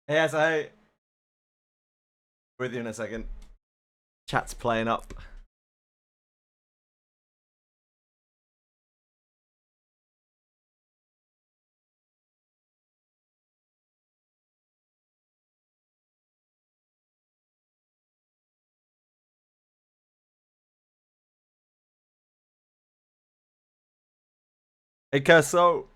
Hey, so with you in a second. Chat's playing up. Hey, so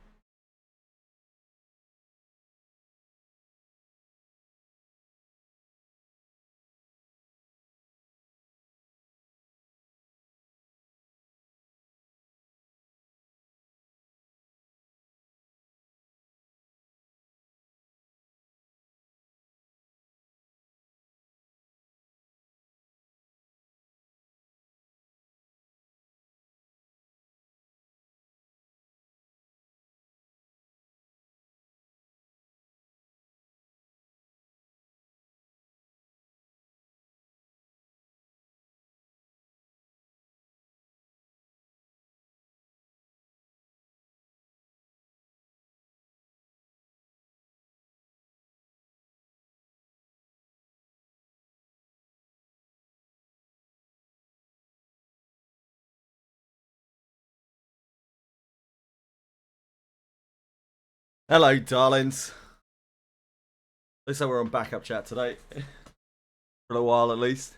hello, darlings. Looks like we're on backup chat today. For a while at least.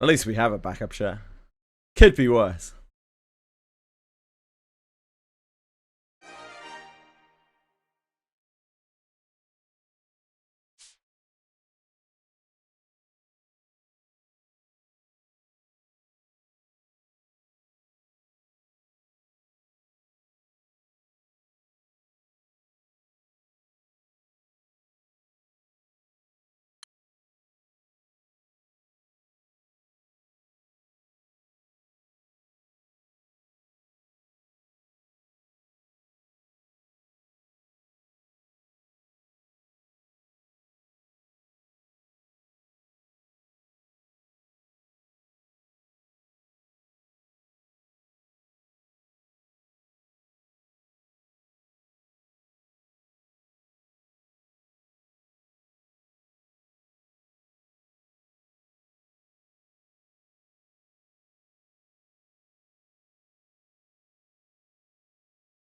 At least we have a backup chat. Could be worse.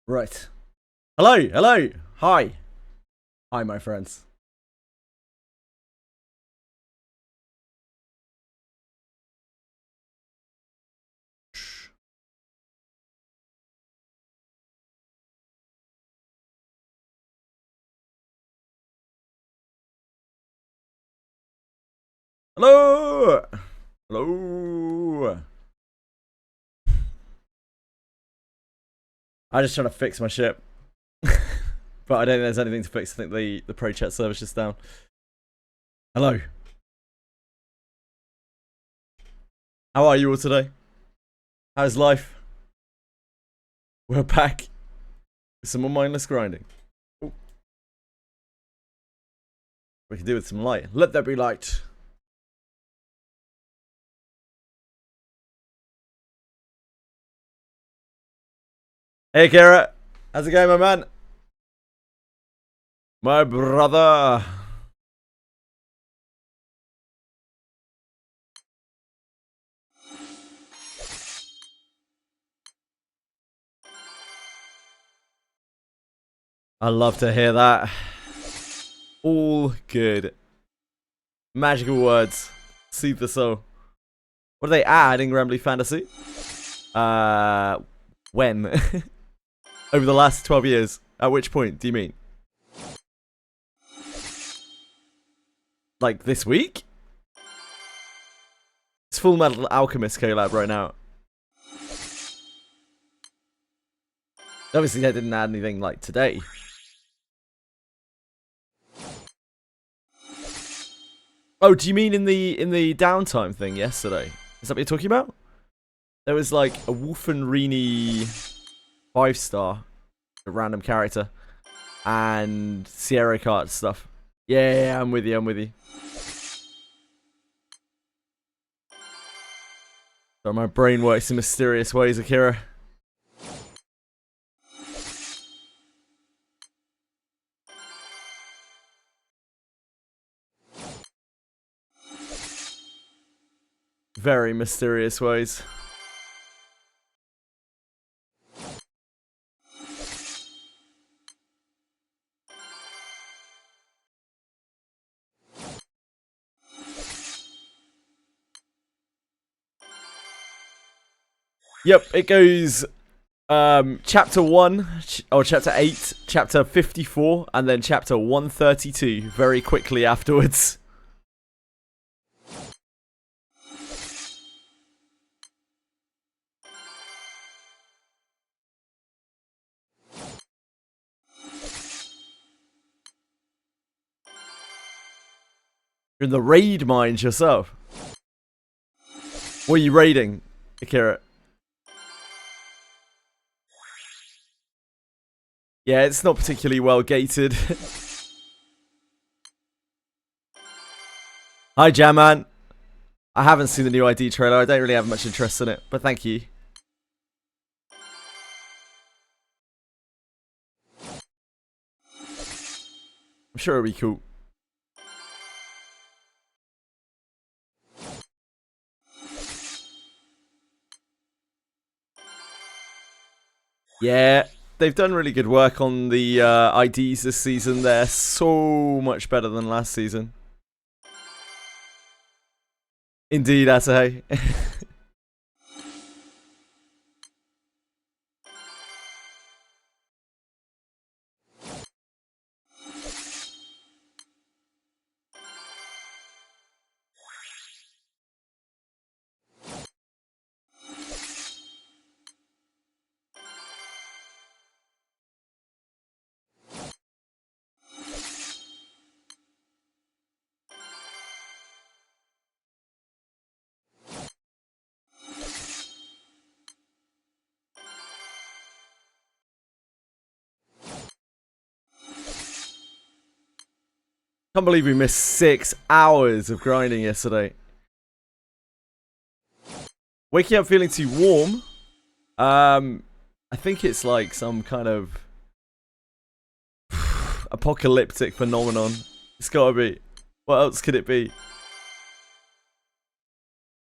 Right. Hello, hello, hi. Hi, my friends. Hello! Hello! I'm just trying to fix my ship. But I don't think there's anything to fix. I think the pro chat service is down. Hello. How are you all today? How's life? We're back with some more mindless grinding. Ooh. We can do with some light. Let there be light. Hey, Kara. How's it going, my man? My brother. I love to hear that. All good. Magical words. Soothe the soul. What do they add in Granblue Fantasy? When? Over the last 12 years. At which point do you mean? Like this week? It's Full Metal Alchemist collab right now. Obviously, they didn't add anything like today. Oh, do you mean in the downtime thing yesterday? Is that what you're talking about? There was like a Wolfenrini 5-star, a random character, and Sierra card stuff. Yeah, I'm with you, I'm with you. So my brain works in mysterious ways, Akira. Very mysterious ways. Yep, it goes chapter 1, or chapter 8, chapter 54, and then chapter 132 very quickly afterwards. You're in the raid mines yourself. What are you raiding, Akira? Yeah, it's not particularly well gated. Hi, Jamman. I haven't seen the new ID trailer. I don't really have much interest in it, but thank you. I'm sure it'll be cool. Yeah, they've done really good work on the IDs this season. They're so much better than last season. Indeed, Asahi. Can't believe we missed 6 hours of grinding yesterday. Waking up feeling too warm. I think it's like some kind of apocalyptic phenomenon. It's gotta be. What else could it be?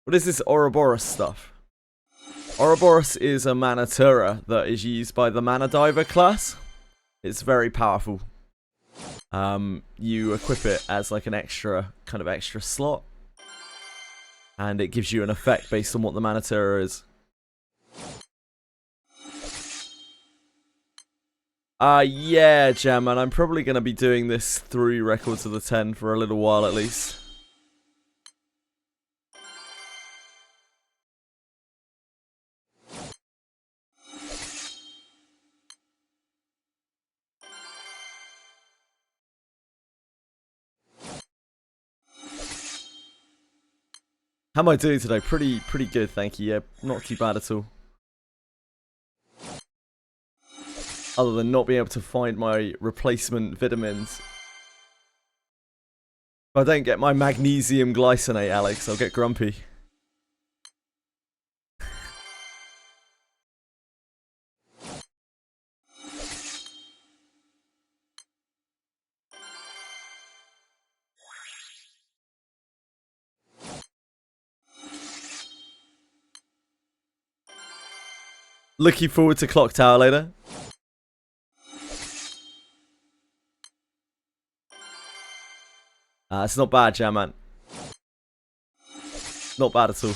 What is this Ouroboros stuff? Ouroboros is a mana Tura that is used by the Mana Diver class. It's very powerful. You equip it as like an extra slot, and it gives you an effect based on what the Mana Tura is. Yeah, Jamman, I'm probably going to be doing this through Records of the 10 for a little while at least. How am I doing today? Pretty good, thank you. Yeah, not too bad at all. Other than not being able to find my replacement vitamins. If I don't get my magnesium glycinate, Alex, I'll get grumpy. Looking forward to Clock Tower later. It's not bad, Jamman. Not bad at all.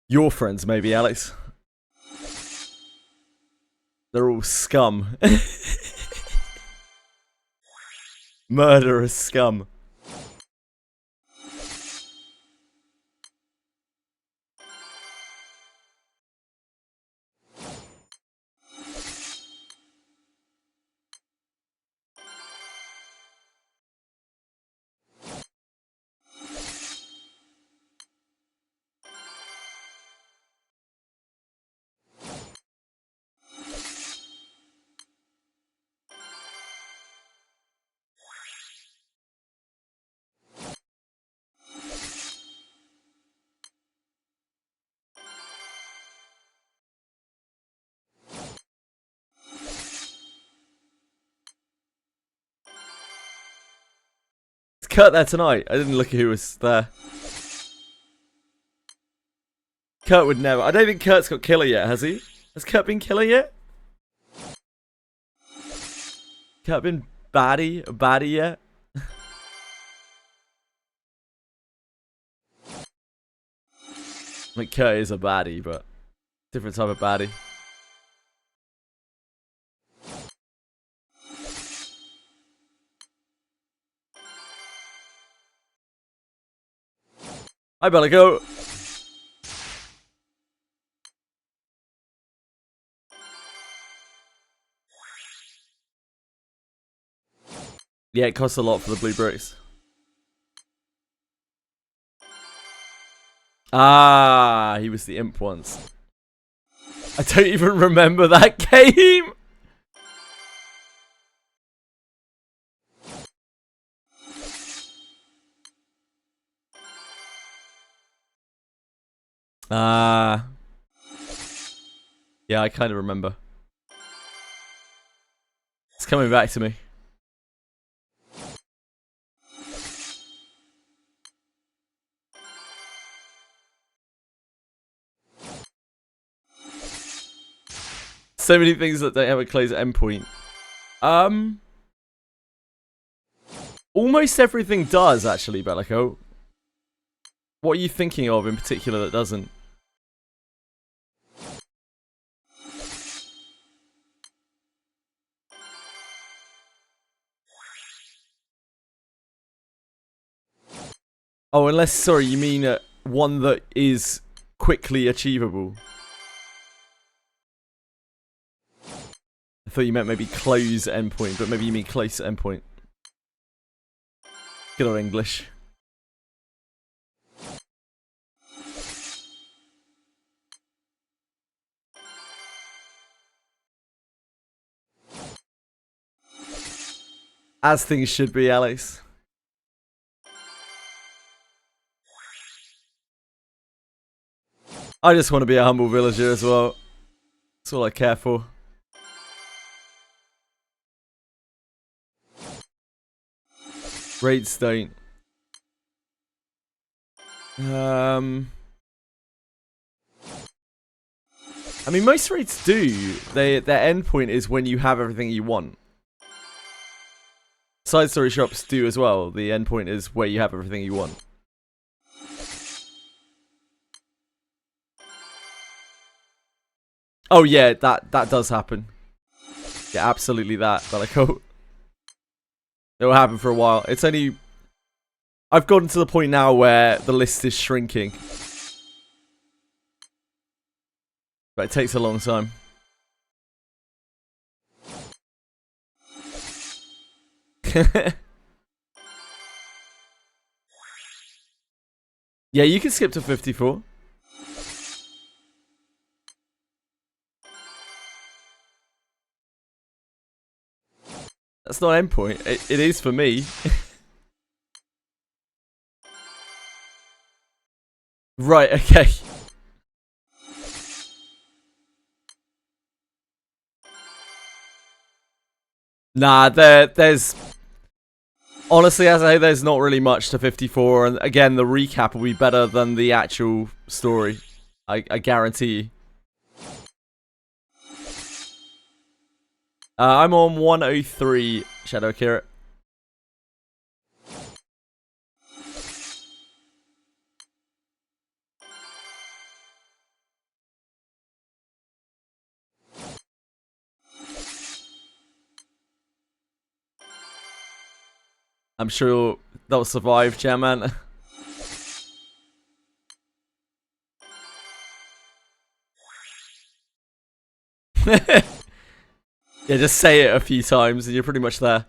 Your friends, maybe, Alex. They're all scum. Murderous scum. Is Kurt there tonight? I didn't look at who was there. Kurt would never. I don't think Kurt's got killer yet, has he? Has Kurt been killer yet? Kurt been baddie yet? Like, Kurt is a baddie, but different type of baddie. I better go. Yeah, it costs a lot for the blue bricks. Ah, he was the imp once. I don't even remember that game. Ah. Yeah, I kind of remember. It's coming back to me. So many things that don't have a close endpoint. Almost everything does, actually, Bellico. What are you thinking of in particular that doesn't? Oh, unless, sorry, you mean one that is quickly achievable. I thought you meant maybe close endpoint, but maybe you mean close endpoint. Good old English. As things should be, Alex. I just want to be a humble villager as well. That's all I care for. Raids don't. I mean, most raids do. Their endpoint is when you have everything you want. Side story shops do as well. The endpoint is where you have everything you want. Oh yeah, that does happen. Yeah, absolutely that. But like, oh, it will happen for a while. It's only I've gotten to the point now where the list is shrinking, but it takes a long time. Yeah, you can skip to 54. That's not endpoint. It is for me. Right, okay. Nah, there's... Honestly, as I say, there's not really much to 54. And again, the recap will be better than the actual story. I guarantee you. I'm on 103, Shadow Akira. I'm sure they'll survive, Chairman. Yeah, just say it a few times and you're pretty much there.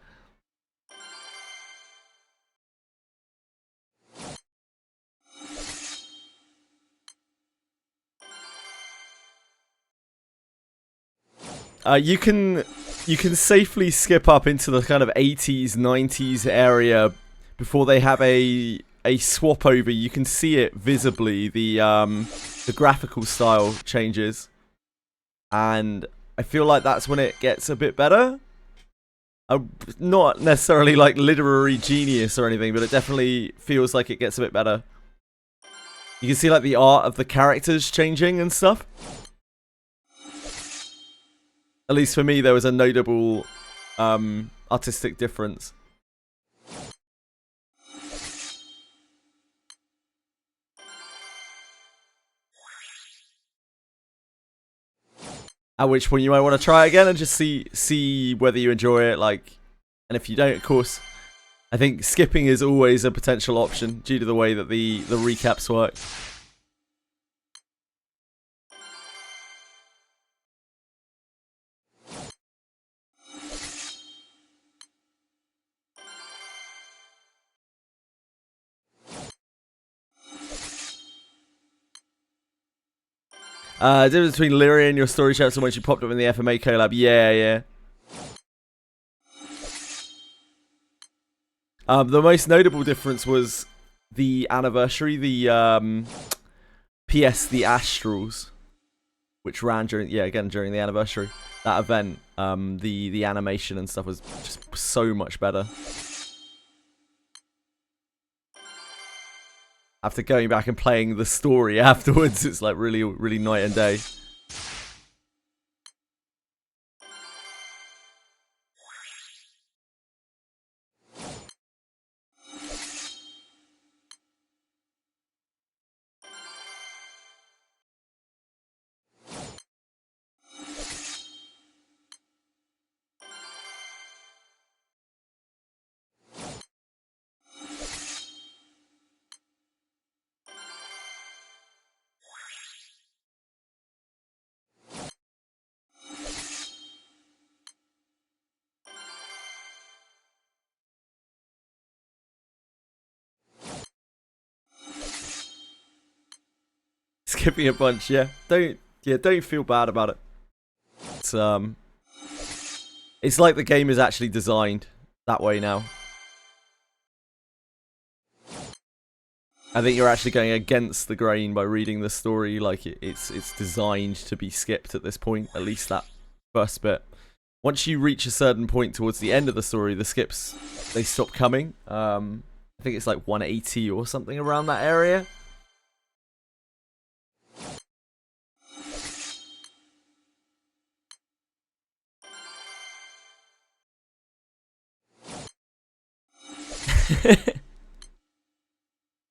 You can safely skip up into the kind of 80s, 90s area before they have a swap over. You can see it visibly. The graphical style changes, and I feel like that's when it gets a bit better. I'm not necessarily like literary genius or anything, but it definitely feels like it gets a bit better. You can see like the art of the characters changing and stuff. At least for me, there was a notable artistic difference. At which point you might want to try again and just see whether you enjoy it. Like, and if you don't, of course, I think skipping is always a potential option due to the way that the recaps work. Difference between Lyria and your story chapter when she popped up in the FMA collab. Yeah. The most notable difference was the anniversary, the PS the Astrals, which ran during during the anniversary. That event, the animation and stuff was just so much better. After going back and playing the story afterwards, it's like really night and day. Skipping a bunch, yeah. Don't feel bad about it. It's like the game is actually designed that way now. I think you're actually going against the grain by reading the story. Like it's designed to be skipped at this point, at least that first bit. Once you reach a certain point towards the end of the story, the skips, they stop coming. I think it's like 180 or something around that area.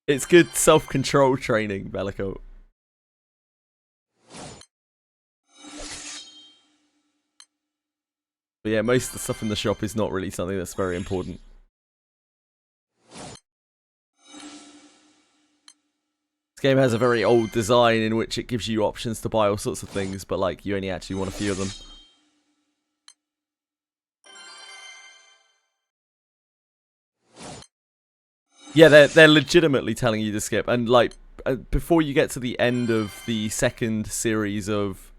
It's good self-control training, Bellico. But yeah, most of the stuff in the shop is not really something that's very important. This game has a very old design in which it gives you options to buy all sorts of things, but like you only actually want a few of them. Yeah, they're legitimately telling you to skip, and like before you get to the end of the second series of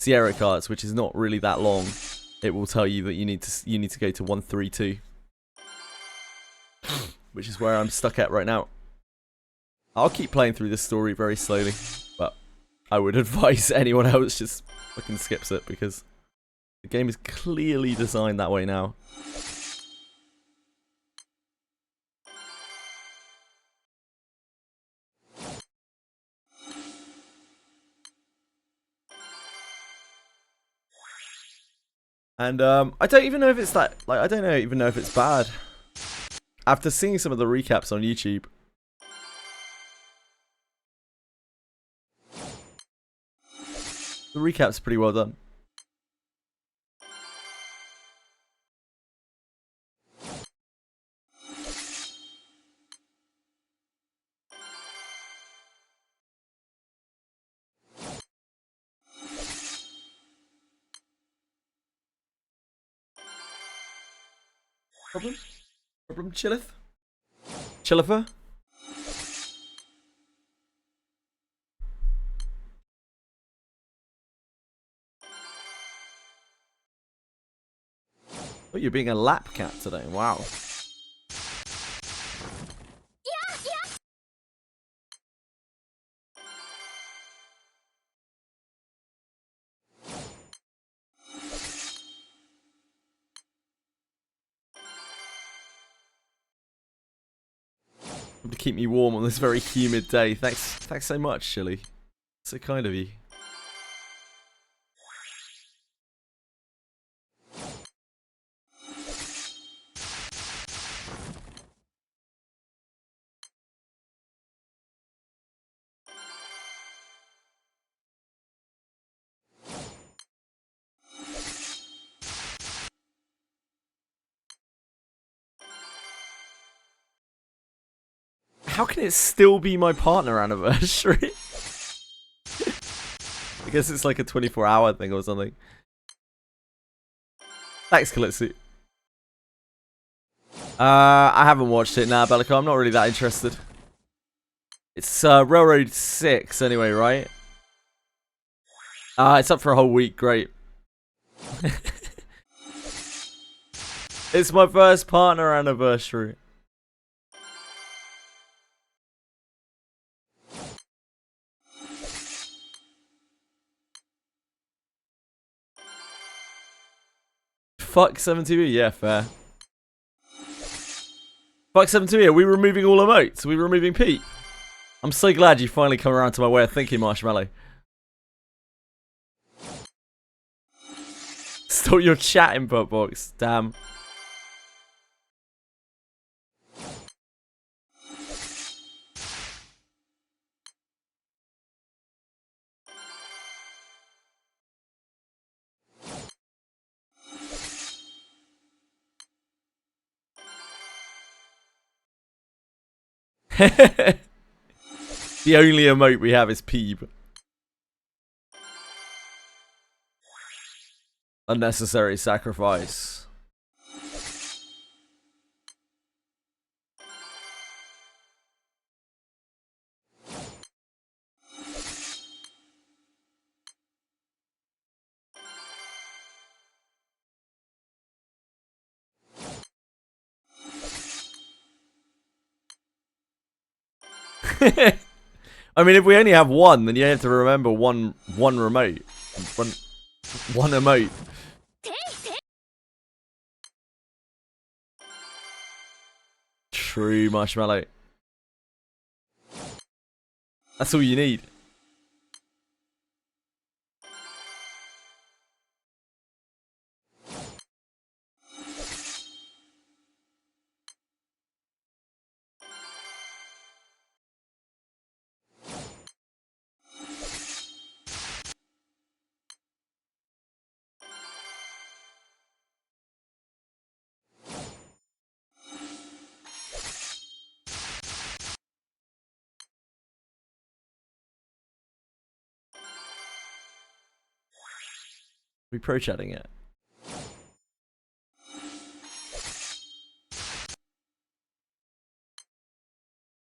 Sierra cards, which is not really that long, it will tell you that you need to go to 132, which is where I'm stuck at right now. I'll keep playing through this story very slowly, but I would advise anyone else just fucking skips it because the game is clearly designed that way now. And I don't even know if it's that, like, I don't even know if it's bad. After seeing some of the recaps on YouTube, the recap's pretty well done. Problem? Problem, Chillith? Chillifer? Oh, you're being a lap cat today. Wow. To keep me warm on this very humid day. Thanks so much, Chili. So kind of you. How can it still be my partner anniversary? I guess it's like a 24-hour thing or something. Thanks, Kalitsu. I haven't watched it now, Bellico. I'm not really that interested. It's Railroad 6 anyway, right? It's up for a whole week. Great. It's my first partner anniversary. Fuck 7TV, yeah, fair. Fuck 7TV, are we removing all emotes? Are we removing Pete? I'm so glad you finally come around to my way of thinking, Marshmallow. Stole your chat input box, damn. The only emote we have is Peeb. Unnecessary sacrifice. I mean, if we only have one, then you have to remember one remote. One emote. True, Marshmallow. That's all you need. We pro-chatting it.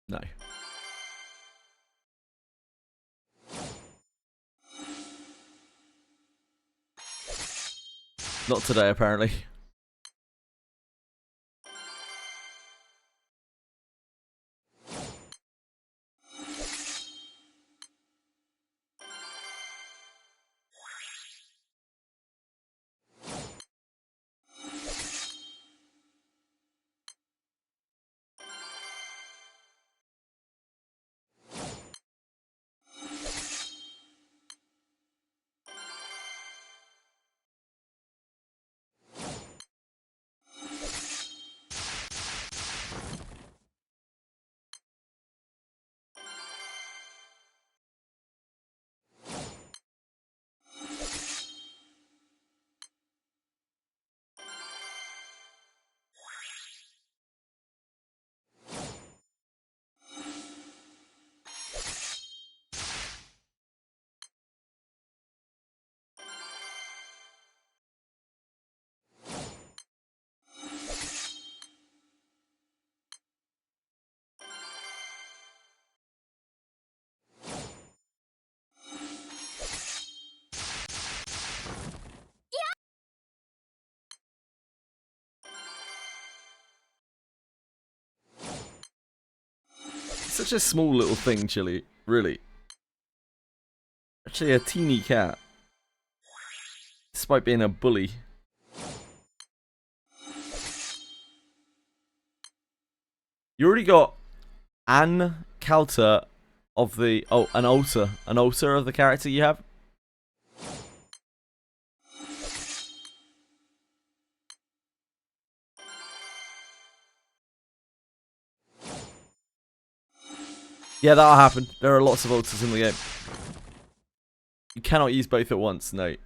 No. Not today, apparently. such a small little thing, Chili. Really. Actually, a teeny cat. Despite being a bully. You already got an counter of the... Oh, an altar. An altar of the character you have. Yeah, that'll happen. There are lots of altars in the game. You cannot use both at once, no.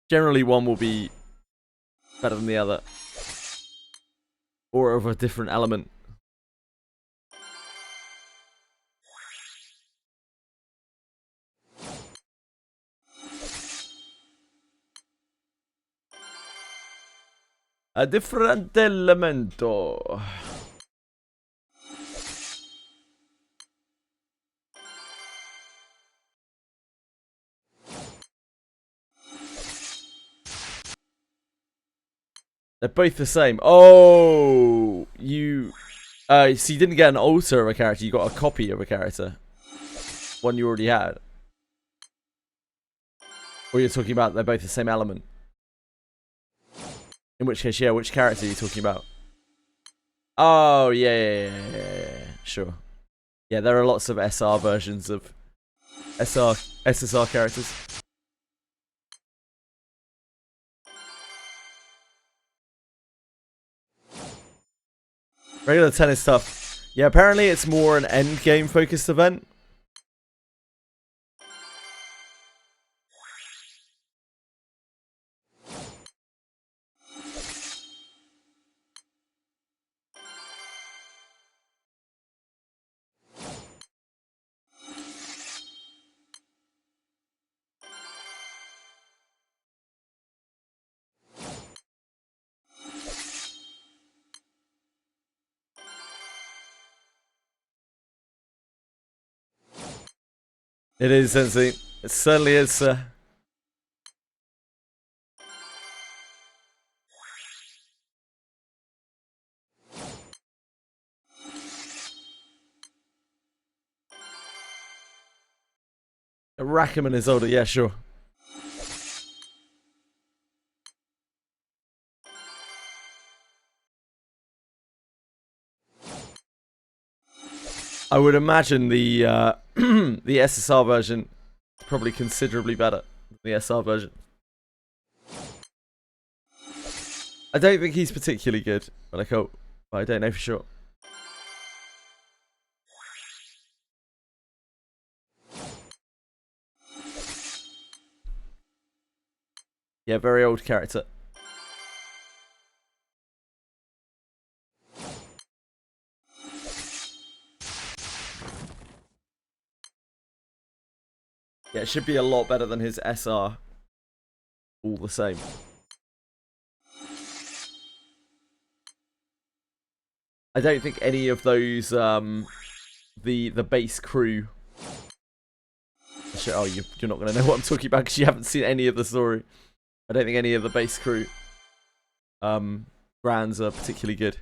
Generally, one will be better than the other. Or of a different element. A different elemento. They're both the same. Oh, you... so you didn't get an alter of a character, you got a copy of a character. One you already had. Or you're talking about they're both the same element. In which case, yeah, which character are you talking about? Oh, yeah. Sure. Yeah, there are lots of SR versions of SSR characters. Regular tennis stuff. Yeah, apparently it's more an endgame focused event. It is, Sensei. It certainly is, sir. Rackham is older, yeah, sure. I would imagine the the SSR version is probably considerably better than the SR version. I don't think he's particularly good, but I don't know for sure. Yeah, very old character. Yeah, it should be a lot better than his SR. All the same. I don't think any of those, the base crew... Oh, you're not going to know what I'm talking about because you haven't seen any of the story. I don't think any of the base crew brands are particularly good.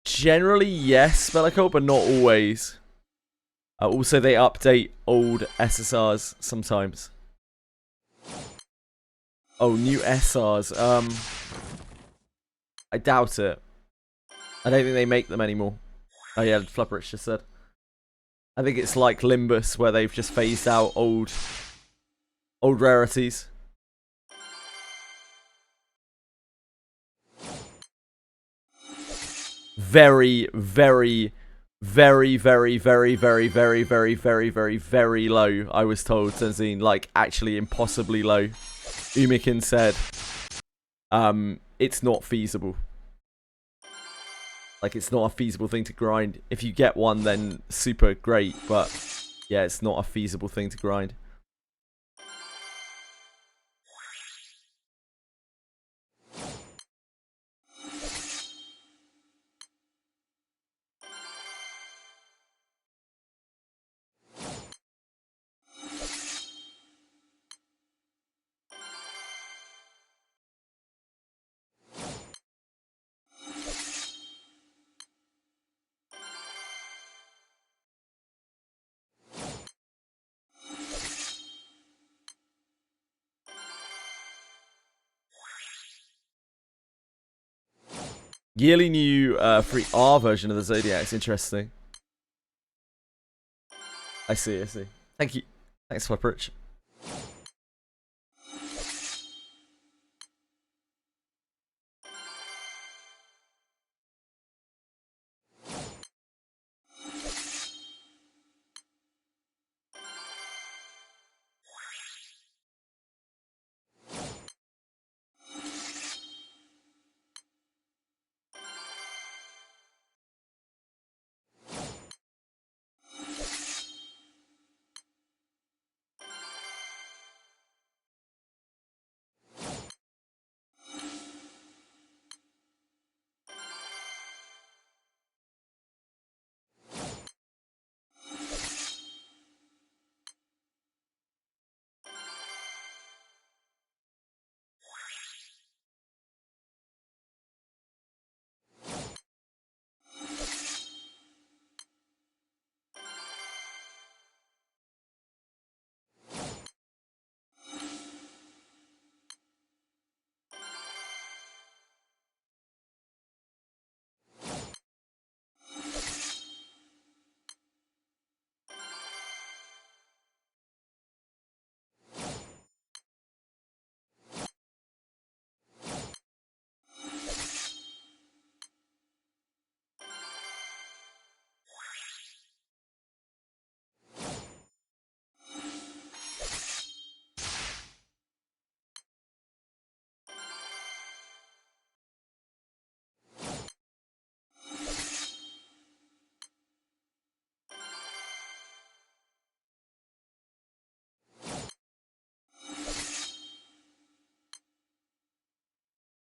Generally, yes, Bellico, but not always. Also, they update old SSRs sometimes. Oh, new SRs. I doubt it. I don't think they make them anymore. Oh yeah, Flubberich just said. I think it's like Limbus, where they've just phased out old rarities. Very, very, very, very, very, very, very, very, very, very, very low, I was told, Tenzin. Like, actually impossibly low. Umikin said, it's not feasible. Like, it's not a feasible thing to grind. If you get one, then super great, but yeah, it's not a feasible thing to grind. Yearly new free R version of the Zodiacs. Interesting. I see. Thank you. Thanks, Flipperich.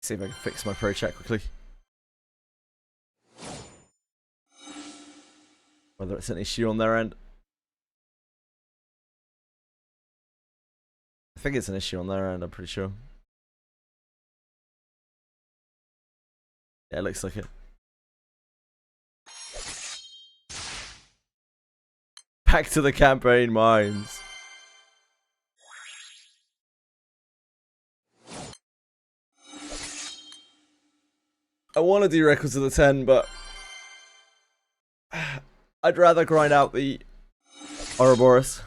See if I can fix my pro chat quickly. Whether it's an issue on their end. I think it's an issue on their end, I'm pretty sure. Yeah, it looks like it. Back to the campaign mines. I want to do records of the 10, but I'd rather grind out the Ouroboros.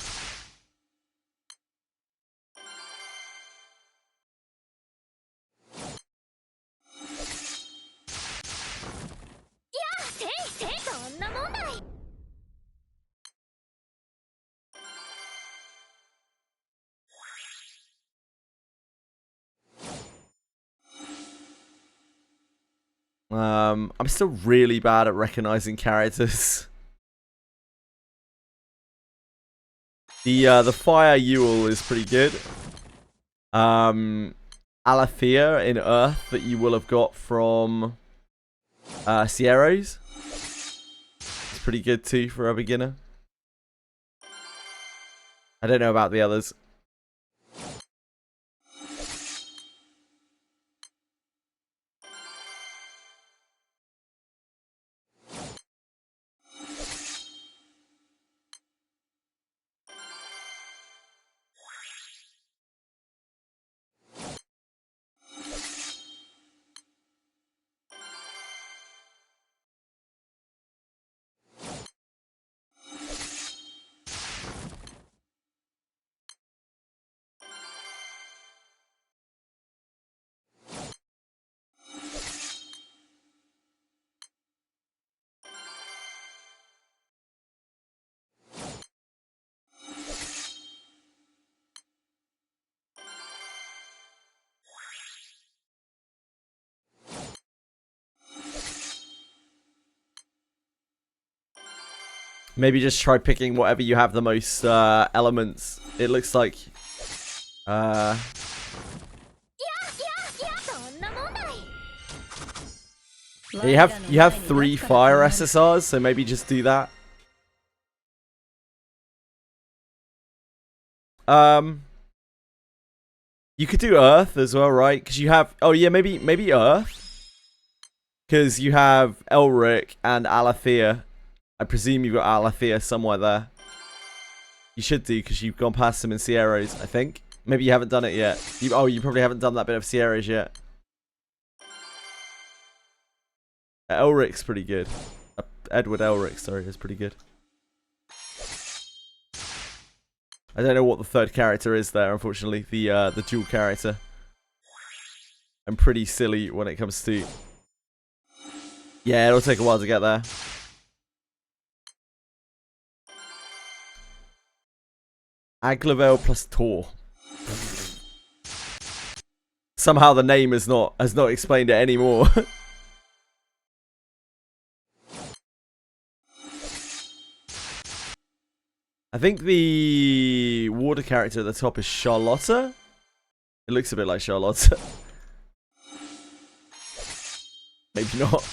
I'm still really bad at recognizing characters. The Fire Yule is pretty good. Alethea in Earth that you will have got from Sierras. It's pretty good too for a beginner. I don't know about the others. Maybe just try picking whatever you have the most elements. It looks like you have 3 fire SSRs, so maybe just do that. You could do Earth as well, right? Because you have maybe Earth, because you have Elric and Alethea. I presume you've got Alethea somewhere there. You should do, because you've gone past them in Sierras, I think. Maybe you haven't done it yet. You probably haven't done that bit of Sierras yet. Elric's pretty good. Edward Elric, sorry, is pretty good. I don't know what the third character is there, unfortunately. The dual character. I'm pretty silly when it comes to... Yeah, it'll take a while to get there. Aglavel plus Tor. Somehow the name has not explained it anymore. I think the water character at the top is Charlotta. It looks a bit like Charlotta. Maybe not.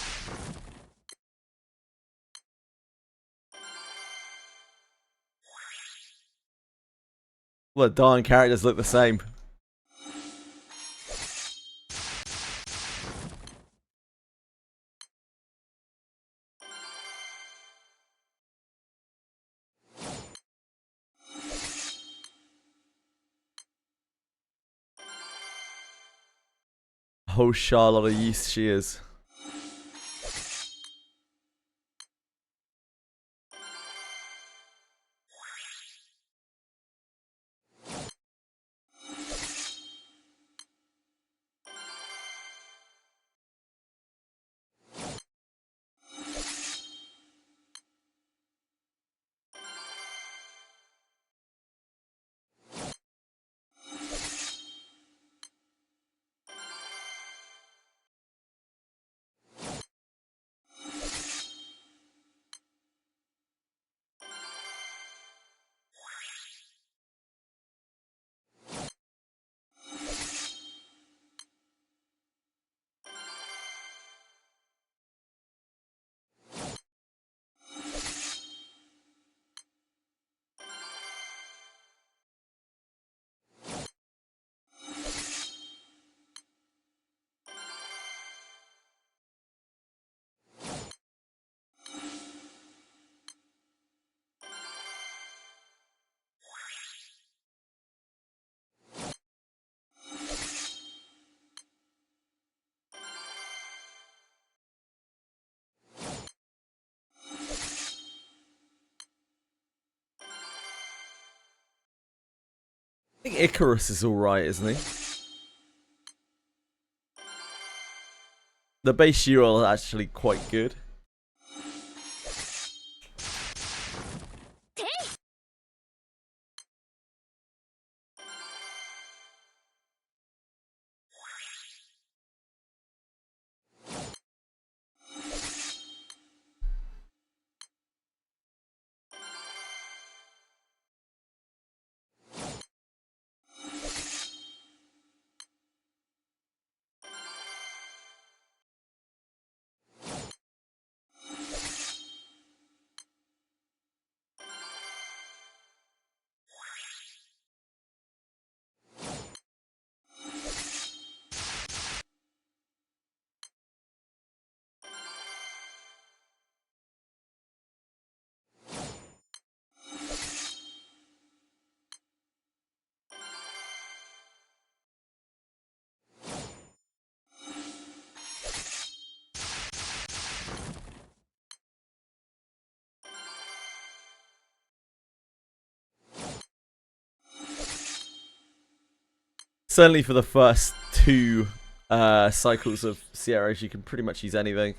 Well, the darn characters look the same. Oh, Charlotte, yes, she is. I think Icarus is alright, isn't he? The base UL is actually quite good. Certainly for the first two cycles of Sierras, you can pretty much use anything.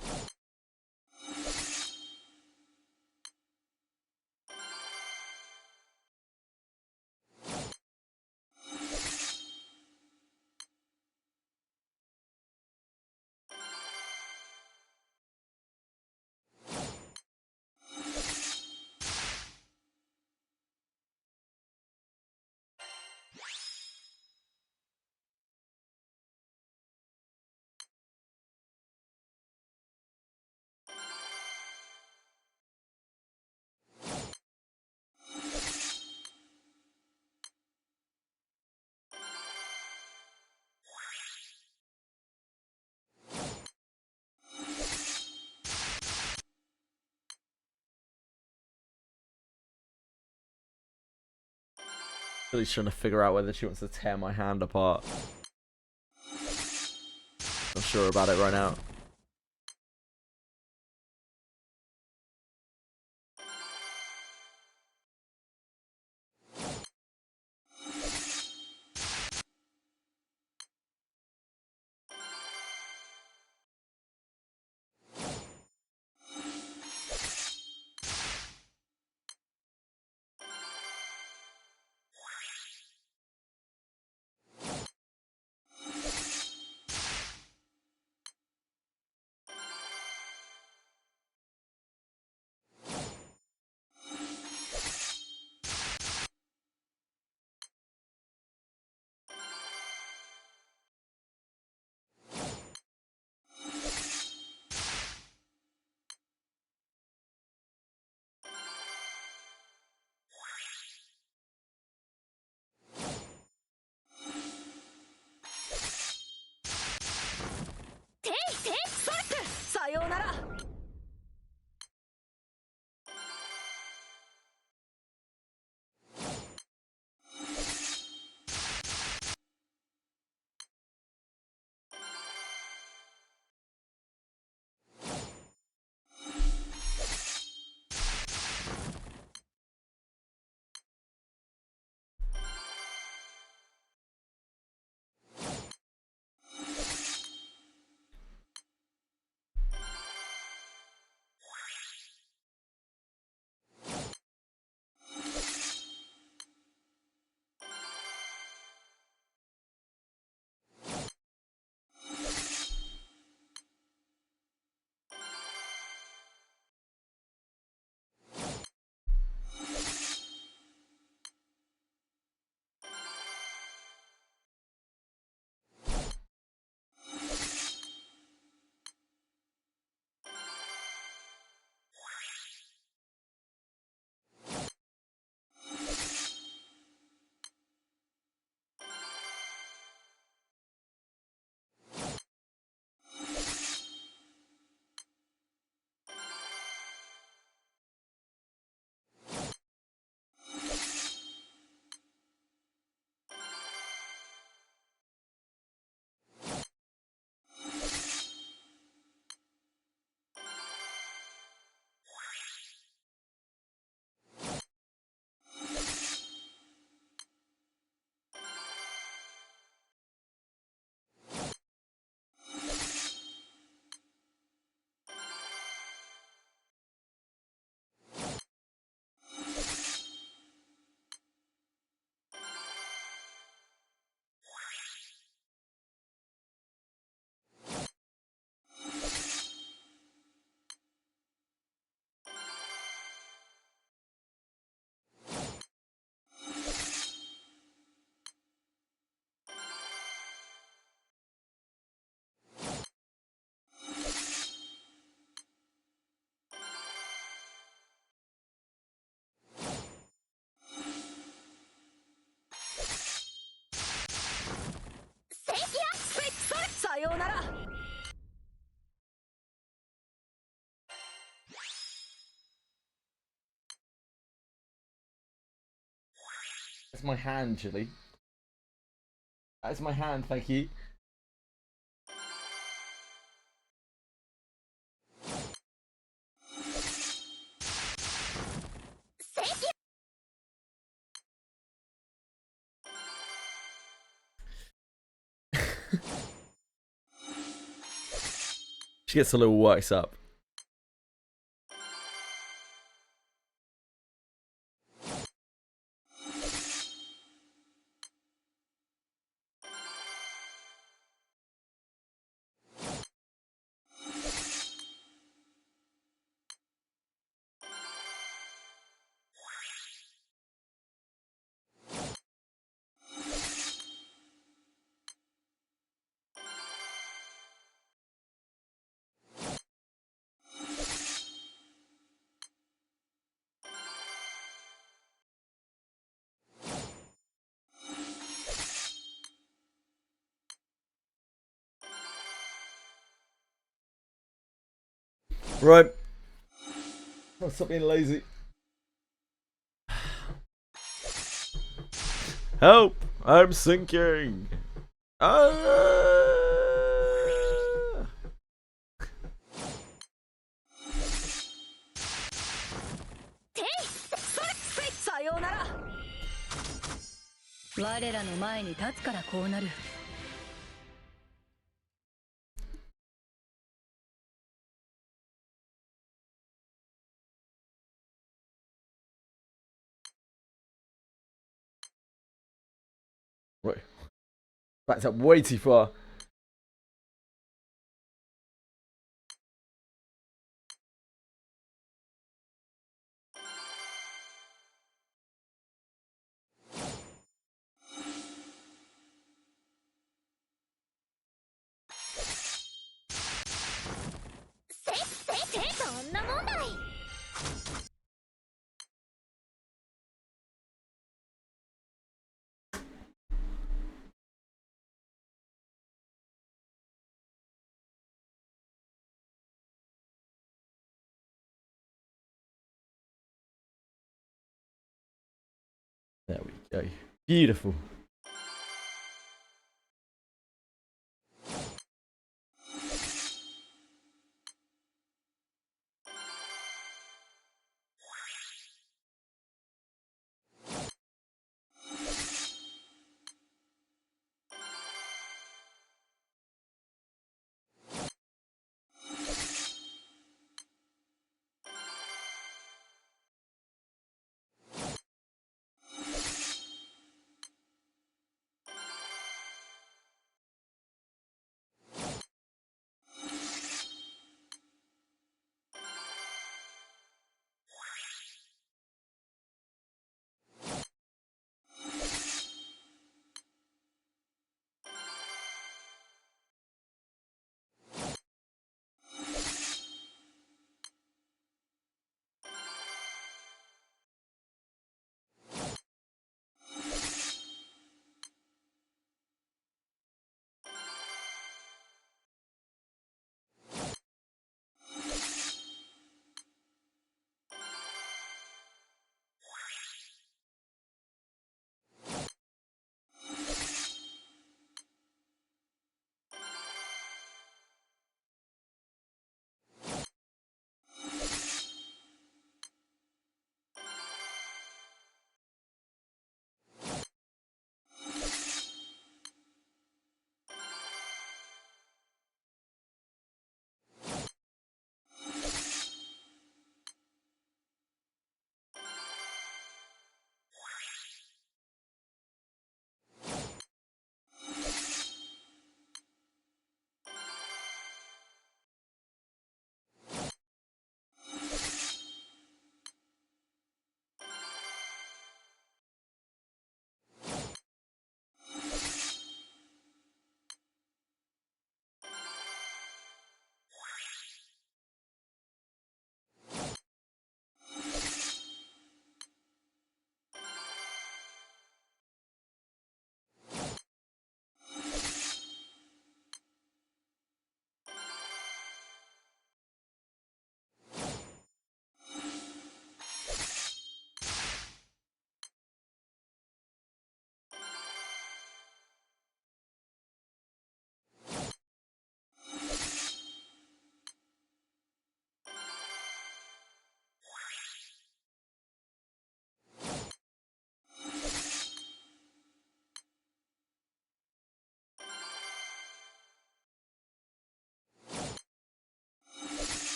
Really trying to figure out whether she wants to tear my hand apart. Not sure about it right now. That's my hand, Chili. That's my hand, thank you. She gets a little worked up. Right. Oh, stop being lazy. Help! I'm sinking! Ah! Right. Backed up way too far. There we go. Beautiful.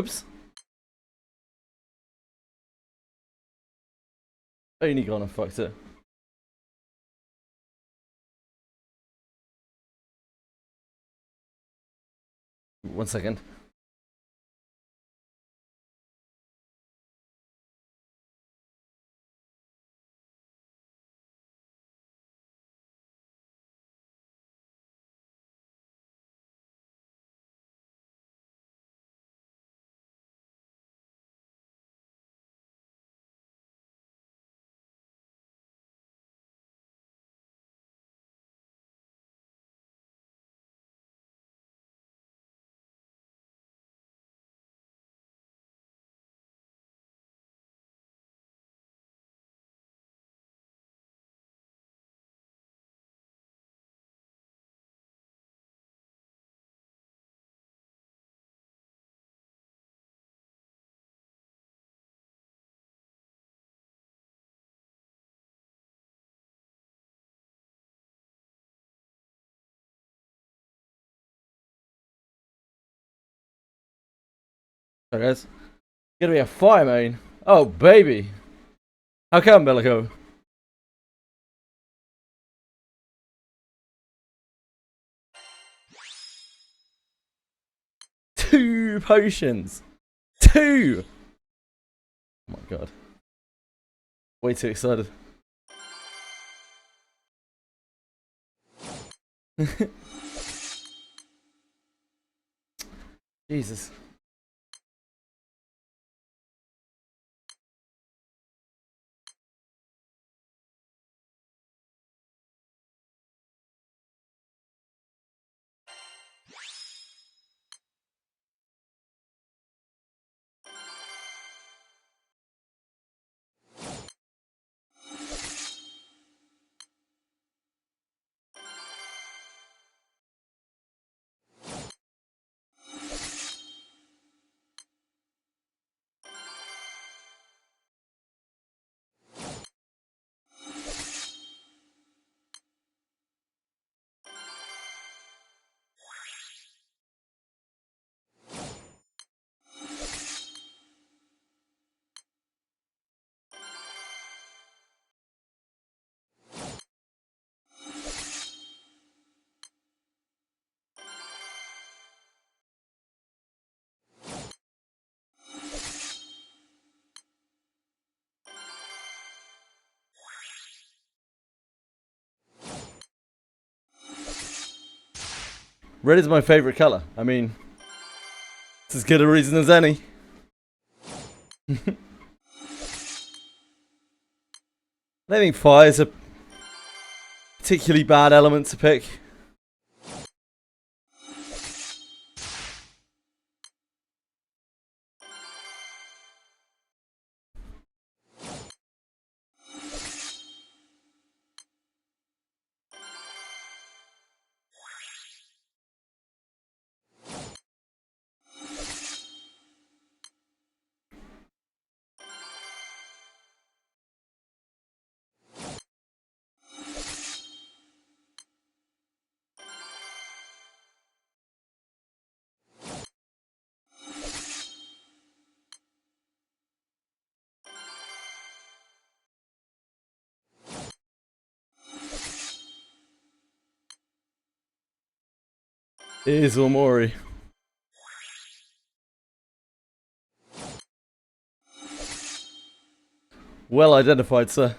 Oops. Only gone and fucked it. One second. Sorry guys. Gonna be a fire main. Oh baby. How come, Bellico? 2 potions. 2. Oh my god. Way too excited. Jesus. Red is my favorite color. I mean, it's as good a reason as any. I don't think fire's a particularly bad element to pick. It is Omori. Well identified, sir.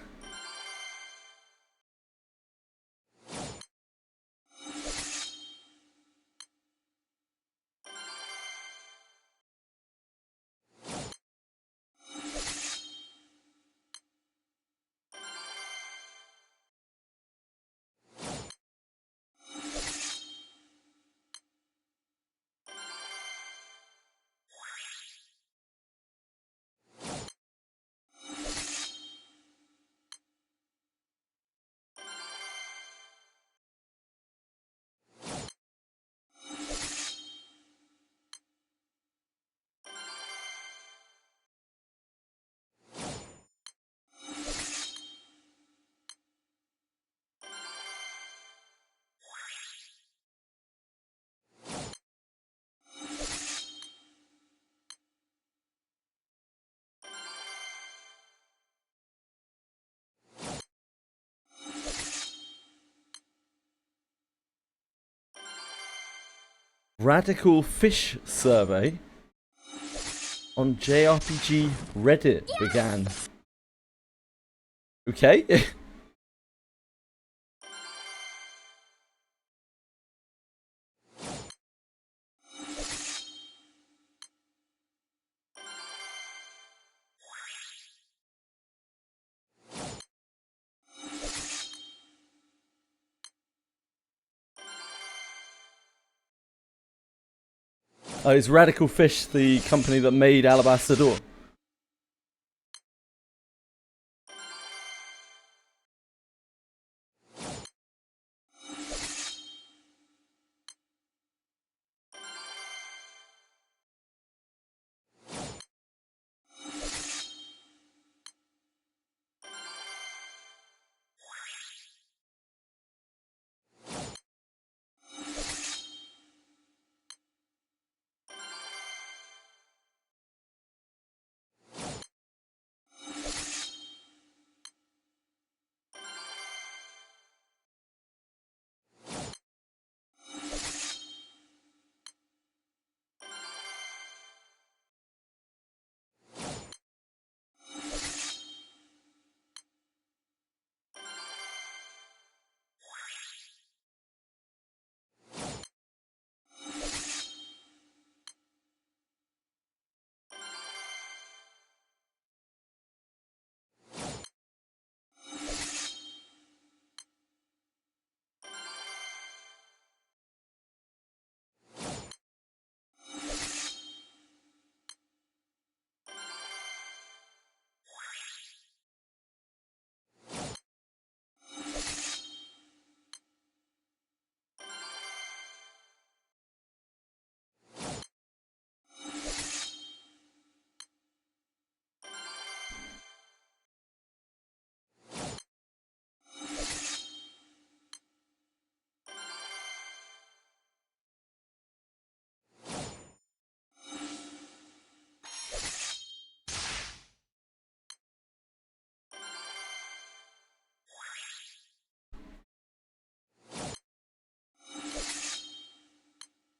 Radical Fish Survey on JRPG Reddit began. Okay. Oh, is Radical Fish the company that made Alabaster Door?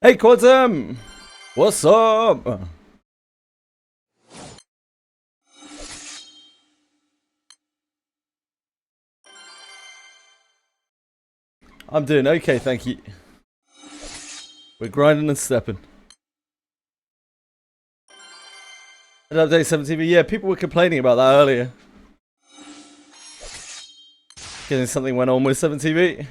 Hey Quantum! What's up? I'm doing okay, thank you. We're grinding and stepping. An update 17, yeah, people were complaining about that earlier. Getting something went on with 7TV.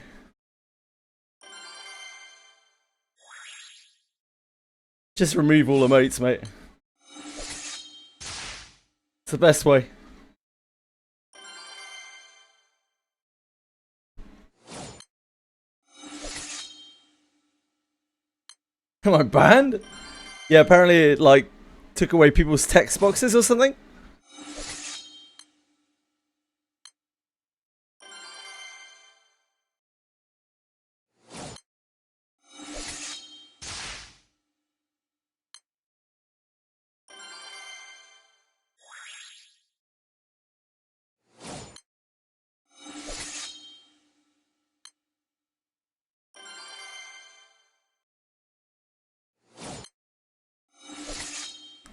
Just remove all emotes, mate. It's the best way. Am I banned? Yeah, apparently it like took away people's text boxes or something.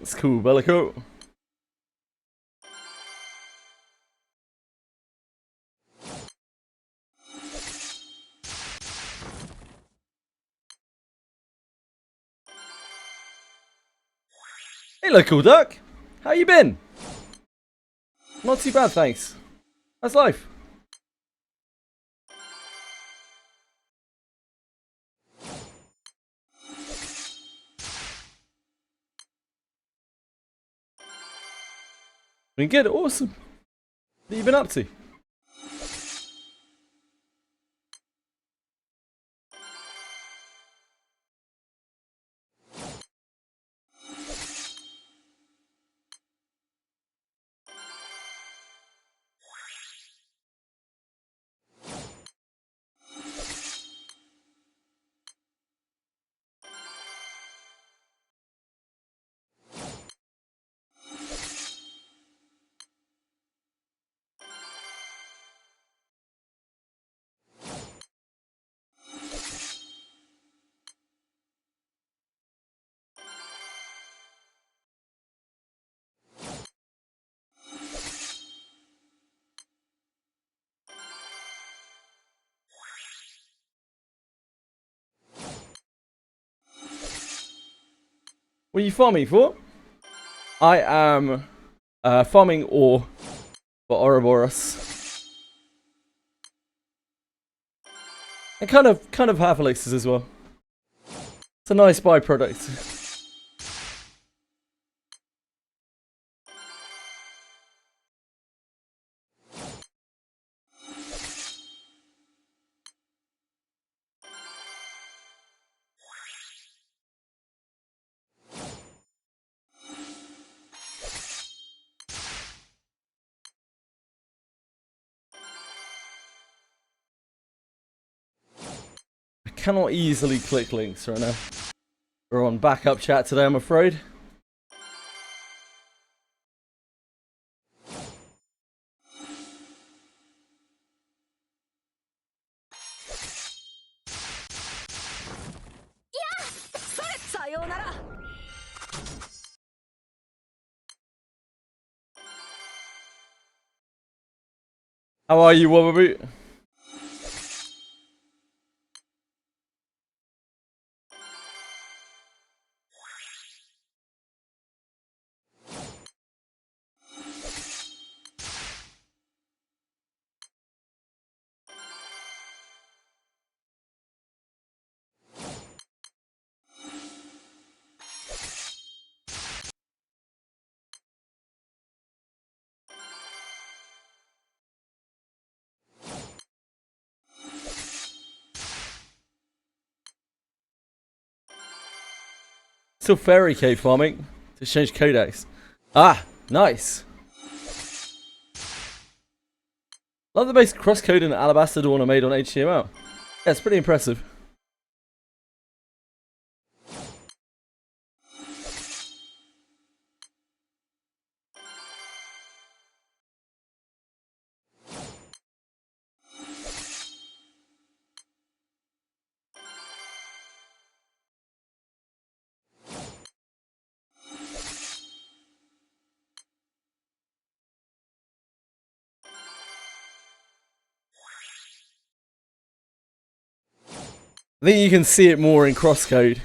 It's cool, Bellico. Hey, local duck. How you been? Not too bad, thanks. How's life? Been good, awesome. What have you been up to? What are you farming for? I am farming ore for Ouroboros. And kind of half elixirs as well. It's a nice byproduct. I cannot easily click links right now. We're on backup chat today, I'm afraid. How are you, Wobberboot? Still fairy cave farming to change codex. Ah, nice. Love the base crosscode and alabaster dawn I made on HTML. Yeah, it's pretty impressive. I think you can see it more in crosscode.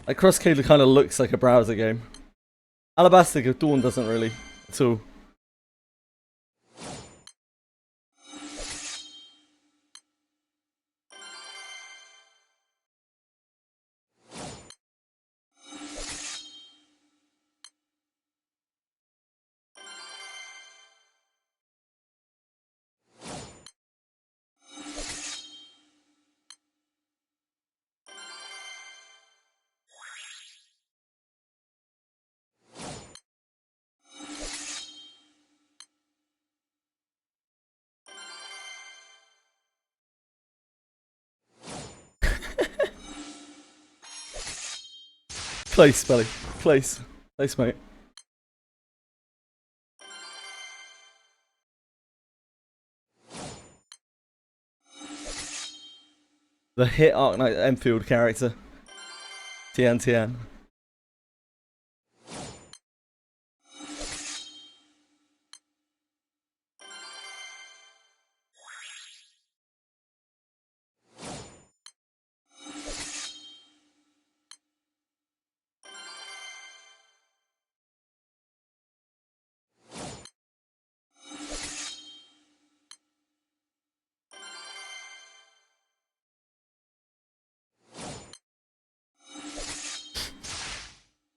Like crosscode kind of looks like a browser game. Alabaster Dawn doesn't really at all. Close, Belly. Close. Close, mate. The hit Arknight Enfield character. TN.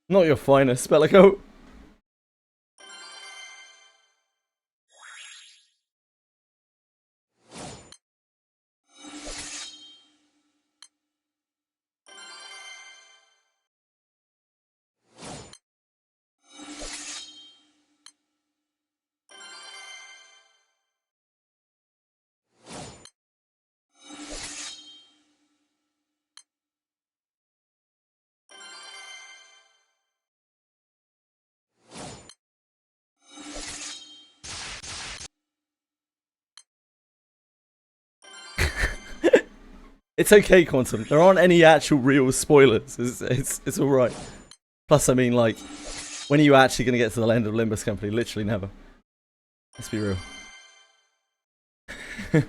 Not your finest, Bellico. It's okay, Quantum. There aren't any actual real spoilers. It's all right. Plus, I mean, like, when are you actually going to get to the end of Limbus Company? Literally never. Let's be real. I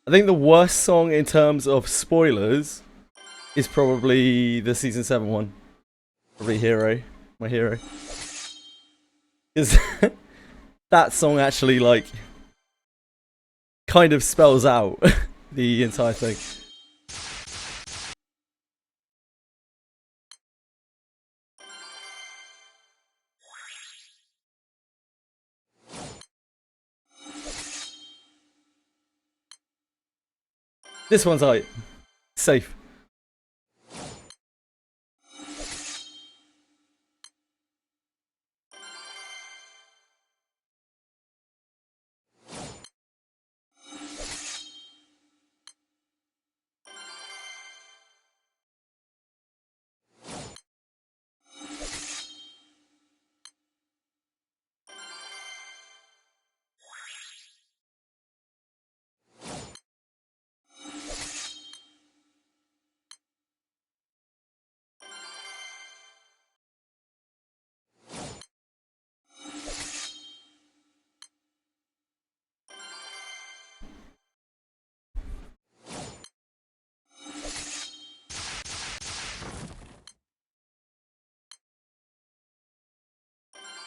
think the worst song in terms of spoilers is probably the season 7 one. Probably Hero, my hero. Because that song actually like kind of spells out the entire thing. This one's like safe.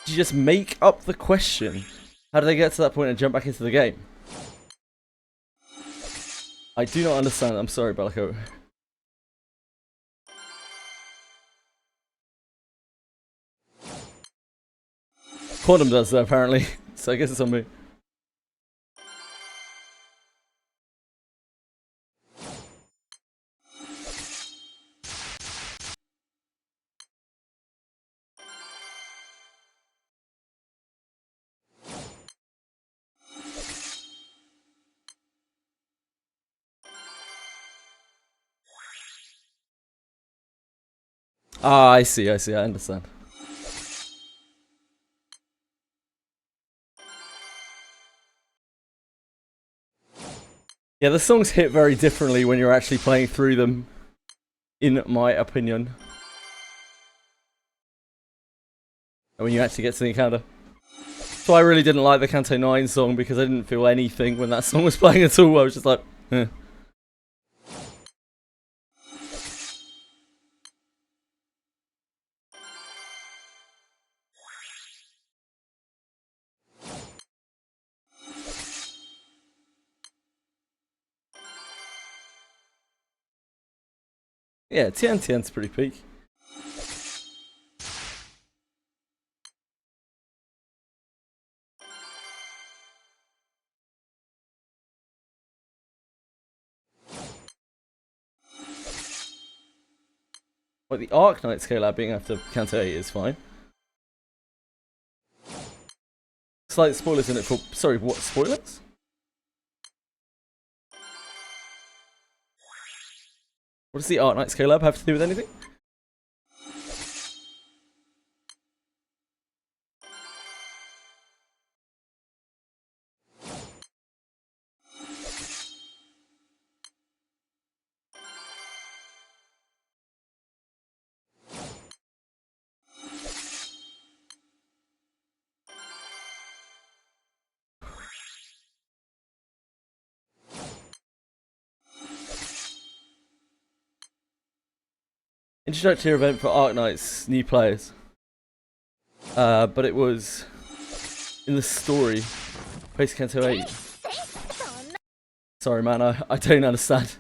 Did you just make up the question? How did they get to that point and jump back into the game? I do not understand. I'm sorry, Bellico. Quantum does though, apparently. So I guess it's on me. Ah, I see, I understand. Yeah, the songs hit very differently when you're actually playing through them, in my opinion. And when you actually get to the encounter. So I really didn't like the Canto 9 song because I didn't feel anything when that song was playing at all. I was just like, eh. Yeah, TN's pretty peak. Well, the Arknight Scalab being after Canto 8 is fine. Slight spoilers in it for... Sorry, what? Spoilers? What does the Arknight Scalab have to do with anything? Introductory event for Arknight's new players. But it was in the story. Post Canto 8. Sorry man, I don't understand.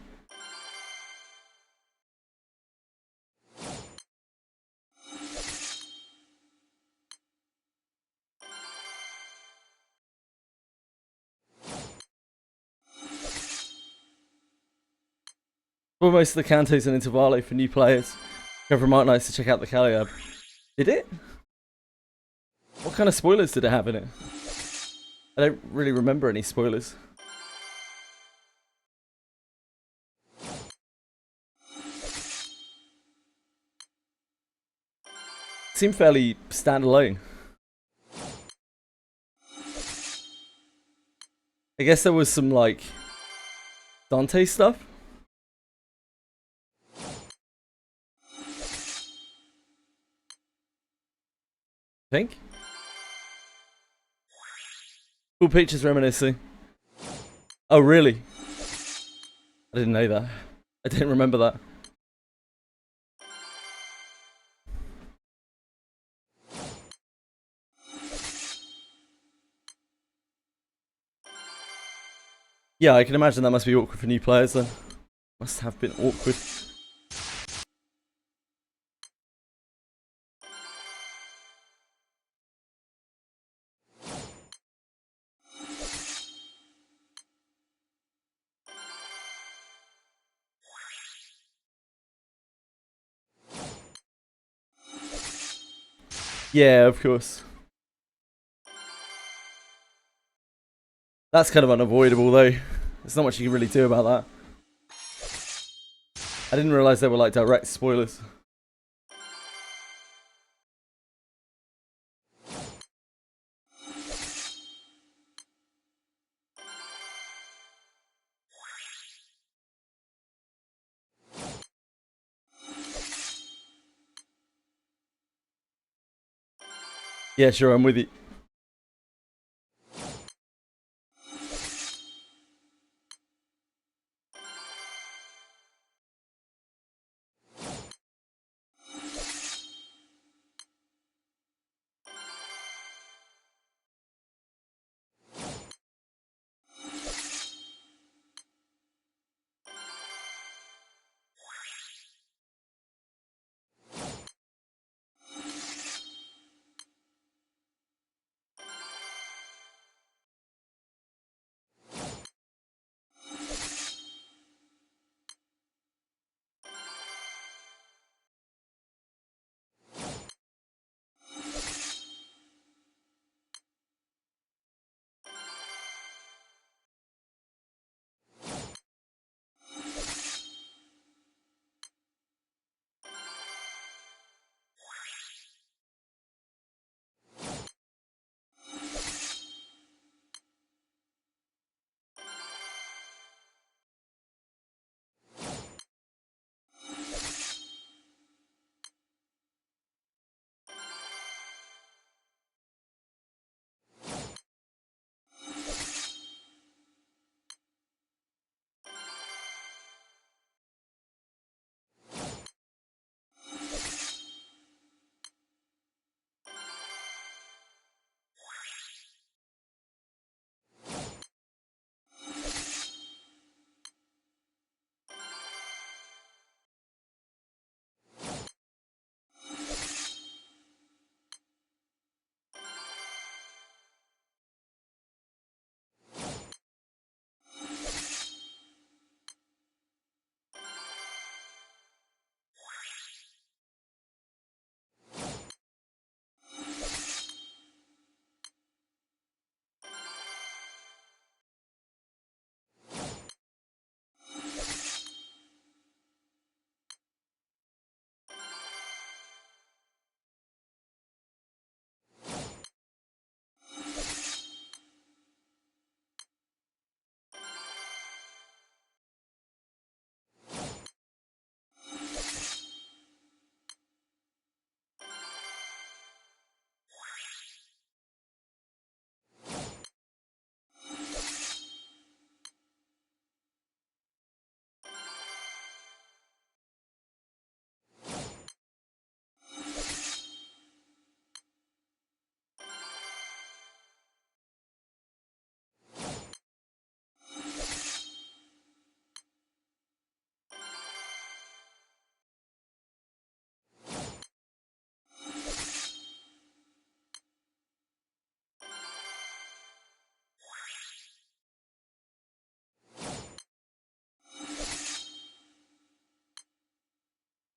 Well, most of the cantos and intervallo for new players. Go from Arknights to check out the Caliab. Did it? What kind of spoilers did it have in it? I don't really remember any spoilers. It seemed fairly standalone. I guess there was some like Dante stuff. I think. Cool pictures reminiscing. Oh really? I didn't know that. I didn't remember that. Yeah, I can imagine that must be awkward for new players then. Must have been awkward. Yeah, of course. That's kind of unavoidable though. There's not much you can really do about that. I didn't realise they were like direct spoilers. Yeah, sure, I'm with you.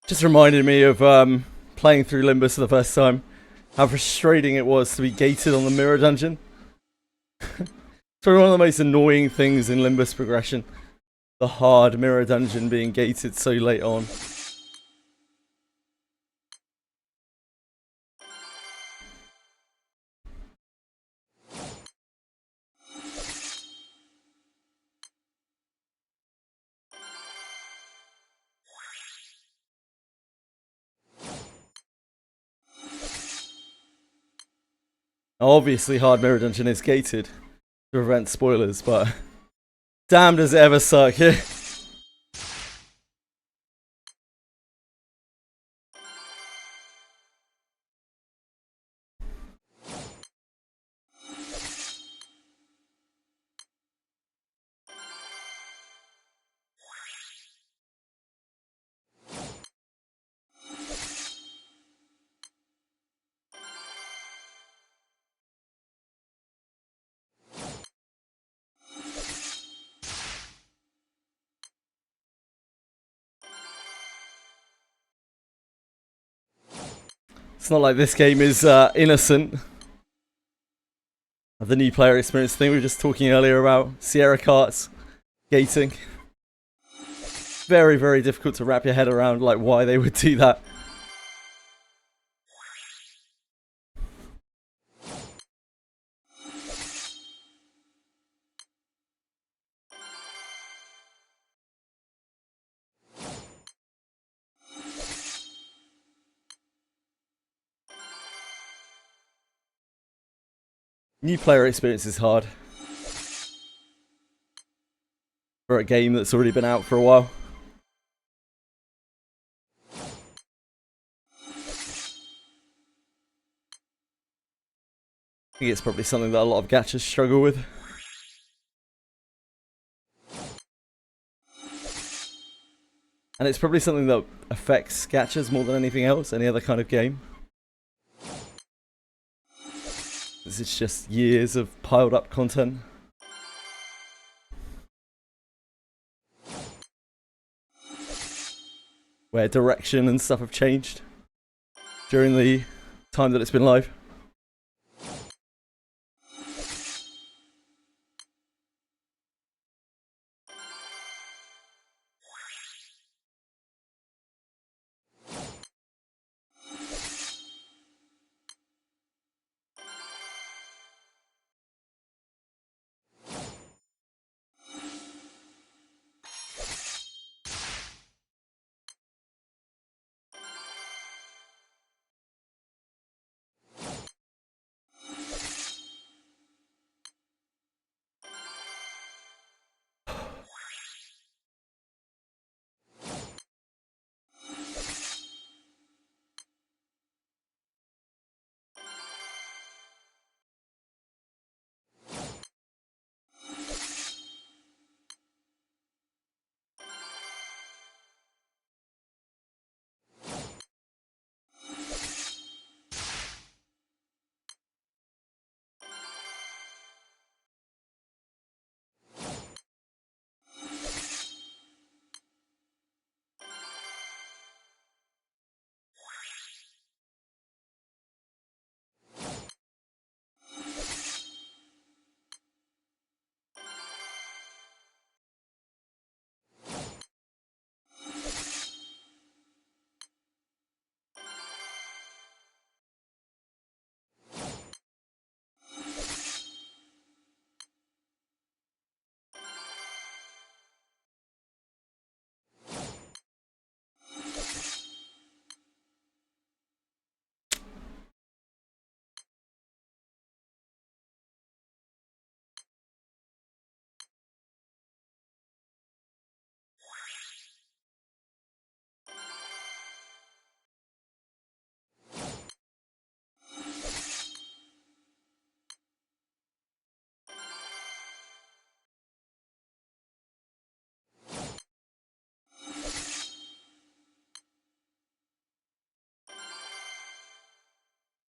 Just reminded me of playing through Limbus for the first time. How frustrating it was to be gated on the mirror dungeon. It's probably one of the most annoying things in Limbus progression. The hard mirror dungeon being gated so late on. Obviously, hard mirror dungeon is gated to prevent spoilers, but damn does it ever suck here. It's not like this game is innocent of the new player experience thing. We were just talking earlier about Sierra carts, gating. Very, very difficult to wrap your head around, like, why they would do that. New player experience is hard for a game that's already been out for a while. I think it's probably something that a lot of gachas struggle with. And it's probably something that affects gachas more than anything else, any other kind of game. It's just years of piled up content. Where direction and stuff have changed during the time that it's been live.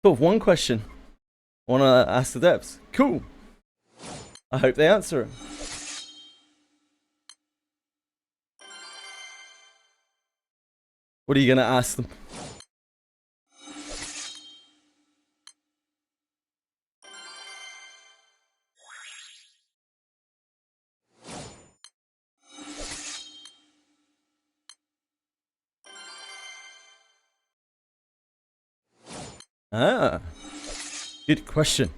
Cool, one question I want to ask the devs. Cool. I hope they answer it. What are you going to ask them? Ah, good question.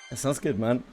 That sounds good, man.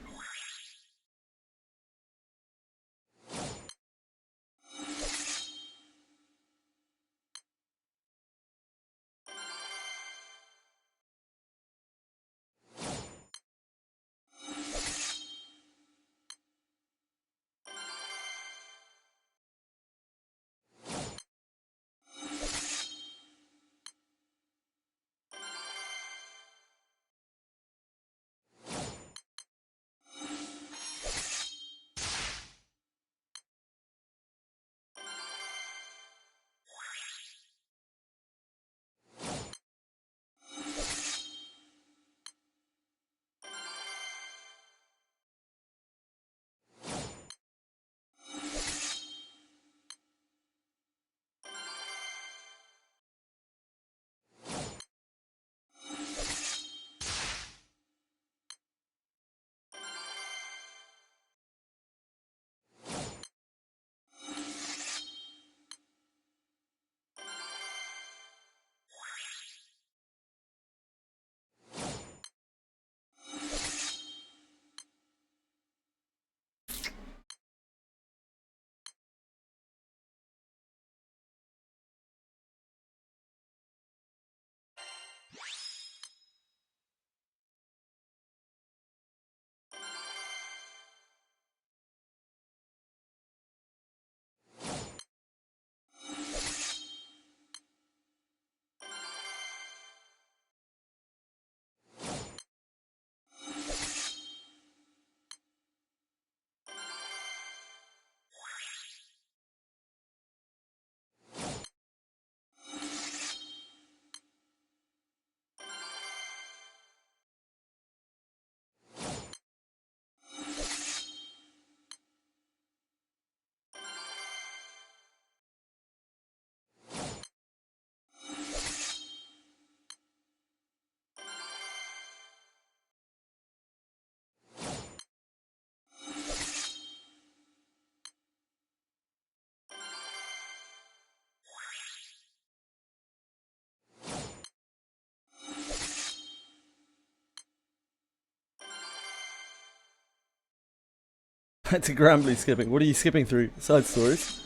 Back to Granblue skipping. What are you skipping through? Side stories?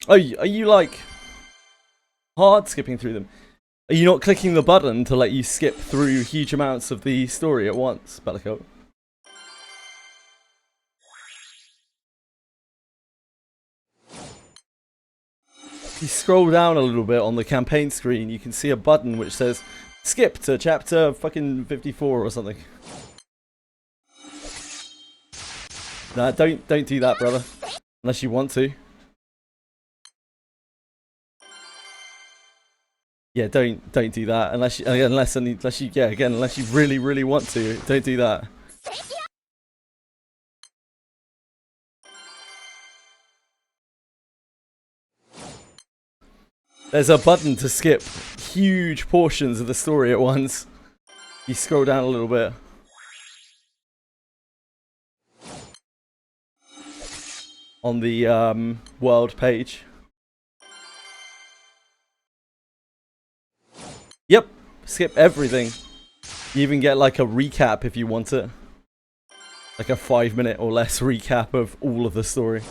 Oh, are you like hard skipping through them? Are you not clicking the button to let you skip through huge amounts of the story at once, Bellicoat? If you scroll down a little bit on the campaign screen, you can see a button which says skip to chapter fucking 54 or something. Nah, don't do that, brother. Unless you want to. Yeah, don't do that unless you unless you really want to. Don't do that. There's a button to skip huge portions of the story at once. You scroll down a little bit. On the world page. Yep, skip everything. You even get like a recap if you want it. Like a 5-minute or less recap of all of the story.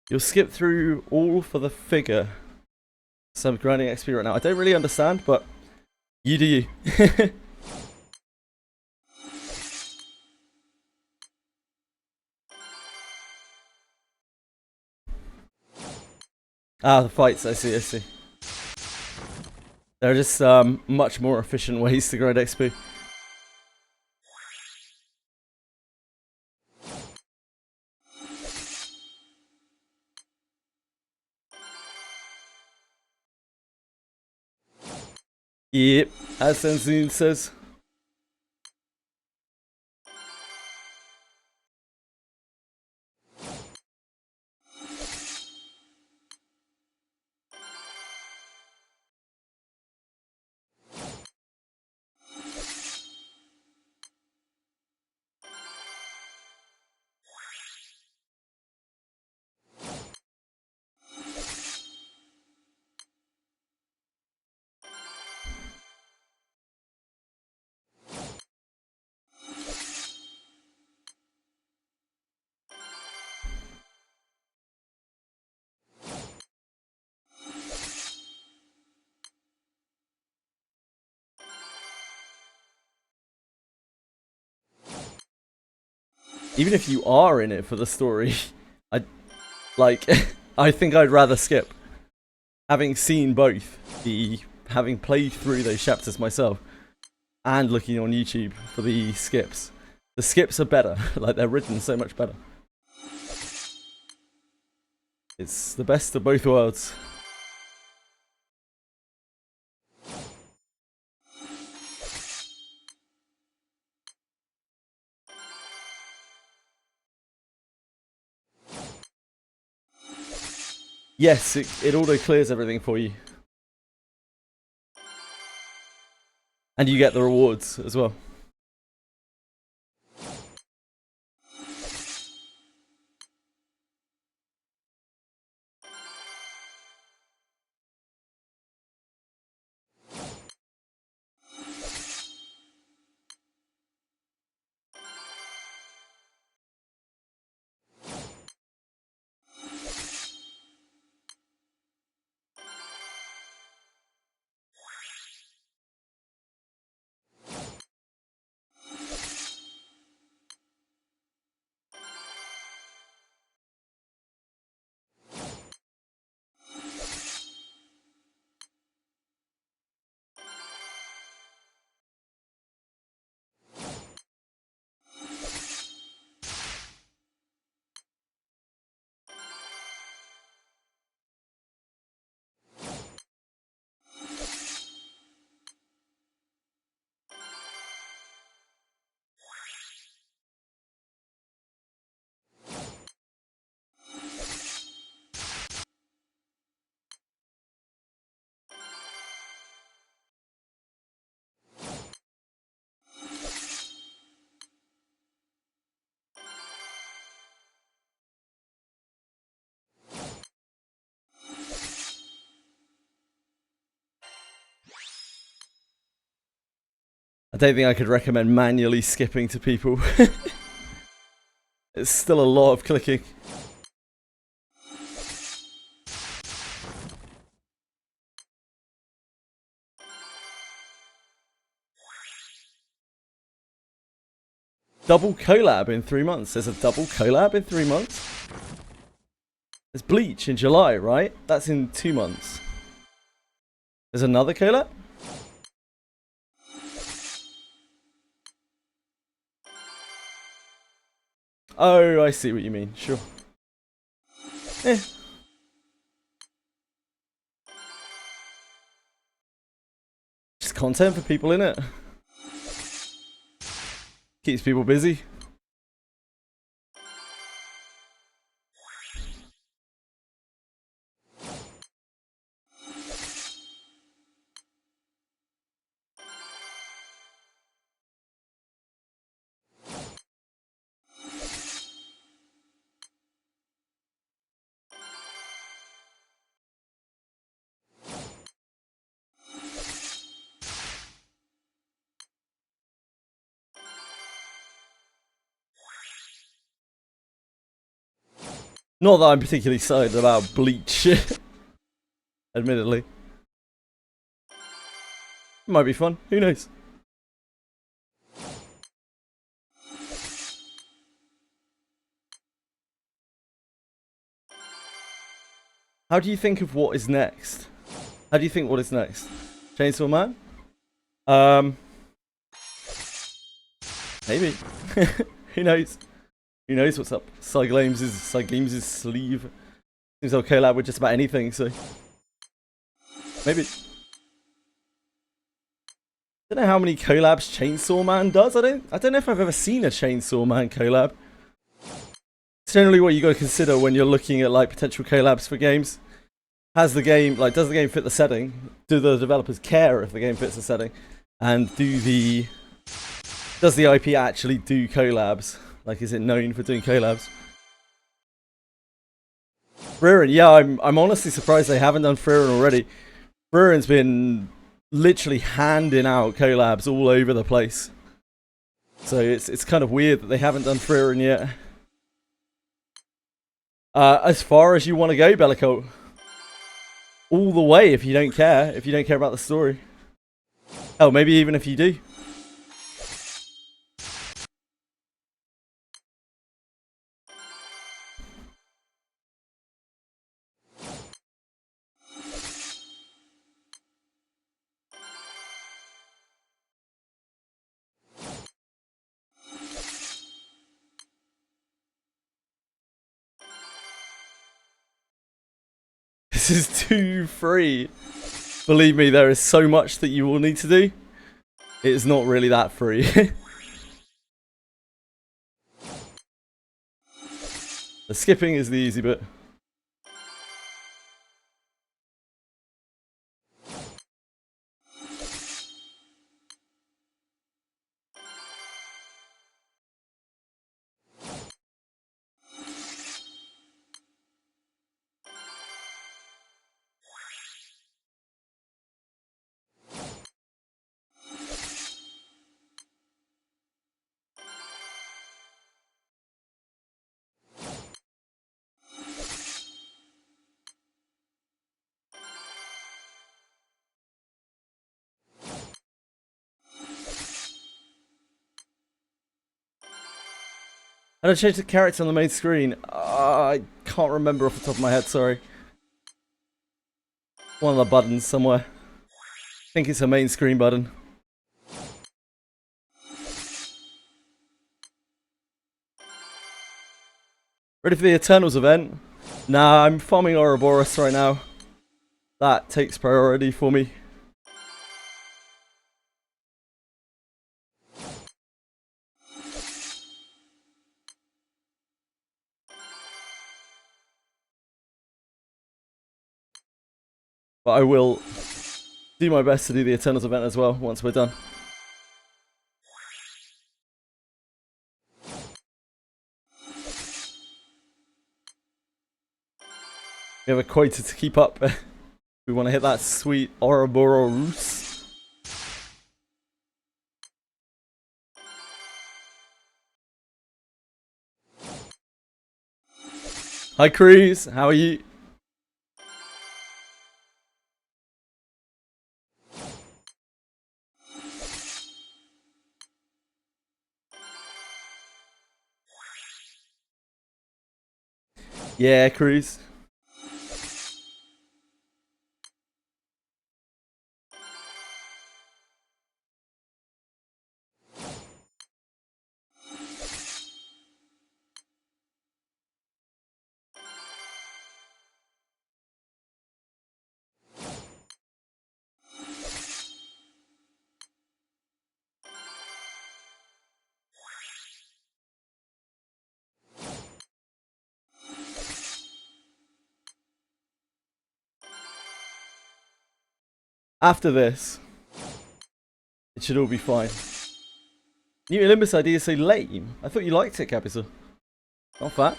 You'll skip through all for the figure. So I'm grinding XP right now. I don't really understand, but you do you. Ah, the fights, I see. There are just much more efficient ways to grind XP. Yep, as Senzun says. Even if you are in it for the story, I like. I think I'd rather skip. Having seen both, having played through those chapters myself, and looking on YouTube for the skips. The skips are better. Like, they're written so much better. It's the best of both worlds. Yes, it auto clears everything for you. And you get the rewards as well. don't think I could recommend manually skipping to people. It's still a lot of clicking. Double collab in 3 months. There's a double collab in 3 months? There's Bleach in July, right? That's in 2 months. There's another collab? Oh, I see what you mean. Sure. Eh. Just content for people, innit? Keeps people busy. Not that I'm particularly excited about Bleach. Admittedly. Might be fun. Who knows? How do you think of what is next? How do you think what is next? Chainsaw Man? Maybe. Who knows? Who knows what's up? Cygames' sleeve. Seems they'll collab with just about anything, so maybe. Don't know how many collabs Chainsaw Man does. I don't know if I've ever seen a Chainsaw Man collab. It's generally what you got to consider when you're looking at like potential collabs for games. Does the game fit the setting? Do the developers care if the game fits the setting? And does the IP actually do collabs? Like, is it known for doing collabs? Frieren, yeah, I'm honestly surprised they haven't done Frieren already. Frieren's been literally handing out collabs all over the place. So it's kind of weird that they haven't done Frieren yet. As far as you want to go, Bellicote. All the way if you don't care. If you don't care about the story. Oh, maybe even if you do. This is too free. Believe me, there is so much that you will need to do. It's not really that free. The skipping is the easy bit. How do I change the character on the main screen? I can't remember off the top of my head, sorry. One of the buttons somewhere. I think it's a main screen button. Ready for the Eternals event? Nah, I'm farming Ouroboros right now. That takes priority for me. But I will do my best to do the Eternals event as well once we're done. We have a quota to keep up. We want to hit that sweet Ouroboros. Hi, Cruz. How are you? Yeah, Cruz. After this, it should all be fine. New Limbus ideas say lame. I thought you liked it, Capital. Not fat.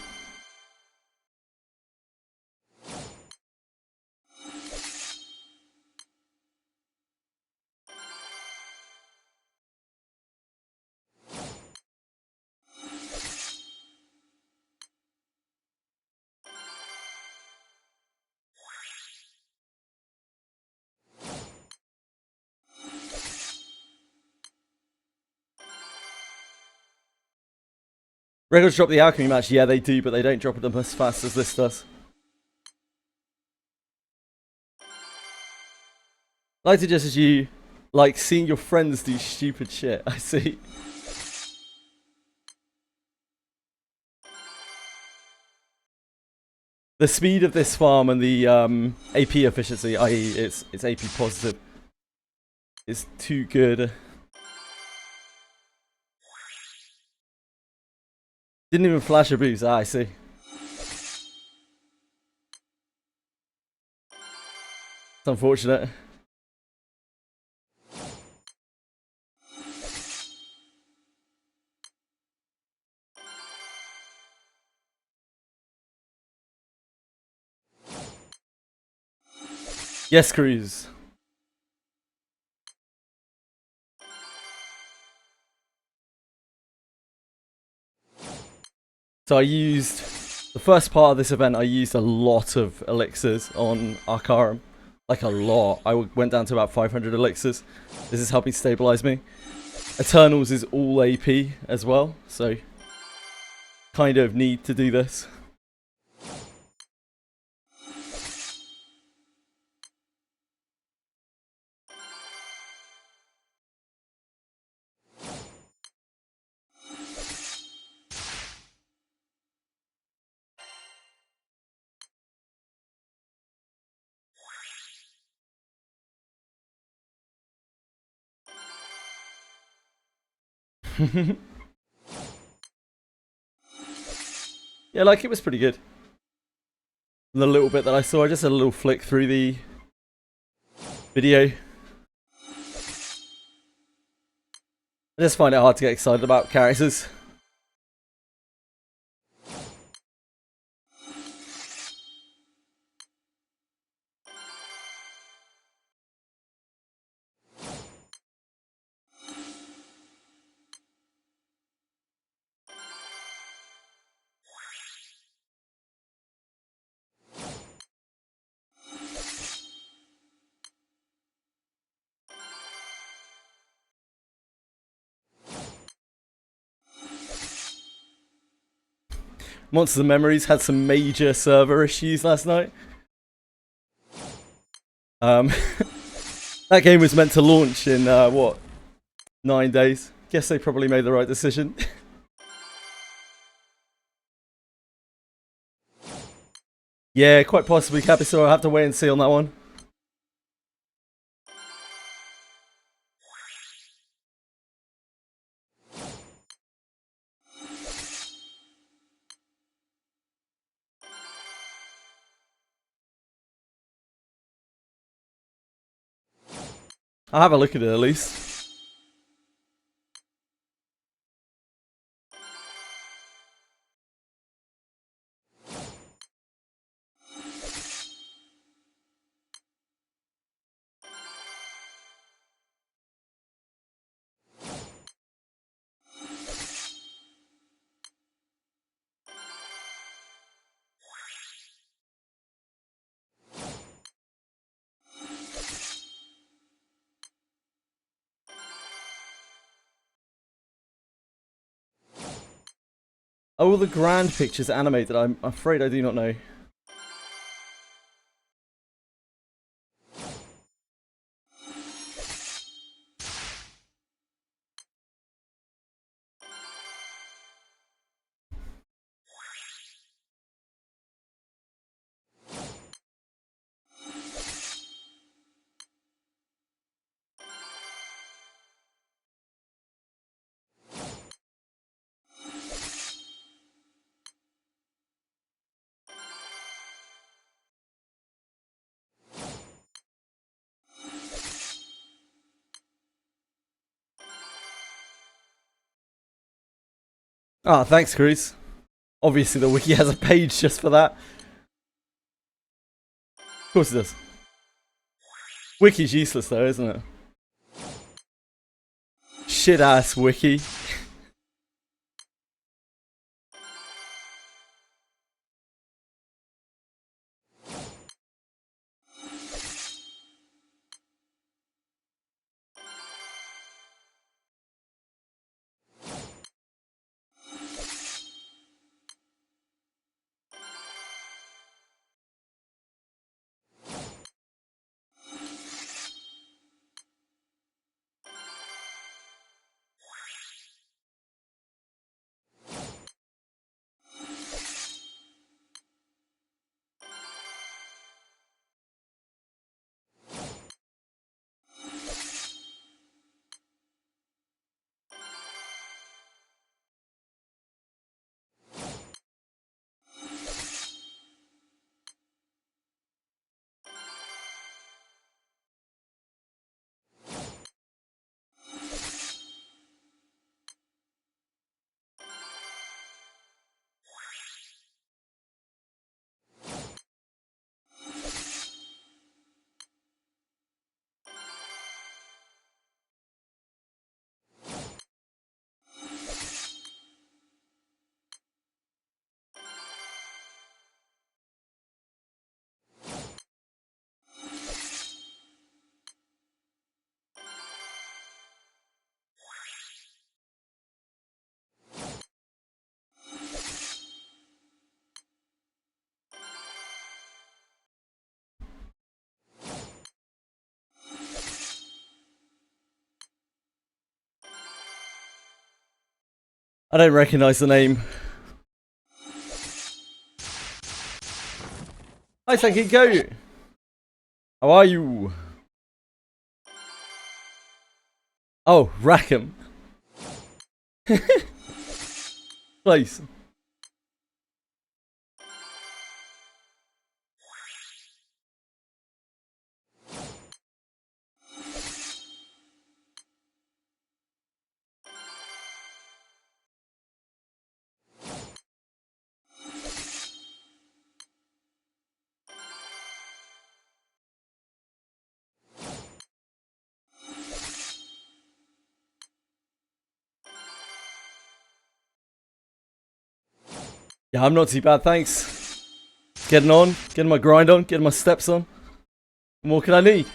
Records drop the alchemy match. Yeah, they do, but they don't drop them as fast as this does. I like to just as you like seeing your friends do stupid shit. I see. The speed of this farm and the AP efficiency, i.e., it's AP positive, is too good. Didn't even flash a boost. Ah, I see. It's unfortunate. Yes, Cruz. So I used the first part of this event. I used a lot of elixirs on Arcarum, like a lot. I went down to about 500 elixirs. This is helping stabilize me. Eternals is all AP as well, so kind of need to do this. Yeah, like it was pretty good. The little bit that I saw, I just had a little flick through the video. I just find it hard to get excited about characters. Monsters and Memories had some major server issues last night. That game was meant to launch in, what, 9 days? Guess they probably made the right decision. Yeah, quite possibly, Cappy, so I'll have to wait and see on that one. I'll have a look at it at least. Are all the grand pictures animated? I'm afraid I do not know. Ah, thanks, Cruz. Obviously, the wiki has a page just for that. Of course it does. Wiki's useless though, isn't it? Shit ass wiki. I don't recognise the name. Hi, Tanky Go. How are you? Oh, Rackham. Place. Yeah, I'm not too bad, thanks. Getting on, getting my grind on, getting my steps on. What more can I need?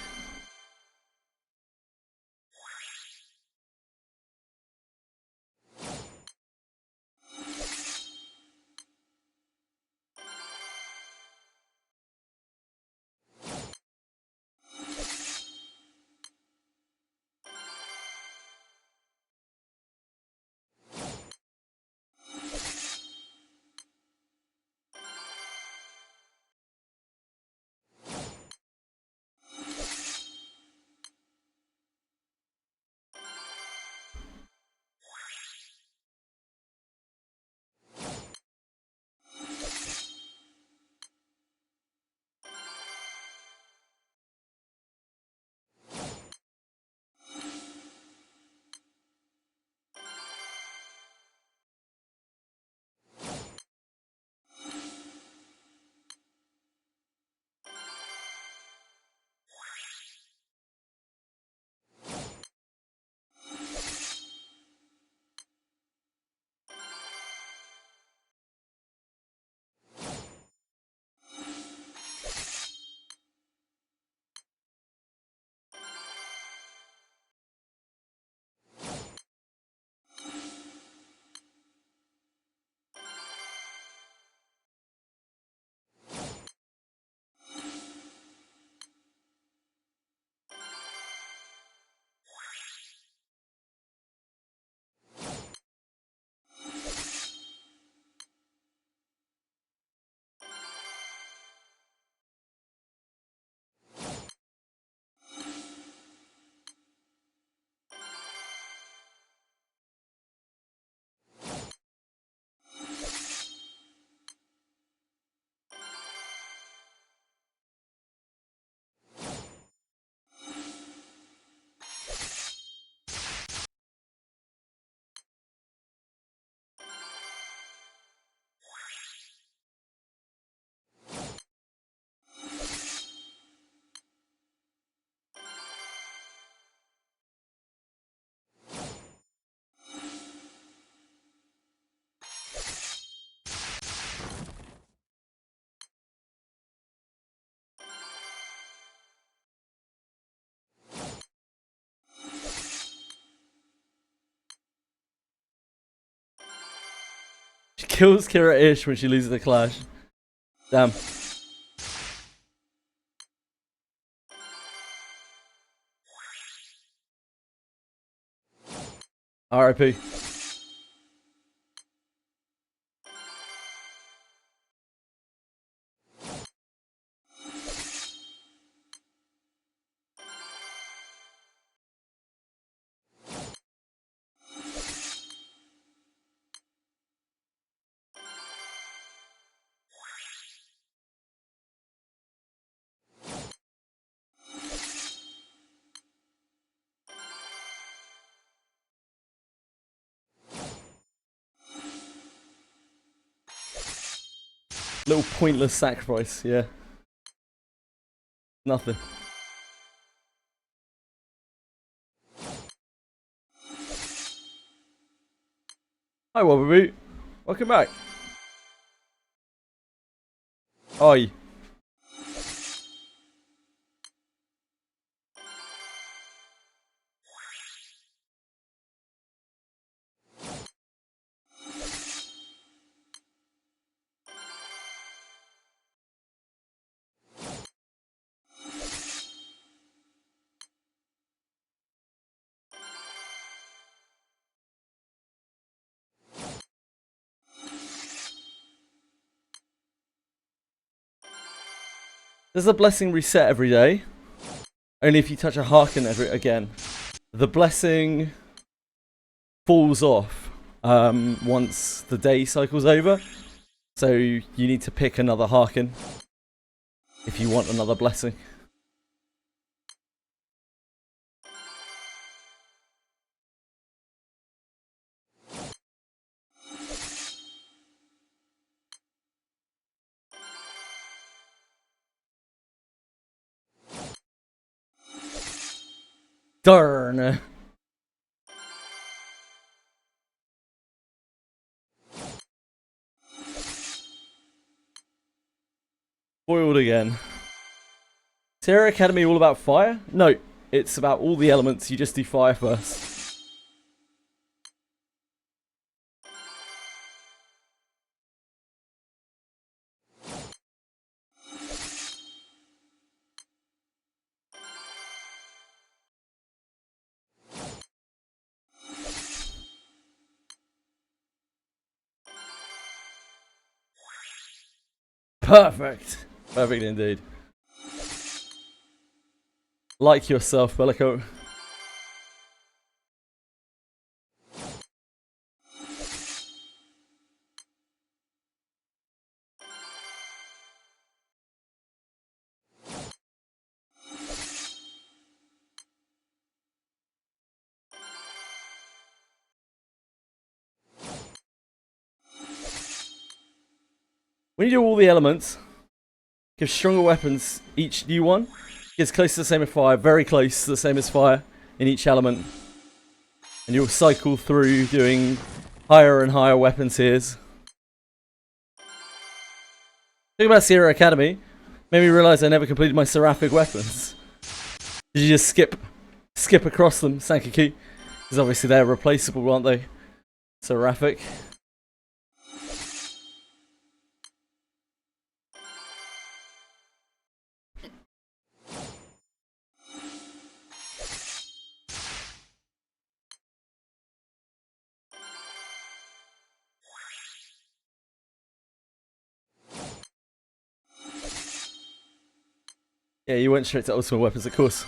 kills Kira Ish when she loses the clash. Damn. RIP. Little pointless sacrifice, yeah. Nothing. Hi, Wobberboot. Welcome back. Oi. Does the blessing reset every day? Only if you touch a Harken again. The blessing falls off once the day cycle's over. So you need to pick another Harken if you want another blessing. Darn. Foiled again. Terra Academy all about fire? No, it's about all the elements. You just do fire first. Perfect. Perfect indeed. Like yourself, Bellico. When you do all the elements, give stronger weapons each new one. Gets close to the same as fire, very close to the same as fire in each element. And you'll cycle through doing higher and higher weapon tiers. Talking about Sierra Academy, made me realise I never completed my seraphic weapons. Did you just skip across them, Sankiki? Because obviously they're replaceable, aren't they? Seraphic. Yeah, you went straight to ultimate weapons, of course.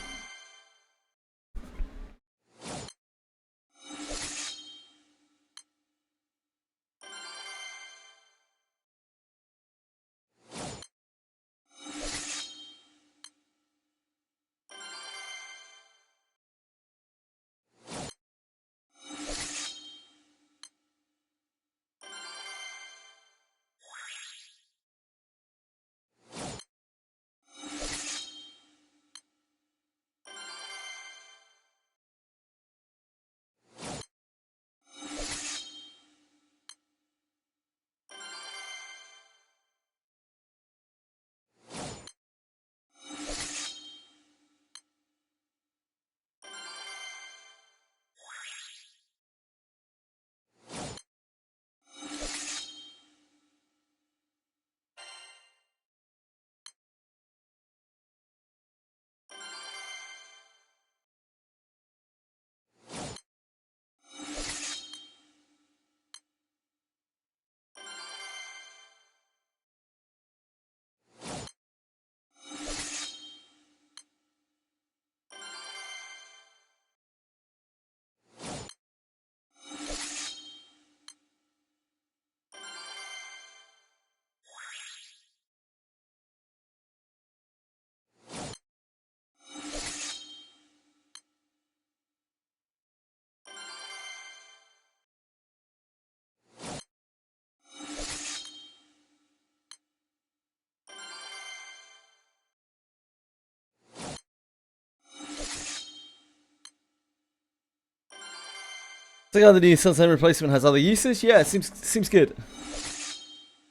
So the new Sunset replacement has other uses? Yeah, it seems good.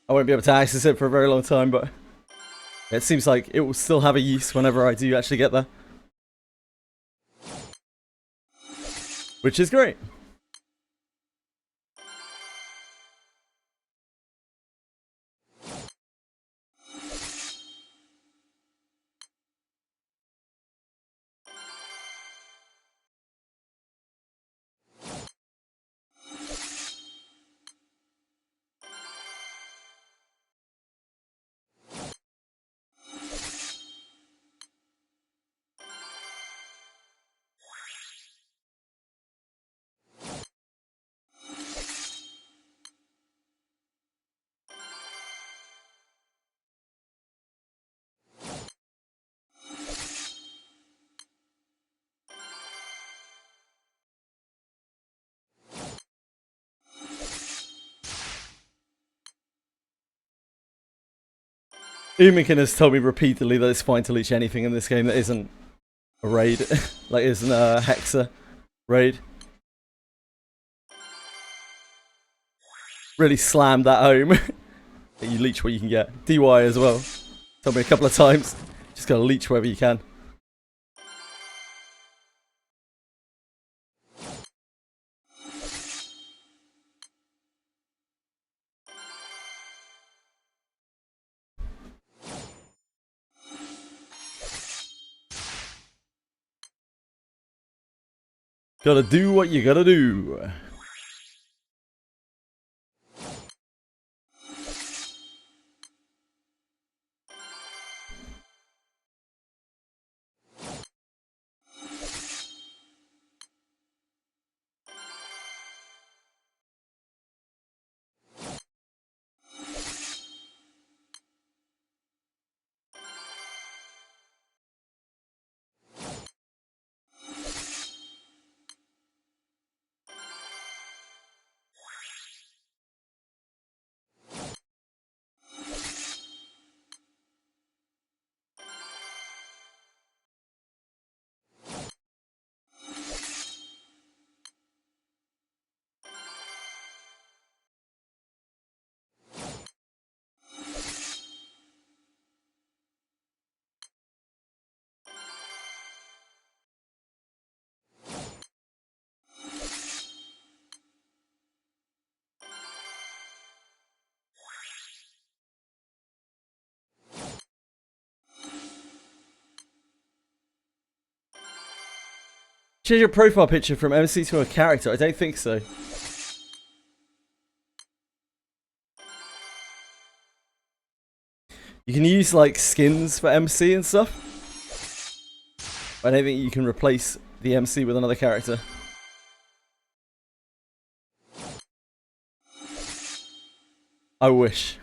I won't be able to access it for a very long time, but it seems like it will still have a use whenever I do actually get there. Which is great. Umikin has told me repeatedly that it's fine to leech anything in this game that isn't a raid, like isn't a Hexa raid. Really slammed that home. That you leech what you can get. DY as well. Told me a couple of times. Just gotta leech wherever you can. Gotta do what you gotta do. Change your profile picture from MC to a character? I don't think so. You can use like skins for MC and stuff. I don't think you can replace the MC with another character. I wish.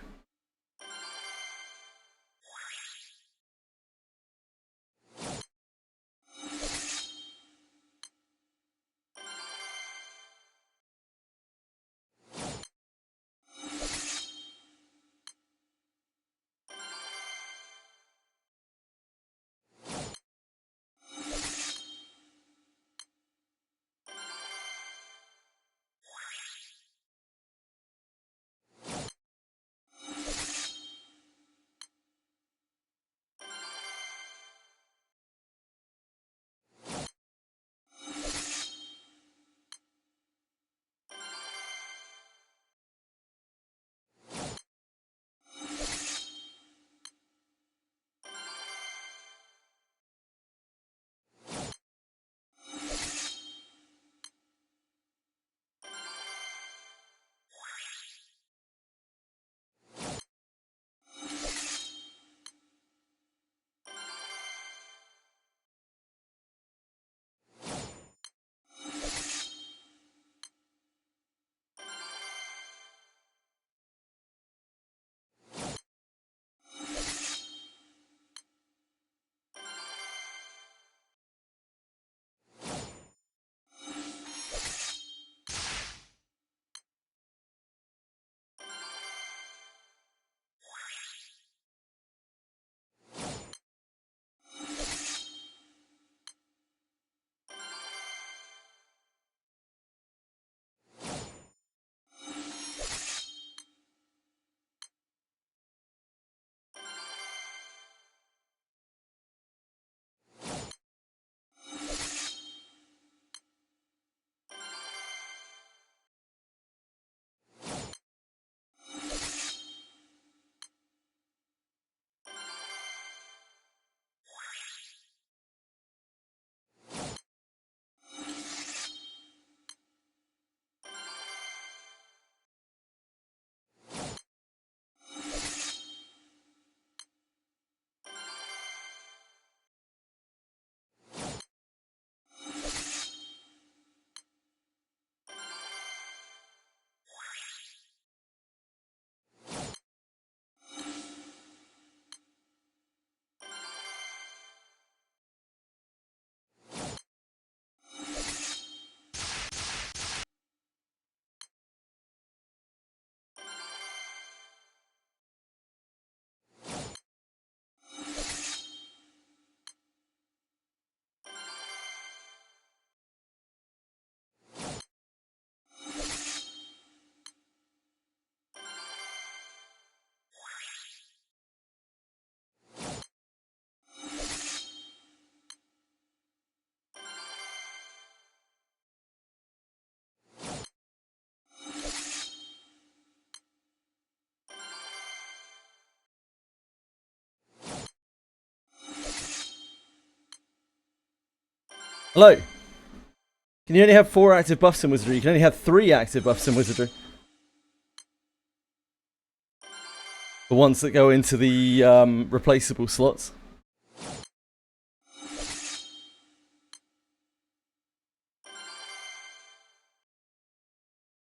Hello. Can you only have 4 active buffs in Wizardry? You can only have 3 active buffs in Wizardry. The ones that go into the replaceable slots.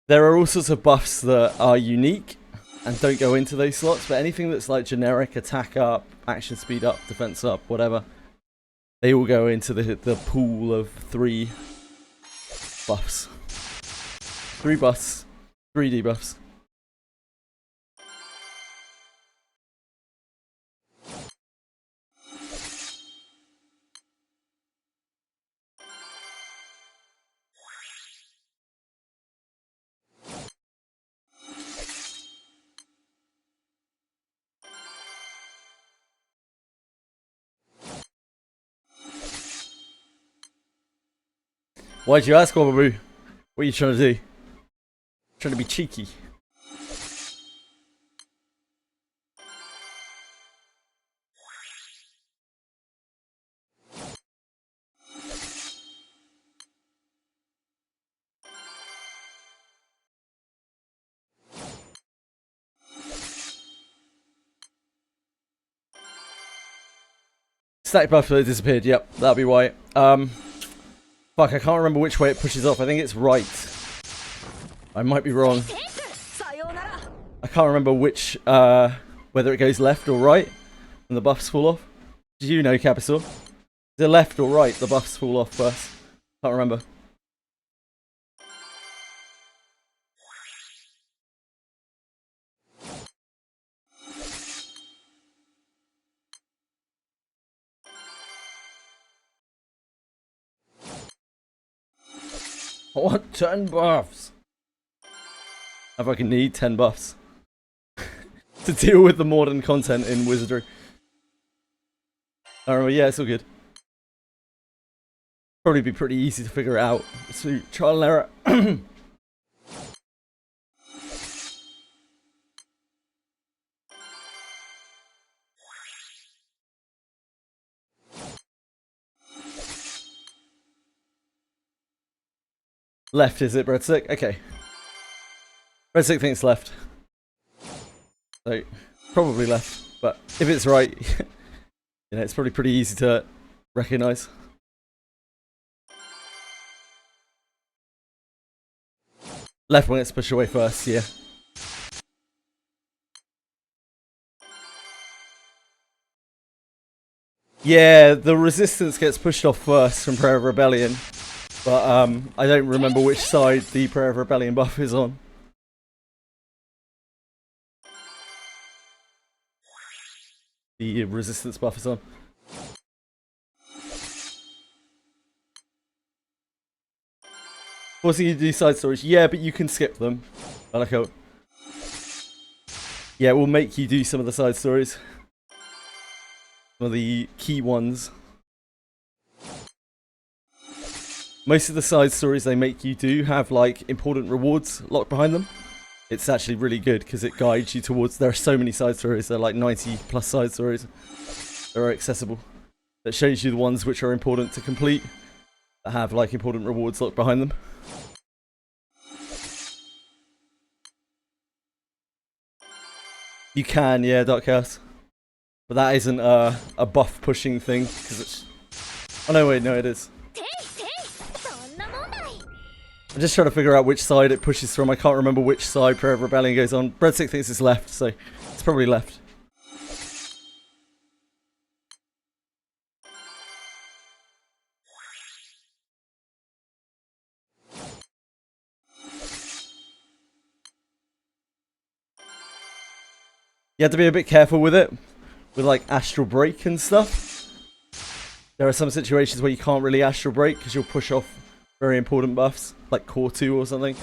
There are all sorts of buffs that are unique and don't go into those slots, but anything that's like generic, attack up, action speed up, defense up, whatever, they all go into the pool of 3 buffs. 3 buffs, 3 debuffs. Why'd you ask, Ouroboros? What are you trying to do? Trying to be cheeky. Static buff disappeared, yep, that'll be why. Fuck, I can't remember which way it pushes off. I think it's right. I might be wrong. I can't remember which, whether it goes left or right and the buffs fall off. Do you know, Capisaur? Is it left or right the buffs fall off first? Can't remember. I want 10 buffs. I fucking need 10 buffs to deal with the modern content in Wizardry. I remember, yeah, it's all good. Probably be pretty easy to figure it out. So, trial and error. Left, is it, Breadstick? Okay. Breadstick thinks left. So, probably left. But if it's right, you know, it's probably pretty easy to recognize. Left when it's pushed away first, yeah. Yeah, the resistance gets pushed off first from Prayer of Rebellion. But I don't remember which side the Prayer of Rebellion buff is on. The resistance buff is on. Forcing you to do side stories. Yeah, but you can skip them. I like how... Yeah, it will make you do some of the side stories. Some of the key ones. Most of the side stories they make you do have like important rewards locked behind them. It's actually really good because it guides you towards... There are so many side stories. There are like 90 plus side stories that are accessible. That shows you the ones which are important to complete. That have like important rewards locked behind them. You can, yeah, Dark Chaos. But that isn't a buff pushing thing because it's... Oh no, wait, no, it is. I'm just trying to figure out which side it pushes from. I can't remember which side Prayer of Rebellion goes on. Breadstick thinks it's left, so it's probably left. You have to be a bit careful with it. With like Astral Break and stuff. There are some situations where you can't really Astral Break because you'll push off very important buffs. Like Core 2 or something.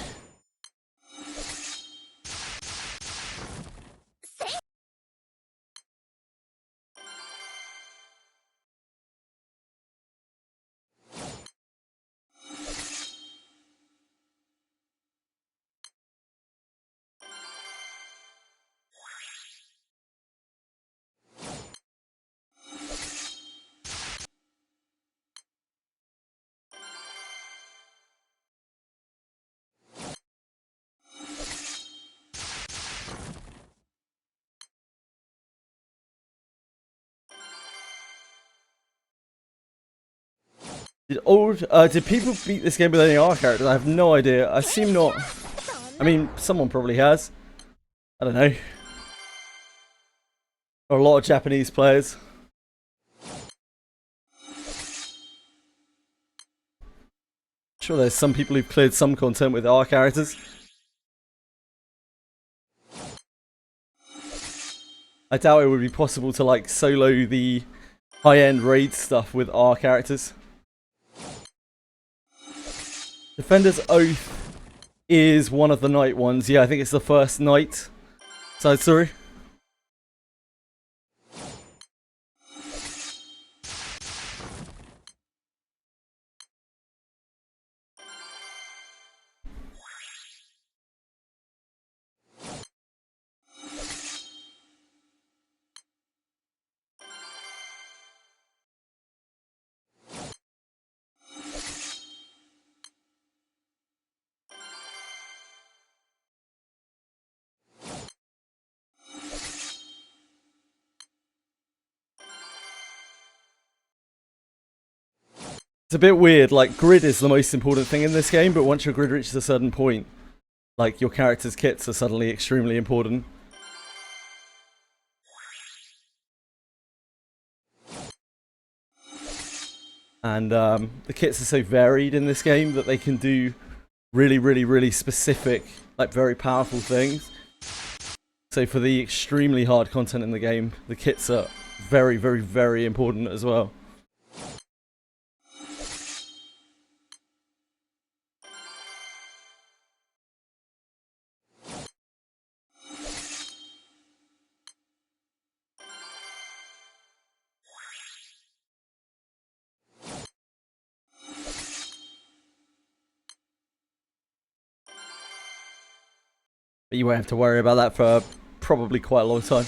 Did people beat this game with any R characters? I have no idea. I seem not. I mean, someone probably has. I don't know. Or a lot of Japanese players. Sure, there's some people who've cleared some content with R characters. I doubt it would be possible to like solo the high-end raid stuff with R characters. Defender's Oath is one of the night ones. Yeah, I think it's the first night side story. It's a bit weird, like grid is the most important thing in this game, but once your grid reaches a certain point, like your character's kits are suddenly extremely important. And the kits are so varied in this game that they can do really, really, really specific, like very powerful things. So for the extremely hard content in the game, the kits are very, very, very important as well. But you won't have to worry about that for probably quite a long time.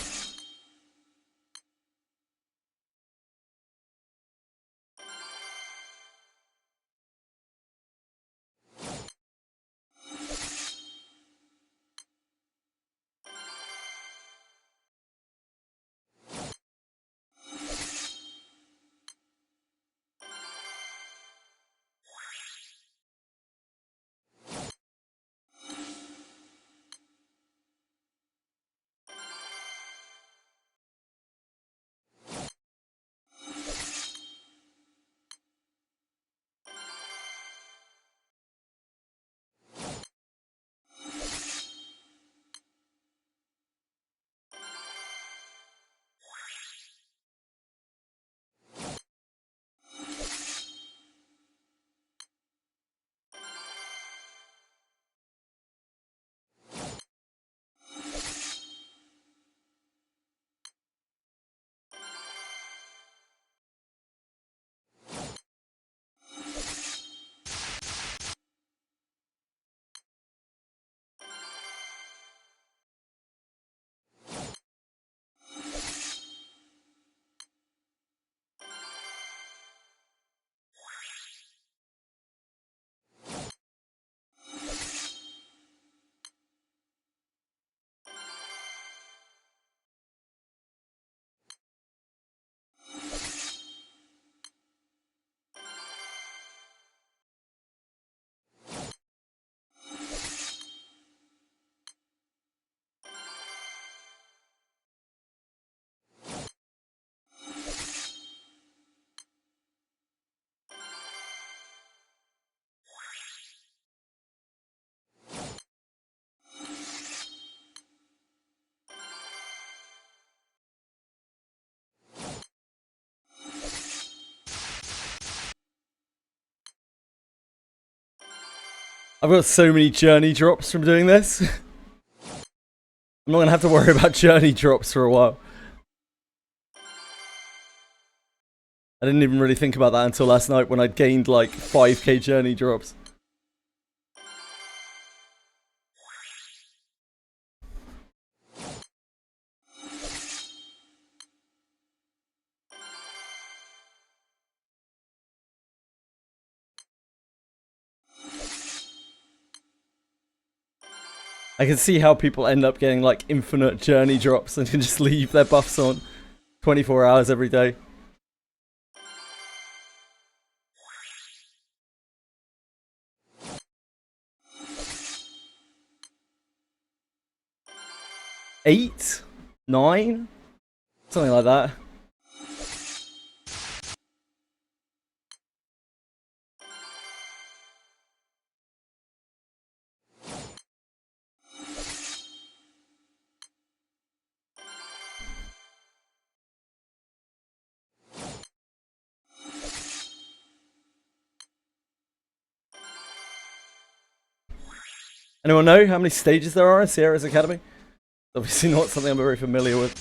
I've got so many journey drops from doing this. I'm not going to have to worry about journey drops for a while. I didn't even really think about that until last night when I'd gained like 5k journey drops. I can see how people end up getting like infinite journey drops and can just leave their buffs on 24 hours every day. 8, 9, something like that. Anyone know how many stages there are in Sierra's Academy? Obviously not something I'm very familiar with.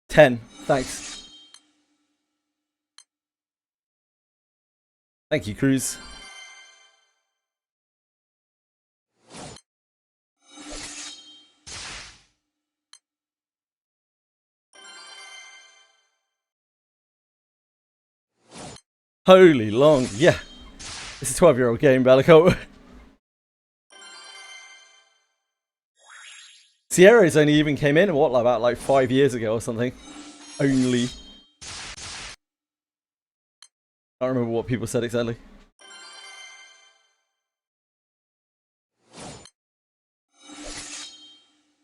Ten. Thanks. Thank you, Cruz. Holy long. Yeah. It's a 12-year-old game, Bellico. Sierra's only even came in, what, about like 5 years ago or something? Only. I don't remember what people said exactly.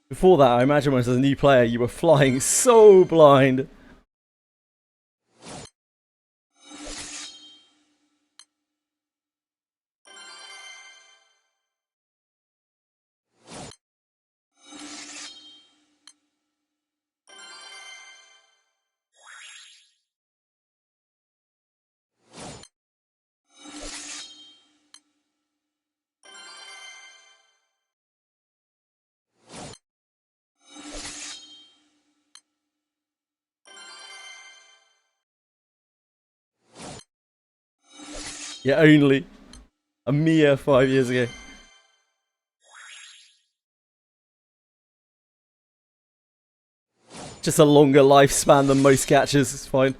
Before that, I imagine when as a new player, you were flying so blind. Yeah, only. A mere 5 years ago. Just a longer lifespan than most catchers, it's fine.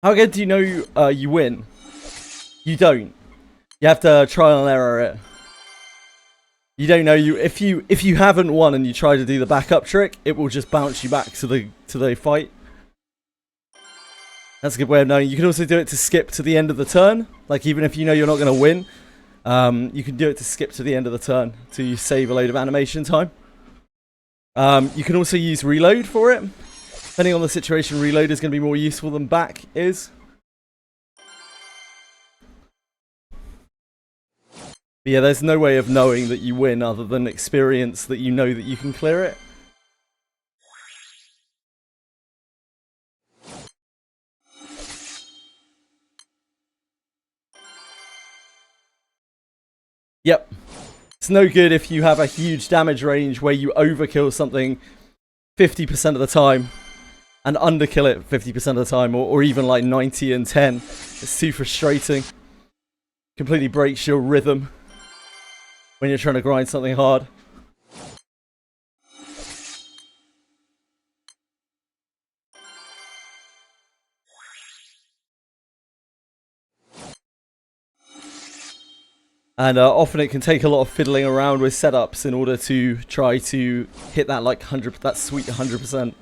How again do you know you win? You don't. You have to trial and error it. You don't know if you haven't won and you try to do the backup trick, it will just bounce you back to the fight. That's a good way of knowing. You can also do it to skip to the end of the turn. Like even if you know you're not going to win, you can do it to skip to the end of the turn to save a load of animation time. You can also use reload for it. Depending on the situation, reload is going to be more useful than back is. But yeah, there's no way of knowing that you win other than experience that you know that you can clear it. Yep. It's no good if you have a huge damage range where you overkill something 50% of the time and underkill it 50% of the time, or even like 90 and 10. It's too frustrating. Completely breaks your rhythm when you're trying to grind something hard. And often it can take a lot of fiddling around with setups in order to try to hit that like that sweet 100%.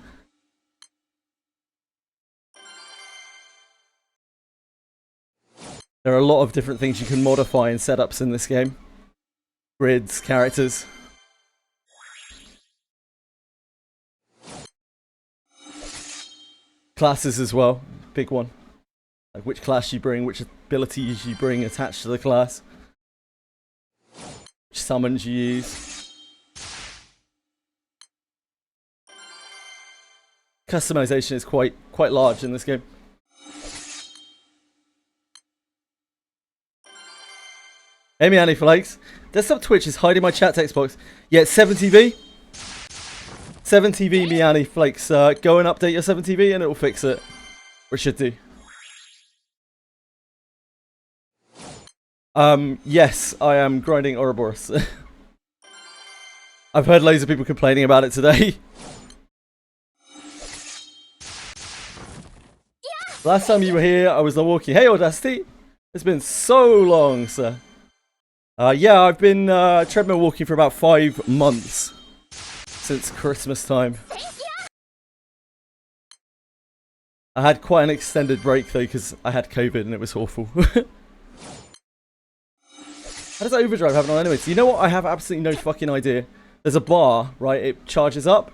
There are a lot of different things you can modify in setups in this game. Grids, characters. Classes as well, big one. Like which class you bring, which abilities you bring attached to the class. Which summons you use. Customization is quite large in this game. Hey Miani Flakes. Desktop Twitch is hiding my chat text box. Yeah, it's 7TV. 7TV Miani Flakes. Go and update your 7TV and it will fix it. Or it should do. Yes, I am grinding Ouroboros. I've heard loads of people complaining about it today. Yeah. Last time you were here, I was walking. Hey Audacity. It's been so long, sir. Yeah, I've been treadmill walking for about 5 months since Christmas time. I had quite an extended break though because I had COVID and it was awful. How does Overdrive have it on anyway? So you know what? I have absolutely no fucking idea. There's a bar, right? It charges up.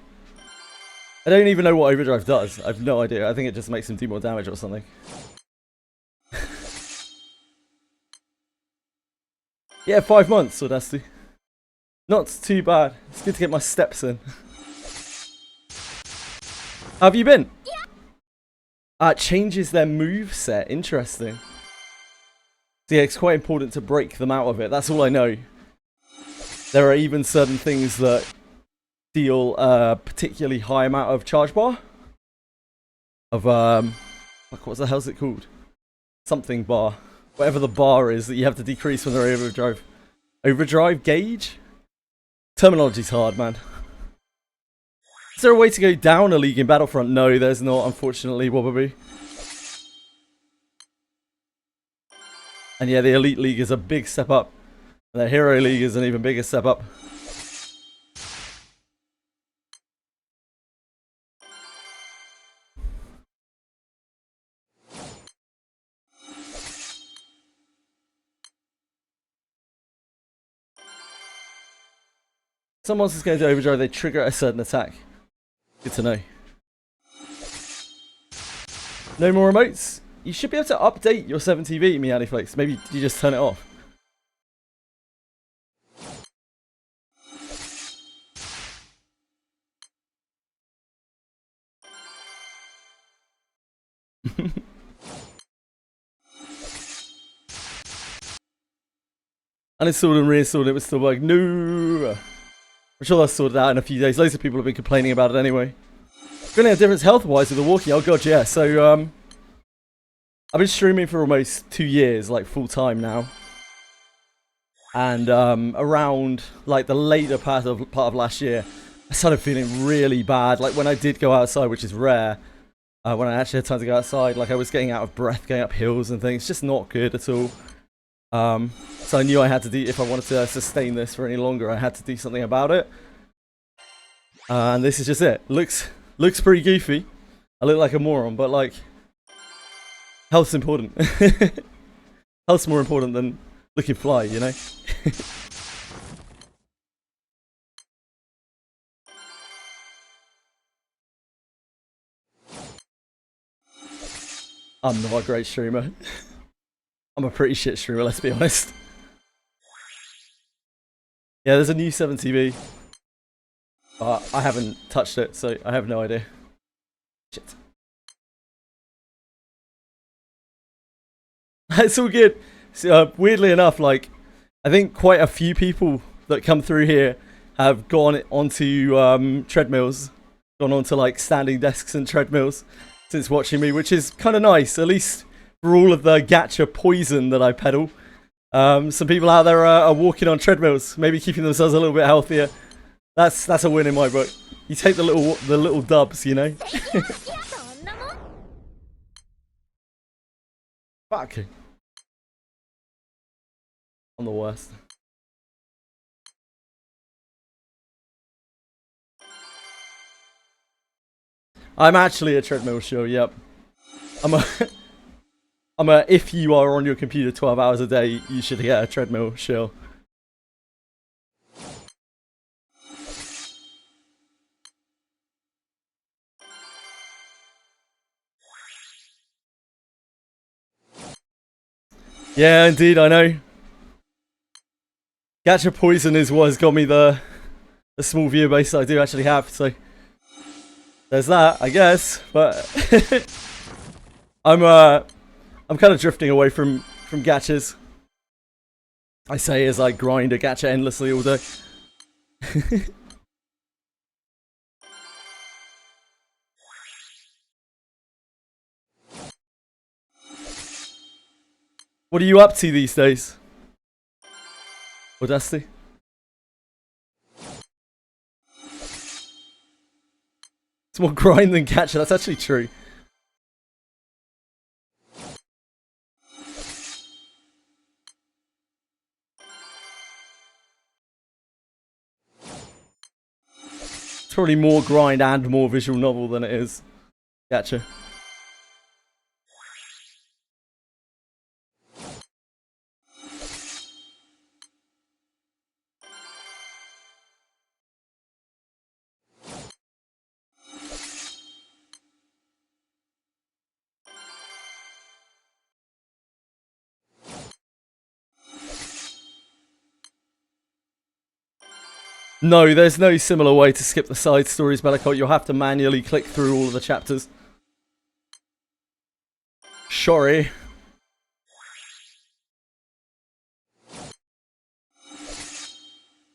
I don't even know what Overdrive does. I have no idea. I think it just makes him do more damage or something. Yeah, 5 months, Audacity. Not too bad. It's good to get my steps in. How have you been? Yeah. Changes their move set. Interesting. So yeah, it's quite important to break them out of it. That's all I know. There are even certain things that deal a particularly high amount of charge bar. Of, what the hell's it called? Something bar. Whatever the bar is that you have to decrease when they're overdrive. Overdrive gauge? Terminology's hard, man. Is there a way to go down a league in Battlefront? No, there's not, unfortunately, Wobbaby. And yeah, the Elite League is a big step up. And the Hero League is an even bigger step up. Some monsters go into overdrive, they trigger a certain attack. Good to know. No more remotes? You should be able to update your 7TV, Mianiflex. Maybe you just turn it off. Uninstalled and reinstalled, it was still like, no. I'm sure that's sorted out in a few days. Loads of people have been complaining about it anyway. Feeling a difference health-wise with the walking. Oh god, yeah. So, I've been streaming for almost 2 years, like full-time now. And around like the later part of last year, I started feeling really bad. Like when I did go outside, which is rare, when I actually had time to go outside. Like I was getting out of breath, going up hills and things. Just not good at all. So I knew I had to do, if I wanted to sustain this for any longer, I had to do something about it. And this is just it. Looks pretty goofy. I look like a moron, but like, health's important. Health's more important than looking fly, you know? I'm not a great streamer. I'm a pretty shit streamer, let's be honest. Yeah, there's a new 7TV. But I haven't touched it, so I have no idea. Shit. It's all good. So, weirdly enough, like, I think quite a few people that come through here have gone onto treadmills. Gone onto, like, standing desks and treadmills since watching me, which is kind of nice, at least for all of the gacha poison that I peddle. Some people out there are walking on treadmills, maybe keeping themselves a little bit healthier. That's a win in my book. You take the little dubs, you know. Fuck. I'm the worst. I'm actually a treadmill show. Yep. I'm a. If you are on your computer 12 hours a day, you should get a treadmill show. Yeah, indeed, I know. Gacha poison is what has got me the small viewer base that I do actually have, so there's that, I guess. But I'm kind of drifting away from gachas. I say as I grind a gacha endlessly all day. What are you up to these days? Or Dusty? It's more grind than gacha, that's actually true. It's probably more grind and more visual novel than it is gacha. No, there's no similar way to skip the side stories, Bellicott. You'll have to manually click through all of the chapters. Sorry.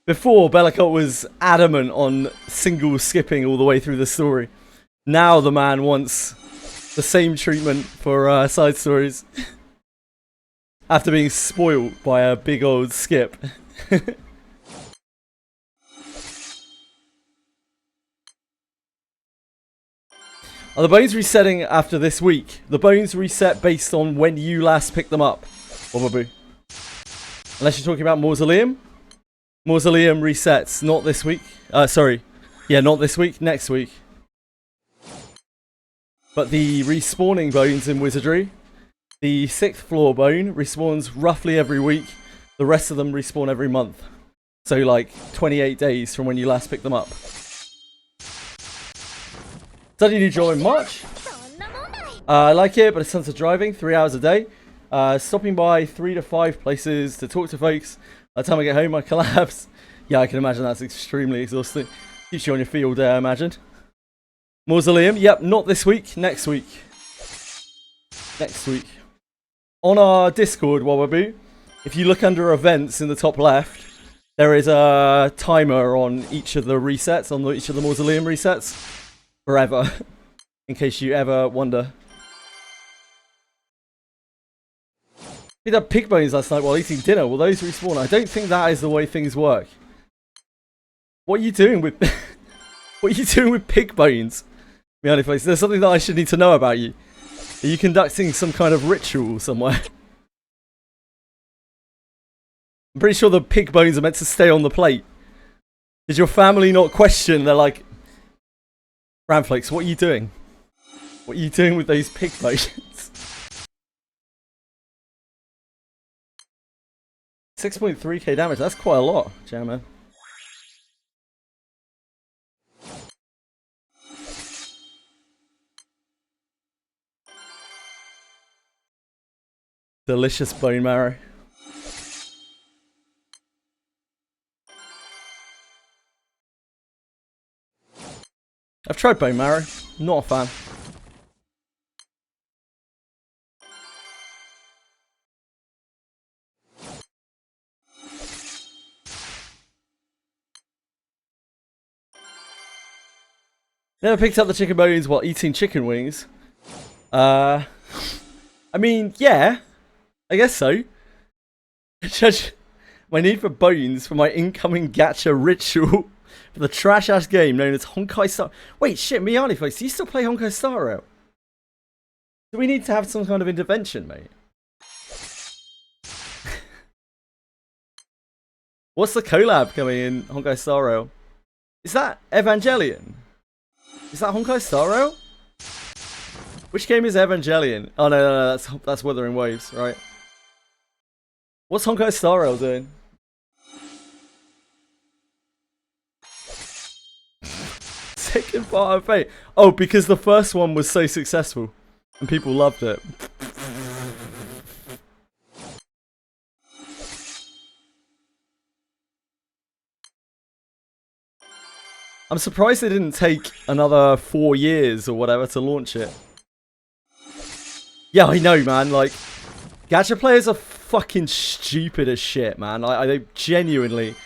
Before, Bellicott was adamant on single skipping all the way through the story. Now the man wants the same treatment for side stories. After being spoiled by a big old skip. Are the bones resetting after this week? The bones reset based on when you last picked them up, Wobaboo. Unless you're talking about Mausoleum. Mausoleum resets, not this week. Sorry. Yeah, not this week, next week. But the respawning bones in Wizardry, the 6th floor bone respawns roughly every week. The rest of them respawn every month. So like 28 days from when you last picked them up. Studying you join March. I like it, but it's tons of driving, 3 hours a day. Stopping by 3 to 5 places to talk to folks. By the time I get home, I collapse. Yeah, I can imagine that's extremely exhausting. Keeps you on your feet all day, I imagine. Mausoleum, yep, not this week, next week. Next week. On our Discord, Wobaboo, if you look under events in the top left, there is a timer on each of the resets, on each of the Mausoleum resets. Forever. In case you ever wonder. We had pig bones last night while eating dinner. Will those respawn? I don't think that is the way things work. What are you doing with... What are you doing with pig bones? The only place. There's something that I should need to know about you. Are you conducting some kind of ritual somewhere? I'm pretty sure the pig bones are meant to stay on the plate. Did your family not question? They're like, Ramflakes, what are you doing? What are you doing with those pig bones? 6.3k damage, that's quite a lot, Jammer. Delicious bone marrow. I've tried bone marrow, not a fan. Never picked up the chicken bones while eating chicken wings. I mean, yeah, I guess so. Judge my need for bones for my incoming gacha ritual for the trash-ass game known as Honkai Star. Wait, shit, Miyani folks, do you still play Honkai Star Rail? Do we need to have some kind of intervention, mate? What's the collab coming in Honkai Star Rail? Is that Evangelion? Is that Honkai Star Rail? Which game is Evangelion? Oh no, that's Wuthering Waves, right? What's Honkai Star Rail doing? Second part of Fate. Oh, because the first one was so successful and people loved it. I'm surprised they didn't take another 4 years or whatever to launch it. Yeah, I know, man. Like, gacha players are fucking stupid as shit, man. I genuinely...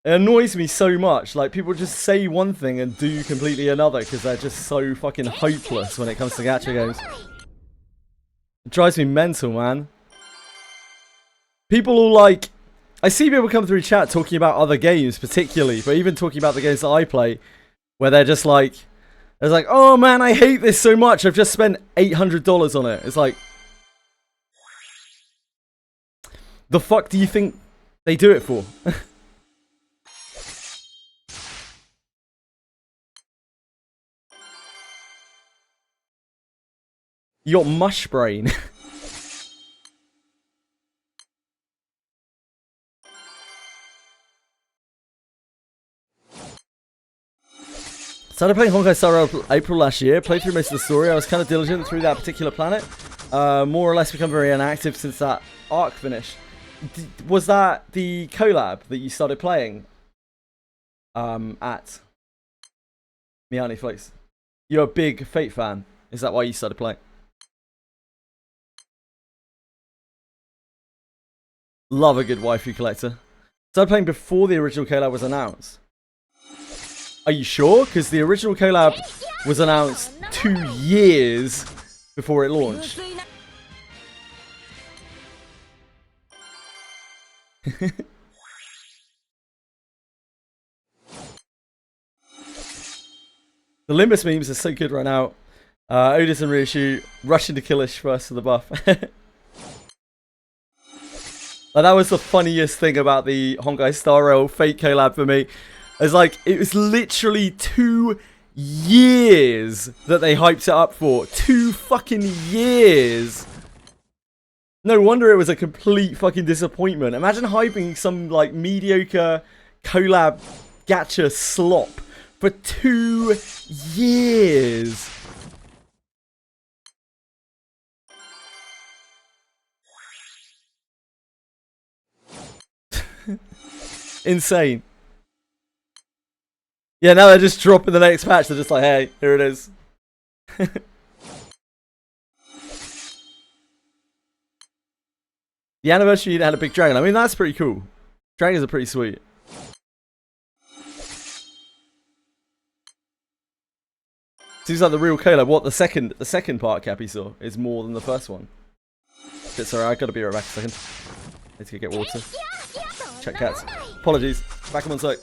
It annoys me so much. Like, people just say one thing and do completely another because they're just so fucking hopeless when it comes to gacha games. It drives me mental, man. People all like... I see people come through chat talking about other games particularly, but even talking about the games that I play, where they're just like... They're like, oh man, I hate this so much. I've just spent $800 on it. It's like... The fuck do you think they do it for? You got mush brain. Started playing Honkai Star Rail April last year. Played through most of the story. I was kind of diligent through that particular planet. More or less become very inactive since that arc finished. Was that the collab that you started playing? At Miyani Flakes. You're a big Fate fan. Is that why you started playing? Love a good waifu collector. Started playing before the original collab was announced. Are you sure? Because the original collab was announced 2 years before it launched. The Limbus memes are so good right now. Otis and Ryushu rushing to Killish first for the buff. Like, that was the funniest thing about the Honkai Star Rail Fate collab for me. It's like, it was literally 2 years that they hyped it up for. 2 fucking years. No wonder it was a complete fucking disappointment. Imagine hyping some, like, mediocre collab gacha slop for 2 years. Insane. Yeah, now they're just dropping the next patch. They're just like, hey, here it is. The anniversary had a big dragon. I mean, that's pretty cool. Dragons are pretty sweet. Seems like the real collab. What, the second part Cappy saw is more than the first one. Shit, sorry, I gotta be right back a second. Need to go get water. Check cats. Apologies. Back in 1 sec.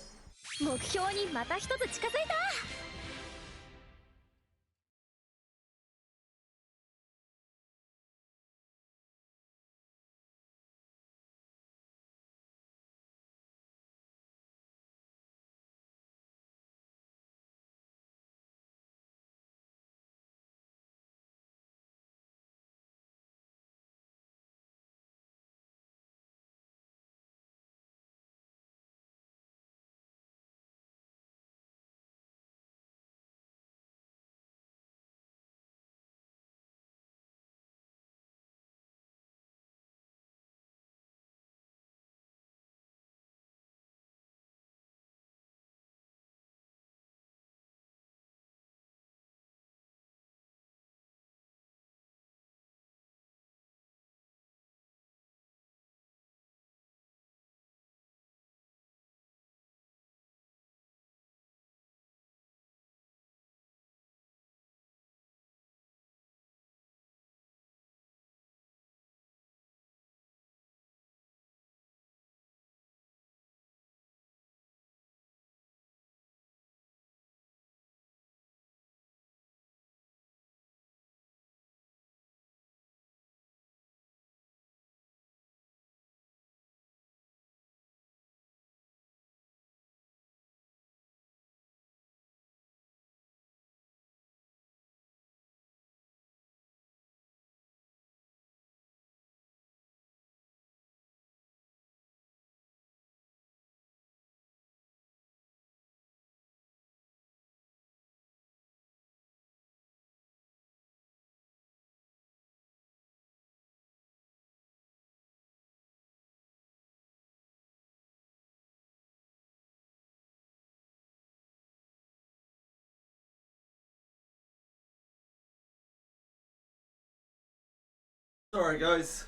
Sorry, guys.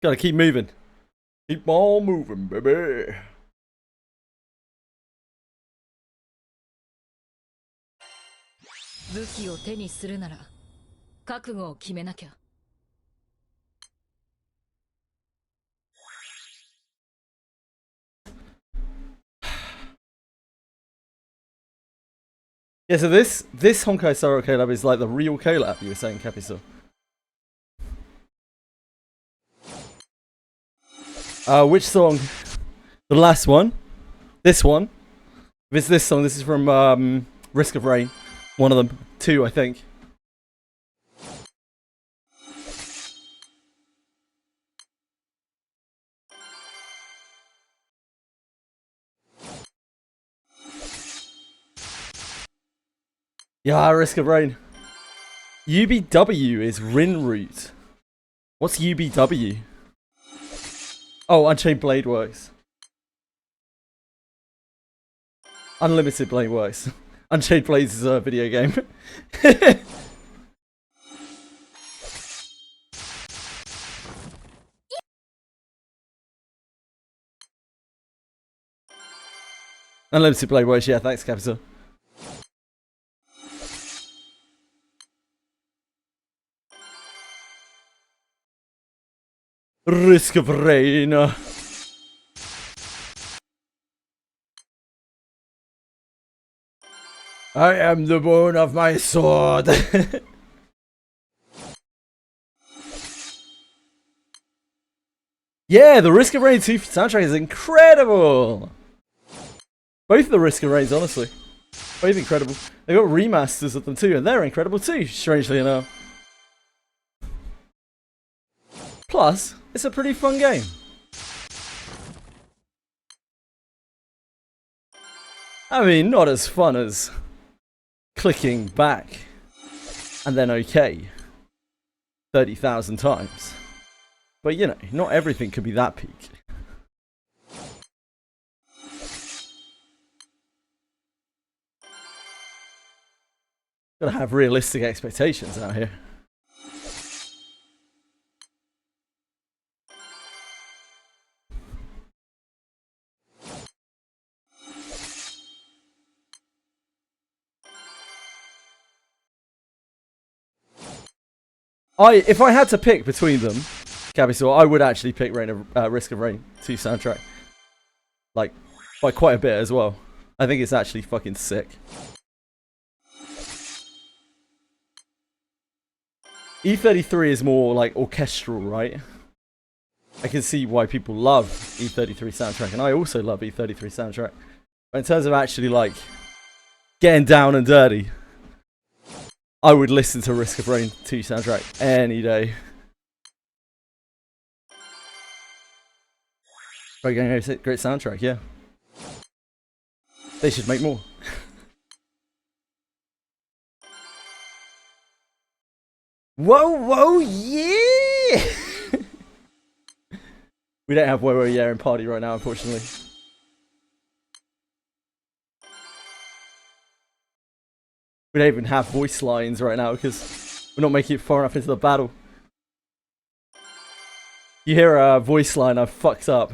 Gotta keep moving. Keep on moving, baby. 武器を手にするなら覚悟を決めなきゃ。Yeah, so this Honkai Star Rail collab is like the real collab you were saying, Capital. Which song? The last one? This one? If it's this song, this is from Risk of Rain. One of them. Two, I think. Yeah, Risk of Rain. UBW is Rinroot. What's UBW? Oh, Unchained Blade Works. Unlimited Blade Works. Unchained Blades is a video game. Unlimited Blade Works, yeah, thanks, Capital. Risk of Rain. I am the bone of my sword. Yeah, the Risk of Rain 2 soundtrack is incredible. Both of the Risk of Rains, honestly. Both incredible. They got remasters of them too, and they're incredible too, strangely enough. Plus, it's a pretty fun game. I mean, not as fun as clicking back and then OK 30,000 times. But you know, not everything can be that peak. Gotta have realistic expectations out here. If I had to pick between them, Capital, I would actually pick Risk of Rain 2 soundtrack. Like, by quite a bit as well. I think it's actually fucking sick. E33 is more like orchestral, right? I can see why people love E33 soundtrack, and I also love E33 soundtrack. But in terms of actually like getting down and dirty, I would listen to Risk of Rain 2 soundtrack any day. Great soundtrack, yeah. They should make more. Whoa, yeah! We don't have whoa, yeah in party right now, unfortunately. We don't even have voice lines right now because we're not making it far enough into the battle. You hear a voice line, I've fucked up.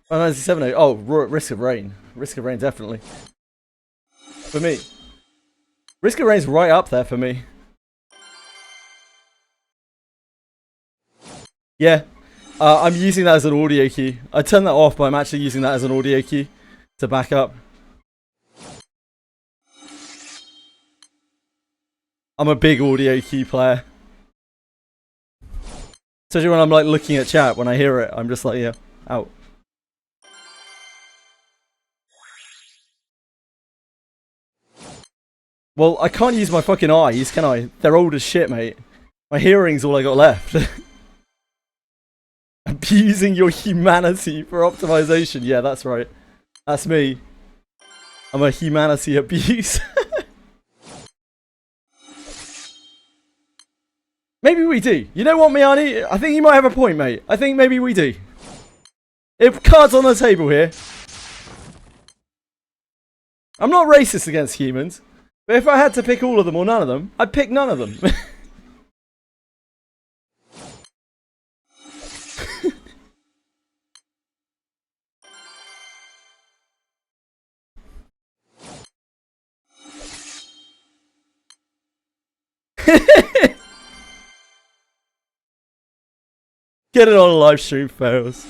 Oh, 97. Oh, Risk of Rain. Risk of Rain, definitely. For me. Risk of Rain's right up there for me. Yeah. I'm using that as an audio cue. I turned that off, but I'm actually using that as an audio cue to back up. I'm a big audio cue player. Especially when I'm like looking at chat, when I hear it, I'm just like, yeah, out. Well, I can't use my fucking eyes, can I? They're old as shit, mate. My hearing's all I got left. Abusing your humanity for optimization. Yeah, that's right. That's me. I'm a humanity abuse. Maybe we do. You know what, Miani? I think you might have a point, mate. I think maybe we do. If cards on the table here. I'm not racist against humans, but if I had to pick all of them or none of them, I'd pick none of them. Get it on a live stream, fails.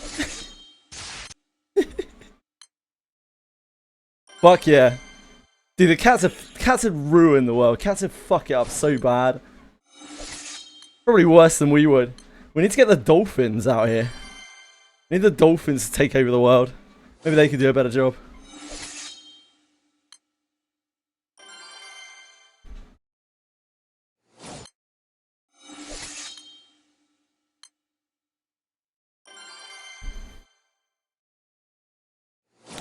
Fuck yeah. Dude, the cats have ruined the world. Cats have fucked it up so bad. Probably worse than we would. We need to get the dolphins out here. We need the dolphins to take over the world. Maybe they could do a better job.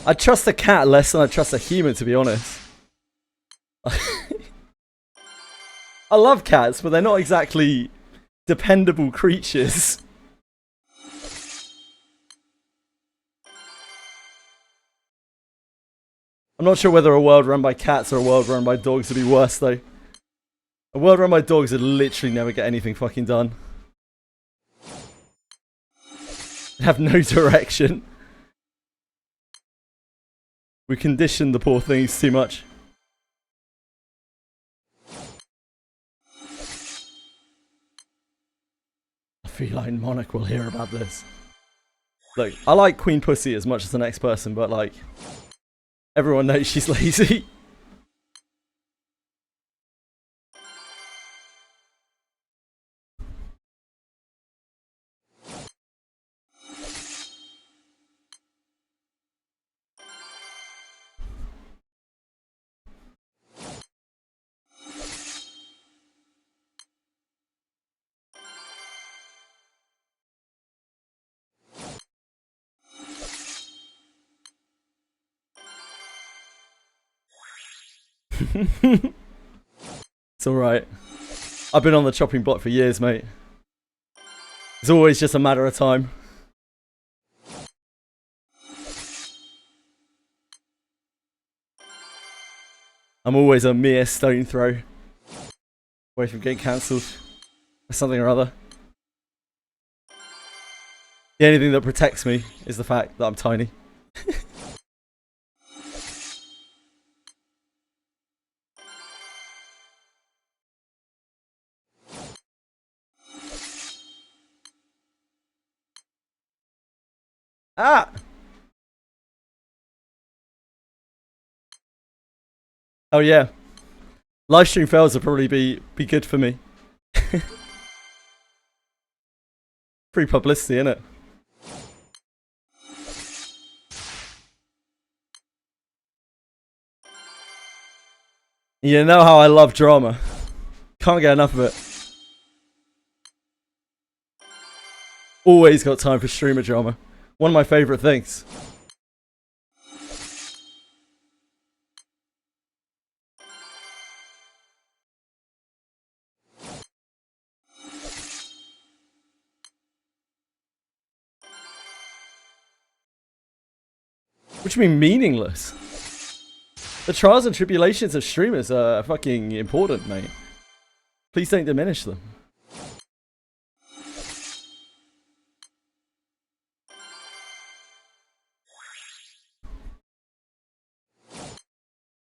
I trust a cat less than I trust a human, to be honest. I love cats, but they're not exactly dependable creatures. I'm not sure whether a world run by cats or a world run by dogs would be worse, though. A world run by dogs would literally never get anything fucking done. They have no direction. We condition the poor things too much. A feline monarch will hear about this. Look, I like Queen Pussy as much as the next person, but like, everyone knows she's lazy. It's alright. I've been on the chopping block for years, mate. It's always just a matter of time. I'm always a mere stone throw away from getting cancelled or something or other. The only thing that protects me is the fact that I'm tiny. Ah! Oh yeah. Livestream fails will probably be good for me. Free publicity, innit? You know how I love drama. Can't get enough of it. Always got time for streamer drama. One of my favourite things. What do you mean meaningless? The trials and tribulations of streamers are fucking important, mate. Please don't diminish them.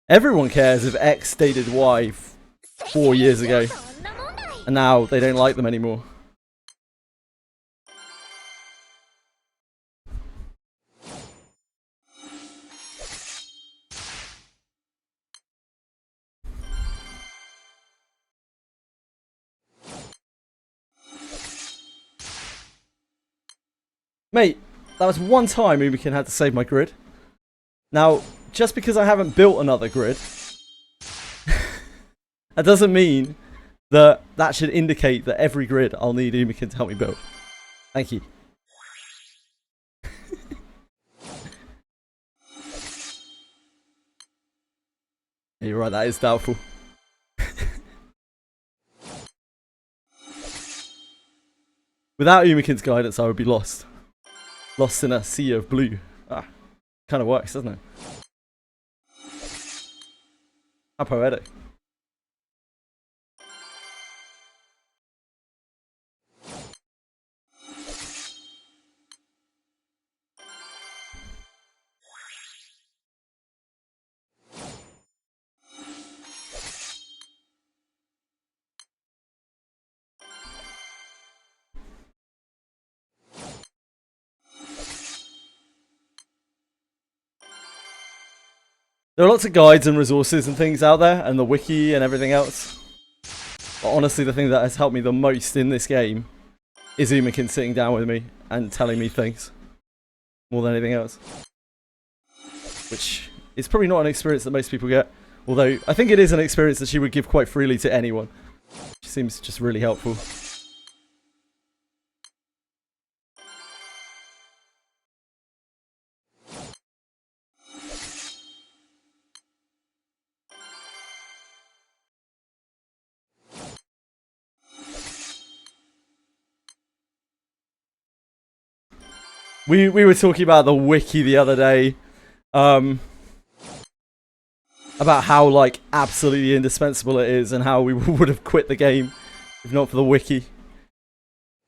Everyone cares if X dated Y 4 years ago, and now they don't like them anymore. Mate, that was one time Umikin had to save my grid. Now, just because I haven't built another grid, that doesn't mean that should indicate that every grid I'll need Umikin to help me build. Thank you. Yeah, you're right, that is doubtful. Without Umikin's guidance, I would be lost. Lost in a sea of blue. Ah, kind of works, doesn't it? How poetic. There are lots of guides and resources and things out there, and the wiki and everything else. But honestly, the thing that has helped me the most in this game is Umakin sitting down with me and telling me things. More than anything else. Which is probably not an experience that most people get. Although, I think it is an experience that she would give quite freely to anyone. She seems just really helpful. We were talking about the wiki the other day. About how, like, absolutely indispensable it is and how we would have quit the game if not for the wiki.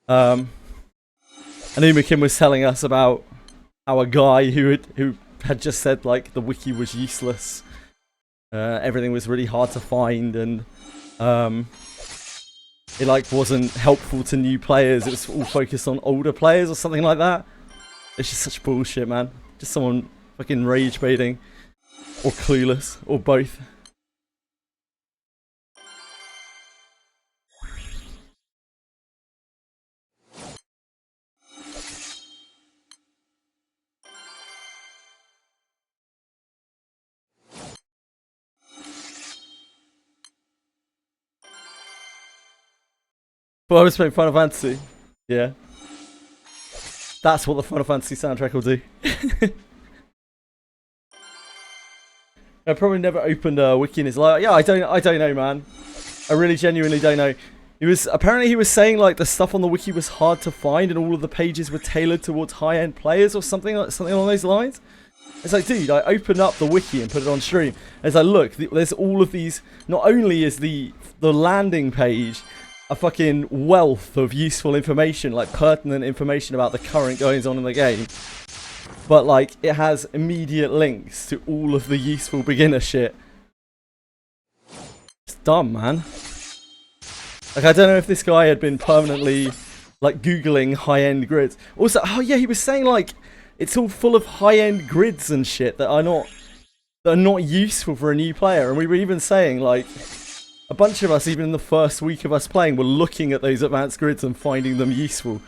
And Umakin was telling us about how a guy who had just said, like, the wiki was useless. Everything was really hard to find, and it, like, wasn't helpful to new players. It was all focused on older players or something like that. It's just such bullshit, man. Just someone fucking rage baiting. Or clueless. Or both. Well, I was playing Final Fantasy. Yeah. That's what the Final Fantasy soundtrack will do. I probably never opened a wiki in his life. Yeah, I don't know, man. I really genuinely don't know. Apparently he was saying, like, the stuff on the wiki was hard to find and all of the pages were tailored towards high-end players or something along those lines. It's like, dude, I opened up the wiki and put it on stream. It's like, look, there's all of these. Not only is the landing page a fucking wealth of useful information, like pertinent information about the current goings on in the game, but, like, it has immediate links to all of the useful beginner shit. It's dumb, man. Like, I don't know if this guy had been permanently, like, Googling high-end grids. Also, oh yeah, he was saying, like, it's all full of high-end grids and shit that are not useful for a new player. And we were even saying, like, a bunch of us, even in the first week of us playing, were looking at those advanced grids and finding them useful.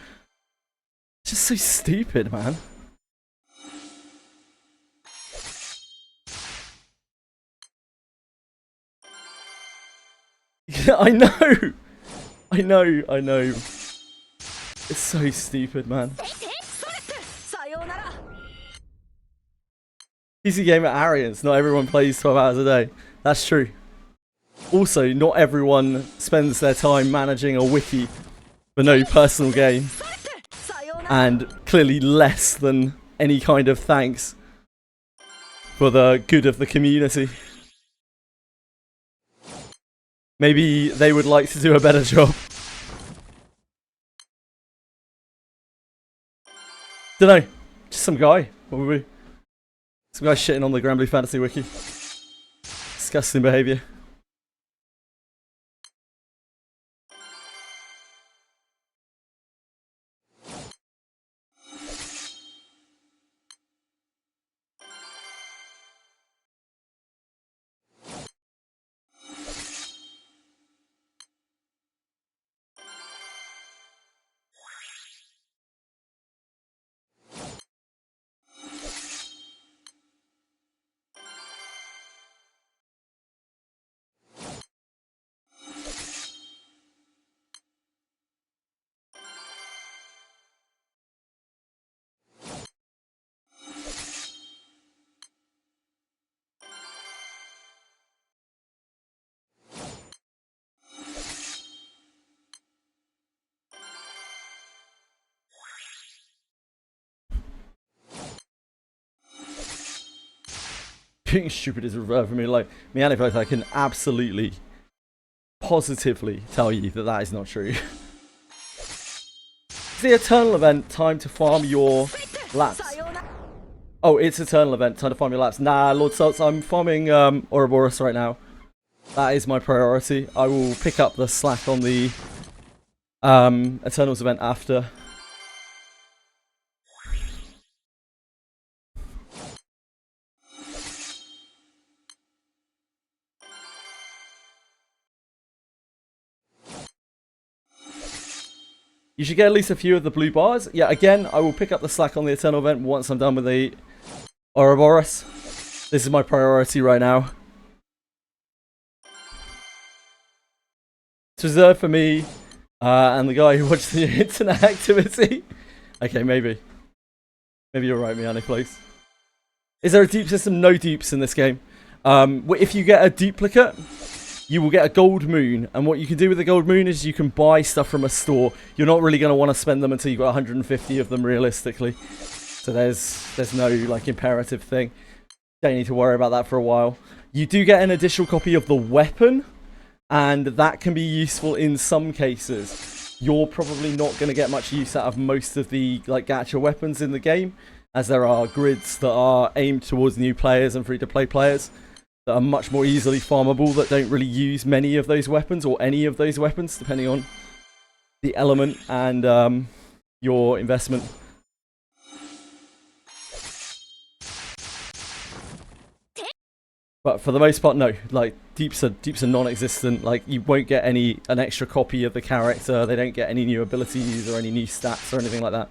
It's just so stupid, man. I know! I know. It's so stupid, man. PC gamer arrogance. Not everyone plays 12 hours a day. That's true. Also, not everyone spends their time managing a wiki for no personal gain. And clearly less than any kind of thanks for the good of the community. Maybe they would like to do a better job. Dunno. Just some guy, probably. Some guy shitting on the Granblue Fantasy wiki. Disgusting behaviour. being stupid is reserved for me. Like, me and both, I can absolutely, positively tell you that that is not true. It's the Eternal event, time to farm your laps. Oh, it's Eternal event, time to farm your laps. Nah, Lord Salts, I'm farming Ouroboros right now. That is my priority. I will pick up the slack on the Eternals event after. You should get at least a few of the blue bars. Yeah, again, I will pick up the slack on the Eternal event once I'm done with the Ouroboros. This is my priority right now. It's reserved for me and the guy who watched the internet activity. Okay, maybe. Maybe you're right, Miani, please. Is there a dupe system? No dupes in this game. If you get a duplicate, you will get a gold moon, and what you can do with the gold moon is you can buy stuff from a store. You're not really going to want to spend them until you've got 150 of them realistically. So there's no like imperative thing. Don't need to worry about that for a while. You do get an additional copy of the weapon, and that can be useful in some cases. You're probably not going to get much use out of most of the like gacha weapons in the game, as there are grids that are aimed towards new players and free-to-play players that are much more easily farmable, that don't really use many of those weapons or any of those weapons, depending on the element and your investment. But for the most part, no. Like dupes are non-existent. Like you won't get an extra copy of the character. They don't get any new abilities or any new stats or anything like that.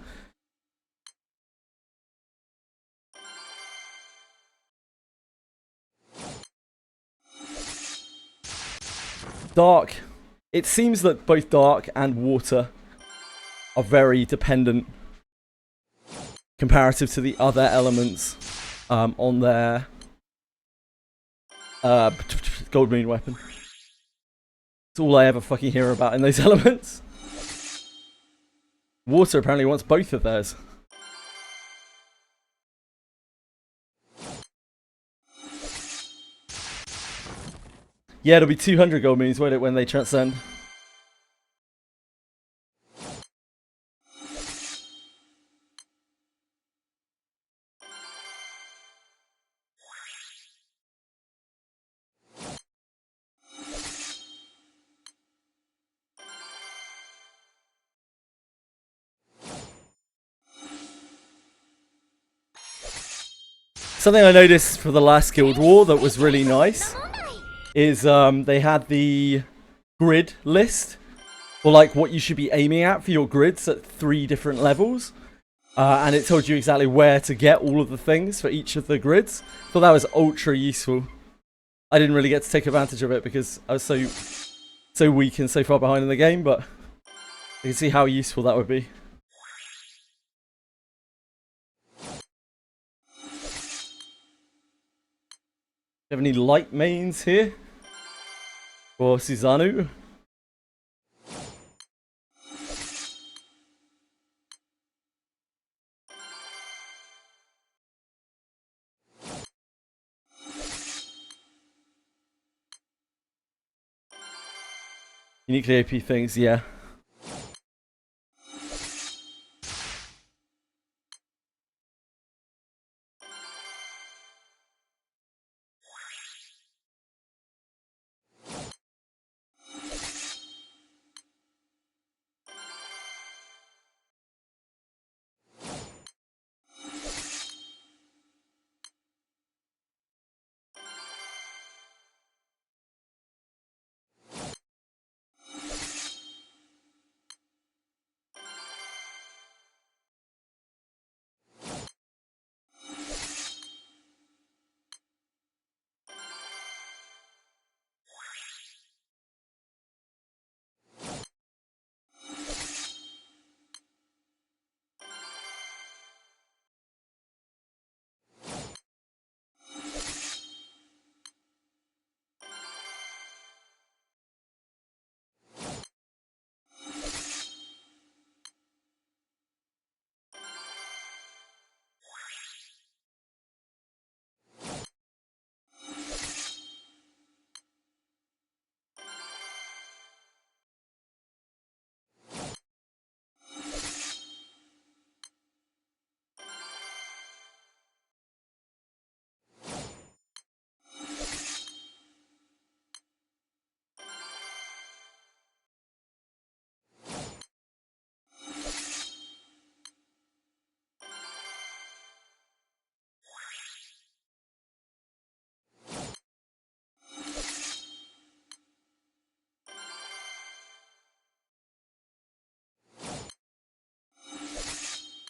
Dark. It seems that both dark and water are very dependent comparative to the other elements on their gold moon weapon. It's all I ever fucking hear about in those elements. Water apparently wants both of theirs. Yeah, it'll be 200 gold moons, won't it, when they transcend? Something I noticed for the last Guild War that was really nice is they had the grid list, or like what you should be aiming at for your grids at 3 different levels, and it told you exactly where to get all of the things for each of the grids. I thought that was ultra useful. I didn't really get to take advantage of it because I was so weak and so far behind in the game, but you can see how useful that would be. Do you have any light mains here? For Susanoo? Uniquely AP things, yeah.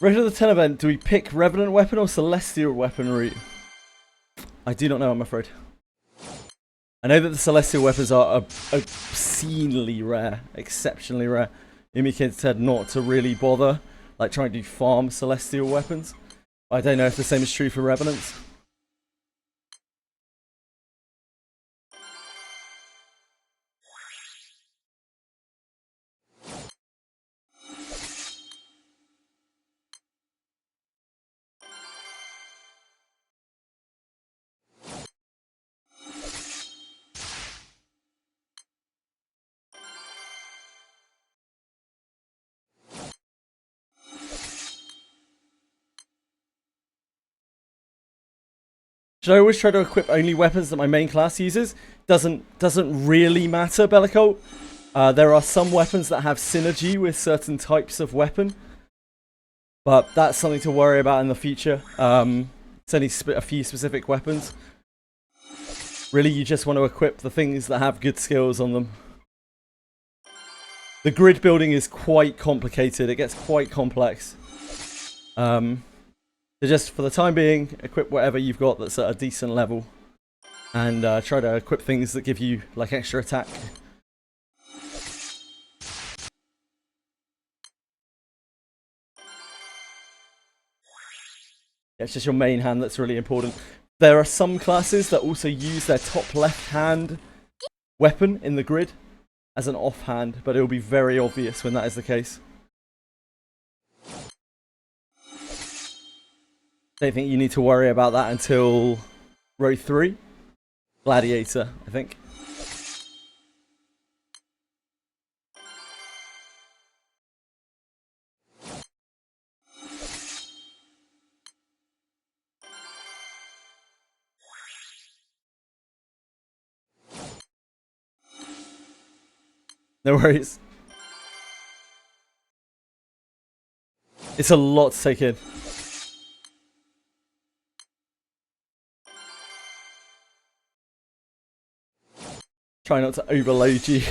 Rate of the 10 event, do we pick Revenant weapon or Celestial weaponry? I do not know, I'm afraid. I know that the Celestial weapons are obscenely rare, exceptionally rare. Yumi said not to really bother, like trying to farm Celestial weapons. I don't know if the same is true for Revenants. Should I always try to equip only weapons that my main class uses? Doesn't really matter, Bellicolt. There are some weapons that have synergy with certain types of weapon, but that's something to worry about in the future. It's only a few specific weapons. Really, you just want to equip the things that have good skills on them. The grid building is quite complicated. It gets quite complex. So just for the time being, equip whatever you've got that's at a decent level. And try to equip things that give you like extra attack. Yeah, it's just your main hand that's really important. There are some classes that also use their top left hand weapon in the grid as an offhand, but it will be very obvious when that is the case. Don't think you need to worry about that until row 3. Gladiator, I think. No worries. It's a lot to take in. Try not to overload you.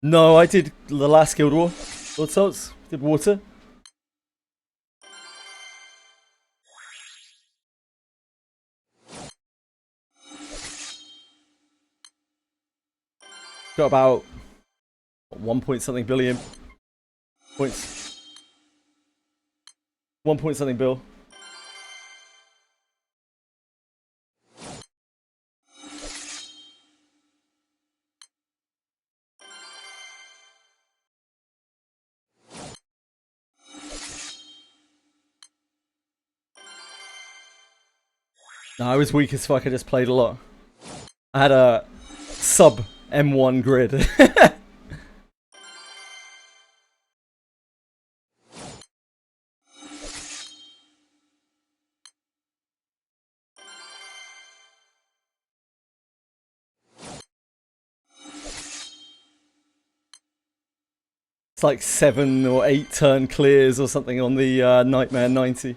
No, I did the last Guild War. Blood Salts. Did water. Got about 1 point something billion points. 1 point something bill. No, I was weak as fuck. I just played a lot. I had a sub M1 grid. It's like 7 or 8 turn clears or something on the Nightmare 90.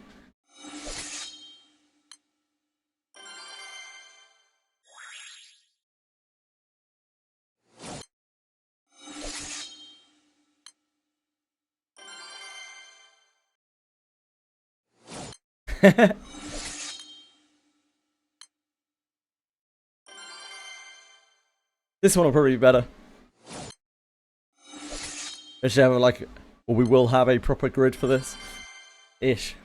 This one will probably be better. We should have like, or we will have a proper grid for this. Ish.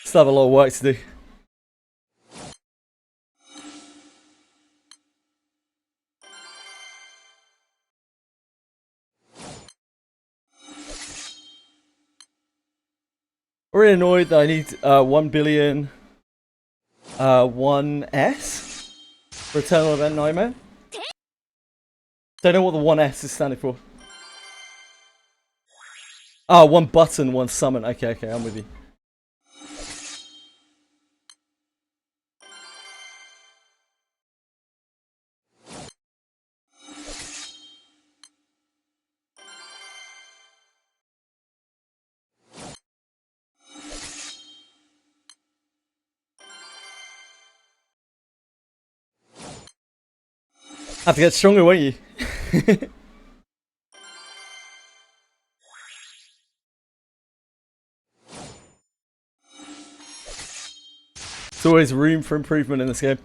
Still have a lot of work to do. Really annoyed that I need 1 billion 1S for Eternal Event Nightmare. Don't know what the 1S is standing for. Oh, 1 button, 1 summon. Okay, I'm with you. Have to get stronger, won't you? There's always room for improvement in this game.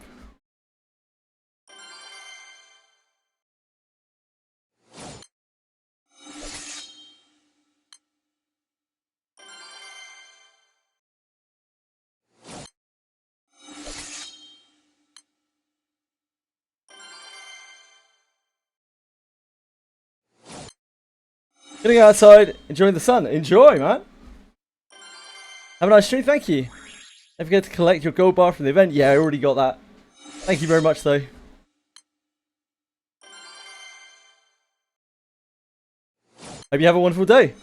Getting outside, enjoying the sun. Enjoy, man. Have a nice stream, thank you. Don't forget to collect your gold bar from the event. Yeah, I already got that. Thank you very much, though. Hope you have a wonderful day.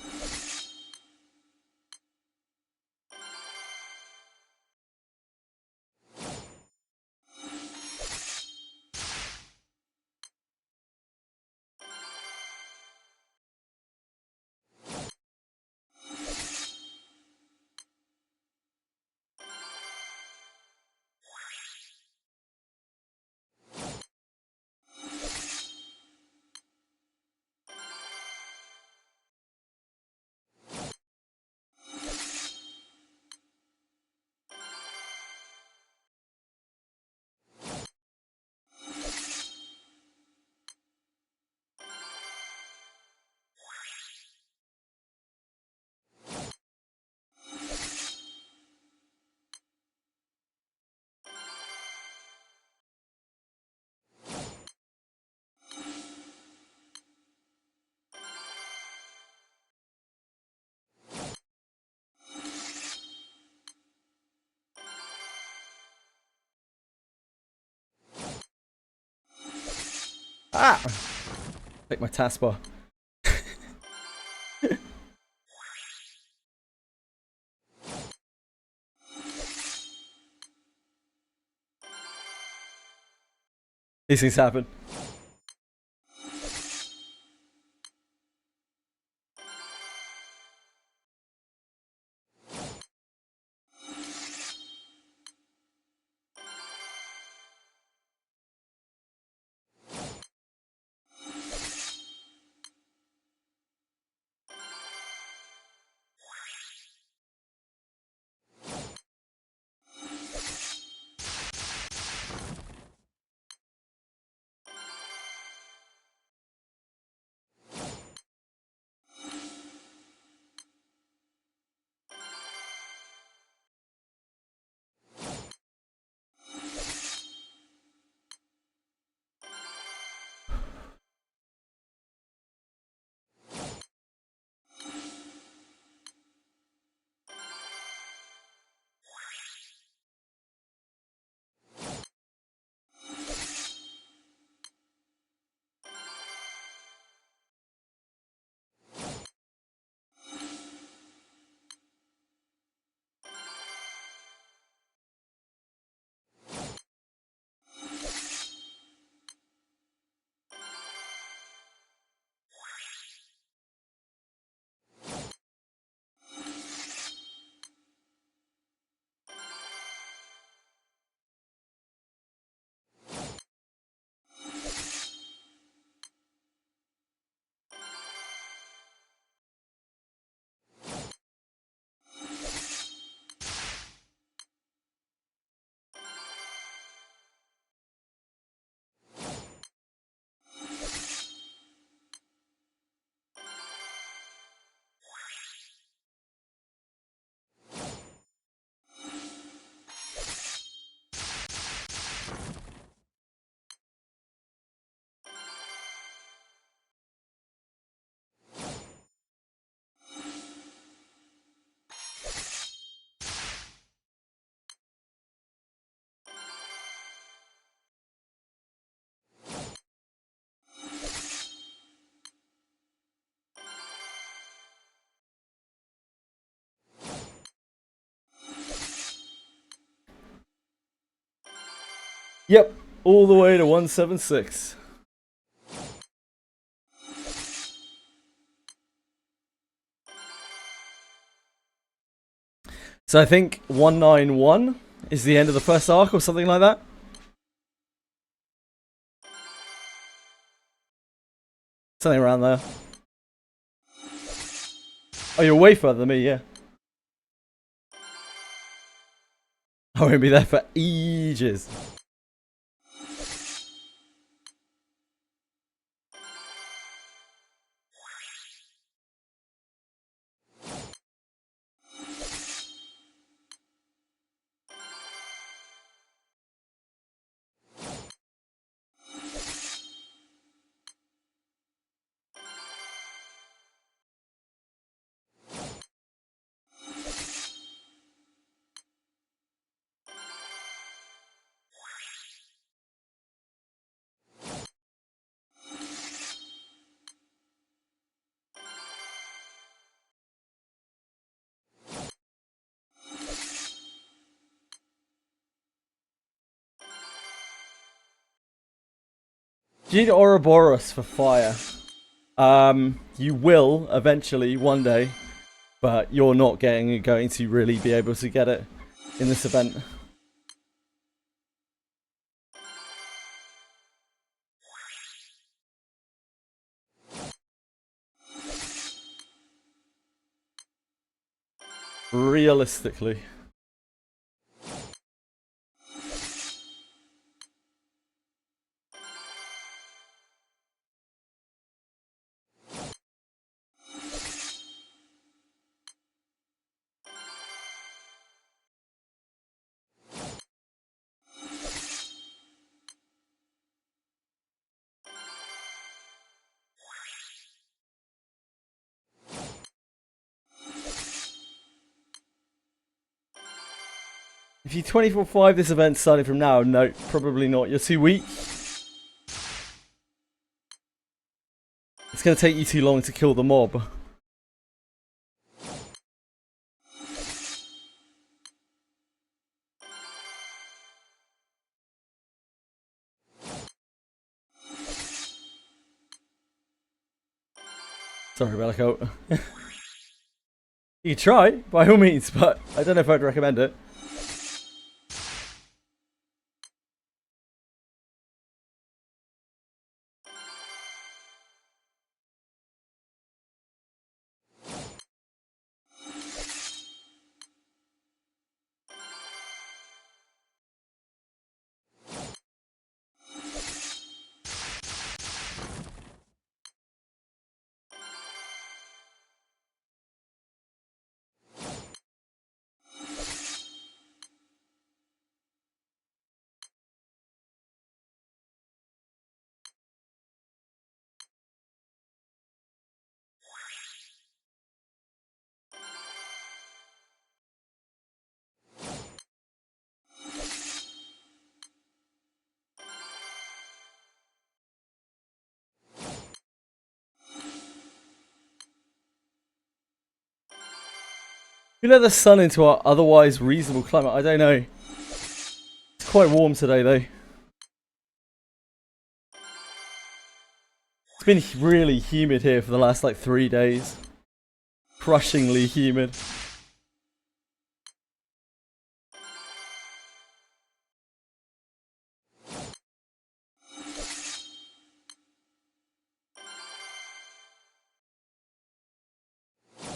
Ah! Take my taskbar. These things happen. Yep, all the way to 176. So I think 191 is the end of the first arc or something like that. Something around there. Oh, you're way further than me, yeah. I won't be there for ages. You need Ouroboros for fire. You will eventually one day, but you're not going to really be able to get it in this event. Realistically. If you 24/5 this event starting from now, no, probably not. You're too weak. It's going to take you too long to kill the mob. Sorry, Bellico. You can try, by all means, but I don't know if I'd recommend it. We let the sun into our otherwise reasonable climate. I don't know. It's quite warm today, though. It's been really humid here for the last, like, 3 days. Crushingly humid.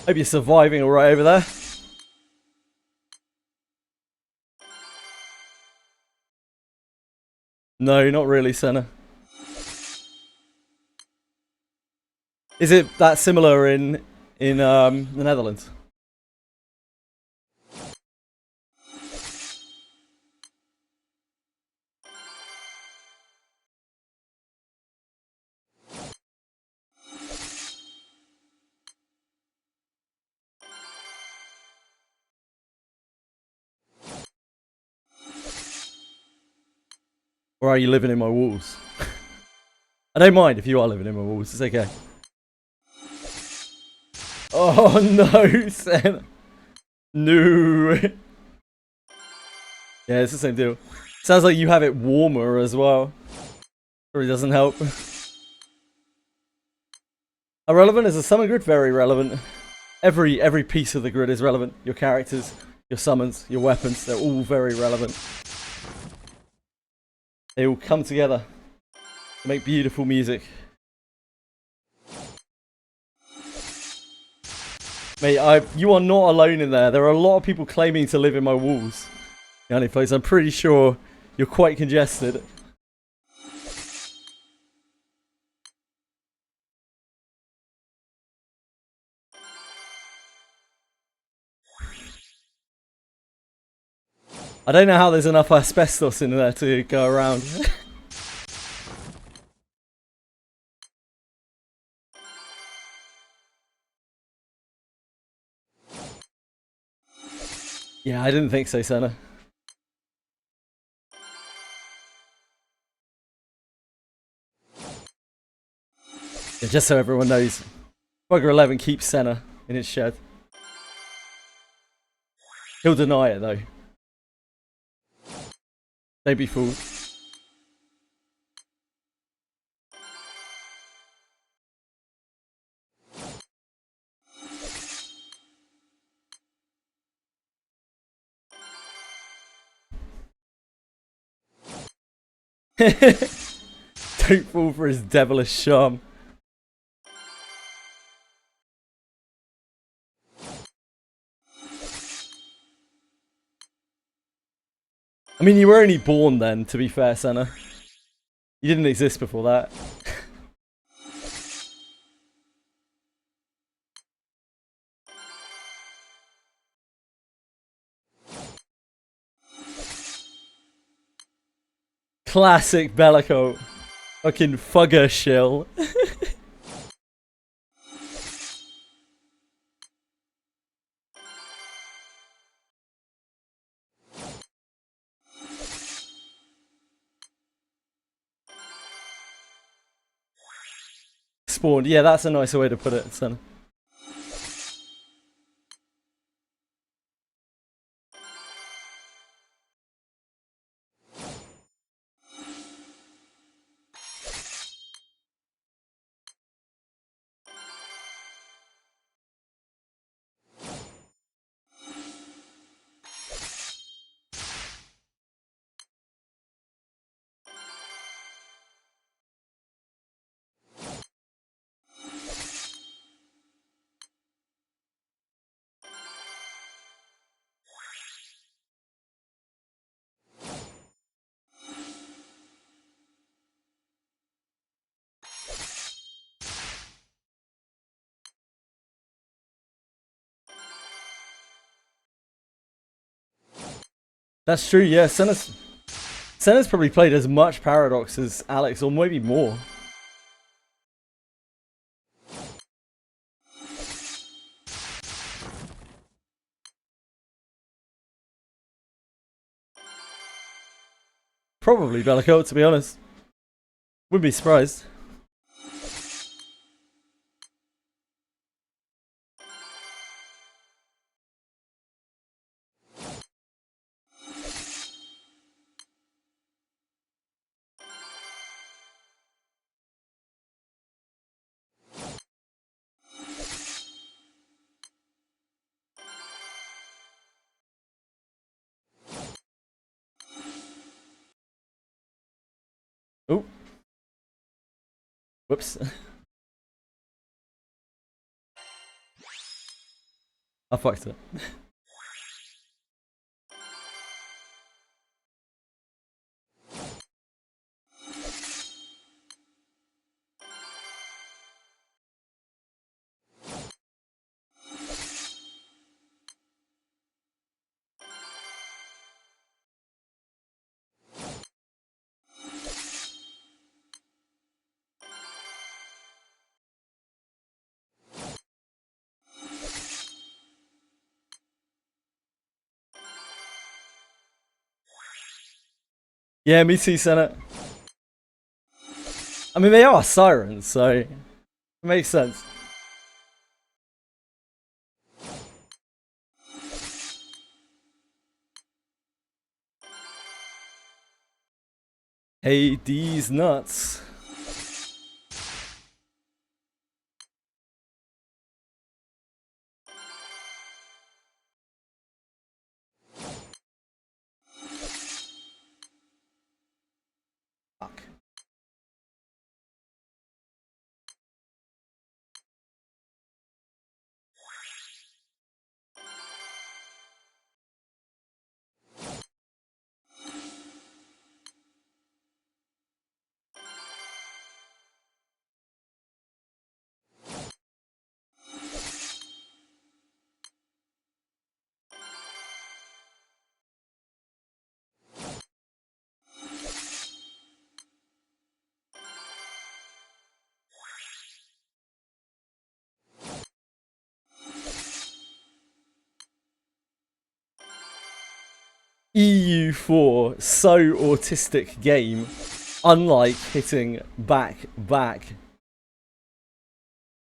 Hope you're surviving alright over there. No, not really, Senna. Is it that similar in the Netherlands? Or are you living in my walls? I don't mind if you are living in my walls, it's okay. Oh no, Senna. No. Yeah, it's the same deal. Sounds like you have it warmer as well. Probably doesn't help. Irrelevant is a summon grid? Very relevant. Every piece of the grid is relevant. Your characters, your summons, your weapons, they're all very relevant. They all come together to make beautiful music. Mate, you are not alone in there. There are a lot of people claiming to live in my walls. The only place I'm pretty sure you're quite congested. I don't know how there's enough asbestos in there to go around. Yeah, I didn't think so, Senna. Yeah, just so everyone knows, Bugger 11 keeps Senna in his shed. He'll deny it though. Don't be fooled. Don't fall for his devilish charm. I mean, you were only born then, to be fair, Senna. You didn't exist before that. Classic Bellico. Fucking fugger shill. Spawned. Yeah, that's a nicer way to put it, Senna. That's true, yeah. Senna's probably played as much Paradox as Alex, or maybe more. Probably Bellico, to be honest. Wouldn't be surprised. Oh. Whoops. I fucked it. Yeah, me too, Senna. I mean, they are sirens, so it makes sense. Hey, these nuts. Fuck. EU4, so autistic game, unlike hitting back.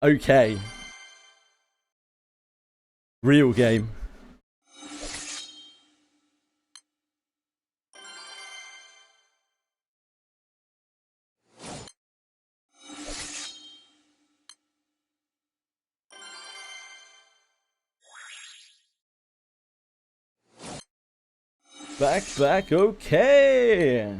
Okay. Real game. Back, okay.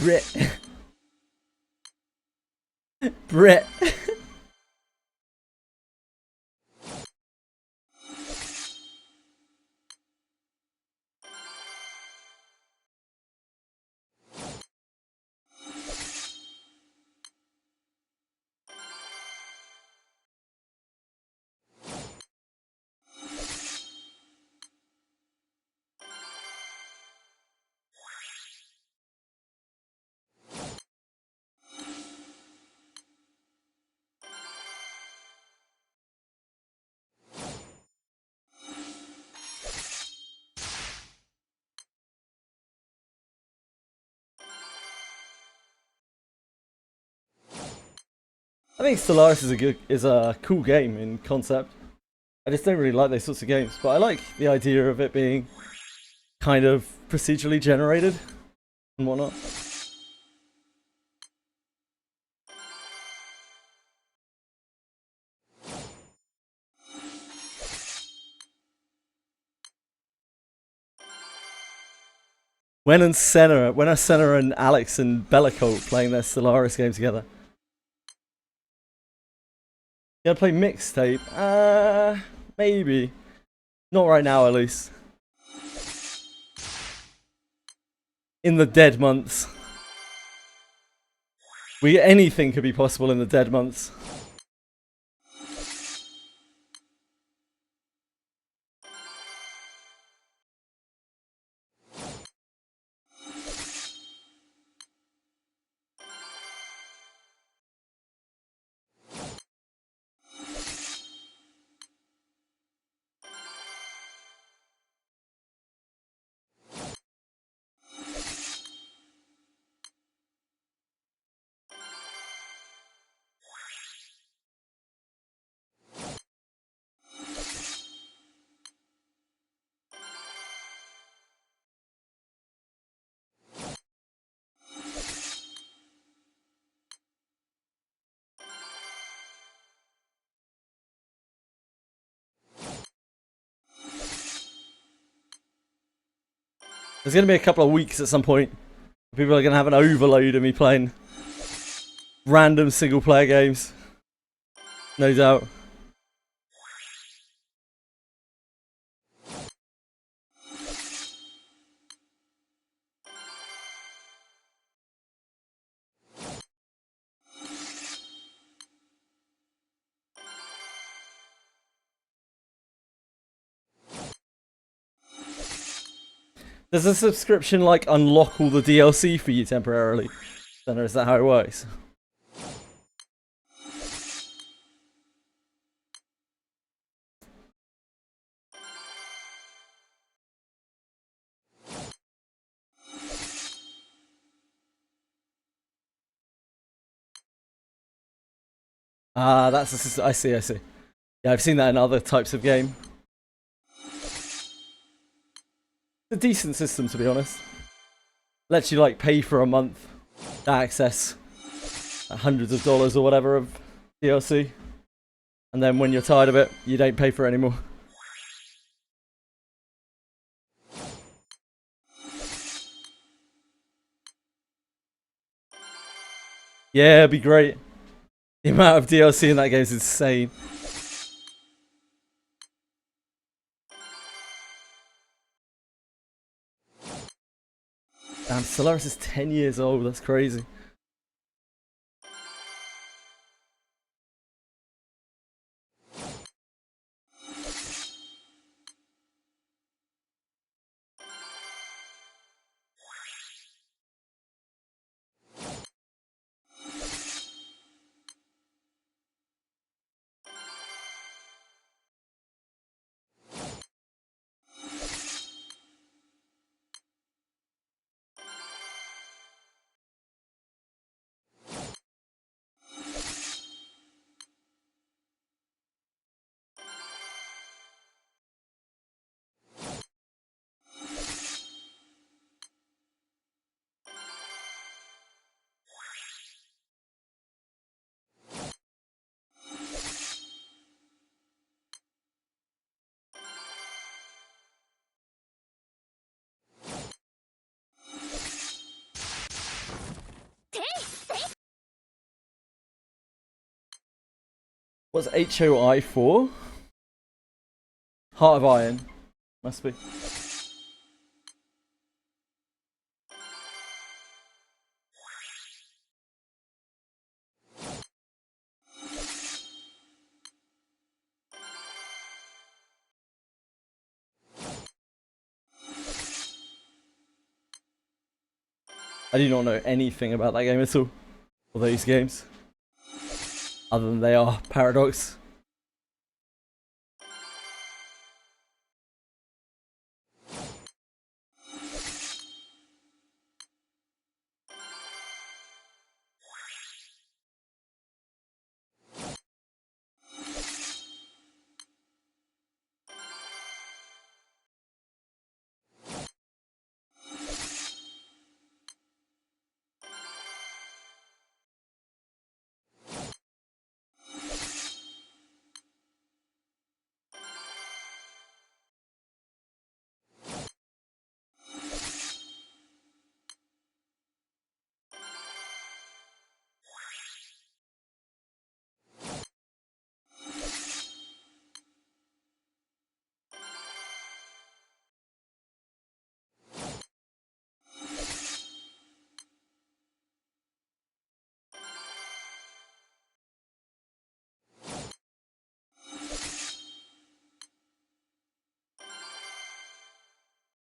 Brit. Brit. I think Stellaris is a cool game in concept. I just don't really like those sorts of games, but I like the idea of it being kind of procedurally generated and whatnot. When are Senna and Alex and Bellacolt playing their Stellaris game together? You gonna play mixtape? Maybe. Not right now, at least. In the dead months. Anything could be possible in the dead months. There's gonna be a couple of weeks at some point. People are gonna have an overload of me playing random single player games. No doubt. Does a subscription like unlock all the DLC for you temporarily? Don't know, is that how it works? Ah, that's I see, I see. Yeah, I've seen that in other types of game. It's a decent system, to be honest. Lets you like pay for a month to access hundreds of dollars or whatever of DLC, and then when you're tired of it, you don't pay for it anymore. Yeah, it'd be great. The amount of DLC in that game is insane. Damn, Solaris is 10 years old, that's crazy. What's HOI for? Heart of Iron. Must be. I do not know anything about that game at all. Or these games. Other than they are Paradox.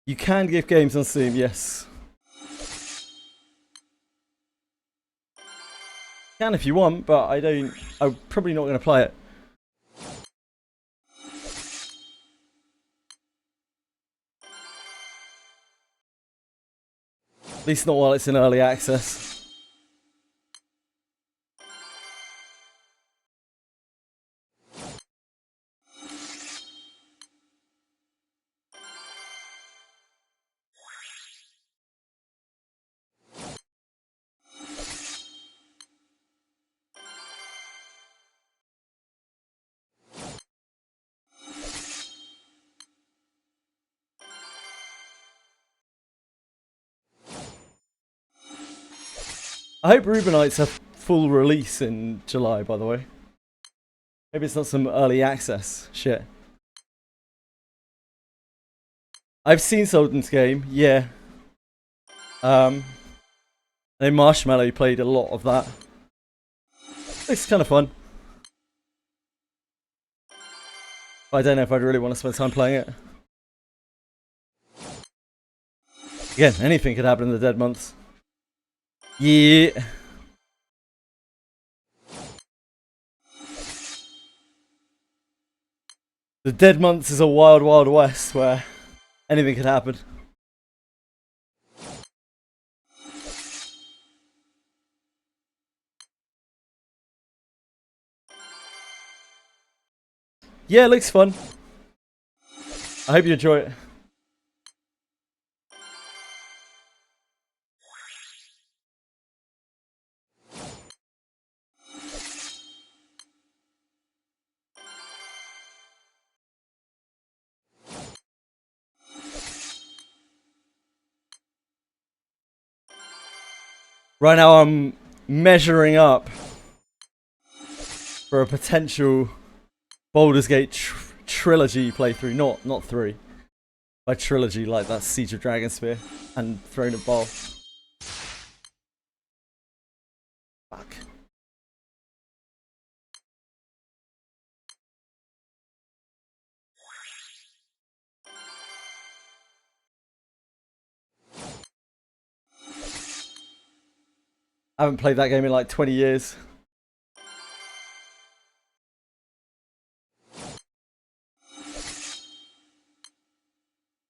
You can give games on Steam, yes. You can if you want, but I'm probably not going to play it. At least not while it's in early access. I hope Rubenites have full release in July, by the way. Maybe it's not some early access shit. I've seen Solden's game, yeah. I know Marshmallow played a lot of that. It's kind of fun. But I don't know if I'd really want to spend time playing it. Again, anything could happen in the dead months. Yeah. The Dead Months is a wild, wild west where anything could happen. Yeah, it looks fun. I hope you enjoy it. Right now I'm measuring up for a potential Baldur's Gate trilogy playthrough. Not 3. By trilogy, like that's Siege of Dragonspear and Throne of Ball. Fuck. I haven't played that game in like 20 years.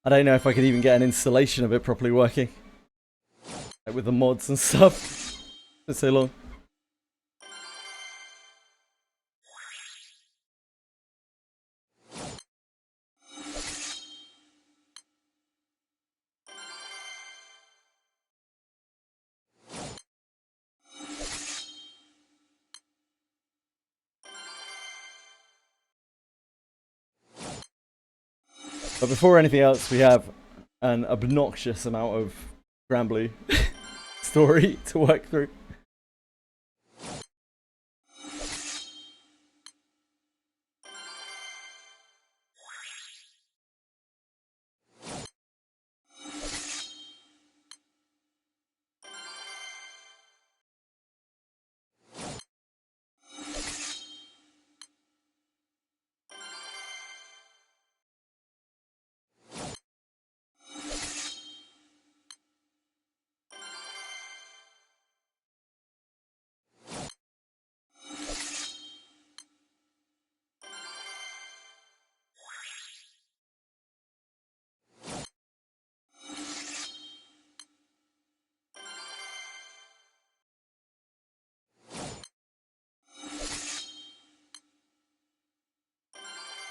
I don't know if I could even get an installation of it properly working. Like with the mods and stuff. For so long. But before anything else, we have an obnoxious amount of Granblue story to work through.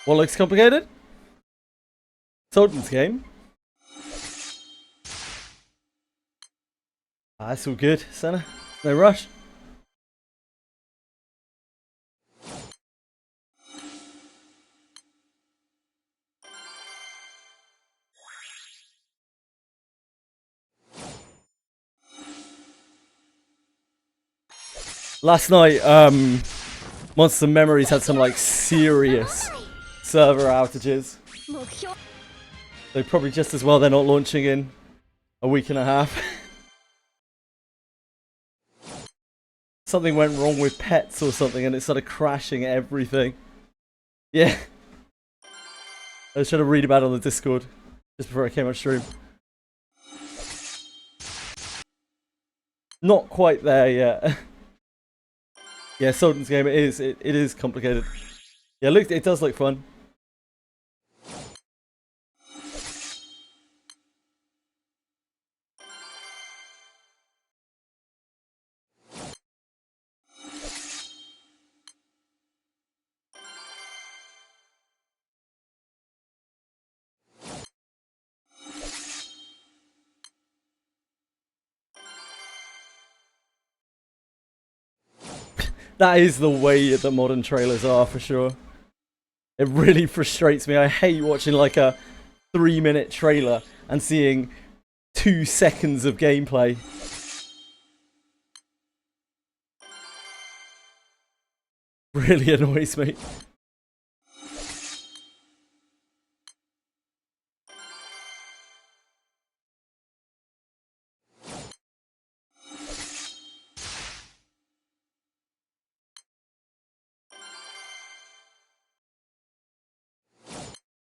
What looks complicated? Sultan's game. Ah, that's all good, Senna. No rush. Last night, Monster Memories had some like serious server outages. So probably just as well they're not launching in a week and a half. Something went wrong with pets or something and it started crashing everything. Yeah. I was trying to read about it on the Discord just before I came on stream. Not quite there yet. Yeah, Sultan's game, it is complicated. Yeah, look, it does look fun. That is the way that modern trailers are, for sure. It really frustrates me. I hate watching like a 3-minute trailer and seeing 2 seconds of gameplay. Really annoys me.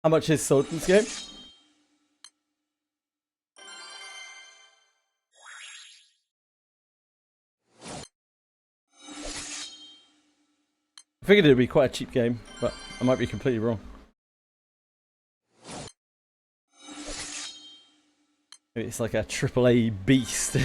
How much is Sultan's game? figured it'd be quite a cheap game, but I might be completely wrong. Maybe it's like a AAA beast.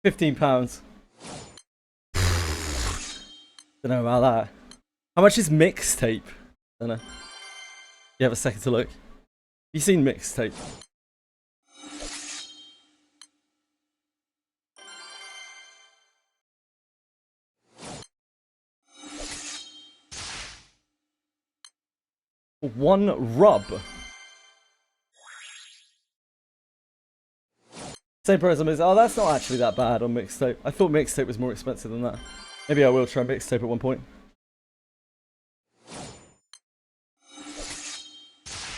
£15. Don't know about that. How much is mixtape? Don't know. You have a second to look. You seen mixtape? One rub. Same price on mixtape. Oh, that's not actually that bad on mixtape. I thought mixtape was more expensive than that. Maybe I will try mixtape at one point.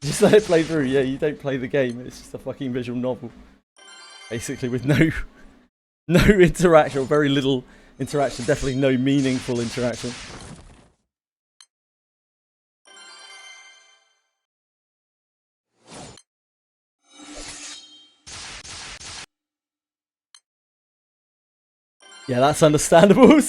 Just let it play through. Yeah, you don't play the game. It's just a fucking visual novel, basically, with no interaction, or very little interaction. Definitely no meaningful interaction. Yeah, that's understandable.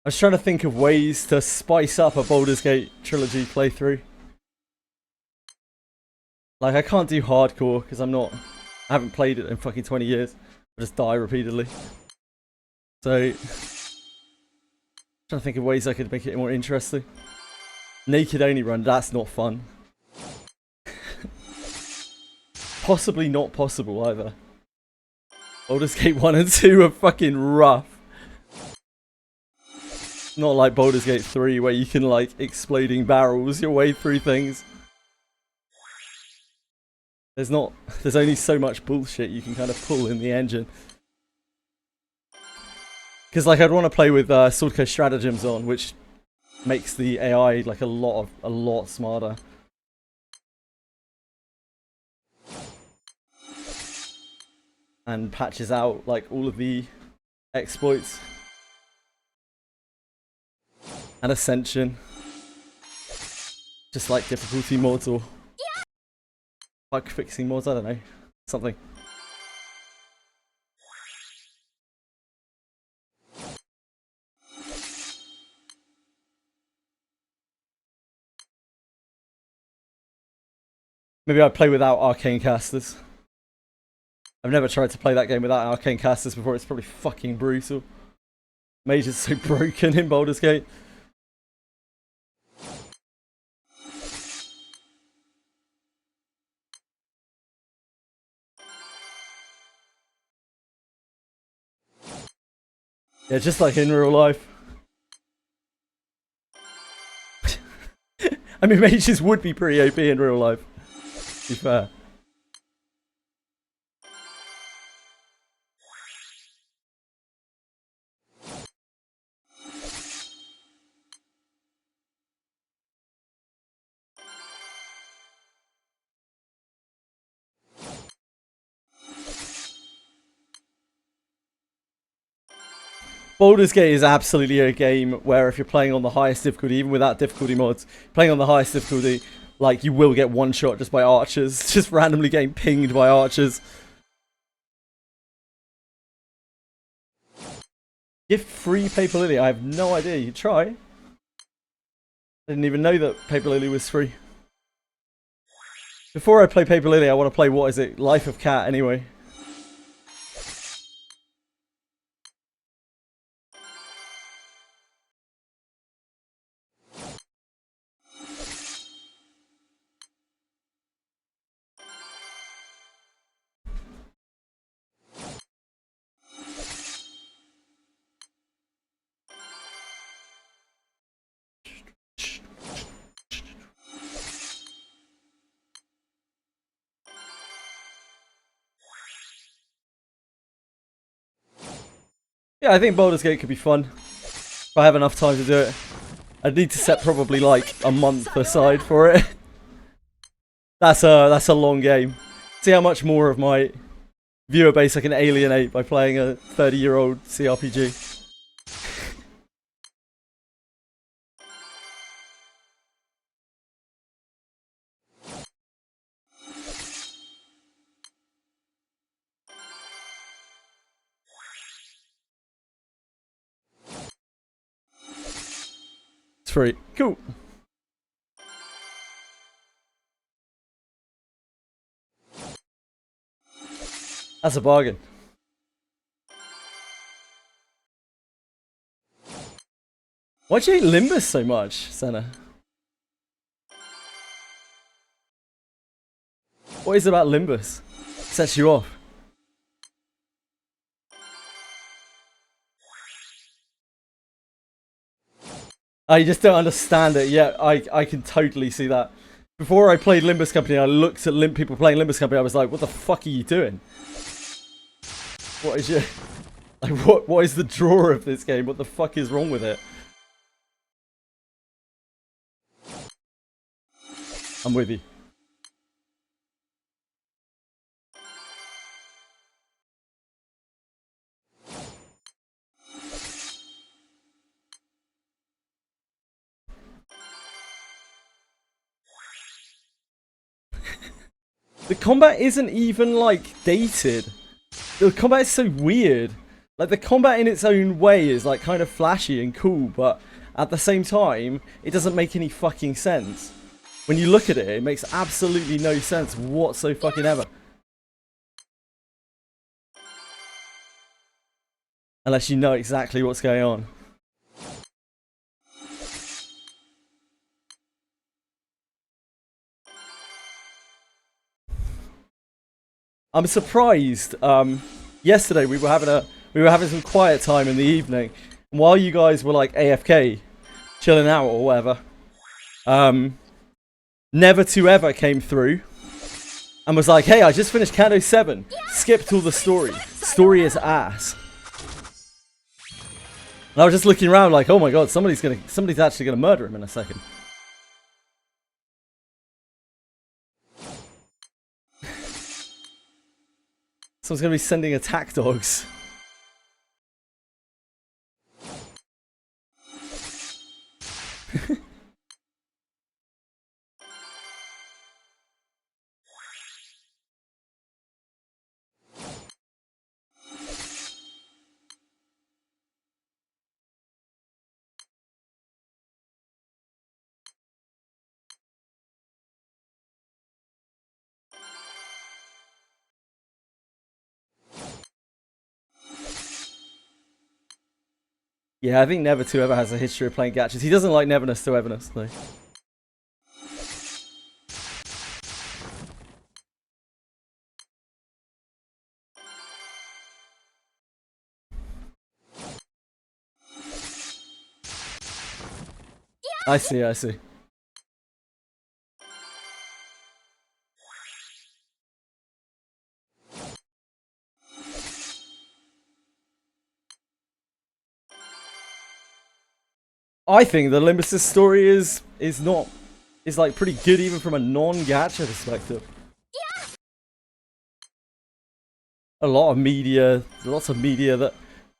I was trying to think of ways to spice up a Baldur's Gate trilogy playthrough. Like, I can't do hardcore because I haven't played it in fucking 20 years. I just die repeatedly. So, trying to think of ways I could make it more interesting. Naked only run, that's not fun. Possibly not possible either. Baldur's Gate 1 and 2 are fucking rough. Not like Baldur's Gate 3 where you can like exploding barrels your way through things. There's only so much bullshit you can kind of pull in the engine. Because like I'd want to play with Swordco Stratagems on, which makes the AI like a lot smarter. And patches out like all of the exploits. And Ascension. Just like difficulty mods or bug fixing mods, I don't know. Something. Maybe I'd play without arcane casters. I've never tried to play that game without arcane casters before, it's probably fucking brutal. Mage is so broken in Baldur's Gate. Yeah, just like in real life. I mean, mages would be pretty OP in real life, to be fair. Baldur's Gate is absolutely a game where if you're playing on the highest difficulty, even without difficulty mods, playing on the highest difficulty, like you will get one shot just by archers, just randomly getting pinged by archers. Gift free Paper Lily. I have no idea. You try. I didn't even know that Paper Lily was free. Before I play Paper Lily, I want to play, what is it? Life of Cat anyway. Yeah, I think Baldur's Gate could be fun. If I have enough time to do it. I'd need to set probably like a month aside for it. That's a long game. See how much more of my viewer base I can alienate by playing a 30-year-old CRPG. It's free. Cool. That's a bargain. Why'd you hate Limbus so much, Senna? What is it about Limbus? Sets you off. You just don't understand it. Yeah, I can totally see that. Before I played Limbus Company, I looked at people playing Limbus Company. I was like, what the fuck are you doing? What is your... Like, what is the draw of this game? What the fuck is wrong with it? I'm with you. The combat isn't even, like, dated. The combat is so weird. Like, the combat in its own way is, like, kind of flashy and cool, but at the same time, it doesn't make any fucking sense. When you look at it, it makes absolutely no sense whatsoever. Unless you know exactly what's going on. I'm surprised. Yesterday we were having some quiet time in the evening, and while you guys were like AFK, chilling out or whatever, Never to Ever came through and was like, "Hey, I just finished Kanto 7. Skipped all the story. Story is ass." And I was just looking around like, "Oh my god, somebody's actually gonna murder him in a second." Someone's gonna be sending attack dogs. Yeah, I think Never to Ever has a history of playing gachas. He doesn't like Neverness to Everness, though. I see, I see. I think the Limbus' story is like pretty good even from a non-gacha perspective. Lots of media that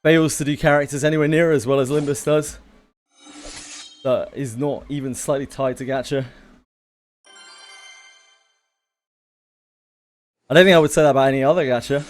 fails to do characters anywhere near as well as Limbus does. That is not even slightly tied to gacha. I don't think I would say that about any other gacha.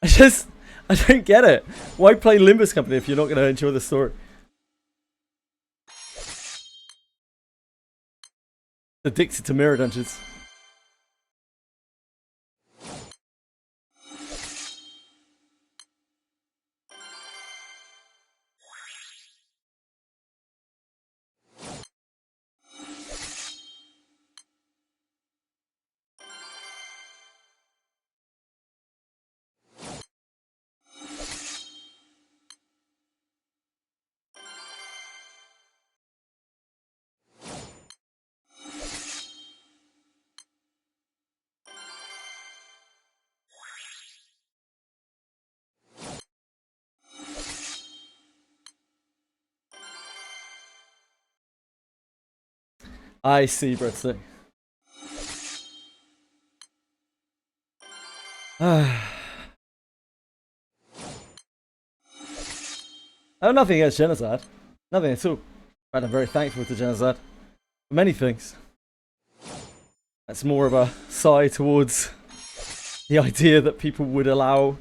I don't get it. Why play Limbus Company if you're not going to enjoy the story? Addicted to mirror dungeons. I see, Britzy. I have nothing against genocide. Nothing at all. I'm very thankful to genocide. For many things. That's more of a side towards the idea that people would allow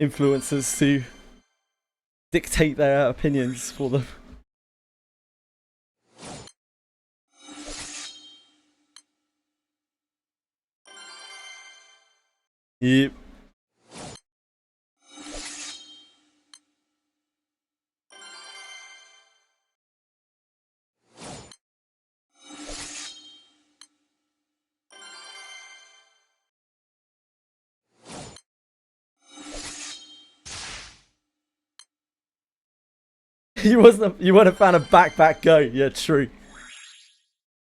influencers to dictate their opinions for them. Yep. You weren't a fan of Back Go. Yeah, true.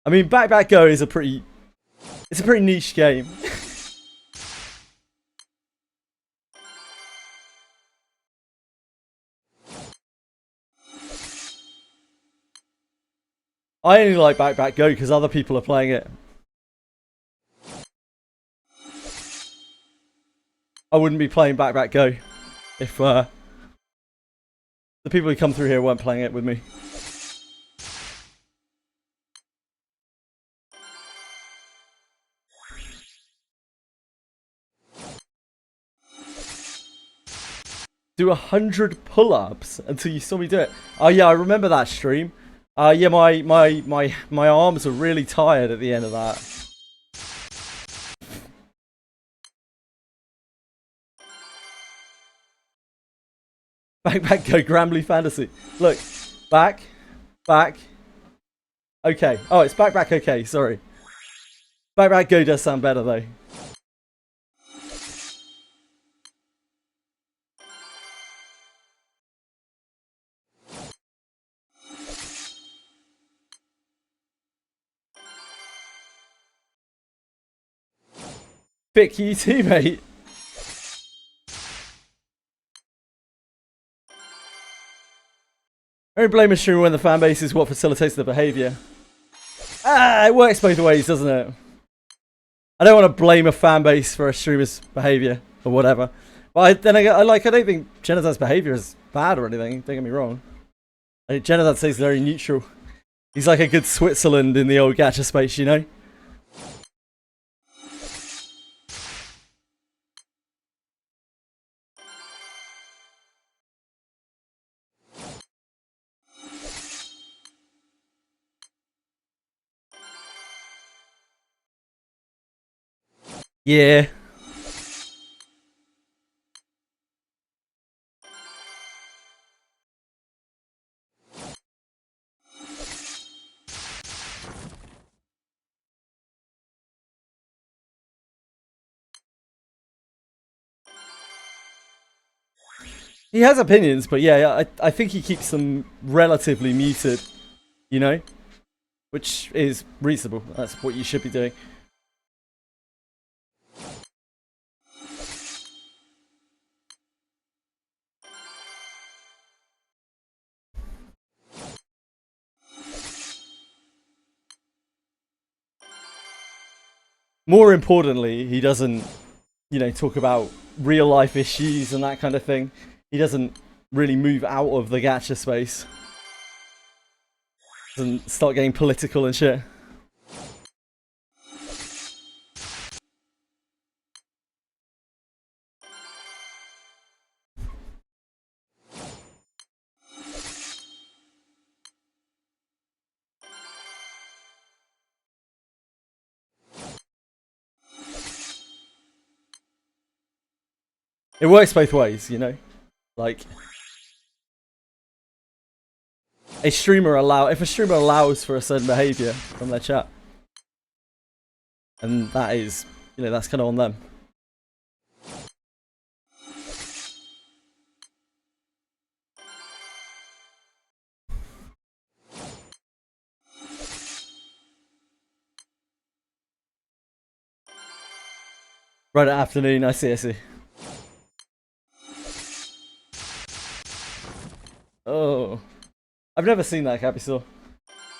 I mean, Back Go is a pretty niche game. I only like Back Go because other people are playing it. I wouldn't be playing Back Go if the people who come through here weren't playing it with me. Do 100 pull-ups until you saw me do it. Oh yeah, I remember that stream. Yeah, my arms were really tired at the end of that. Back Go, Granblue Fantasy. Look, back. Okay. Oh, it's back. Okay, sorry. Back Go does sound better though. Pick you too, mate. I don't blame a streamer when the fan base is what facilitates the behaviour. It works both ways, doesn't it? I don't want to blame a fan base for a streamer's behaviour or whatever. But I don't think Genocide's behaviour is bad or anything. Don't get me wrong. Genocide stays very neutral. He's like a good Switzerland in the old gacha space, you know? Yeah. He has opinions, but yeah, I think he keeps them relatively muted, you know? Which is reasonable. That's what you should be doing. More importantly, he doesn't, you know, talk about real life issues and that kind of thing. He doesn't really move out of the gacha space. Doesn't start getting political and shit. It works both ways, you know? Like, if a streamer allows for a certain behaviour from their chat, and that is, you know, that's kind of on them. Right at afternoon, I see. Oh, I've never seen that Capisaur.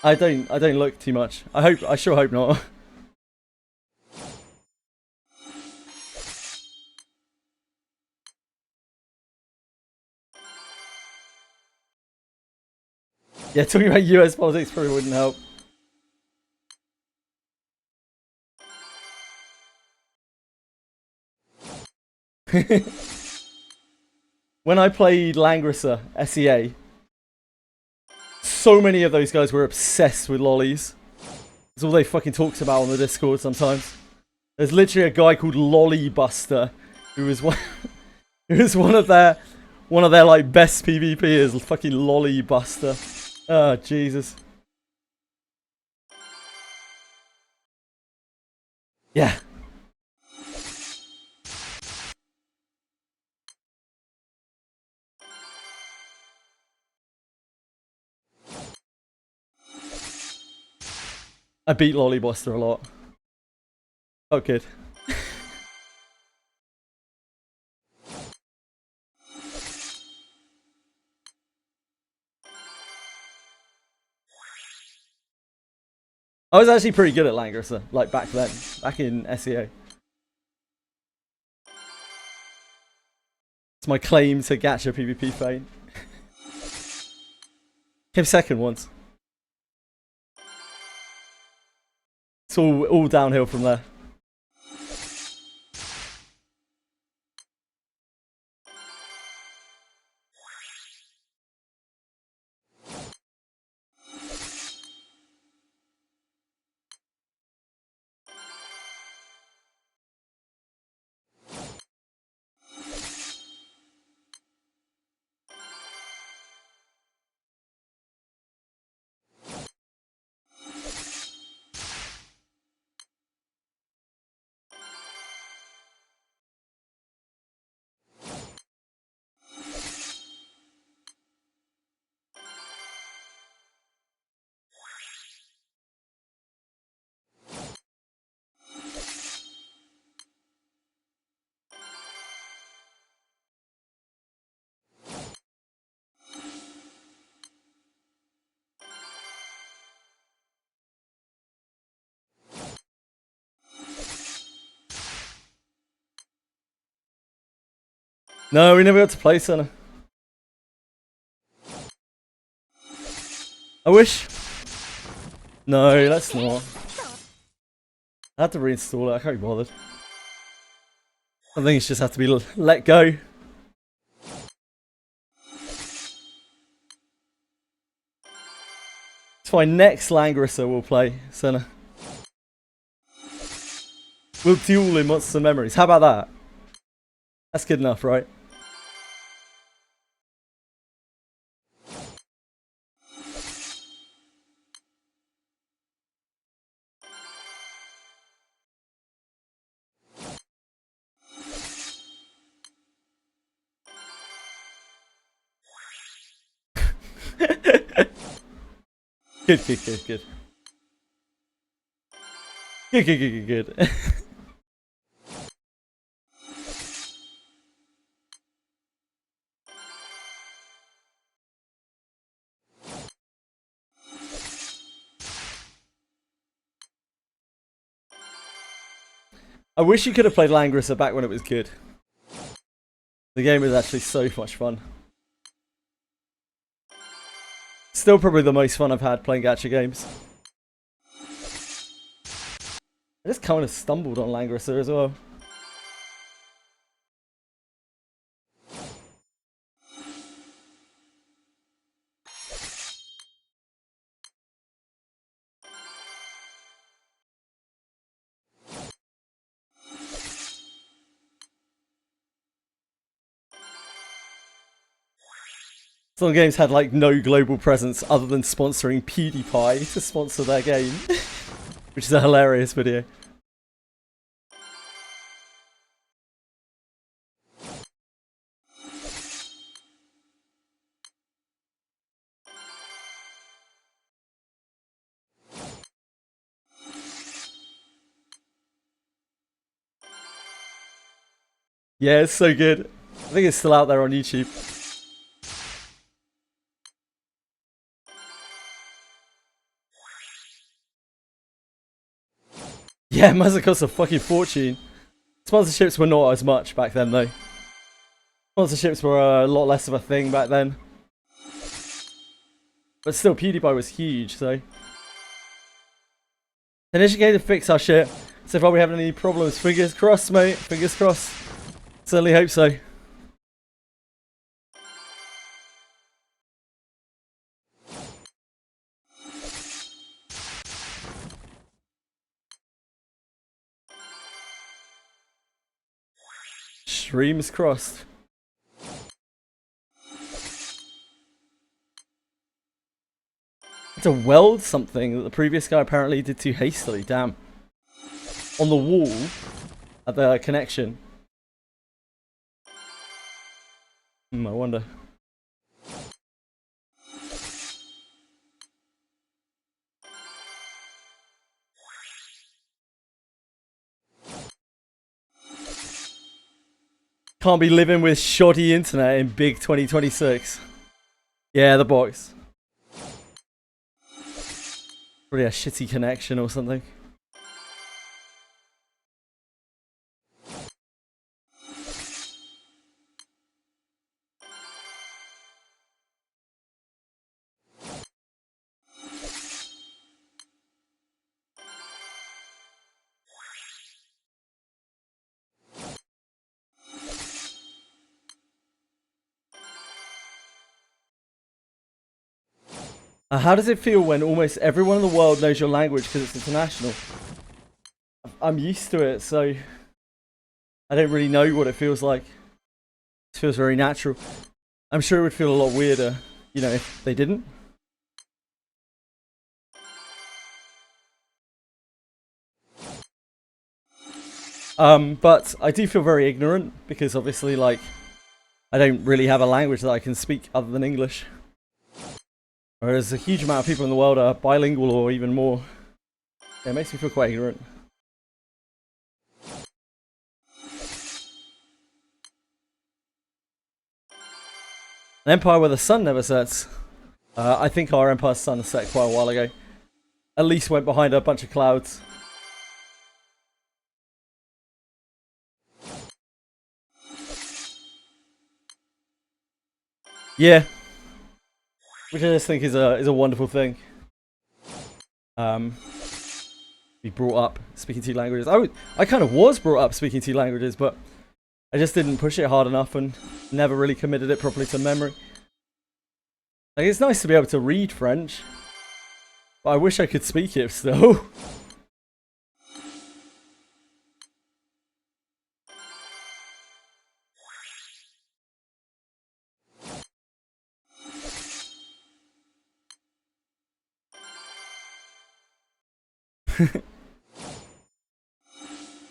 I don't look too much. I sure hope not. Yeah, talking about US politics probably wouldn't help. When I played Langrisser, SEA, so many of those guys were obsessed with lollies. That's all they fucking talked about on the Discord sometimes. There's literally a guy called Lolly Buster who was one who was one of their like best PvPers, fucking Lolly Buster. Oh Jesus. Yeah. I beat Lolly Buster a lot. Oh good. I was actually pretty good at Langrisser, like back then, back in SEO. It's my claim to gacha PvP fame. Came second once. It's all downhill from there. No, we never got to play Senna. I wish. No, that's not. I had to reinstall it. I can't be bothered. Some things just have to be let go. It's fine. Next Langrisser we'll play Senna. We'll duel in Monsters and Memories. How about that? That's good enough, right? Good. Good. I wish you could have played Langrisser back when it was good. The game was actually so much fun. Still probably the most fun I've had playing gacha games. I just kind of stumbled on Langrisser as well. Some games had like no global presence other than sponsoring PewDiePie to sponsor their game. Which is a hilarious video. Yeah, it's so good. I think it's still out there on YouTube. Yeah, must cost a fucking fortune. Sponsorships were not as much back then, though. Sponsorships were a lot less of a thing back then. But still, PewDiePie was huge, so... Initiate to fix our shit. So far we haven't any problems. Fingers crossed, mate. Fingers crossed. Certainly hope so. Streams crossed. To weld something that the previous guy apparently did too hastily. Damn. On the wall at the connection. I wonder. Can't be living with shoddy internet in big 2026. Yeah, the box. Probably a shitty connection or something. How does it feel when almost everyone in the world knows your language because it's international? I'm used to it, so I don't really know what it feels like. It feels very natural. I'm sure it would feel a lot weirder, you know, if they didn't. But I do feel very ignorant because obviously, like, I don't really have a language that I can speak other than English. Whereas a huge amount of people in the world are bilingual or even more. Yeah, it makes me feel quite ignorant. An empire where the sun never sets. I think our empire's sun set quite a while ago. At least went behind a bunch of clouds. Yeah. Which I just think is a wonderful thing. Be brought up speaking two languages. I kind of was brought up speaking two languages, but I just didn't push it hard enough and never really committed it properly to memory. Like, it's nice to be able to read French, but I wish I could speak it still.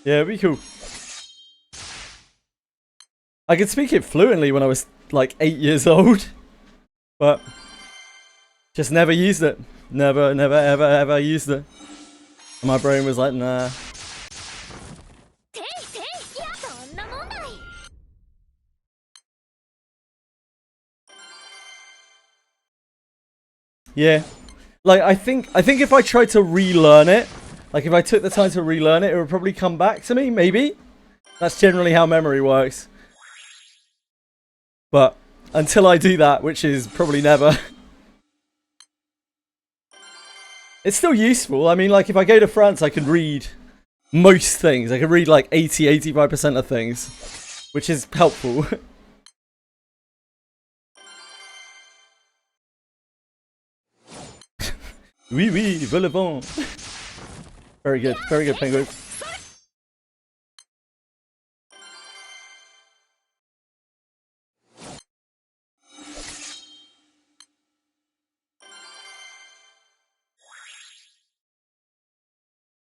Yeah, it'd be cool. I could speak it fluently when I was like 8 years old, but just never used it. Never, ever used it. And my brain was like, nah. Yeah. Like, I think if I tried to relearn it, like if I took the time to relearn it, it would probably come back to me, maybe. That's generally how memory works. But until I do that, which is probably never, it's still useful. I mean, like if I go to France, I can read most things. I can read like 85% of things, which is helpful. Oui, oui, vol le vent. Very good, penguin.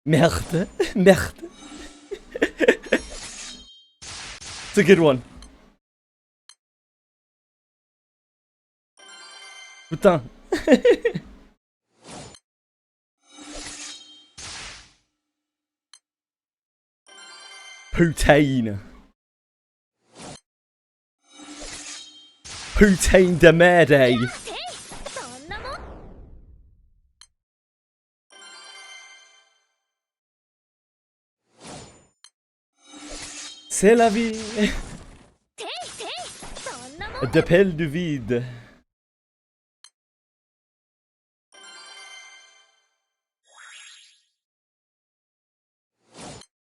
Merde. Merde. It's a good one. Putain. Putain. Putain de merde. C'est la vie. De pelle du vide.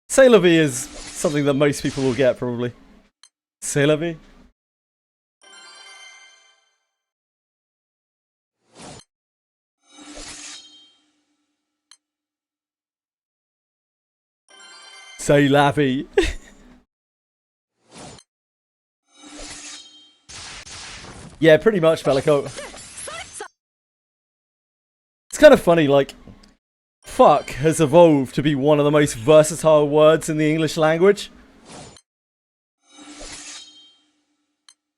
C'est la vie is something that most people will get, probably. C'est la vie. C'est la vie. Yeah, pretty much, Bellico. It's kind of funny, like, fuck has evolved to be one of the most versatile words in the English language.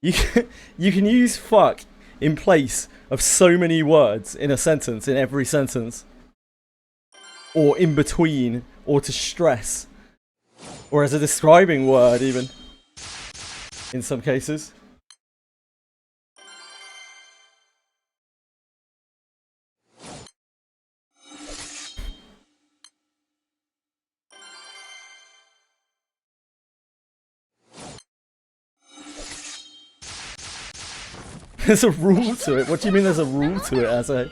You can use fuck in place of so many words in a sentence, in every sentence. Or in between, or to stress. Or as a describing word, even. In some cases. There's a rule to it. What do you mean there's a rule to it, Ase?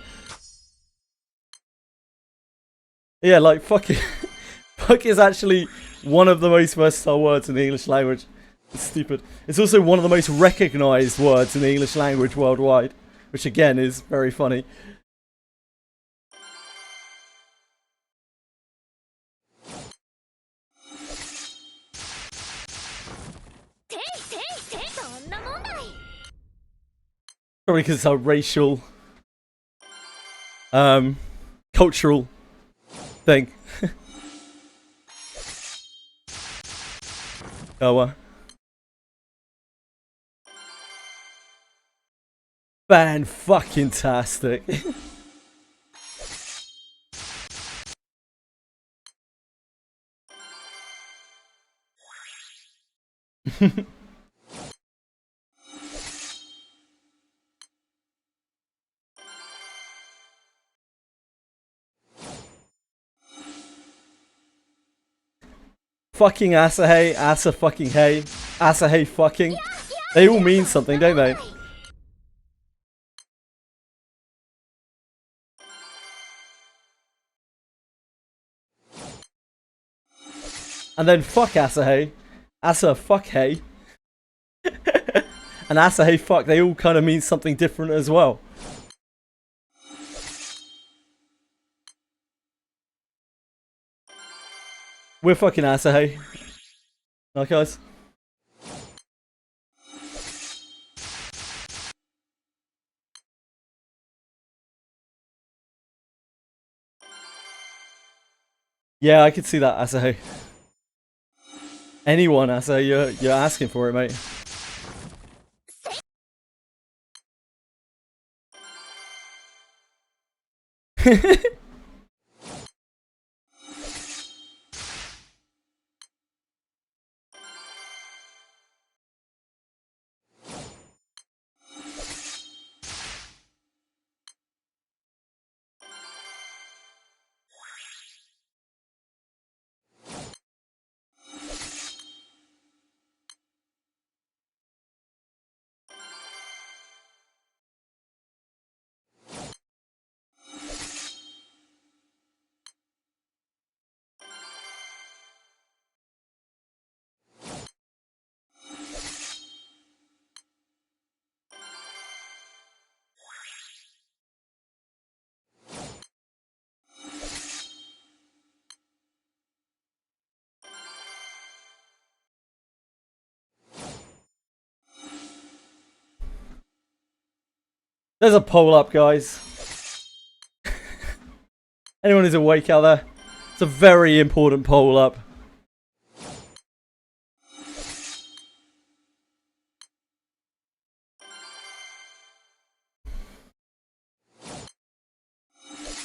Yeah, like, fuck it. Fuck is actually one of the most versatile words in the English language. It's stupid. It's also one of the most recognized words in the English language worldwide. Which, again, is very funny. Probably because it's a racial, cultural thing. Oh, fan-fucking-tastic. Fucking Asahe, Asa fucking hey, Asahe fucking. They all mean something, don't they? And then fuck Asahe, Asa fuck hey. And Asahe fuck, they all kind of mean something different as well. We're fucking Asahe. Like guys. Yeah, I could see that, Asahe. Anyone, Asahe, you're asking for it, mate. There's a poll up, guys. Anyone who's awake out there? It's a very important poll up.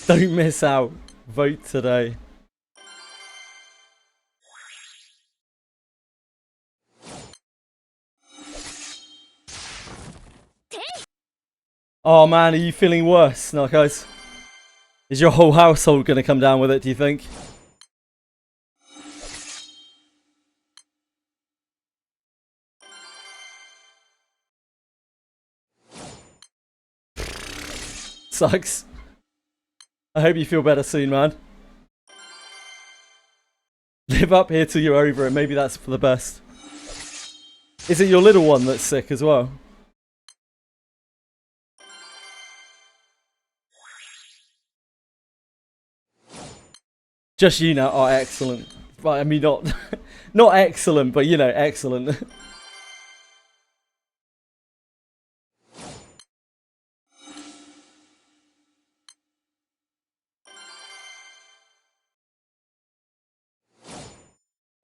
Don't miss out. Vote today. Oh man, are you feeling worse, Narcos? Is your whole household gonna come down with it, do you think? Sucks. I hope you feel better soon, man. Live up here till you're over it. Maybe that's for the best. Is it your little one that's sick as well? Just you now. Oh, excellent. But I mean, not, not excellent, but you know, excellent.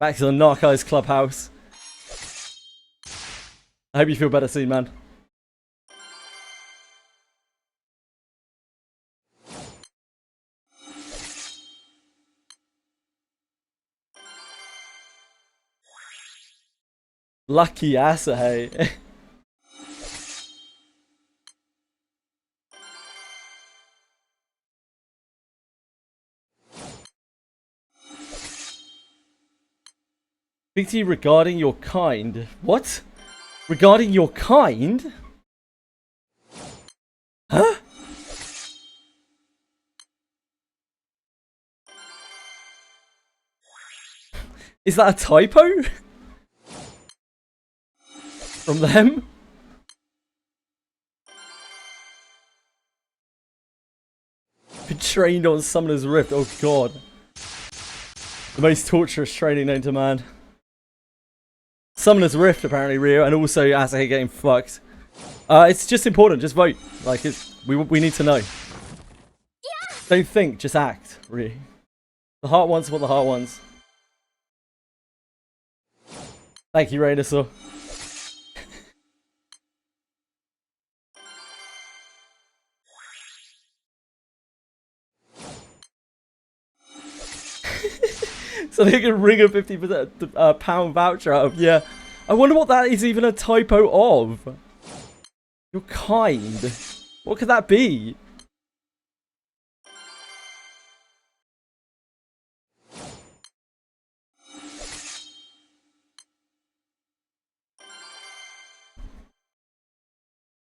Back to the Narcos Clubhouse. I hope you feel better soon, man. Lucky ass, hey. Speak to you regarding your kind. What? Regarding your kind? Huh? Is that a typo? From them? Been trained on Summoner's Rift. Oh god. The most torturous training known to man. Summoner's Rift apparently, Rio, and also Asahi getting fucked. It's just important, just vote. Like, we need to know. Yeah. Don't think, just act, Rio. The heart wants what the heart wants. Thank you, Rainosaur. So they can ring a 50% pound voucher out of, yeah. I wonder what that is even a typo of. You're kind. What could that be?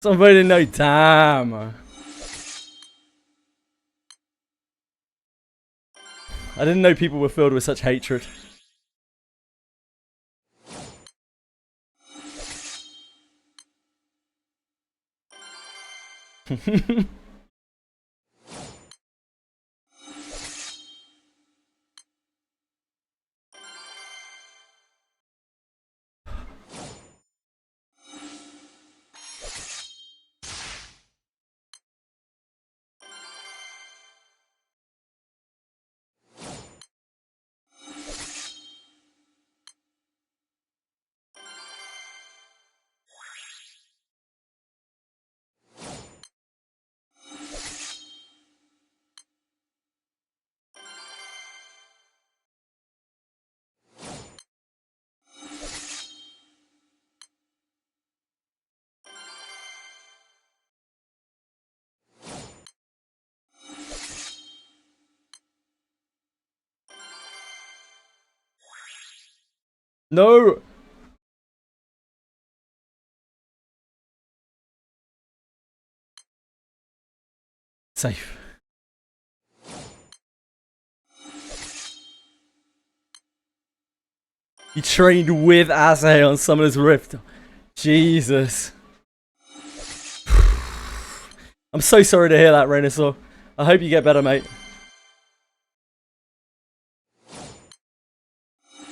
Somebody know, damn. I didn't know people were filled with such hatred. No! Safe. You trained with Asahi on Summoner's Rift. Jesus. I'm so sorry to hear that, Rainosaur. I hope you get better, mate.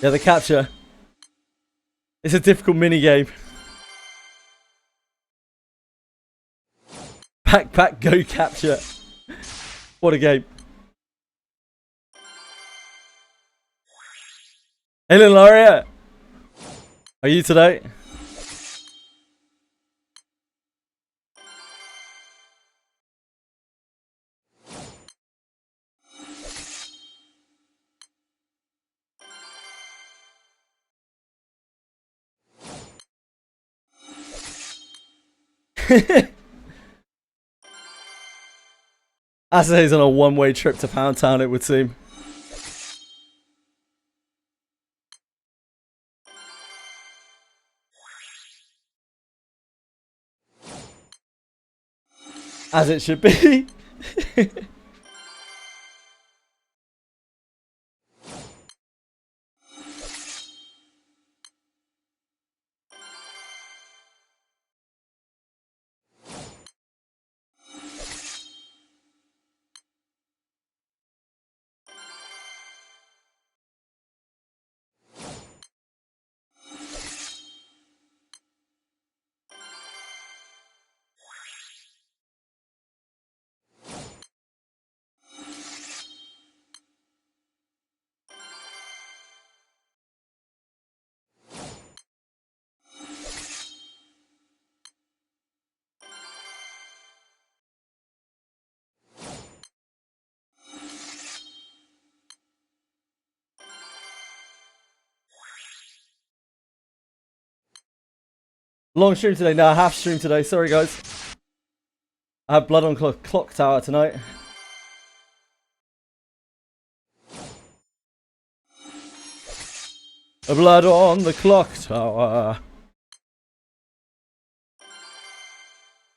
Yeah, the capture. It's a difficult minigame. Backpack go capture. What a game. Hey, little Laureate. Are you today? Asahi's on a one-way trip to Pound Town, it would seem. As it should be. Long stream today, no, half stream today, sorry guys. I have blood on clock tower tonight. Blood on the clock tower.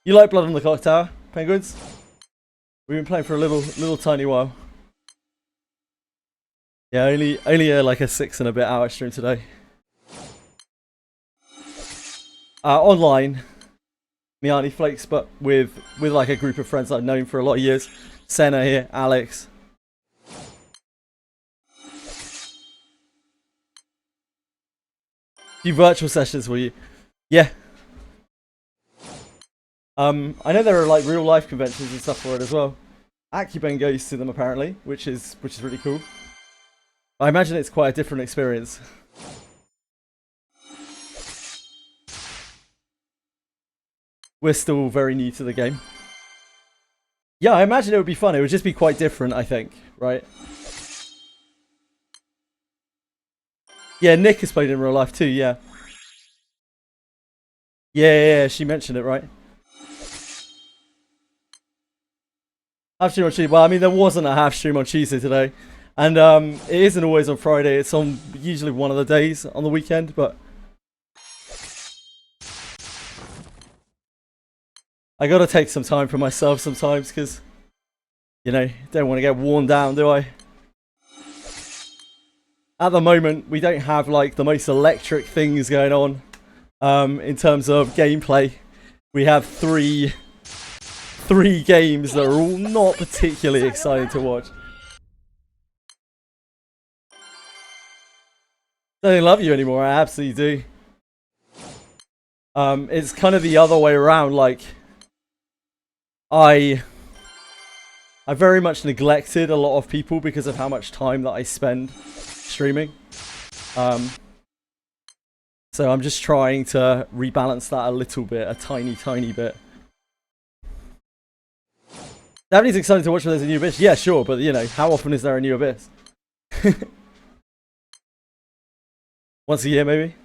You like blood on the clock tower, penguins? We've been playing for a little tiny while. Yeah, only like a 6 and a bit hour stream today. Online, me Auntie Flakes, but with like a group of friends I've known for a lot of years. Senna here, Alex. Few virtual sessions for you. Yeah. I know there are like real life conventions and stuff for it as well. Acuben goes to them apparently, which is really cool. I imagine it's quite a different experience. We're still very new to the game. Yeah, I imagine it would be fun. It would just be quite different, I think, right? Yeah, Nick has played in real life too, yeah. Yeah, she mentioned it, right? Half stream on Tuesday. Well, I mean, there wasn't a half stream on Tuesday today. And it isn't always on Friday. It's on usually one of the days on the weekend, but I gotta take some time for myself sometimes because, you know, don't want to get worn down, do I? At the moment, we don't have like the most electric things going on in terms of gameplay. We have three games that are all not particularly exciting to watch. Don't love you anymore, I absolutely do. It's kind of the other way around, like I very much neglected a lot of people because of how much time that I spend streaming. So I'm just trying to rebalance that a little bit, a tiny bit. Daphne's excited to watch when there's a new Abyss. Yeah, sure, but you know, how often is there a new Abyss? Once a year, maybe?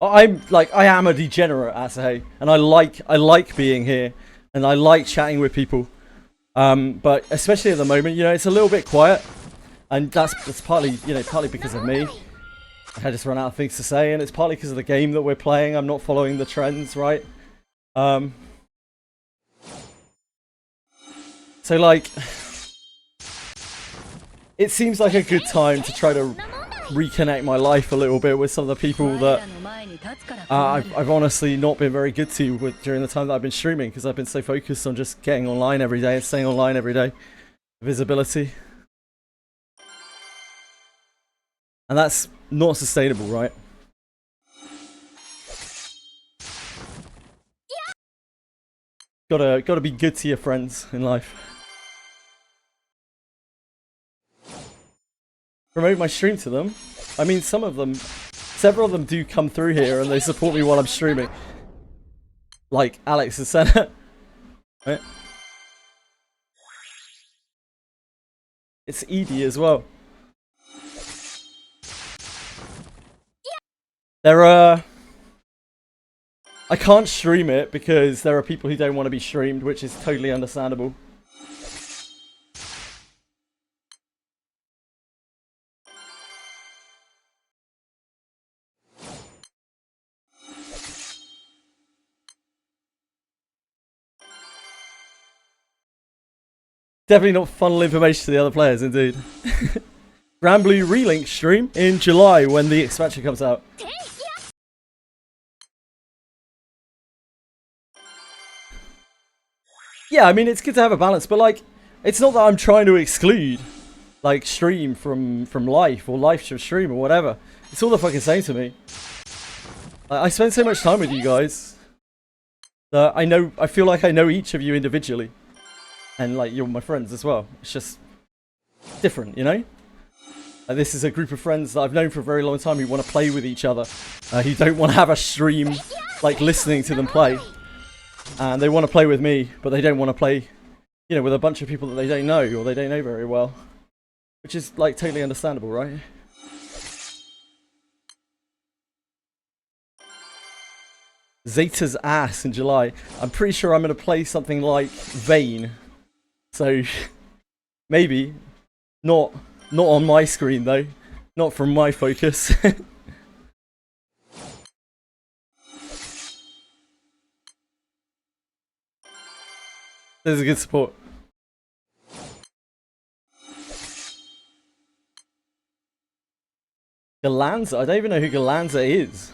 I am a degenerate, Asahi, and I like being here, and I like chatting with people. But especially at the moment, you know, it's a little bit quiet, and that's partly, you know, partly because of me. I just run out of things to say, and it's partly because of the game that we're playing. I'm not following the trends, right? So like, it seems like a good time to try to reconnect my life a little bit with some of the people that I've honestly not been very good to during the time that I've been streaming, because I've been so focused on just getting online every day and staying online every day. Visibility. And that's not sustainable, right? Gotta be good to your friends in life. promote my stream to them. I mean, several of them do come through here and they support me while I'm streaming. Like Alex has said. Right? It's Edie as well. I can't stream it because there are people who don't want to be streamed, which is totally understandable. Definitely not funnel information to the other players, indeed. Granblue Relink stream in July when the expansion comes out. Yeah, I mean, it's good to have a balance, but like, it's not that I'm trying to exclude, like, stream from life, or life from stream, or whatever. It's all the fucking same to me. I spend so much time with you guys that I feel like I know each of you individually. And, like, you're my friends as well. It's just different, you know? Like, this is a group of friends that I've known for a very long time who want to play with each other. Who don't want to have a stream, like, listening to them play. And they want to play with me, but they don't want to play, you know, with a bunch of people that they don't know, or they don't know very well. Which is, like, totally understandable, right? Zeta's ass in July. I'm pretty sure I'm going to play something like Vayne. So, maybe. Not on my screen, though. Not from my focus. There's a good support. Galanza? I don't even know who Galanza is.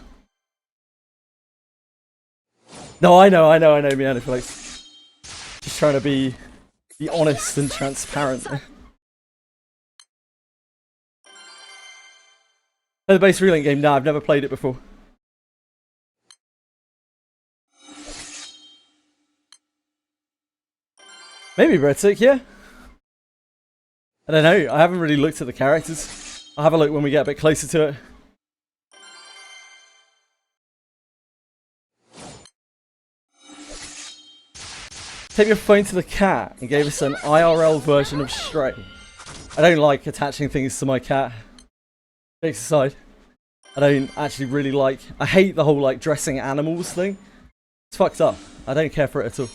No, I know, Mianiflex. Just trying to be honest and transparent. The base relink game? No, I've never played it before. Maybe Redsick, yeah. I don't know, I haven't really looked at the characters. I'll have a look when we get a bit closer to it. Take your phone to the cat and gave us an IRL version of Stray. I don't like attaching things to my cat. Jokes aside, I don't actually really like... I hate the whole like dressing animals thing. It's fucked up. I don't care for it at all.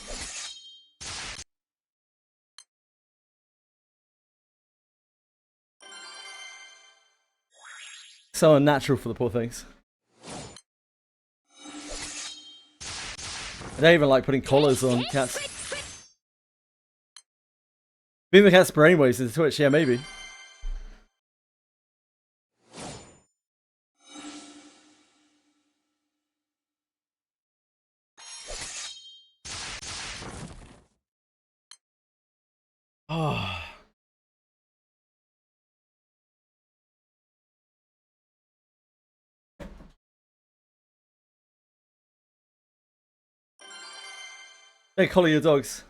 So unnatural for the poor things. I don't even like putting collars on cats. Being the cat's brainwaves into Twitch, yeah, maybe. Oh. Don't collar your dogs.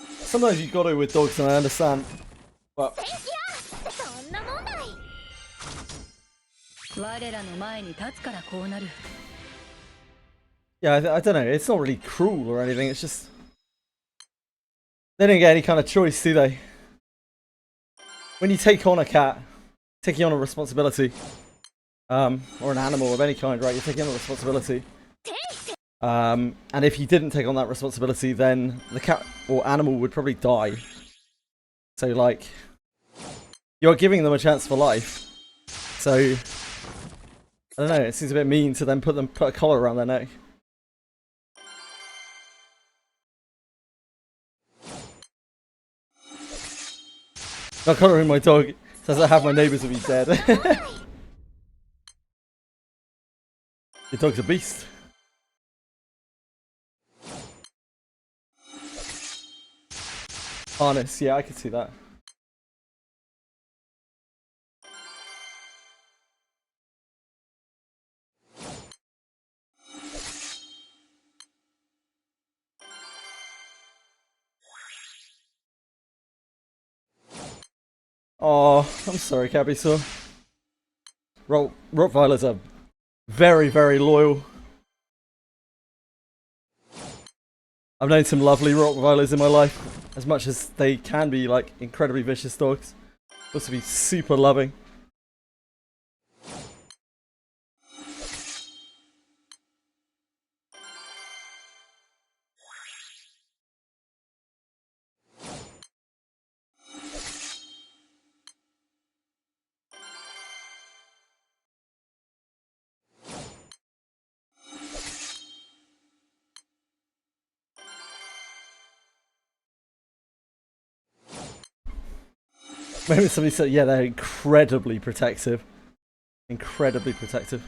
Sometimes you got to with dogs, and I understand. But yeah, I don't know. It's not really cruel or anything. It's just they don't get any kind of choice, do they? When you take on a cat, taking on a responsibility, or an animal of any kind, right? You're taking on a responsibility. And if you didn't take on that responsibility, then the cat or animal would probably die. So, like, you're giving them a chance for life. So, I don't know, it seems a bit mean to then put a collar around their neck. Not collaring my dog says I have my neighbours will be dead. Your dog's a beast. Harness, yeah, I can see that. Oh, I'm sorry, Cabysaur. Rottweilers are very, very loyal. I've known some lovely Rottweilers in my life, as much as they can be like incredibly vicious dogs. Also be super loving. Maybe somebody said, yeah, they're incredibly protective. Incredibly protective.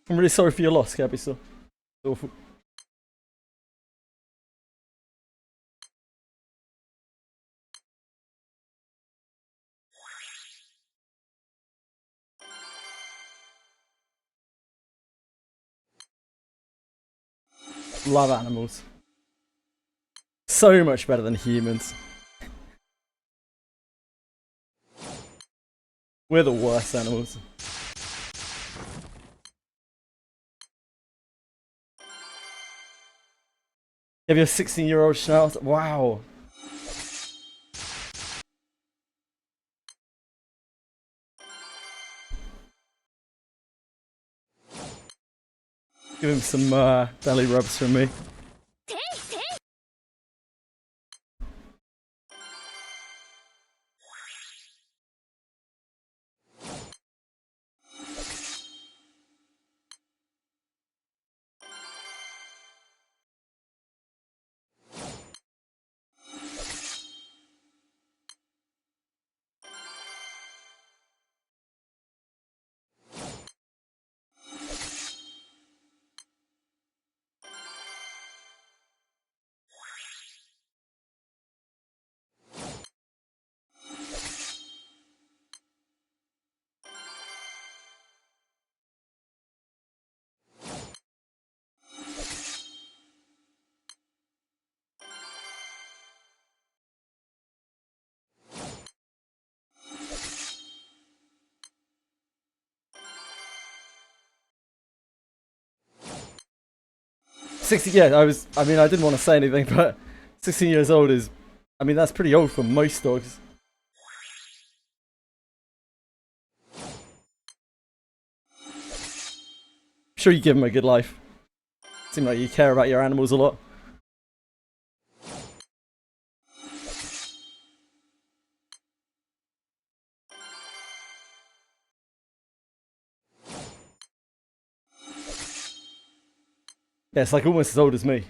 I'm really sorry for your loss, Cabysaur. Awful. Love animals. So much better than humans. We're the worst animals. You have your 16-year-old Schnauzer. Wow. Give him some belly rubs from me. Yeah, I mean, I didn't want to say anything, but 16 years old is, I mean, that's pretty old for most dogs. I'm sure you give them a good life. Seem like you care about your animals a lot. Yeah, it's like almost as old as me.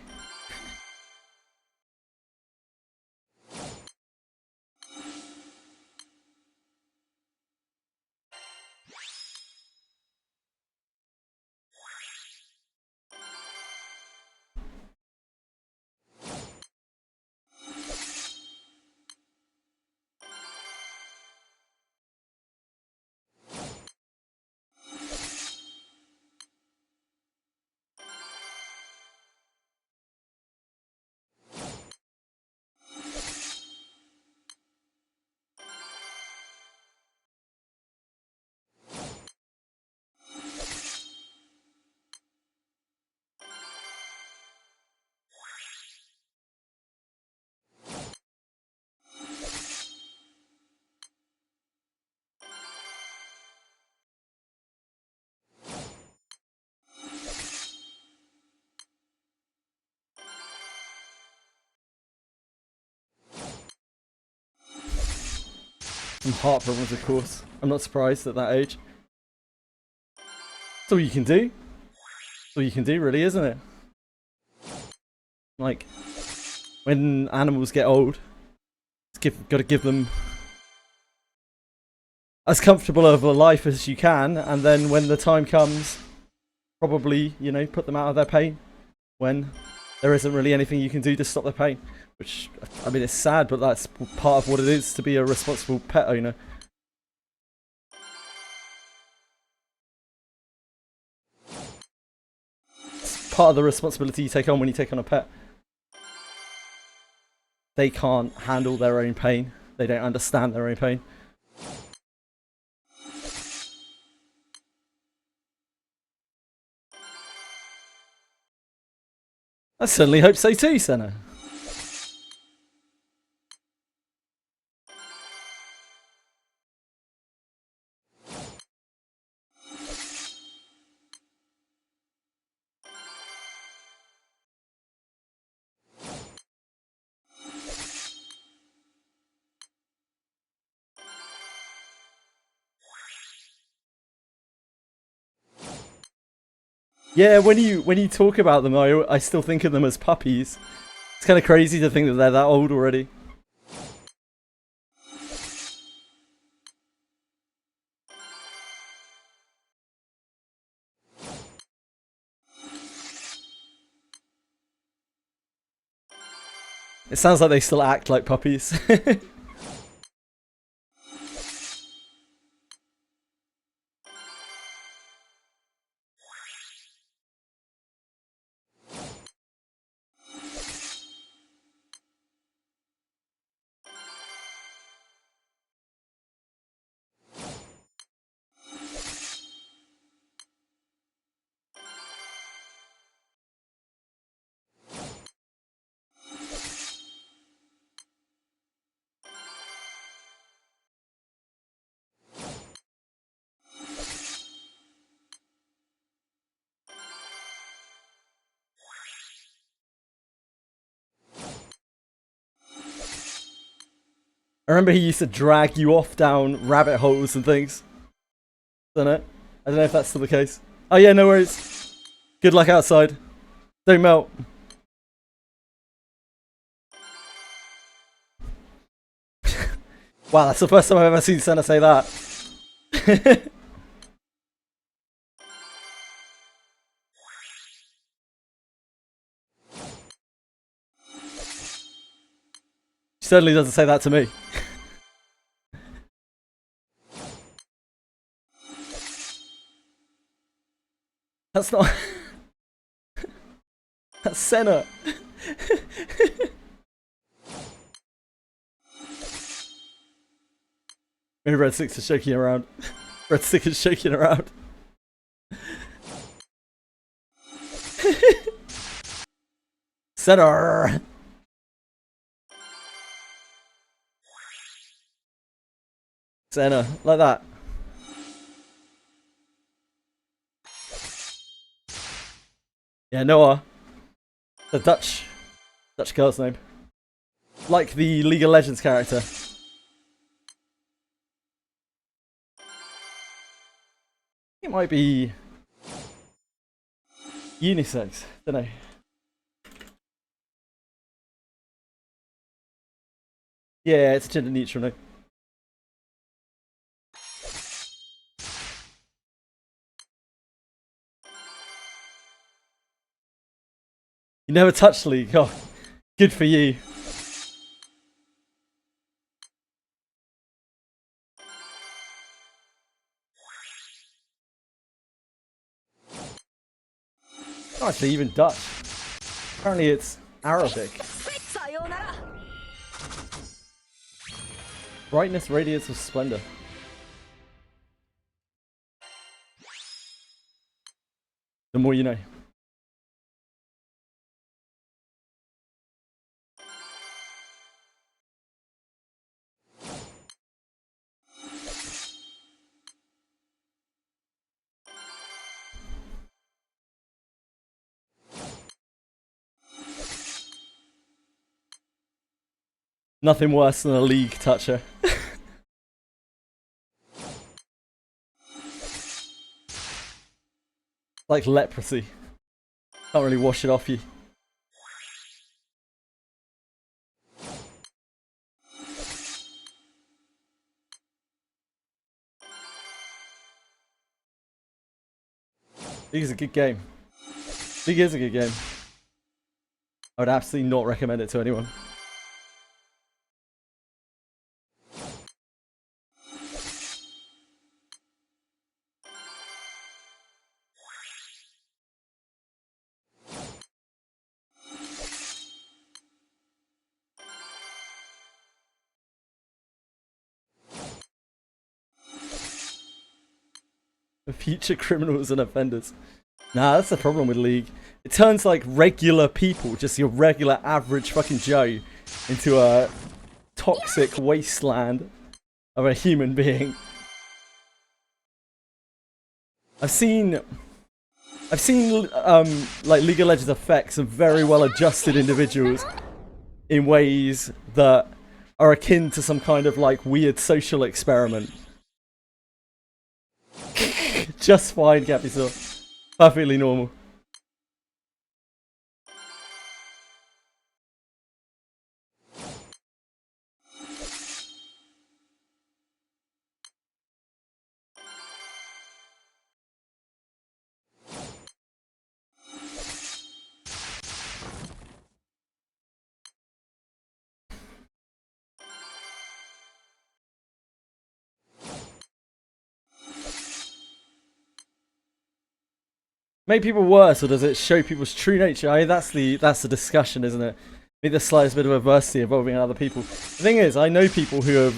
Some heart problems, of course. I'm not surprised at that age. That's all you can do. all you can do, really, isn't it? Like, when animals get old, got to give them as comfortable of a life as you can, and then when the time comes, probably, you know, put them out of their pain when there isn't really anything you can do to stop their pain. Which, I mean, it's sad, but that's part of what it is to be a responsible pet owner. It's part of the responsibility you take on when you take on a pet. They can't handle their own pain. They don't understand their own pain. I certainly hope so too, Senna. Yeah, when you talk about them, I still think of them as puppies. It's kind of crazy to think that they're that old already. It sounds like they still act like puppies. I remember he used to drag you off down rabbit holes and things. Don't know. I don't know if that's still the case. Oh yeah, no worries. Good luck outside. Don't melt. Wow, that's the first time I've ever seen Senna say that. She certainly doesn't say that to me. That's not... That's Senna. Maybe Red Six is shaking around. Red Six is shaking around. Senna. Senna, like that. Yeah, Noah. The Dutch girl's name. Like the League of Legends character. It might be unisex, don't know. Yeah, it's gender neutral, no. You never touched League. Oh, good for you. Oh, actually, even Dutch. Apparently, it's Arabic. Brightness, radiance of splendor. The more you know. Nothing worse than a League toucher. Like leprosy. Can't really wash it off you. League is a good game. League is a good game. I would absolutely not recommend it to anyone. For future criminals and offenders. Nah, that's the problem with League. It turns like regular people, just your regular average fucking Joe, into a toxic wasteland of a human being. I've seen like League of Legends affect some very well adjusted individuals in ways that are akin to some kind of like weird social experiment. Just fine, Capital. Perfectly normal. Make people worse, or does it show people's true nature? I mean, that's the discussion, isn't it? Maybe the slightest bit of adversity involving other people. The thing is, I know people who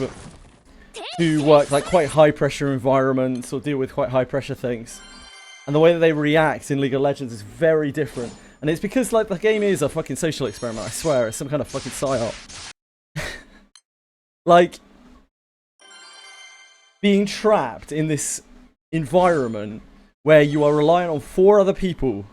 work like quite high pressure environments or deal with quite high pressure things, and the way that they react in League of Legends is very different. And it's because like the game is a fucking social experiment. I swear, it's some kind of fucking psyop. Like being trapped in this environment where you are reliant on 4 other people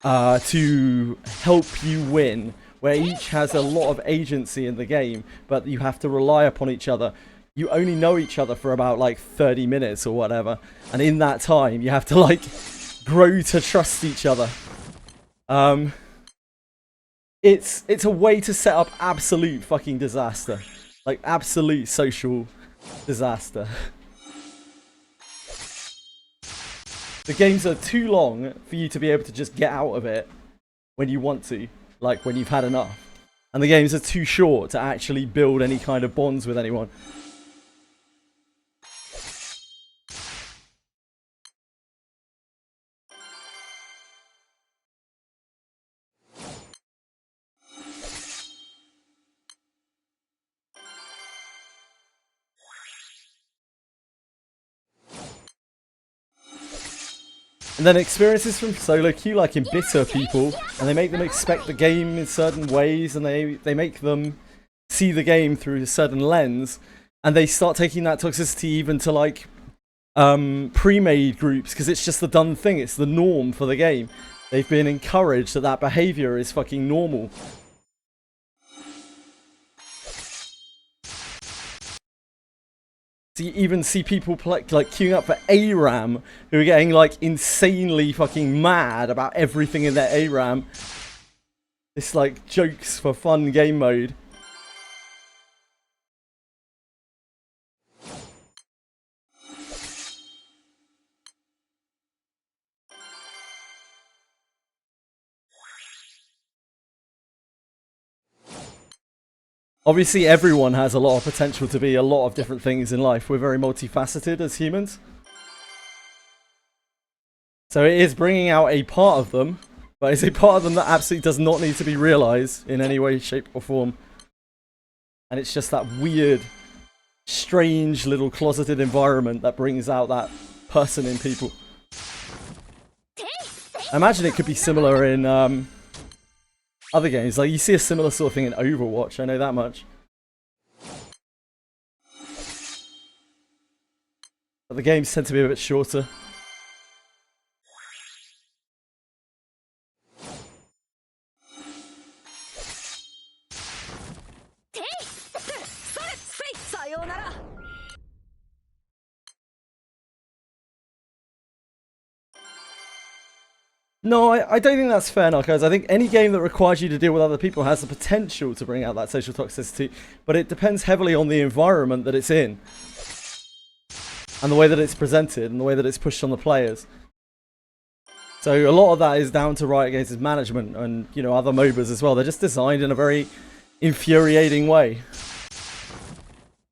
to help you win, where each has a lot of agency in the game, but you have to rely upon each other. You only know each other for about like 30 minutes or whatever, and in that time you have to like grow to trust each other. It's a way to set up absolute fucking disaster, like absolute social disaster. The games are too long for you to be able to just get out of it when you want to, like when you've had enough. And the games are too short to actually build any kind of bonds with anyone. And then experiences from solo queue like embitter people, and they make them expect the game in certain ways, and they make them see the game through a certain lens, and they start taking that toxicity even to like pre-made groups, because it's just the done thing, it's the norm for the game. They've been encouraged that that behavior is fucking normal. So you even see people like queuing up for ARAM who are getting like insanely fucking mad about everything in their ARAM. It's like jokes for fun game mode. Obviously, everyone has a lot of potential to be a lot of different things in life. We're very multifaceted as humans. So it is bringing out a part of them, but it's a part of them that absolutely does not need to be realized in any way, shape, or form. And it's just that weird, strange little closeted environment that brings out that person in people. I imagine it could be similar in other games. Like you see a similar sort of thing in Overwatch, I know that much. But the games tend to be a bit shorter. No, I don't think that's fair, Narcos. I think any game that requires you to deal with other people has the potential to bring out that social toxicity, but it depends heavily on the environment that it's in. And the way that it's presented, and the way that it's pushed on the players. So a lot of that is down to Riot Games' management, and, you know, other MOBAs as well. They're just designed in a very infuriating way.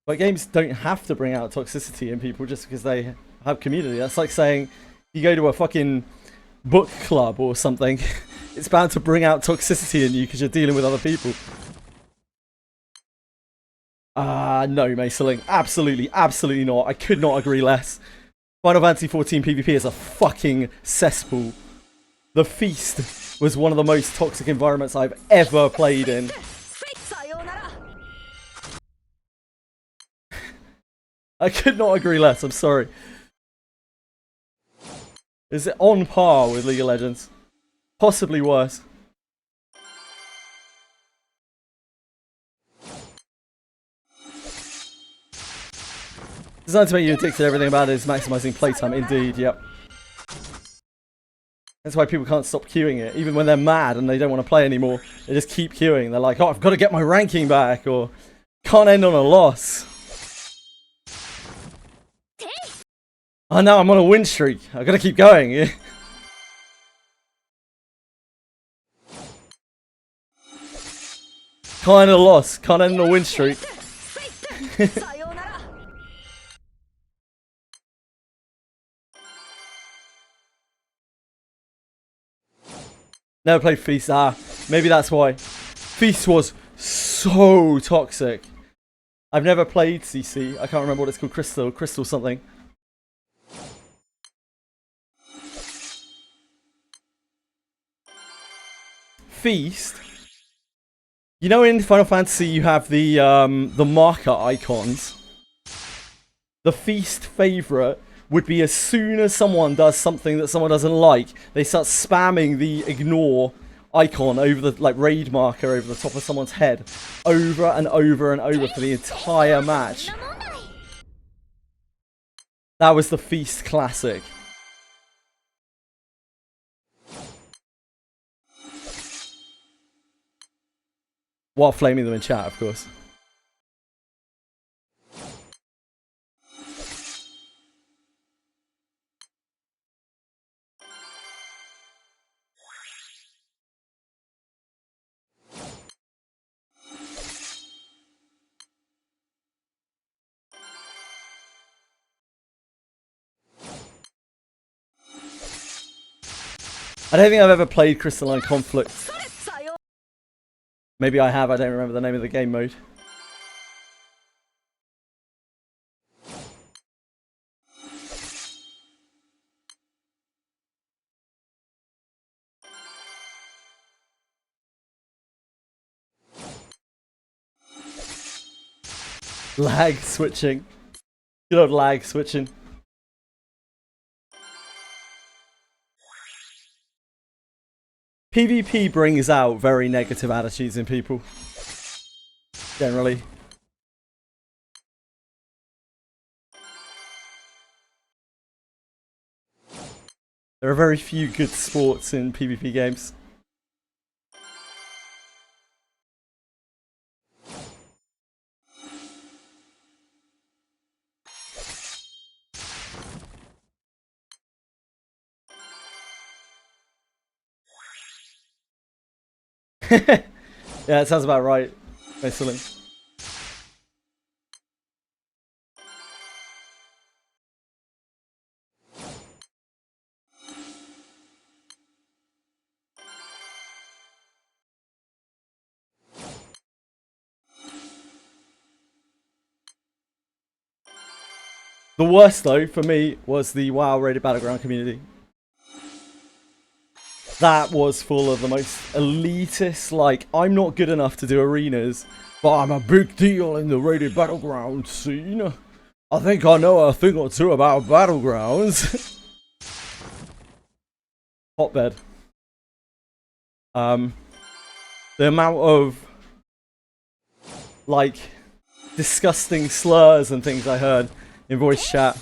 But games don't have to bring out toxicity in people just because they have community. That's like saying you go to a fucking book club or something. It's bound to bring out toxicity in you because you're dealing with other people. No, Maceling. Absolutely, absolutely not. I could not agree less. Final Fantasy XIV PvP is a fucking cesspool. The Feast was one of the most toxic environments I've ever played in. I could not agree less, I'm sorry. Is it on par with League of Legends? Possibly worse. Designed to make you addicted, everything about it is maximizing playtime. Indeed, yep. That's why people can't stop queuing it. Even when they're mad and they don't want to play anymore, they just keep queuing. They're like, oh, I've got to get my ranking back, or can't end on a loss. Oh no, I'm on a win streak. I've got to keep going. Kind of lost. Can't end on a win streak. Never played Feast. Maybe that's why. Feast was so toxic. I've never played CC. I can't remember what it's called. Crystal something. Feast. You know, in Final Fantasy you have the marker icons. The Feast favorite would be as soon as someone does something that someone doesn't like, they start spamming the ignore icon over the raid marker over the top of someone's head over and over and over for the entire match. That was the Feast classic. While flaming them in chat, of course. I don't think I've ever played Crystalline Conflict. Maybe I have, I don't remember the name of the game mode. Lag switching. Good old lag switching. PvP brings out very negative attitudes in people. Generally. There are very few good sports in PvP games. Yeah, it sounds about right, basically. The worst, though, for me, was the WoW rated Battleground community. That was full of the most elitist, like, I'm not good enough to do arenas, but I'm a big deal in the rated Battleground scene. I think I know a thing or two about Battlegrounds. Hotbed. The amount of, like, disgusting slurs and things I heard in voice chat,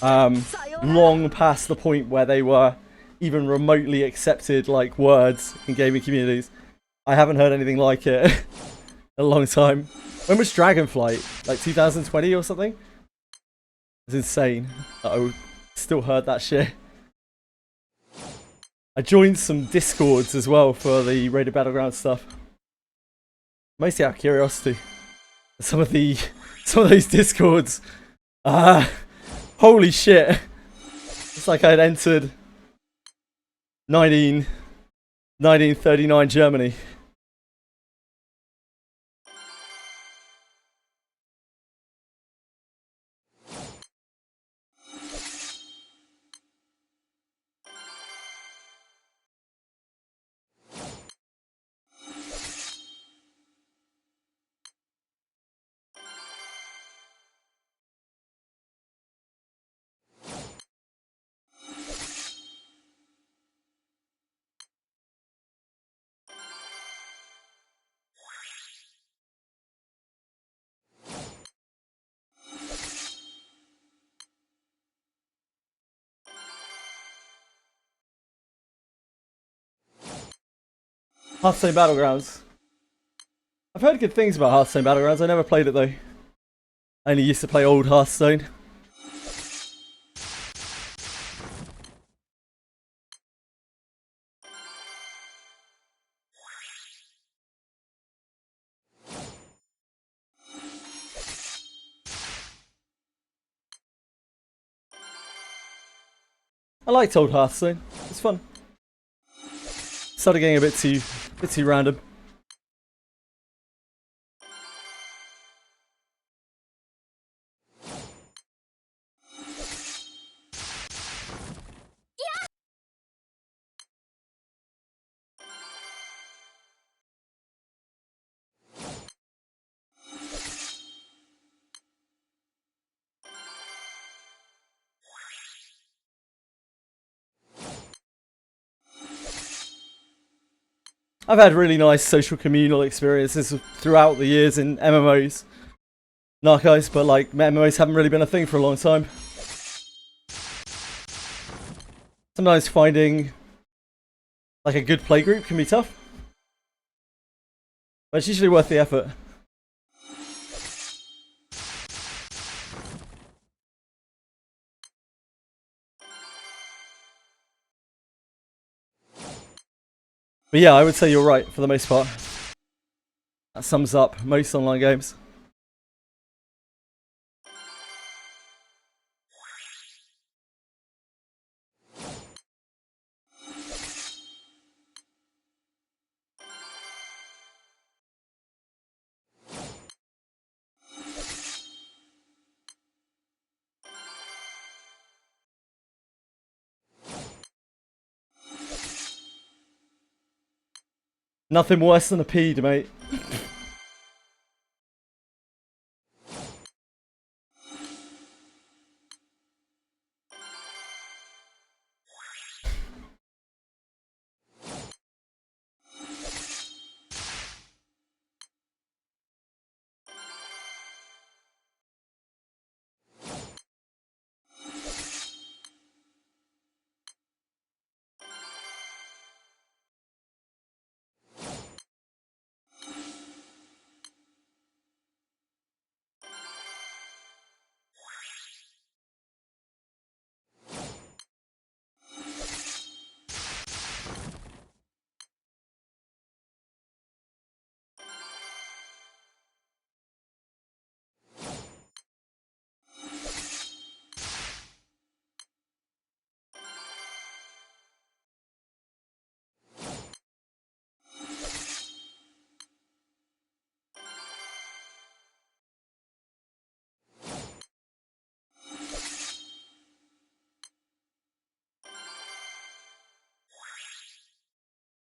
long past the point where they were even remotely accepted like words in gaming communities. I haven't heard anything like it in a long time. When was Dragonflight? Like 2020 or something? It's insane that I still heard that shit. I joined some Discords as well for the Raided Battleground stuff. Mostly out of curiosity. Some of those Discords. Holy shit. It's like I'd entered 1939 Germany. Hearthstone Battlegrounds. I've heard good things about Hearthstone Battlegrounds. I never played it though. I only used to play old Hearthstone. I liked old Hearthstone. It's fun. Started getting a bit too random. I've had really nice social communal experiences throughout the years in MMOs, Narcos, but like MMOs haven't really been a thing for a long time. Sometimes finding like a good playgroup can be tough, but it's usually worth the effort. But yeah, I would say you're right for the most part. That sums up most online games. Nothing worse than a peed, mate.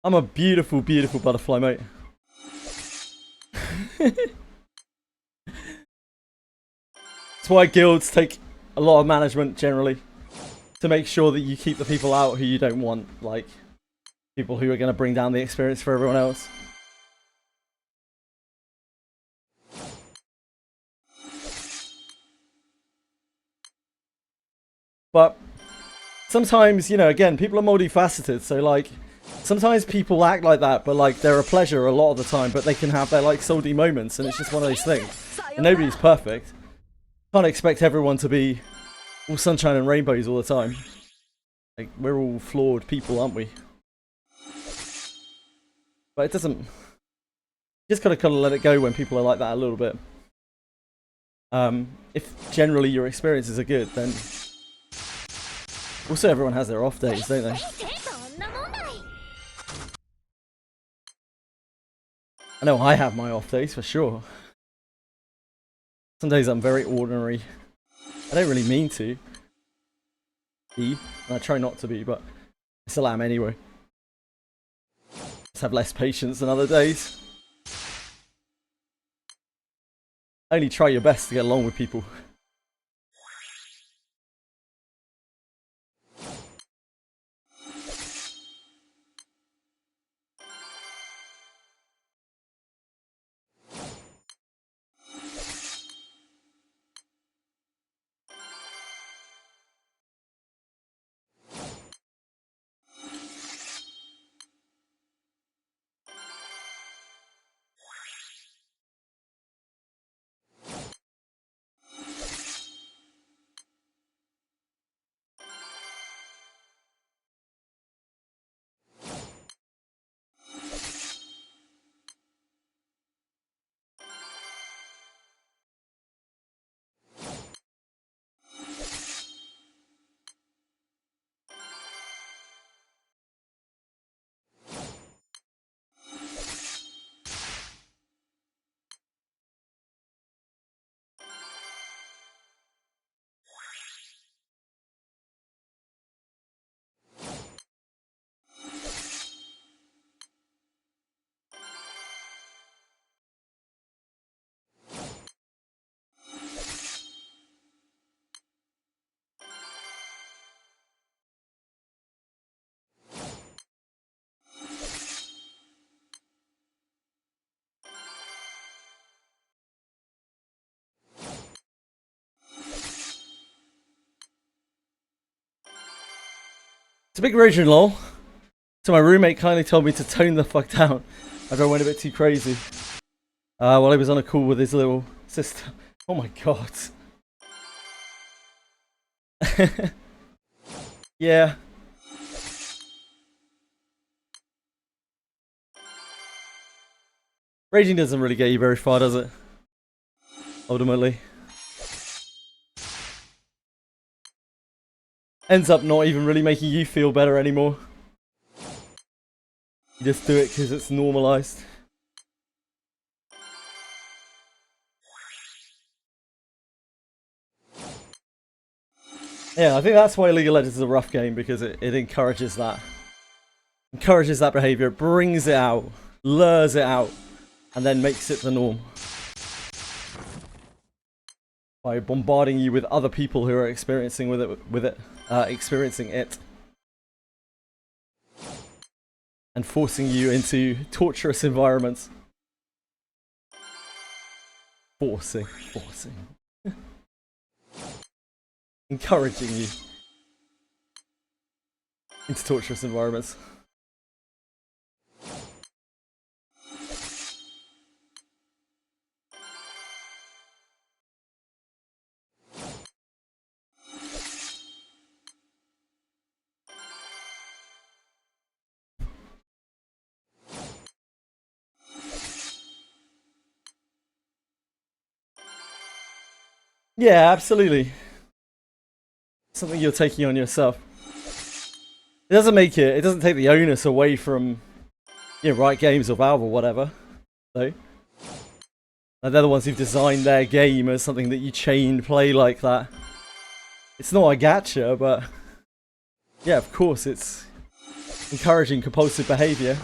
I'm a beautiful, beautiful butterfly, mate. That's why guilds take a lot of management generally, to make sure that you keep the people out who you don't want, like people who are going to bring down the experience for everyone else. But sometimes, you know, again, people are multifaceted, so like sometimes people act like that, but like they're a pleasure a lot of the time, but they can have their like salty moments, and it's just one of those things. And nobody's perfect. Can't expect everyone to be all sunshine and rainbows all the time. Like, we're all flawed people, aren't we? But it doesn't... You just gotta kind of let it go when people are like that a little bit. If generally your experiences are good, then... Also, everyone has their off days, don't they? I know I have my off days, for sure. Some days I'm very ordinary. I don't really mean to be, and I try not to be, but I still am anyway. Just have less patience than other days. Only try your best to get along with people. It's a big raging lol. So my roommate kindly told me to tone the fuck down after I went a bit too crazy. While he was on a call with his little sister. Oh my god. Yeah. Raging doesn't really get you very far, does it? Ultimately. Ends up not even really making you feel better anymore. You just do it because it's normalized. Yeah, I think that's why League of Legends is a rough game, because it encourages that. Encourages that behavior, it brings it out, lures it out, and then makes it the norm. By bombarding you with other people who are experiencing experiencing it. And forcing you into torturous environments. Forcing. Encouraging you into torturous environments. Yeah, absolutely. Something you're taking on yourself. It doesn't take the onus away from, you know, Riot Games or Valve or whatever, though. Like, they're the ones who've designed their game as something that you chain play like that. It's not a gacha, but yeah, of course, it's encouraging compulsive behavior.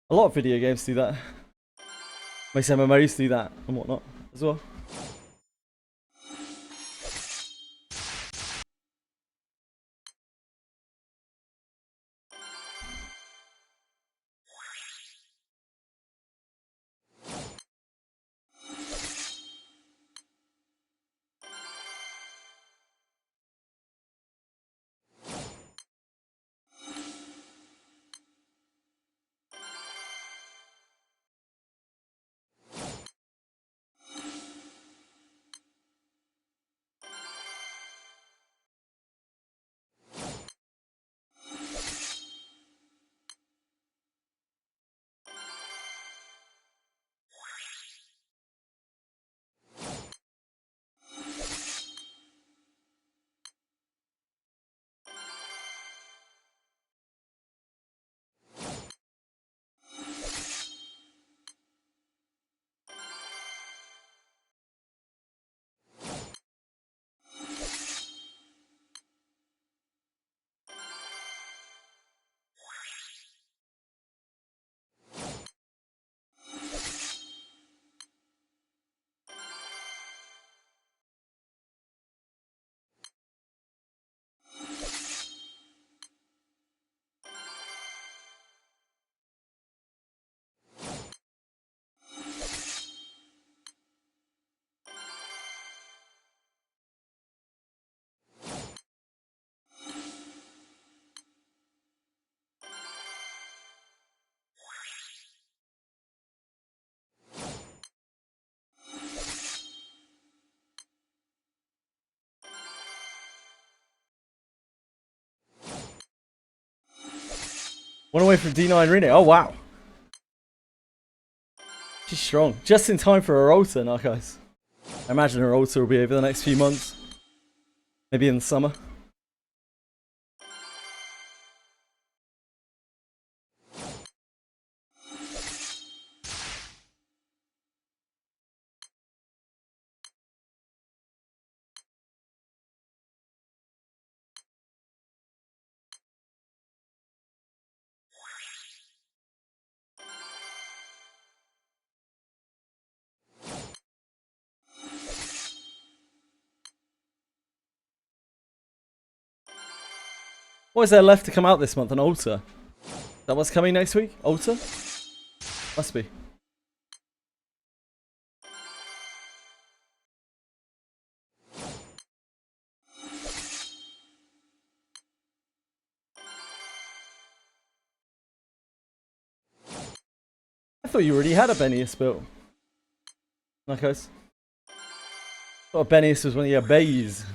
A lot of video games do that. Most MMOs do that and whatnot as well. One away from D9 Rene. Oh, wow. She's strong. Just in time for her Ulta, Narcos. I imagine her Ulta will be over the next few months. Maybe in the summer. What is there left to come out this month? An Ulta? That what's coming next week? Ulta? Must be. I thought you already had a Benius built. Narcos. I thought Benius was one of your bays.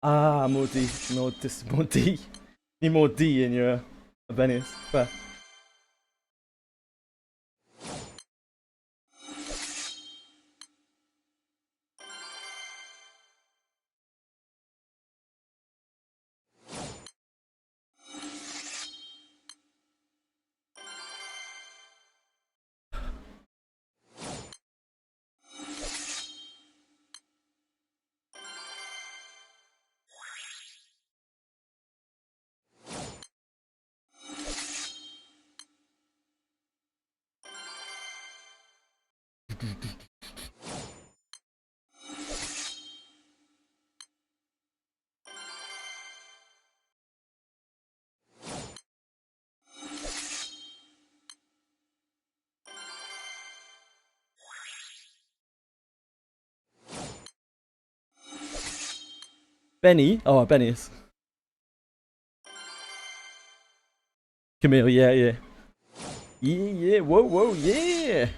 Ah, more D. More D. Need more D in your Benius. Fair. Benny? Oh, Benius. Camille, yeah, yeah. Yeah, yeah, whoa, whoa, yeah!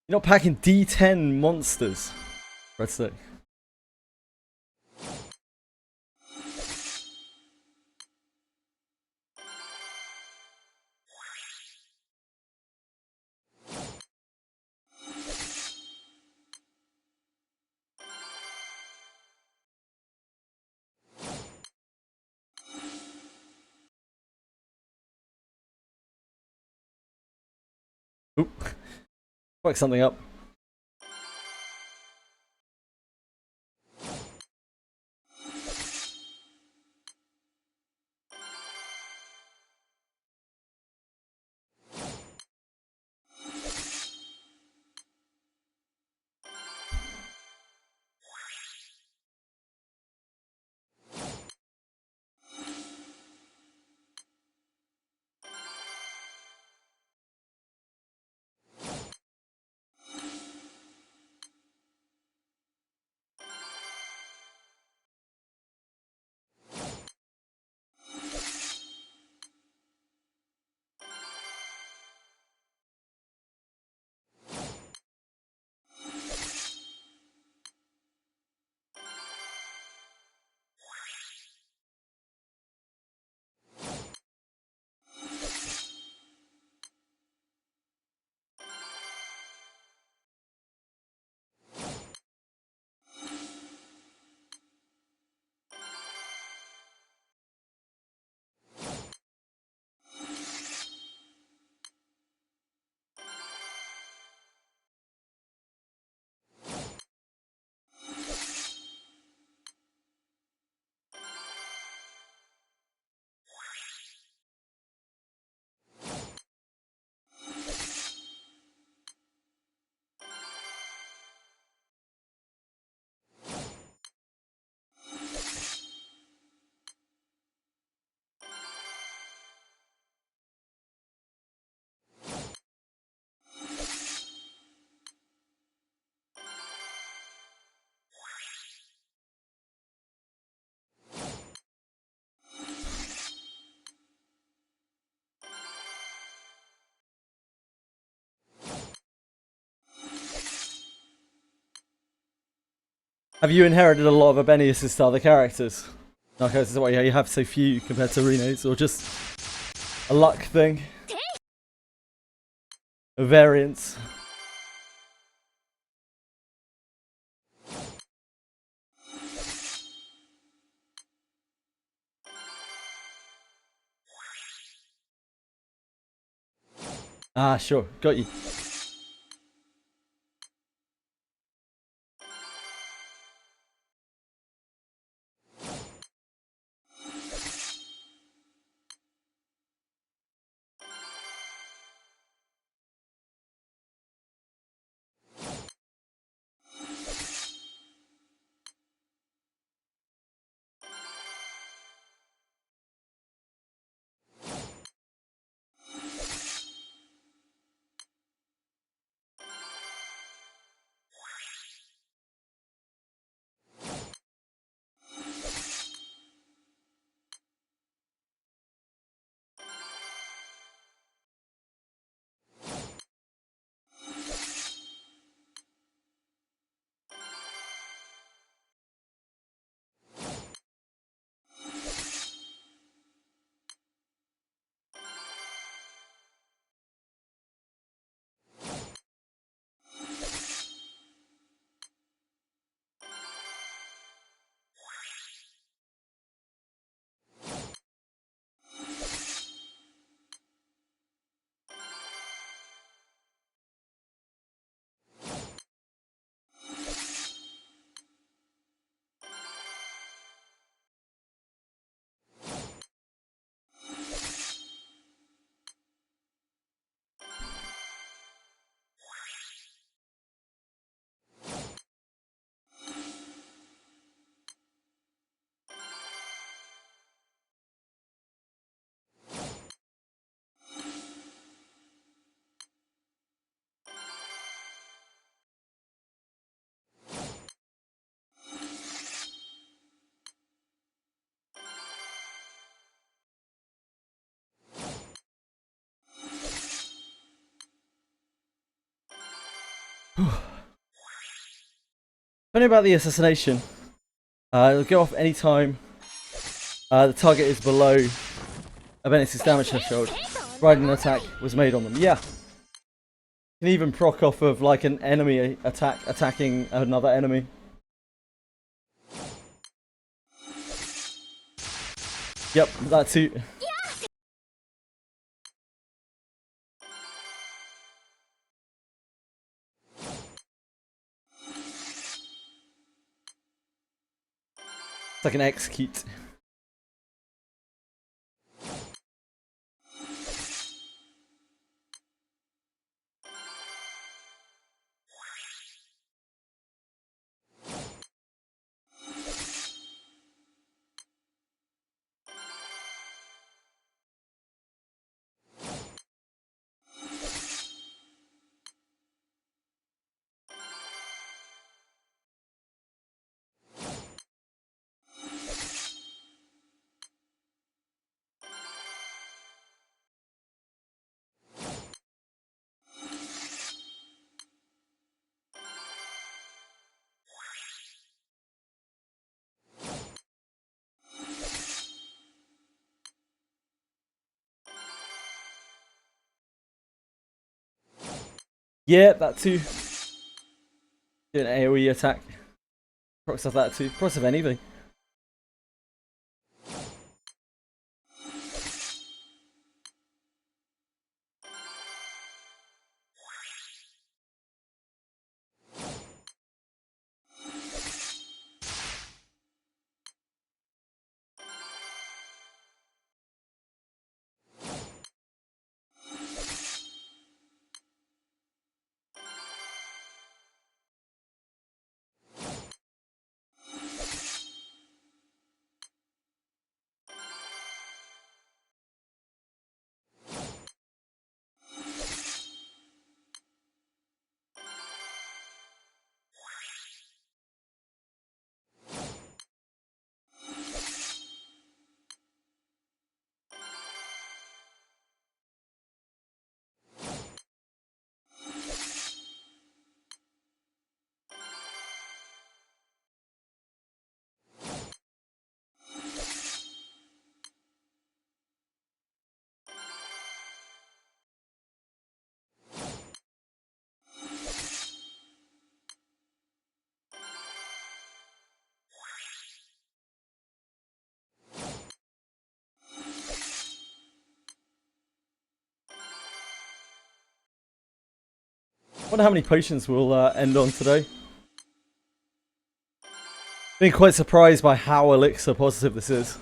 You're not packing D10 monsters. Red stick. Oop. Fuck something up. Have you inherited a lot of Abenius' to other characters? Okay, this is why you have so few compared to Rene's, or just a luck thing? A variance? Ah, sure, got you. Funny about the assassination. It'll go off anytime the target is below Abenius' damage threshold. Provided an attack was made on them. Yeah. You can even proc off of like an enemy attacking another enemy. Yep, that too. It's like an execute. Yeah, that too. Do an AoE attack. Procs of that too. Procs of anything. Wonder how many potions we'll end on today. Been quite surprised by how elixir positive this is.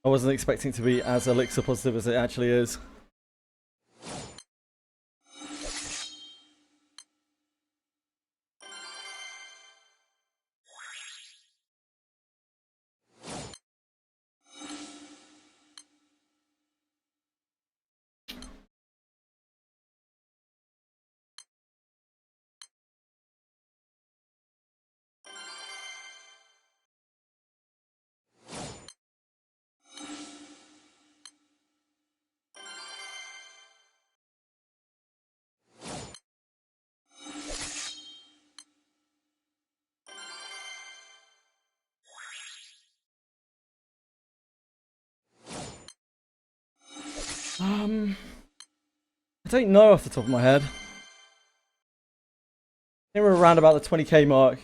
I wasn't expecting to be as elixir positive as it actually is. I don't know off the top of my head. I think we're around about the 20k mark.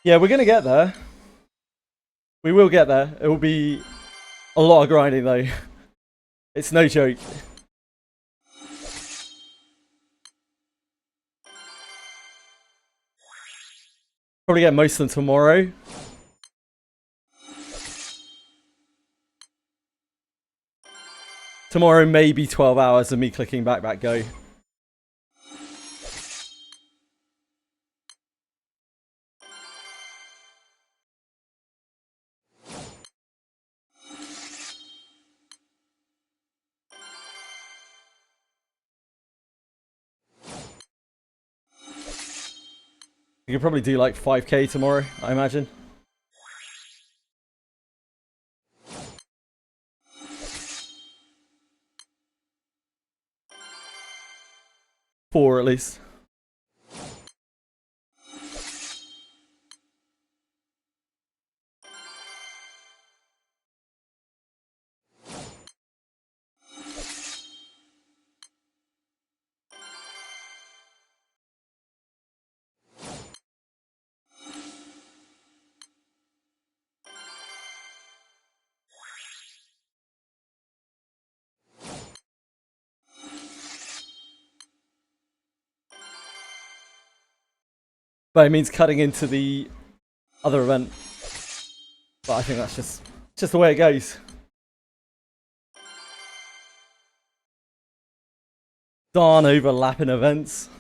Yeah, we're gonna get there. We will get there. It will be a lot of grinding though. It's no joke. Probably get most of them tomorrow. Tomorrow maybe 12 hours of me clicking back, go. You could probably do like 5k tomorrow, I imagine. Four at least. But it means cutting into the other event. But I think that's just the way it goes. Darn overlapping events.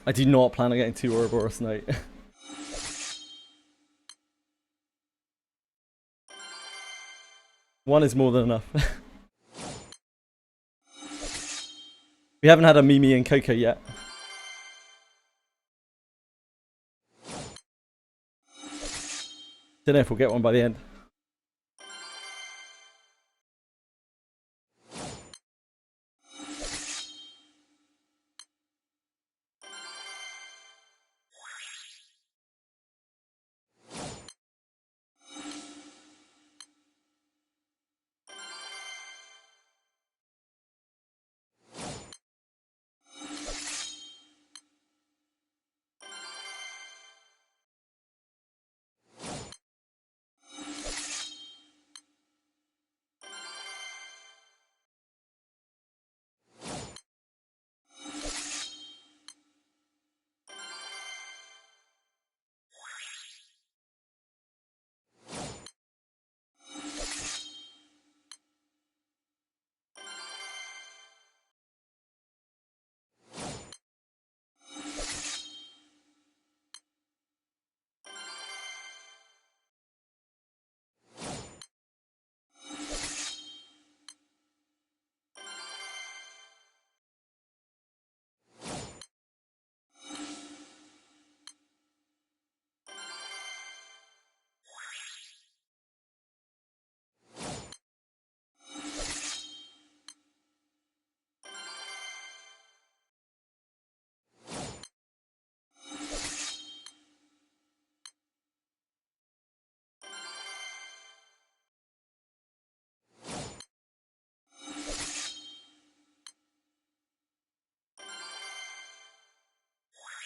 I do not plan on getting 2 Ouroboros tonight. One is more than enough. We haven't had a Mimi and Coco yet. Don't know if we'll get one by the end.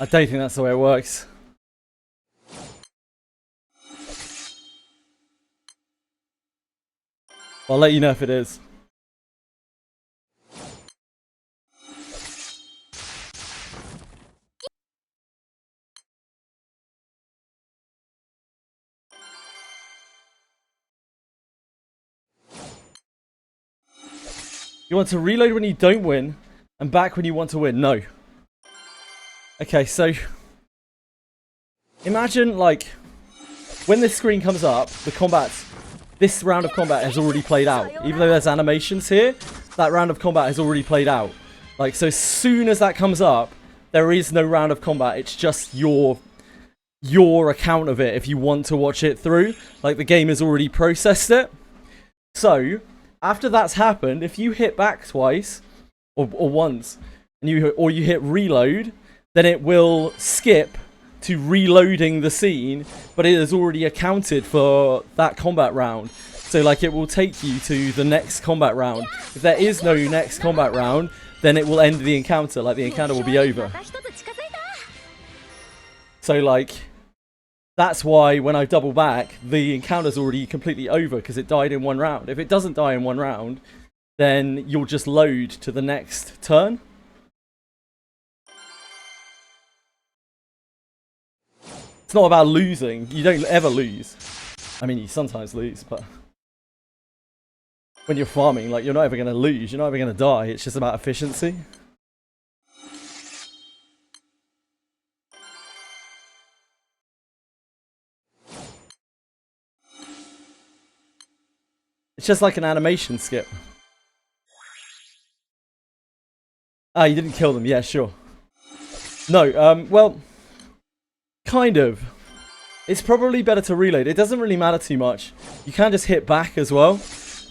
I don't think that's the way it works. I'll let you know if it is. You want to reload when you don't win, and back when you want to win. No. Okay, so imagine like when this screen comes up, this round of combat has already played out. Even though there's animations here, that round of combat has already played out. Like, so as soon as that comes up, there is no round of combat. It's just your account of it if you want to watch it through. Like, the game has already processed it. So after that's happened, if you hit back twice or once, and you hit reload, then it will skip to reloading the scene, but it has already accounted for that combat round. So like it will take you to the next combat round. If there is no next combat round, then it will end the encounter, like the encounter will be over. So like, that's why when I double back, the encounter's already completely over because it died in one round. If it doesn't die in one round, then you'll just load to the next turn. It's not about losing. You don't ever lose. I mean, you sometimes lose, but when you're farming, like, you're not ever going to lose. You're not ever going to die. It's just about efficiency. It's just like an animation skip. Ah, you didn't kill them. Yeah, sure. No, well, kind of. It's probably better to reload. It doesn't really matter too much. You can just hit back as well,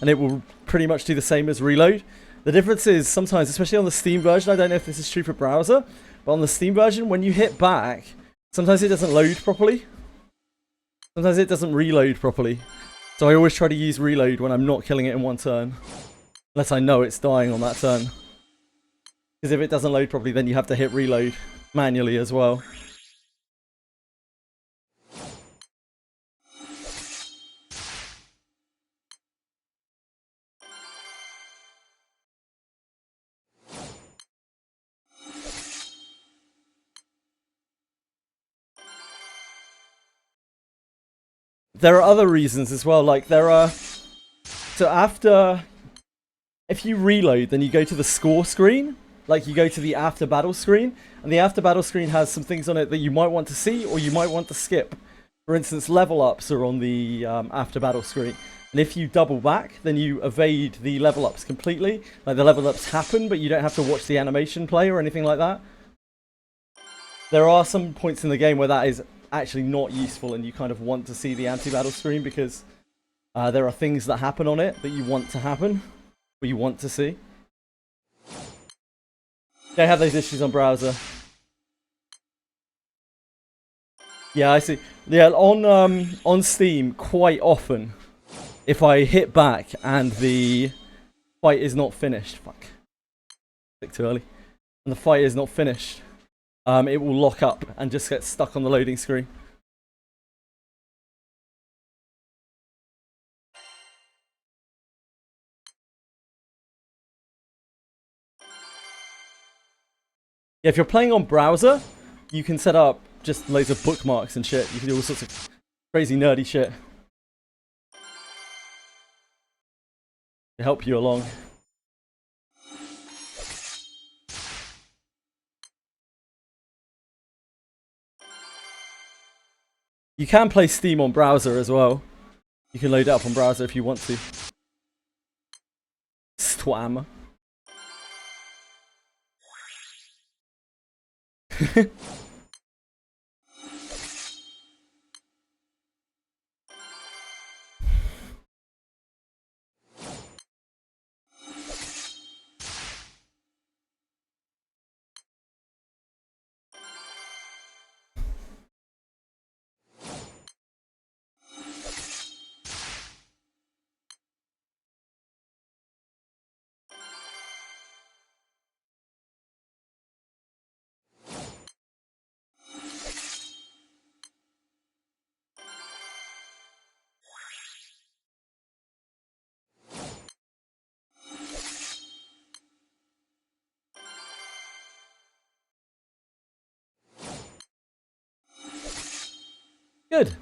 and it will pretty much do the same as reload. The difference is sometimes, especially on the Steam version, I don't know if this is true for browser, but on the Steam version, when you hit back, sometimes it doesn't load properly. Sometimes it doesn't reload properly. So I always try to use reload when I'm not killing it in one turn. Unless I know it's dying on that turn. Because if it doesn't load properly, then you have to hit reload manually as well. There are other reasons as well, like there are... So after... If you reload, then you go to the score screen. Like, you go to the after battle screen. And the after battle screen has some things on it that you might want to see or you might want to skip. For instance, level ups are on the after battle screen. And if you double back, then you evade the level ups completely. Like, the level ups happen, but you don't have to watch the animation play or anything like that. There are some points in the game where that is actually not useful and you kind of want to see the anti-battle screen because there are things that happen on it that you want to happen, or you want to see. They have those issues on browser. Yeah, I see. Yeah, on Steam, quite often, if I hit back and the fight is not finished, fuck, click too early, and the fight is not finished, it will lock up and just get stuck on the loading screen. Yeah, if you're playing on browser, you can set up just loads of bookmarks and shit. You can do all sorts of crazy nerdy shit to help you along. You can play Steam on browser as well. You can load it up on browser if you want to. Swam. Good.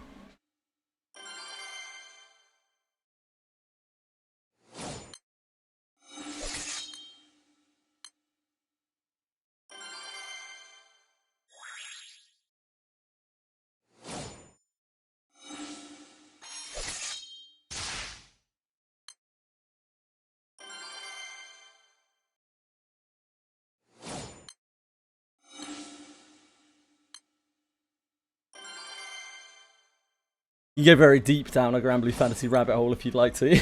You go very deep down a Granblue Fantasy rabbit hole if you'd like to.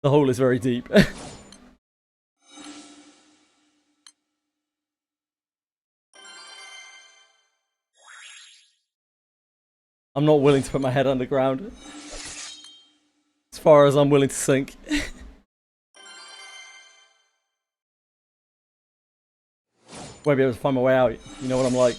The hole is very deep. I'm not willing to put my head underground. As far as I'm willing to sink. Won't be able to find my way out. You know what I'm like.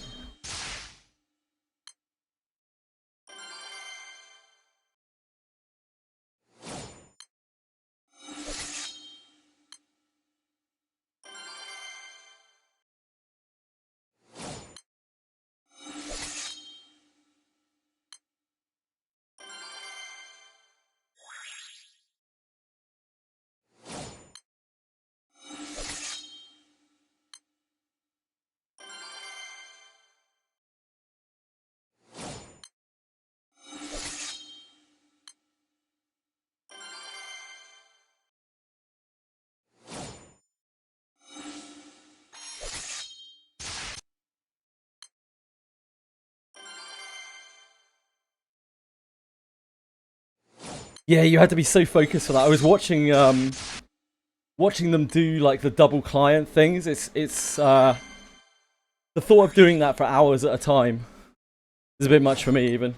Yeah, you had to be so focused for that. I was watching them do like the double client things. It's the thought of doing that for hours at a time is a bit much for me even.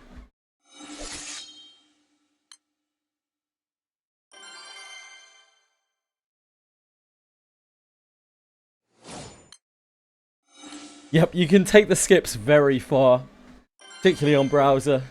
Yep, you can take the skips very far, particularly on browser.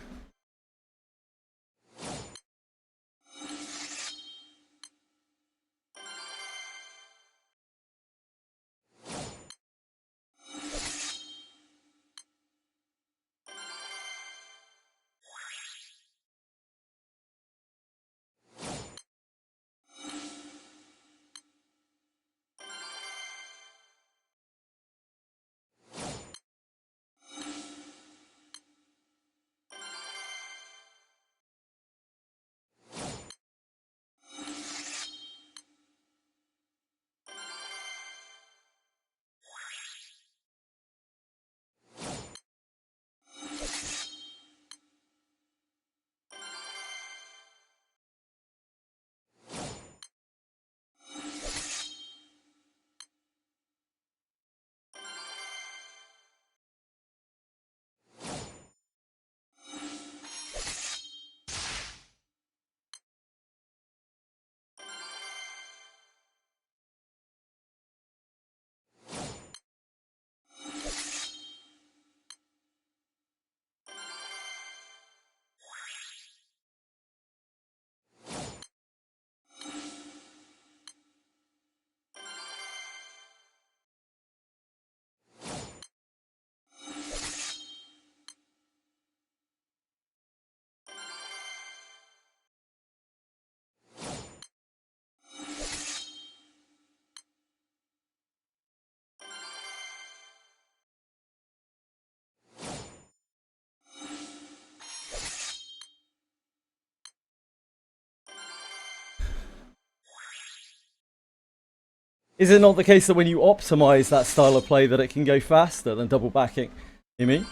Is it not the case that when you optimize that style of play that it can go faster than double backing? You mean?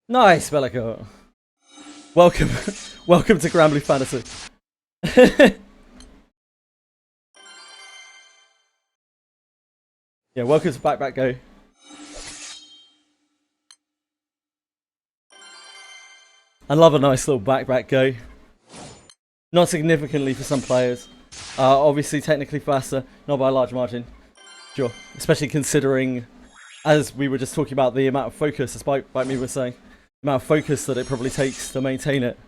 Nice, Bellico. Welcome, welcome to Granblue Fantasy. Yeah, welcome to Back Go. I love a nice little back go. Not significantly for some players. Obviously technically faster, not by a large margin. Sure. Especially considering, as we were just talking about, the amount of focus, as Bite Me was saying, the amount of focus that it probably takes to maintain it.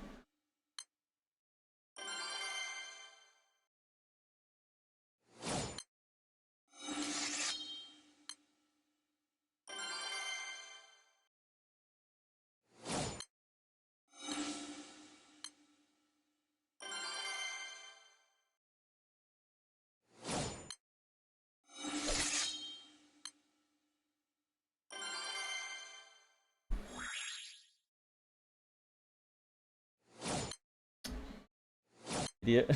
Idiot.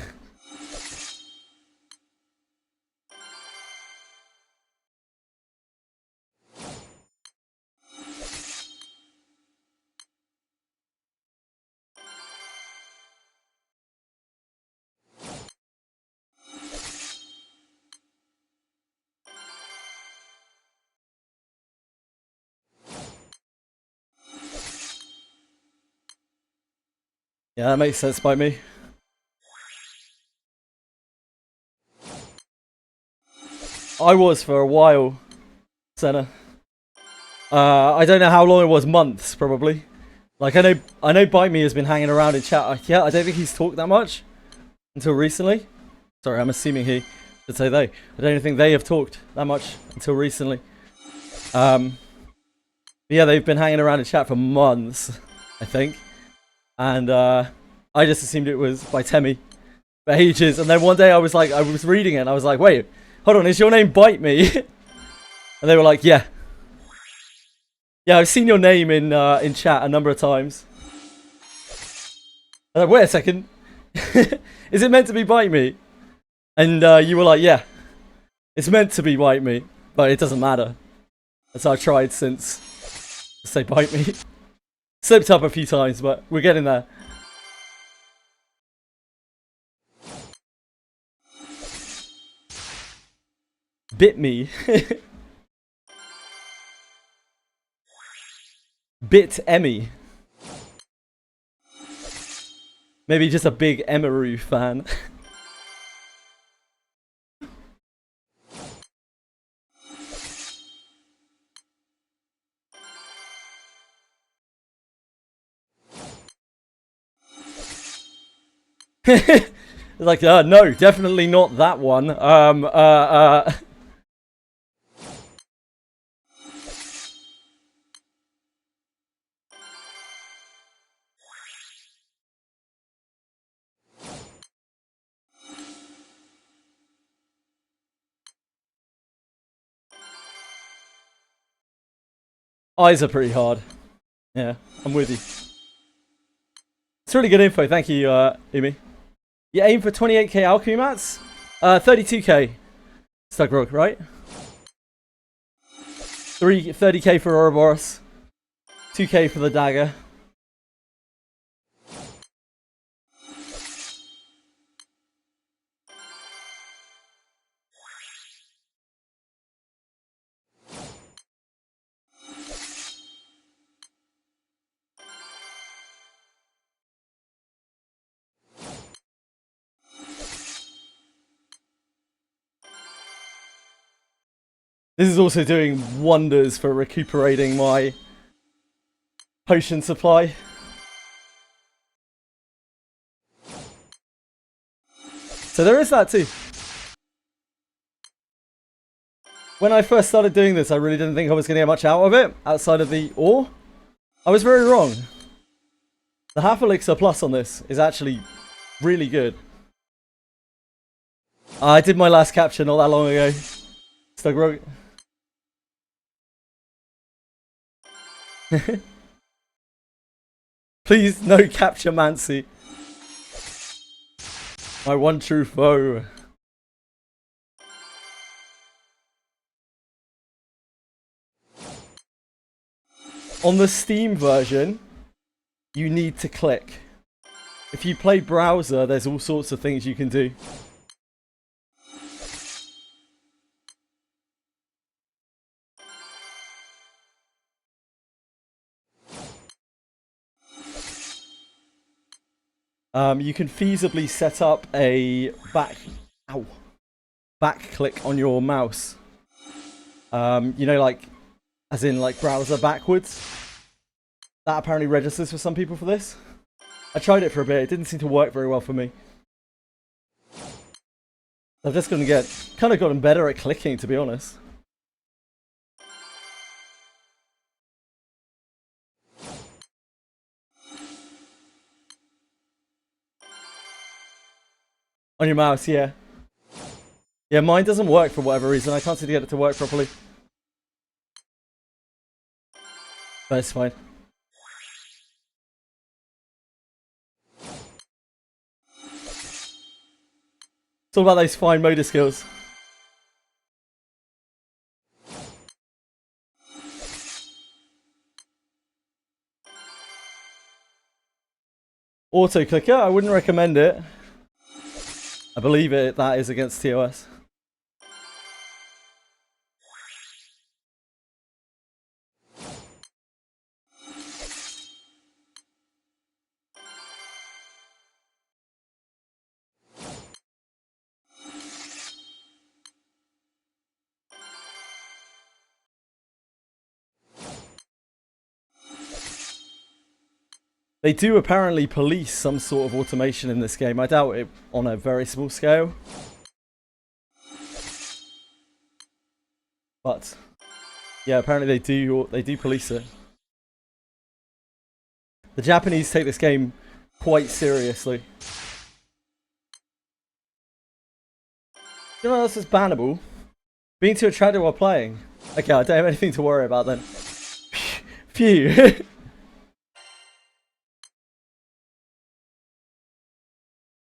Yeah, that makes sense, Bite Me. I was for a while, Senna. I don't know how long it was, months probably. Like I know Bite Me has been hanging around in chat. Yeah, I don't think he's talked that much until recently. Sorry, I'm assuming he should say they. I don't think they have talked that much until recently. Yeah, they've been hanging around in chat for months, I think. And I just assumed it was by Temmie for ages. And then one day I was reading it and I was like, wait, hold on, is your name Bite Me? And they were like, yeah. Yeah, I've seen your name in chat a number of times. I'm like, wait a second. Is it meant to be Bite Me? And you were like, yeah. It's meant to be Bite Me, but it doesn't matter. That's how I tried since to say Bite Me. Slipped up a few times, but we're getting there. Bit me. Bit Emmy. Maybe just a big Emeru fan. Like, no, definitely not that one. Eyes are pretty hard. Yeah, I'm with you. It's really good info, thank you, Umi. You aim for 28k alchemy mats? 32k. Stugrog, right? 30k for Ouroboros. 2k for the dagger. This is also doing wonders for recuperating my potion supply. So there is that too. When I first started doing this, I really didn't think I was going to get much out of it outside of the ore. I was very wrong. The half elixir plus on this is actually really good. I did my last capture not that long ago. Stugrog. Please, no capture Mancy. My one true foe. On the Steam version, you need to click. If you play browser, there's all sorts of things you can do. You can feasibly set up a back click on your mouse. You know, like, as in like browser backwards. That apparently registers for some people for this. I tried it for a bit, it didn't seem to work very well for me. I've just kind of gotten better at clicking, to be honest. On your mouse, yeah. Yeah, mine doesn't work for whatever reason. I can't seem to get it to work properly. But it's fine. It's all about those fine motor skills. Auto clicker, I wouldn't recommend it. I believe that is against TOS. They do apparently police some sort of automation in this game. I doubt it on a very small scale. But yeah, apparently they do police it. The Japanese take this game quite seriously. You know what else is bannable? Being too attractive while playing. Okay, I don't have anything to worry about then. Phew.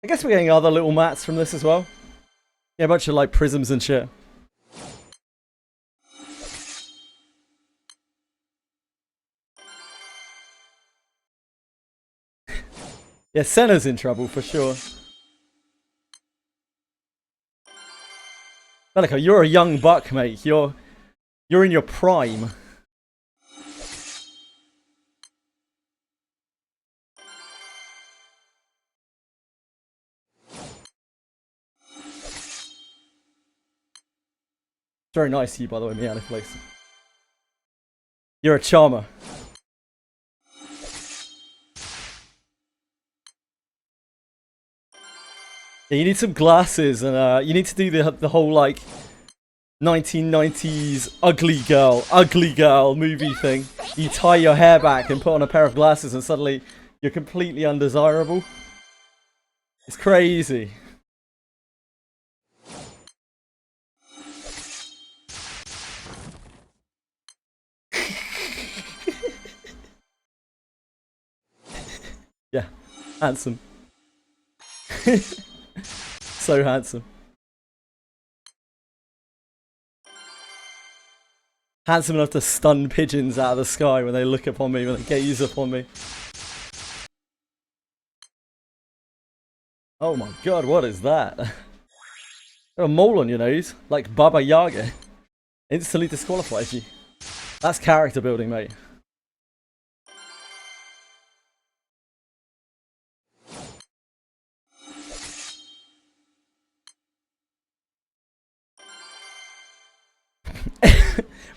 I guess we're getting other little mats from this as well. Yeah, a bunch of like prisms and shit. Yeah, Senna's in trouble for sure. Bellico, you're a young buck, mate. You're in your prime. Very nice of you, by the way, Meowly Place. You're a charmer. Yeah, you need some glasses, and you need to do the whole like 1990s ugly girl movie thing. You tie your hair back and put on a pair of glasses, and suddenly you're completely undesirable. It's crazy. Yeah, handsome. So handsome. Handsome enough to stun pigeons out of the sky when they look upon me, when they gaze upon me. Oh my god, what is that? Got a mole on your nose, like Baba Yaga. Instantly disqualifies you. That's character building, mate.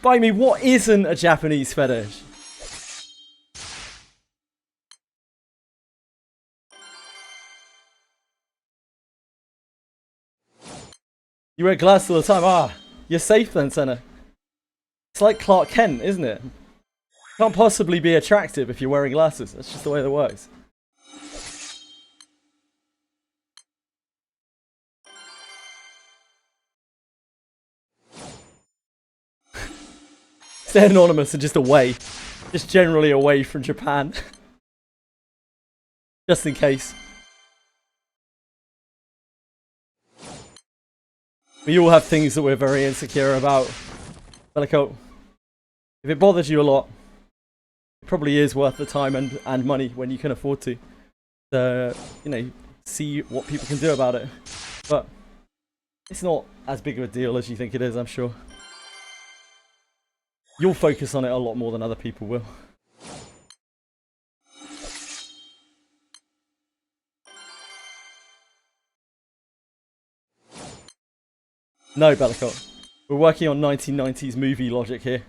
By me, what isn't a Japanese fetish? You wear glasses all the time. Ah, you're safe then, Senna. It's like Clark Kent, isn't it? Can't possibly be attractive if you're wearing glasses. That's just the way that works. Stay anonymous and just away. Just generally away from Japan. Just in case. We all have things that we're very insecure about. Bellico, if it bothers you a lot, it probably is worth the time and money when you can afford to. You know, see what people can do about it. But it's not as big of a deal as you think it is, I'm sure. You'll focus on it a lot more than other people will. No, Bellicott. We're working on 1990s movie logic here.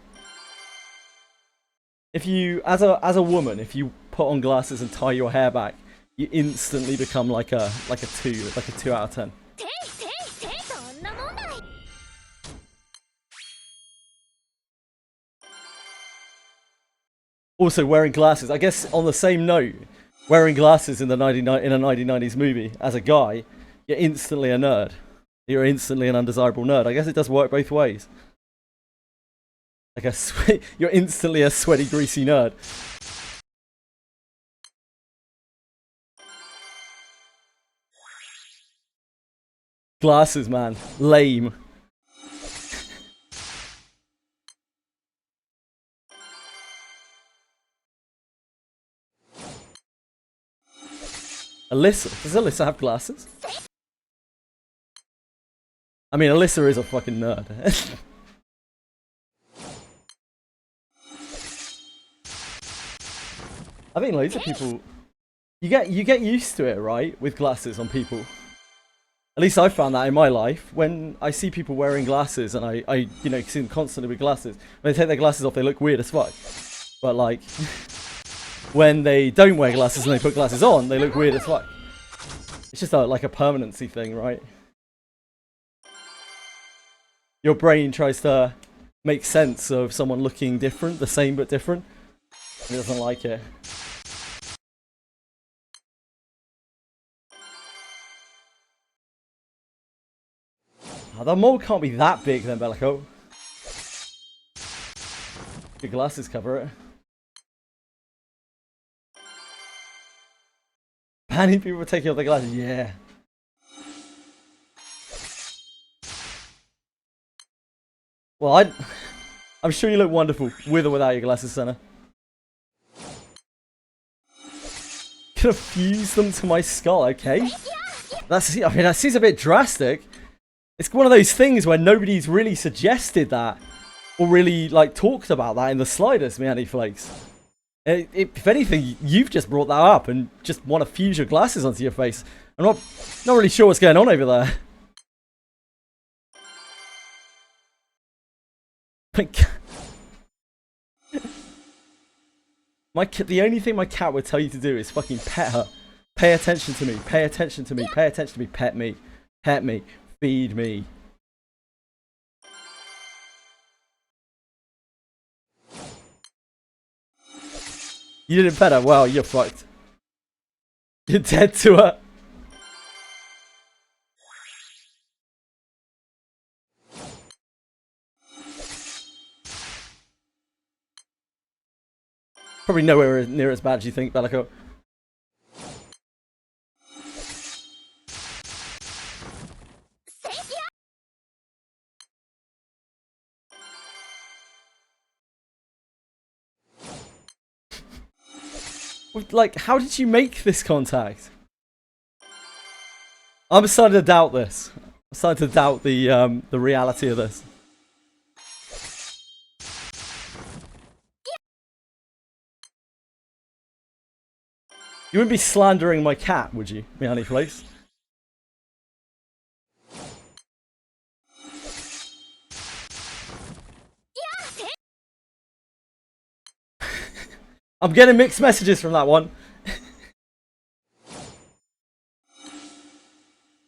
If you, as a woman, if you put on glasses and tie your hair back, you instantly become like a 2 out of 10. Also, wearing glasses. I guess on the same note, wearing glasses in a 1990s movie as a guy, you're instantly a nerd. You're instantly an undesirable nerd. I guess it does work both ways. Like you're instantly a sweaty, greasy nerd. Glasses, man. Lame. Alyssa? Does Alyssa have glasses? I mean, Alyssa is a fucking nerd. I think loads of people... You get used to it, right? With glasses on people. At least I found that in my life. When I see people wearing glasses and I you know, see them constantly with glasses. When they take their glasses off, they look weird as fuck. But like... when they don't wear glasses and they put glasses on, they look weird as fuck. It's just like a permanency thing, right? Your brain tries to make sense of someone looking different, the same but different. And it doesn't like it. Oh, the mole can't be that big then, Bellico. Your glasses cover it. Banning people for taking off their glasses, yeah. Well, I'm sure you look wonderful with or without your glasses, Senna. Gonna fuse them to my skull, okay? I mean, that seems a bit drastic. It's one of those things where nobody's really suggested that, or really like talked about that in the slightest, Meandy Flakes. If anything, you've just brought that up and just want to fuse your glasses onto your face. I'm not really sure what's going on over there. The only thing my cat would tell you to do is fucking pet her. Pay attention to me. Pay attention to me. Pay attention to me. Pet me. Pet me. Feed me. You didn't pet her? Well, you're fucked. You're dead to her. Probably nowhere near as bad as you think, Bellico. Like, how did you make this contact? I'm starting to doubt this. I'm starting to doubt the reality of this. You wouldn't be slandering my cat, would you, Meandy Flakes? I'm getting mixed messages from that one.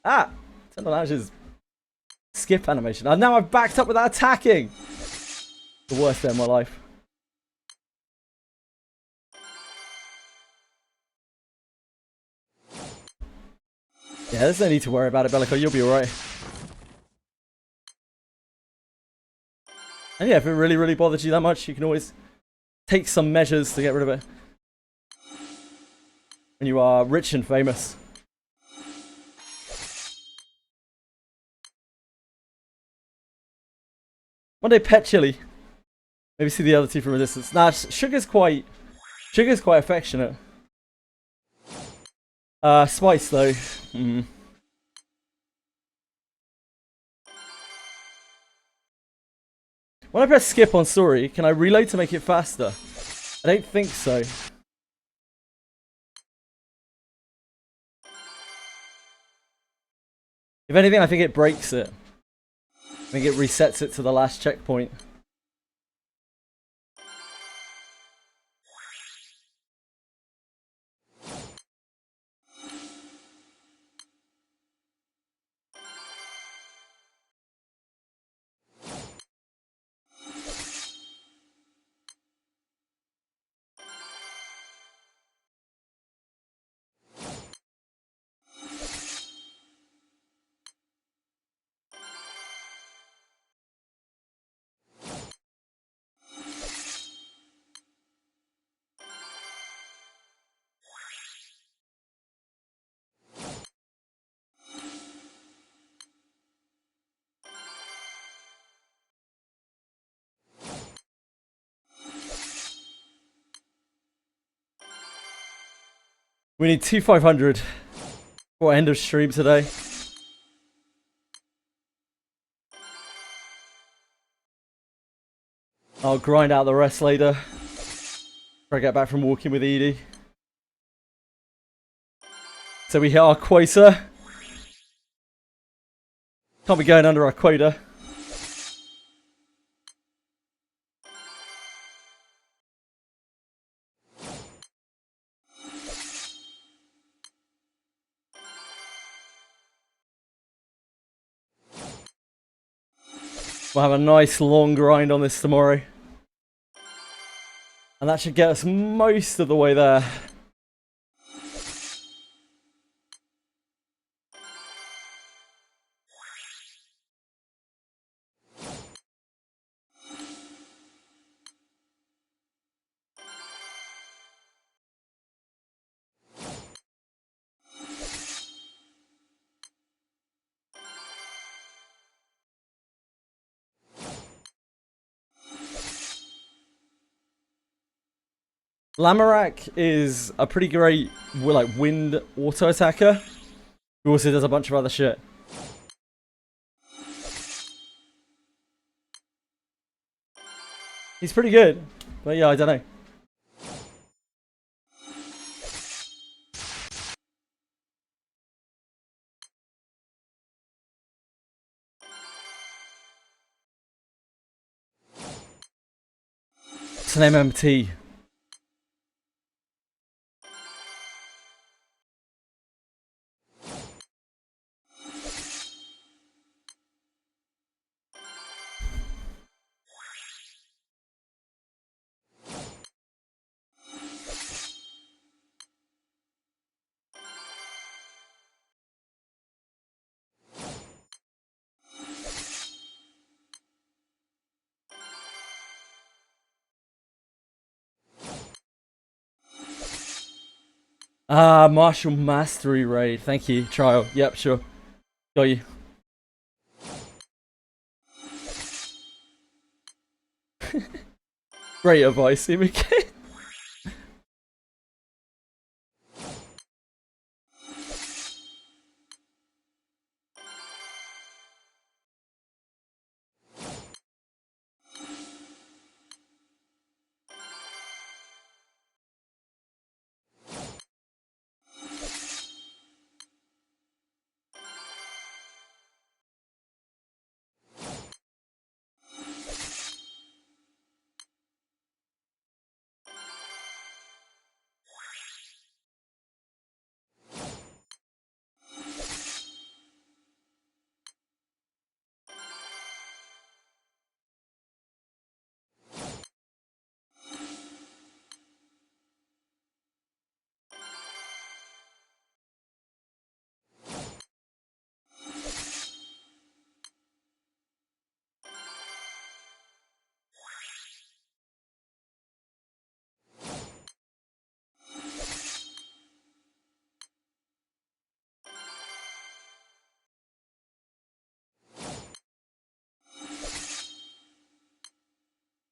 Ah! Tenderlange's skip animation. And now I've backed up without attacking! The worst day of my life. Yeah, there's no need to worry about it, Bellico. You'll be alright. And yeah, if it really bothers you that much, you can always take some measures to get rid of it. When you are rich and famous. One day pet Chili. Maybe see the other two from a distance. Nah, Sugar's quite affectionate. Spice though. When I press skip on story, can I reload to make it faster? I don't think so. If anything, I think it breaks it. I think it resets it to the last checkpoint. We need 2,500 for end of stream today. I'll grind out the rest later. Before I get back from walking with Edie. So we hit our quota. Can't be going under our quota. We'll have a nice long grind on this tomorrow. And that should get us most of the way there. Lamorak is a pretty great like wind auto attacker who also does a bunch of other shit. He's pretty good, but yeah, I don't know. It's an MMT. Ah, Martial Mastery Raid. Thank you, Trial. Yep, sure. Got you. Great advice, Imike.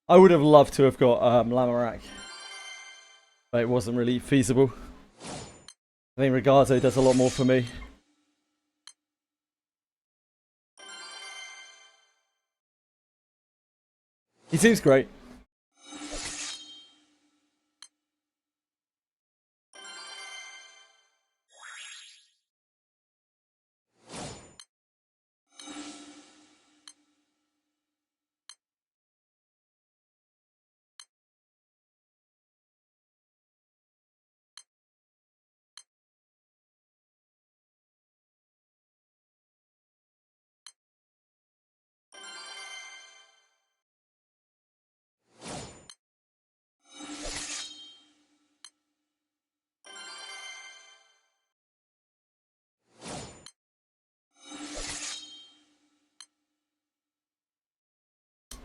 I would have loved to have got Lamorak, but it wasn't really feasible. I think Rigardo does a lot more for me. He seems great.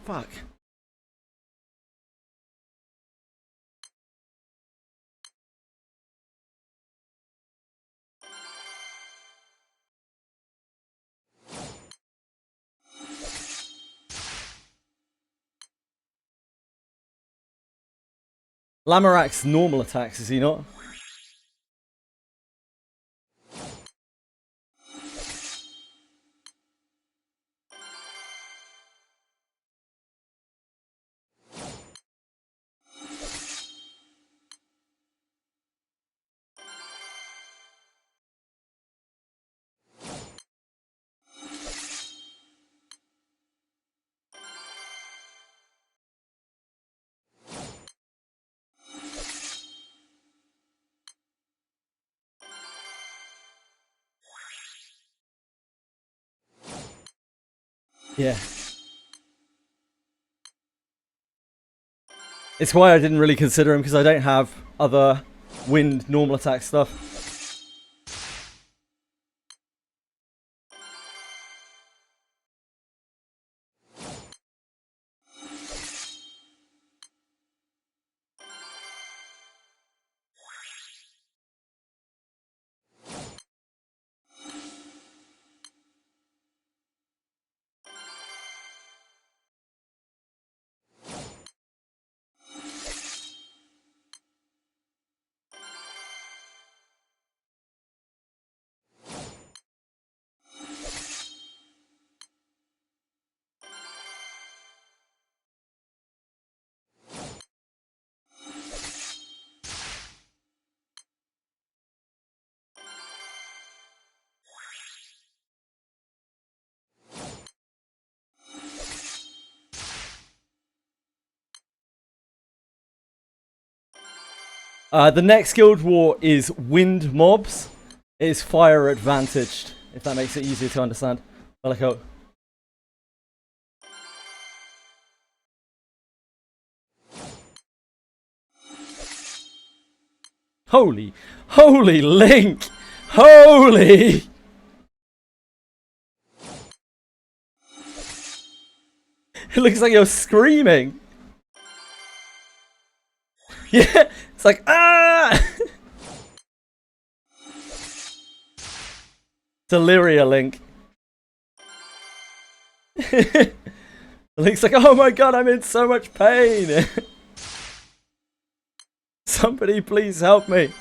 fuck. Lamorak's normal attacks, is he not? Yeah. It's why I didn't really consider him, because I don't have other wind normal attack stuff. The next guild war is wind mobs. It is fire advantaged, if that makes it easier to understand. Bellico. Holy Link! Holy! It looks like you're screaming. Yeah, it's like, ah! Deliria Link. Link's like, oh my god, I'm in so much pain. Somebody please help me.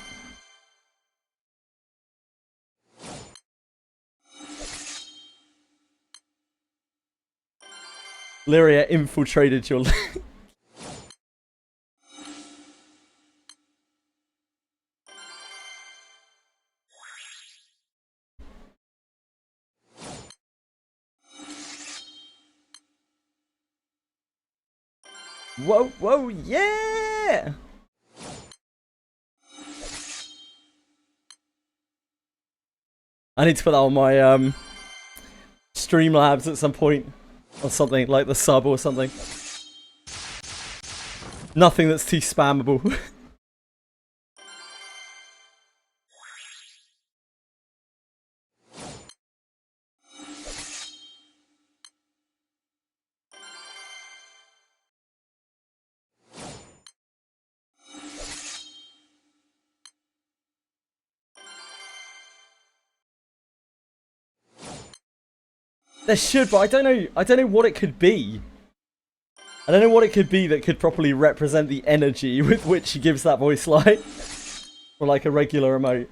Lyria infiltrated your Link. Whoa, yeah! I need to put that on my Streamlabs at some point, or something like the sub or something. Nothing that's too spammable. There should, but I don't know what it could be. I don't know what it could be that could properly represent the energy with which he gives that voice line. Or like a regular emote.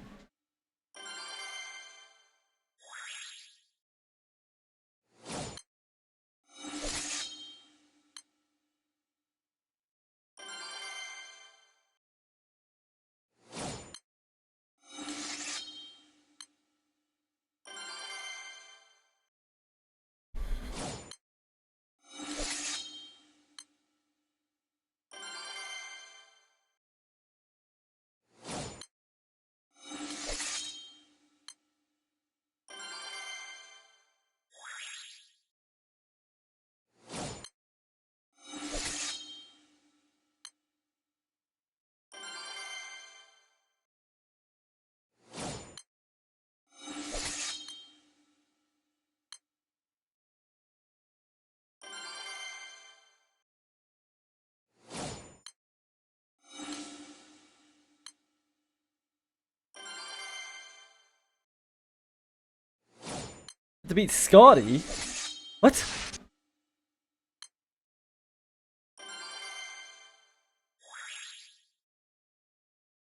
To beat Scardy? What?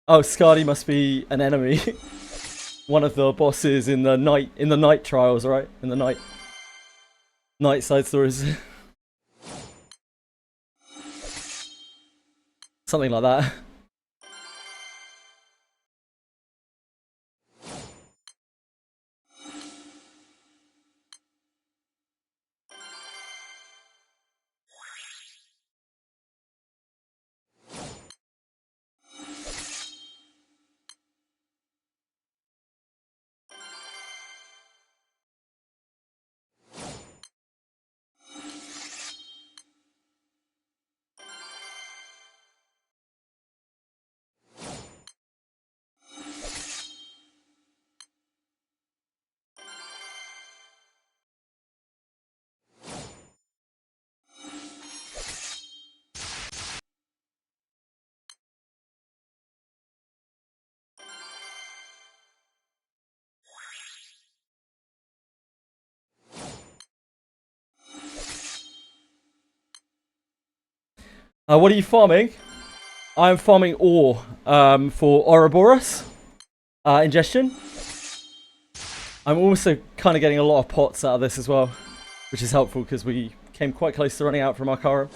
Oh, Scardy must be an enemy. One of the bosses in the night trials, right? In the night side stories. Something like that. What are you farming? I'm farming ore for Ouroboros ingestion. I'm also kind of getting a lot of pots out of this as well, which is helpful because we came quite close to running out from our Arcarum.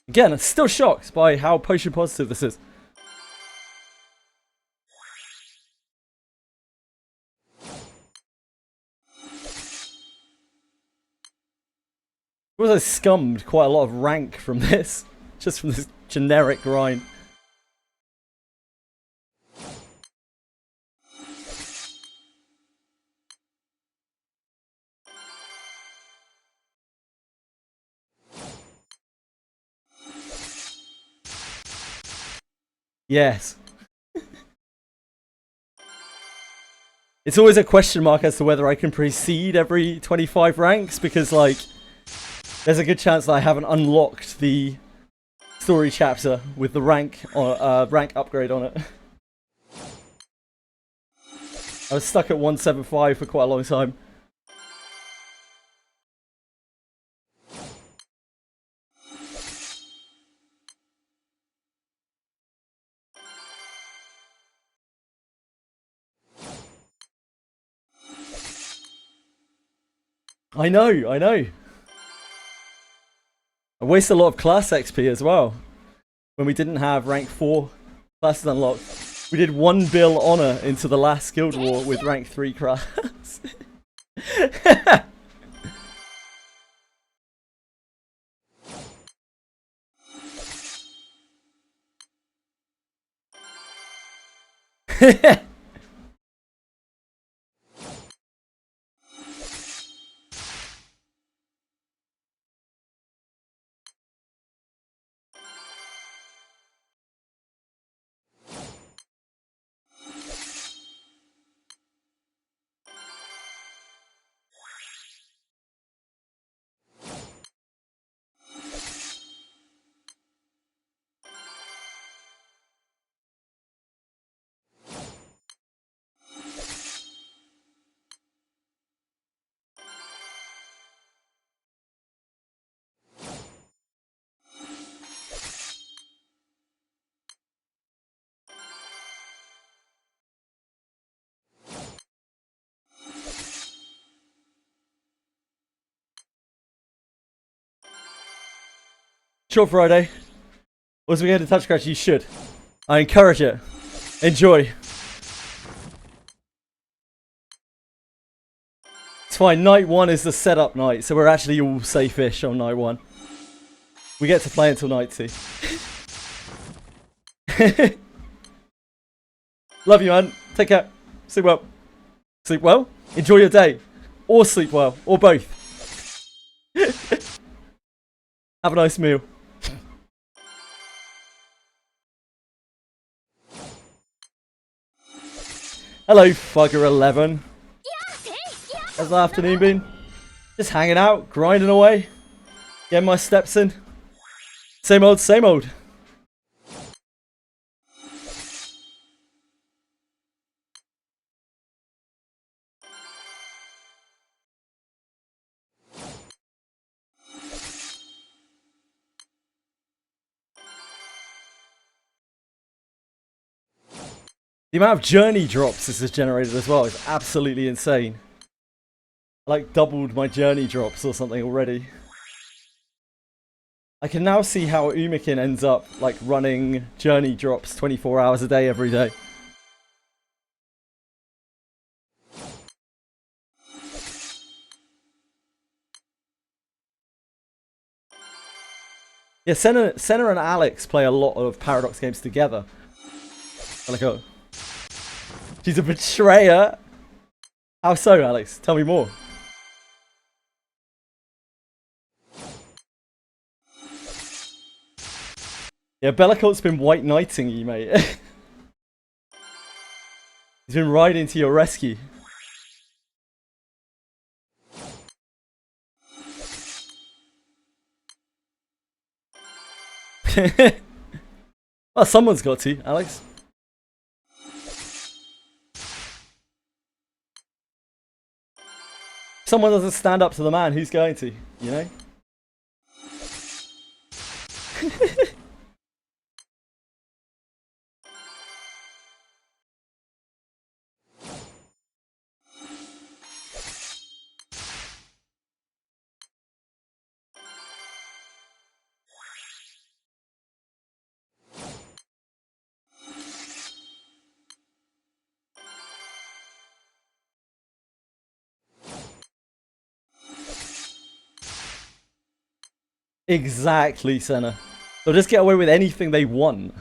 Again, I'm still shocked by how potion positive this is. I also scummed quite a lot of rank from this, just from this generic grind. Yes. It's always a question mark as to whether I can precede every 25 ranks, because, like, there's a good chance that I haven't unlocked the story chapter with the rank upgrade on it. I was stuck at 175 for quite a long time. I know. I wasted a lot of class XP as well. When we didn't have rank 4 classes unlocked. We did 1 bill honor into the last guild war with rank 3 class. Short Friday. Was we going to touch scratch? You should. I encourage it. Enjoy. It's fine. Night 1 is the setup night, so we're actually all safe-ish on night 1. We get to play until night 2. Love you, man. Take care. Sleep well. Sleep well. Enjoy your day. Or sleep well. Or both. Have a nice meal. Hello, Fugger11. How's the afternoon been? Just hanging out, grinding away. Get my steps in. Same old, same old. The amount of journey drops this has generated as well is absolutely insane. I like doubled my journey drops or something already. I can now see how Umikin ends up like running journey drops 24 hours a day every day. Yeah, Senna and Alex play a lot of Paradox games together. Like, oh, she's a betrayer. How so, Alex? Tell me more. Yeah, Bellacourt's been white knighting you, mate. He's been riding to your rescue. Well, someone's got to, Alex. Someone doesn't stand up to the man, who's going to, you know? Exactly, Senna. They'll just get away with anything they want.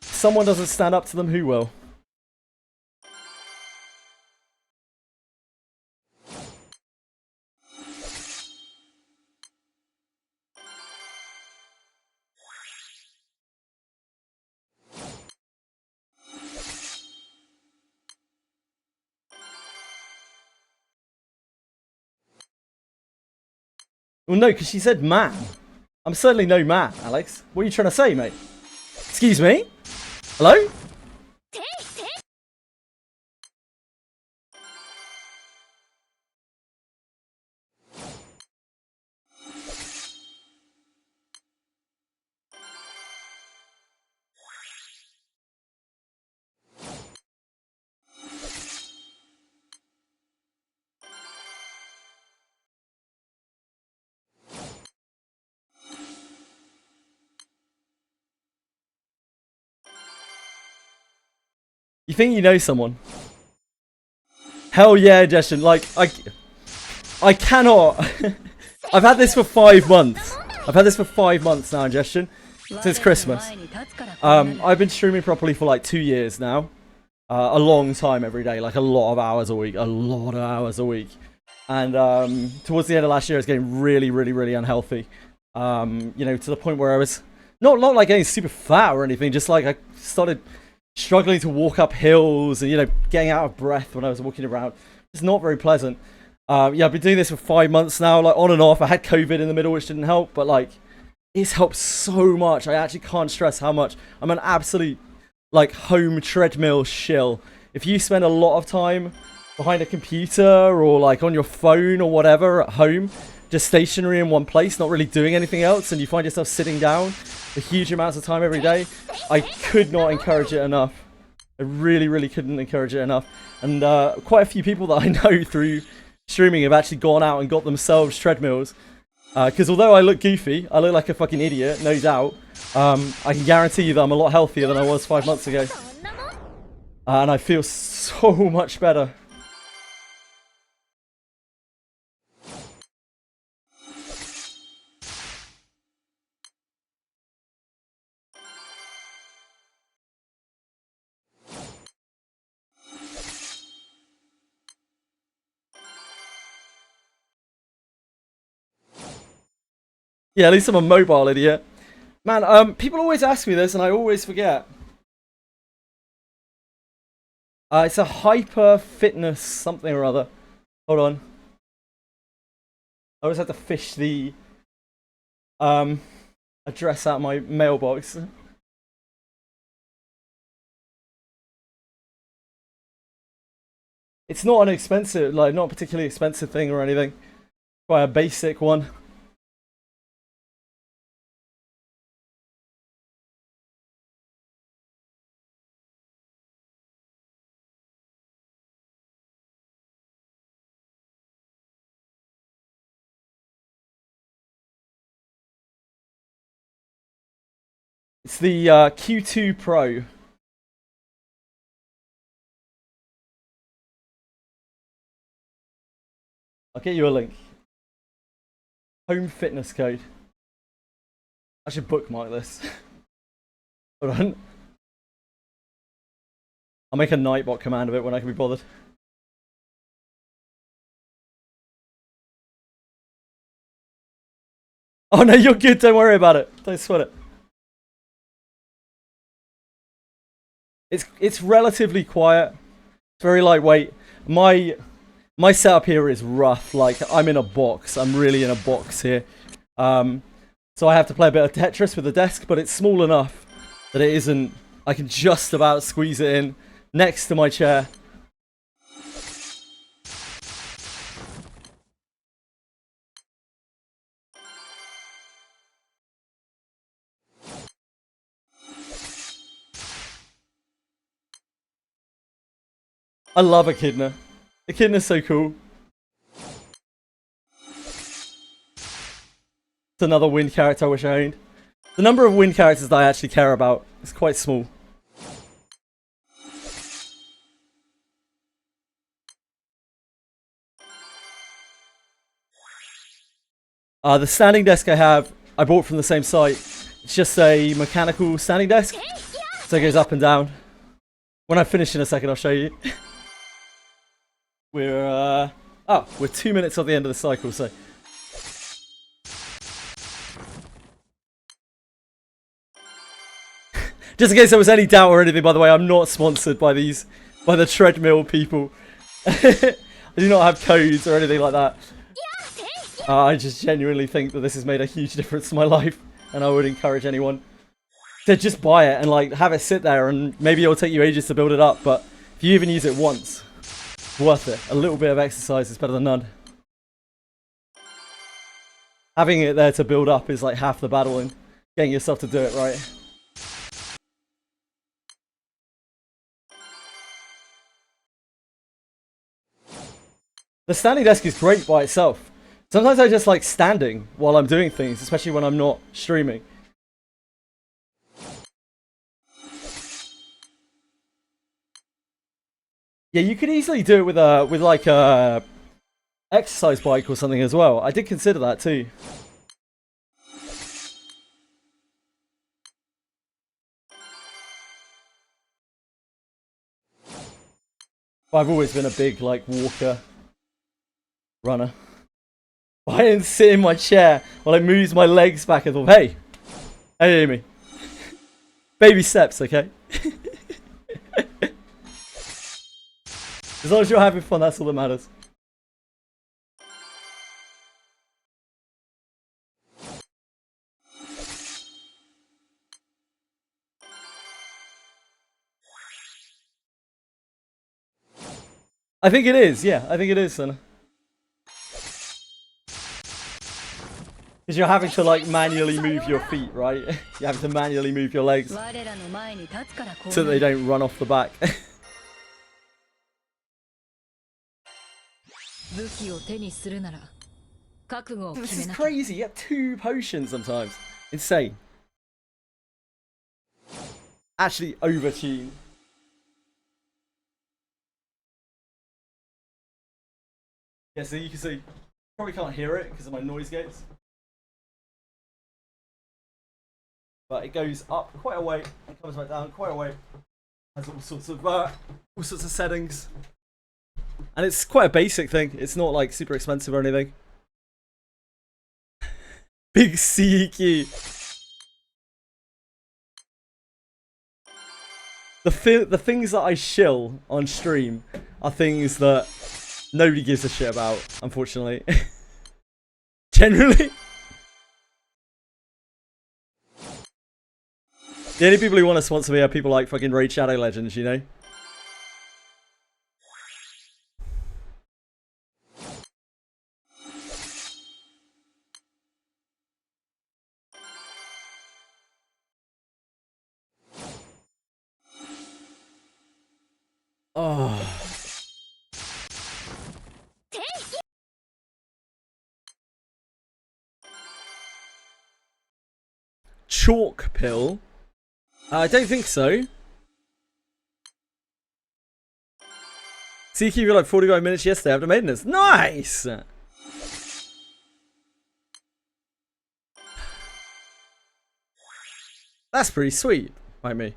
Someone doesn't stand up to them, who will? Well, no, because she said man. I'm certainly no man, Alex. What are you trying to say, mate? Excuse me? Hello? You think you know someone? Hell yeah, Justin. Like, I cannot. I've had this for 5 months. I've had this for 5 months now, Justin. Since Christmas. I've been streaming properly for like 2 years now. A long time every day, like a lot of hours a week. A lot of hours a week. And towards the end of last year, I was getting really, really, really unhealthy. You know, to the point where I was not like getting super fat or anything. Just like I started struggling to walk up hills and, you know, getting out of breath when I was walking around. It's not very pleasant. Yeah, I've been doing this for 5 months now, like on and off. I had COVID in the middle, which didn't help, but like, it's helped so much. I actually can't stress how much. I'm an absolute, like, home treadmill shill. If you spend a lot of time behind a computer or like on your phone or whatever at home, just stationary in one place, not really doing anything else, and you find yourself sitting down a huge amounts of time every day, I could not encourage it enough. I really, really couldn't encourage it enough. And quite a few people that I know through streaming have actually gone out and got themselves treadmills. Because although I look goofy, I look like a fucking idiot, no doubt. I can guarantee you that I'm a lot healthier than I was 5 months ago. And I feel so much better. Yeah, at least I'm a mobile idiot. Man, people always ask me this and I always forget. It's a hyper fitness something or other. Hold on. I always have to fish the address out of my mailbox. It's not an expensive, like not a particularly expensive thing or anything. Quite a basic one. It's the Q2 Pro. I'll get you a link. Home fitness code. I should bookmark this. Hold on. I'll make a Nightbot command of it when I can be bothered. Oh no, you're good. Don't worry about it. Don't sweat it. It's relatively quiet. It's very lightweight. My setup here is rough. Like I'm in a box. I'm really in a box here. So I have to play a bit of Tetris with the desk, but it's small enough that it isn't. I can just about squeeze it in next to my chair. I love Echidna. Echidna's so cool. It's another wind character I wish I owned. The number of wind characters that I actually care about is quite small. The standing desk I bought from the same site. It's just a mechanical standing desk. So it goes up and down. When I finish in a second, I'll show you. We're 2 minutes off the end of the cycle, so. Just in case there was any doubt or anything, by the way, I'm not sponsored by the treadmill people. I do not have codes or anything like that. I just genuinely think that this has made a huge difference to my life, and I would encourage anyone to just buy it and like have it sit there, and maybe it'll take you ages to build it up, but if you even use it once, it's worth it. A little bit of exercise is better than none. Having it there to build up is like half the battle, and getting yourself to do it right. The standing desk is great by itself. Sometimes I just like standing while I'm doing things, especially when I'm not streaming. Yeah, you could easily do it with like a exercise bike or something as well. I did consider that too. I've always been a big like walker, runner. I didn't sit in my chair while I moved my legs back and thought, hey, Amy, baby steps, okay? As long as you're having fun, that's all that matters. I think it is, yeah, I think it is, son. Because you're having to like manually move your feet, right? You have to manually move your legs so they don't run off the back. This is crazy, you get 2 potions sometimes. Insane. Actually overtuned. Yeah, so you can see, probably can't hear it because of my noise gates. But it goes up quite a way and comes back down quite a way. Has all sorts of settings. And it's quite a basic thing. It's not like super expensive or anything. Big CEQ. The things that I shill on stream are things that nobody gives a shit about, unfortunately. Generally. The only people who want to sponsor me are people like fucking Raid Shadow Legends, you know? Oh. Chalk pill? I don't think so. CQ for like 45 minutes yesterday after maintenance. Nice! That's pretty sweet by me.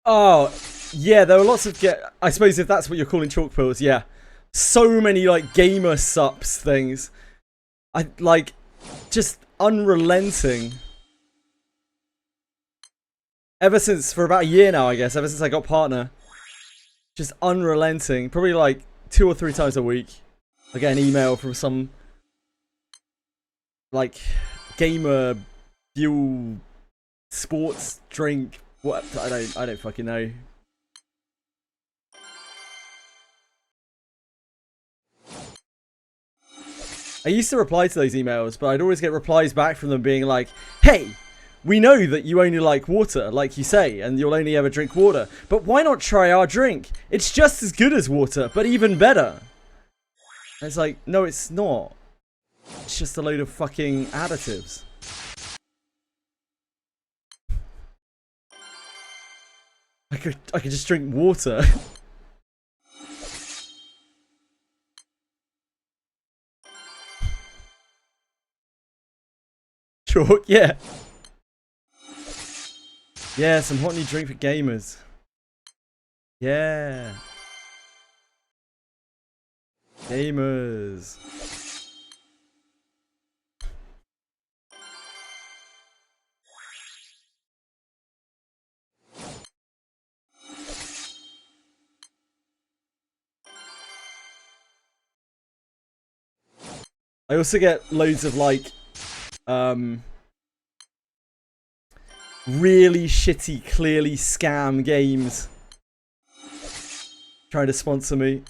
Oh, yeah, there were lots of I suppose if that's what you're calling chalk pills, yeah. So many like gamer sups things. I like just unrelenting. Ever since for about a year now, I guess, ever since I got partner. Just unrelenting. Probably like 2 or 3 times a week. I get an email from some like gamer fuel sports drink. What I don't fucking know. I used to reply to those emails, but I'd always get replies back from them being like, hey, we know that you only like water, like you say, and you'll only ever drink water. But why not try our drink? It's just as good as water, but even better. And it's like, no, it's not. It's just a load of fucking additives. I could just drink water. Chalk, yeah. Yeah, some hot new drink for gamers. Yeah. Gamers. I also get loads of like really shitty, clearly scam games trying to sponsor me.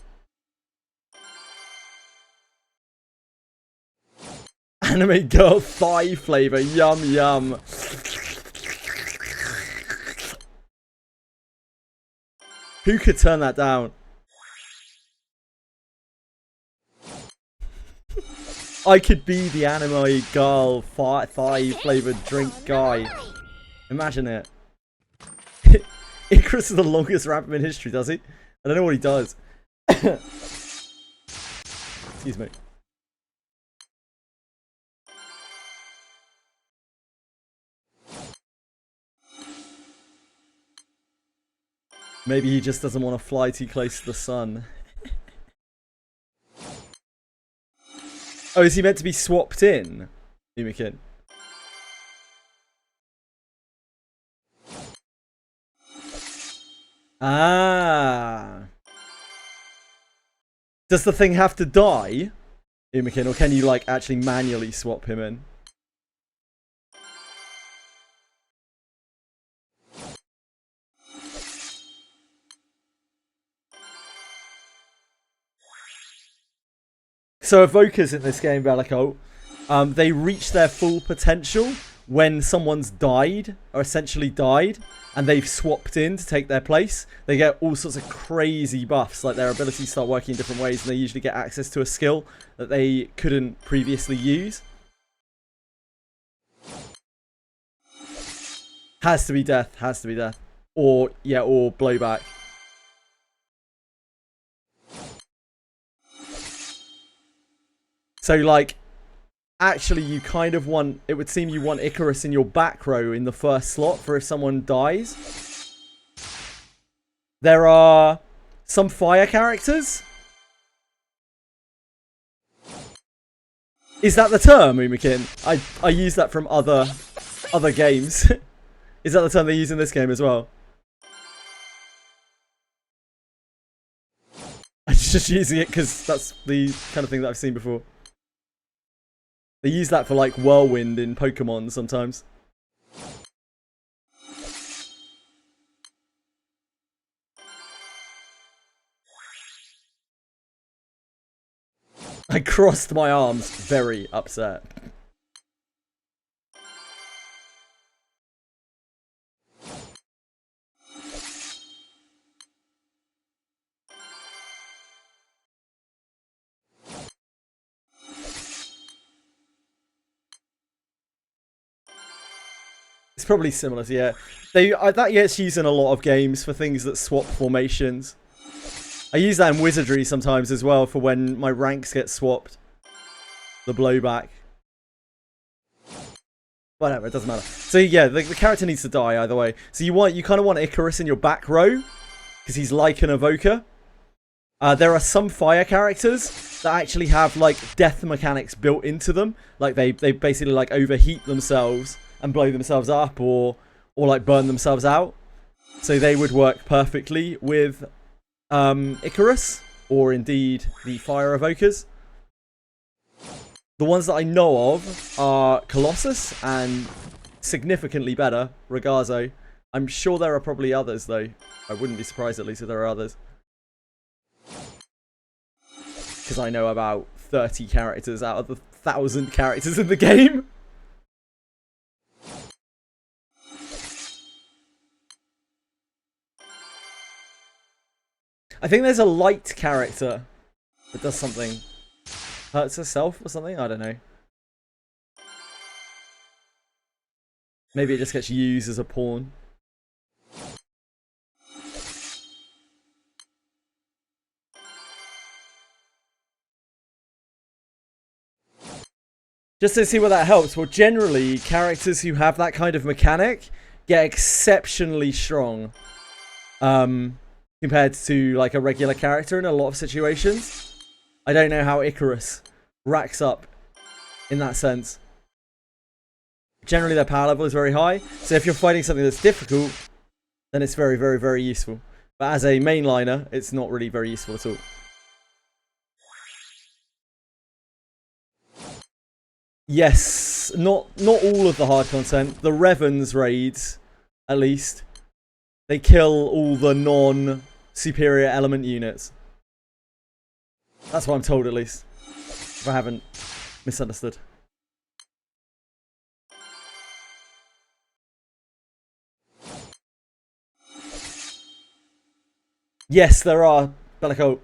Anime girl thigh flavor, yum yum. Who could turn that down? I could be the anime girl thigh flavored drink guy. Imagine it. Icarus is the longest rapper in history, does he? I don't know what he does. Excuse me. Maybe he just doesn't want to fly too close to the sun. Oh, is he meant to be swapped in? Umikin. Ah. Does the thing have to die, Umikin, or can you like actually manually swap him in? So evokers in this game, Bellico, they reach their full potential when someone's died, or essentially died, and they've swapped in to take their place. They get all sorts of crazy buffs, like their abilities start working in different ways, and they usually get access to a skill that they couldn't previously use. Has to be death, has to be death. Or, yeah, or blowback. So, like, actually you kind of want, it would seem you want Icarus in your back row in the first slot for if someone dies. There are some fire characters. Is that the term, Umikin? I use that from other games. Is that the term they use in this game as well? just using it because that's the kind of thing that I've seen before. They use that for like Whirlwind in Pokemon sometimes. I crossed my arms, very upset. It's probably similar to, yeah. That gets used in a lot of games for things that swap formations. I use that in Wizardry sometimes as well for when my ranks get swapped. The blowback. Whatever, it doesn't matter. So yeah, the character needs to die either way. So you kind of want Icarus in your back row because he's like an evoker. There are some fire characters that actually have like death mechanics built into them. Like they basically like overheat themselves and blow themselves up or like burn themselves out. So they would work perfectly with Icarus or indeed the fire evokers. The ones that I know of are Colossus and significantly better, Ragazzo. I'm sure there are probably others though. I wouldn't be surprised at least if there are others. Because I know about 30 characters out of the 1,000 characters in the game. I think there's a light character that does something. Hurts herself or something? I don't know. Maybe it just gets used as a pawn. Just to see what that helps. Well, generally, characters who have that kind of mechanic get exceptionally strong. Compared to like a regular character in a lot of situations. I don't know how Icarus racks up in that sense. Generally their power level is very high, so if you're fighting something that's difficult, then it's very, very, very useful. But as a mainliner, it's not really very useful at all. Yes, not all of the hard content. The Revan's raids, at least, they kill all the non-superior element units. That's what I'm told, at least. If I haven't misunderstood. Yes, there are, Bellico.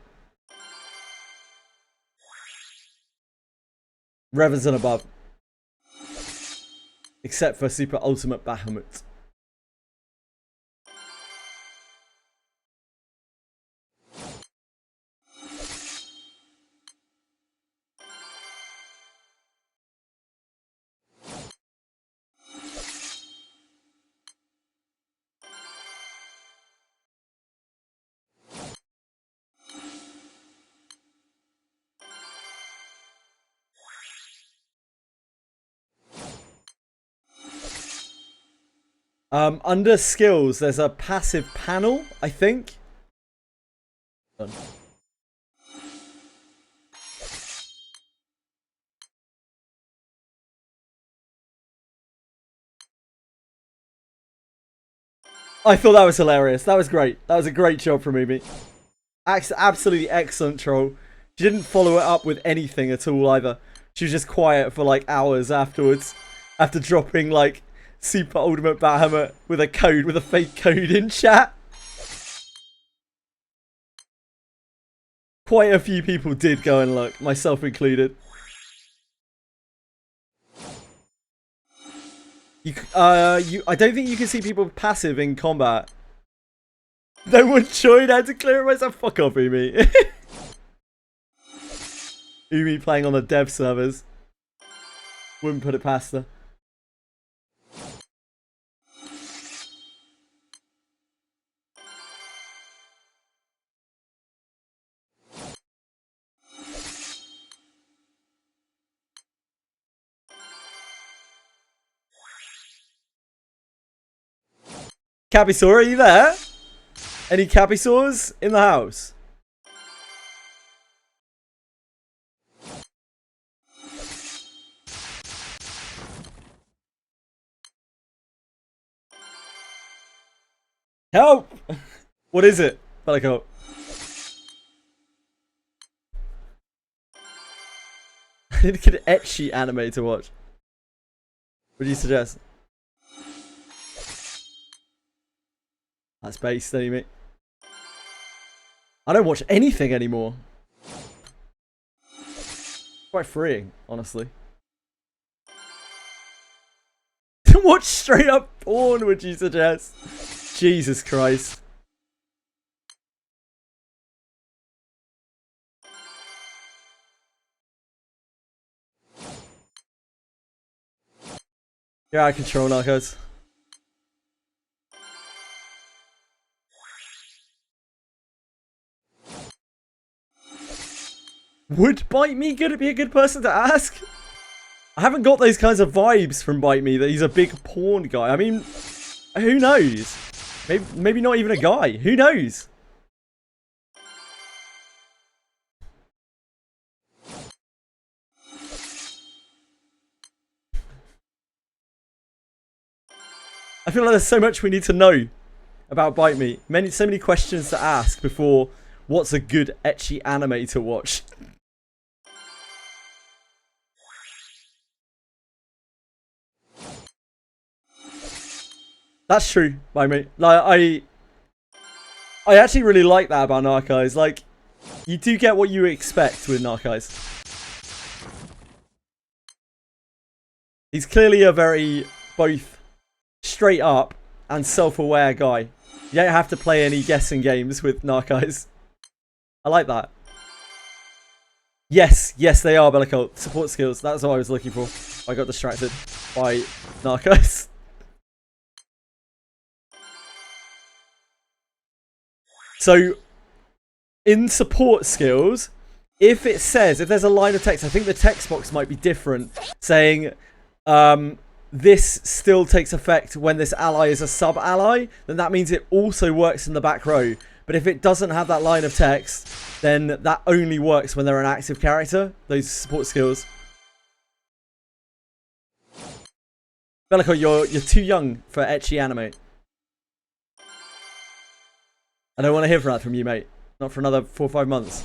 Revens and above. Except for Super Ultimate Bahamut. Under skills, there's a passive panel, I think. I thought that was hilarious. That was great. That was a great job from Umi. Absolutely excellent troll. She didn't follow it up with anything at all either. She was just quiet for like hours afterwards. After dropping like Super Ultimate Bahamut with a fake code in chat. Quite a few people did go and look, myself included. I don't think you can see people passive in combat. No one joined. I had to clear it myself. Fuck off, Umi. Umi playing on the dev servers. Wouldn't put it past her. Capisaur, are you there? Any Capisaurs in the house? Help! What is it? Bellico. I need to get an ecchi anime to watch. What do you suggest? That's based, don't you, mate? I don't watch anything anymore. Quite freeing, honestly. Watch straight up porn, would you suggest? Jesus Christ. You're out of control, Narcos. Would Bite Me be a good person to ask? I haven't got those kinds of vibes from Bite Me that he's a big porn guy. I mean, who knows? Maybe not even a guy. Who knows? I feel like there's so much we need to know about Bite Me. So many questions to ask before what's a good ecchi anime to watch. That's true, Bite Me. Like I actually really like that about Narcos. Like, you do get what you expect with Narcos. He's clearly a very both straight up and self-aware guy. You don't have to play any guessing games with Narcos. I like that. Yes, they are, Bellico. Support skills. That's what I was looking for. I got distracted by Narcos. So, in support skills, if there's a line of text, I think the text box might be different, saying, this still takes effect when this ally is a sub-ally, then that means it also works in the back row. But if it doesn't have that line of text, then that only works when they're an active character, those support skills. Bellico, you're too young for ecchi anime. I don't want to hear that from you, mate. Not for another 4 or 5 months.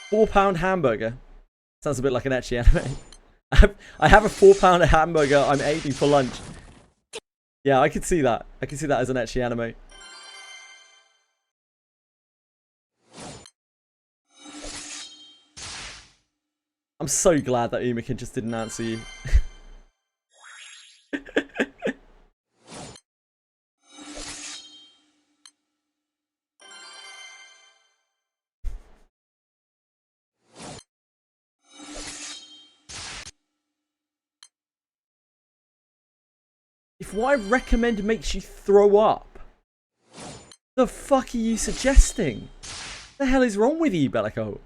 £4 hamburger. Sounds a bit like an ecchi anime. I have a £4 hamburger I'm eating for lunch. Yeah, I could see that. I could see that as an ecchi anime. I'm so glad that Umakin just didn't answer you. If what I recommend makes you throw up, the fuck are you suggesting? What the hell is wrong with you, Bellico?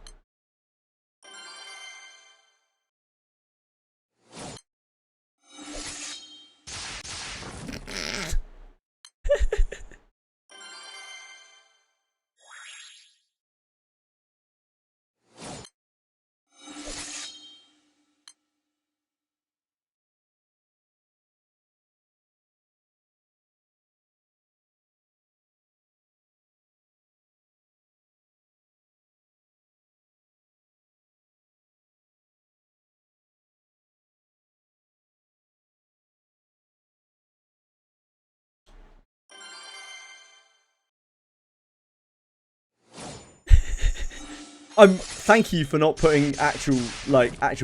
Thank you for not putting actual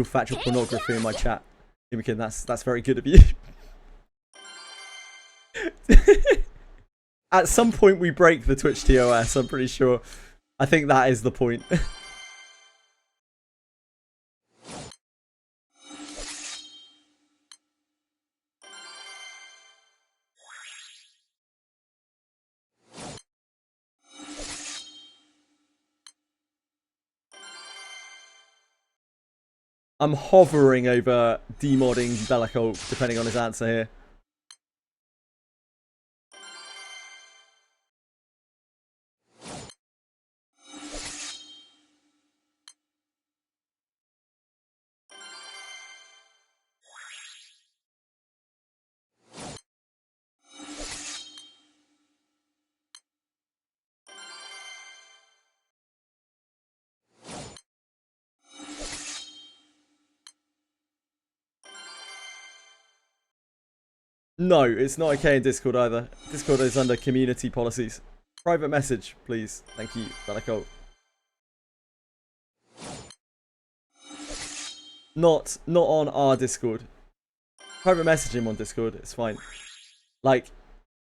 factual pornography in my chat, Umakin. That's very good of you. At some point we break the Twitch TOS, I'm pretty sure. I think that is the point. I'm hovering over demodding Bellico, depending on his answer here. No, it's not okay in Discord either. Discord is under community policies. Private message, please. Thank you, Balako. Not on our Discord. Private message him on Discord, it's fine. Like,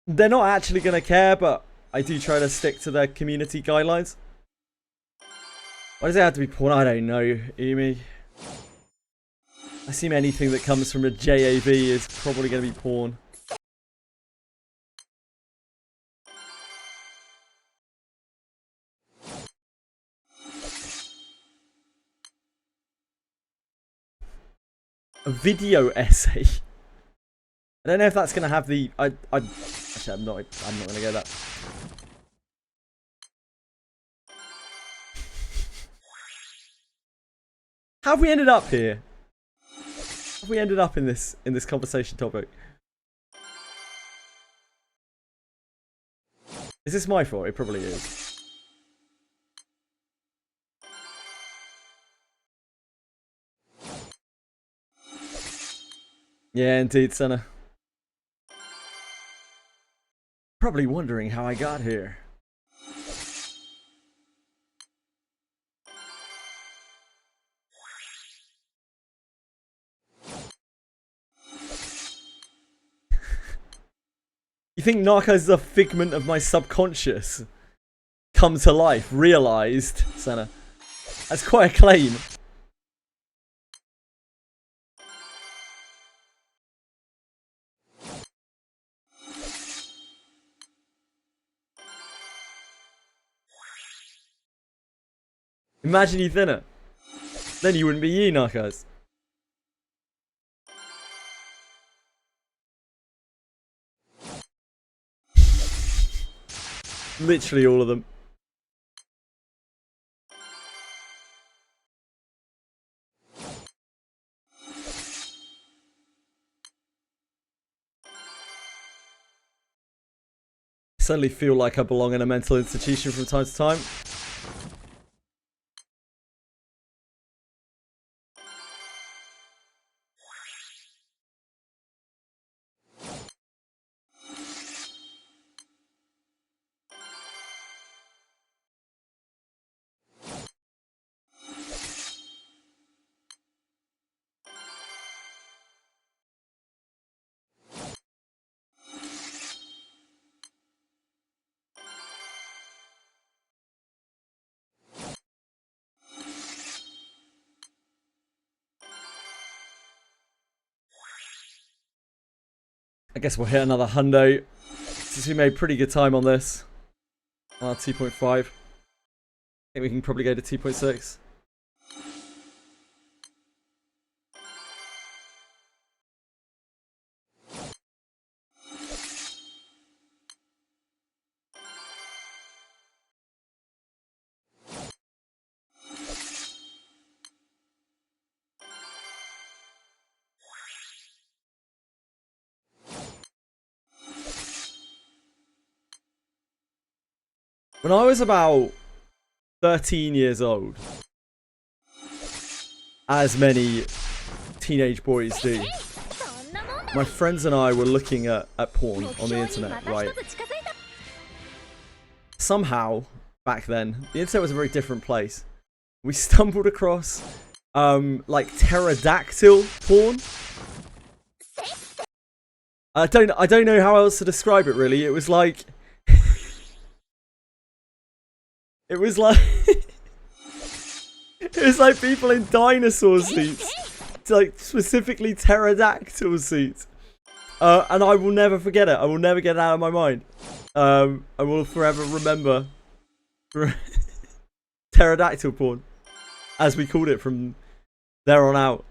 they're not actually gonna care, but I do try to stick to their community guidelines. Why does it have to be porn? I don't know, Amy. I assume anything that comes from a JAV is probably gonna be porn. A video essay. I don't know if that's gonna have the. Actually, I'm not gonna go that. How have we ended up here? How have we ended up in this conversation topic? Is this my fault? It probably is. Yeah, indeed, Senna. Probably wondering how I got here. You think Narcos is a figment of my subconscious? Come to life, realized, Senna. That's quite a claim. Imagine you thinner. Then you wouldn't be you, Narcos. Literally all of them. I suddenly feel like I belong in a mental institution from time to time. I guess we'll hit another hundo, since we made pretty good time on this. 2.5. I think we can probably go to 2.6. When I was about 13 years old, as many teenage boys do, my friends and I were looking at porn on the internet, right? Somehow, back then, the internet was a very different place. We stumbled across, like pterodactyl porn. I don't know how else to describe it really. It was like it was like it was like people in dinosaur suits, like specifically pterodactyl suits. And I will never forget it. I will never get it out of my mind. I will forever remember pterodactyl porn, as we called it from there on out.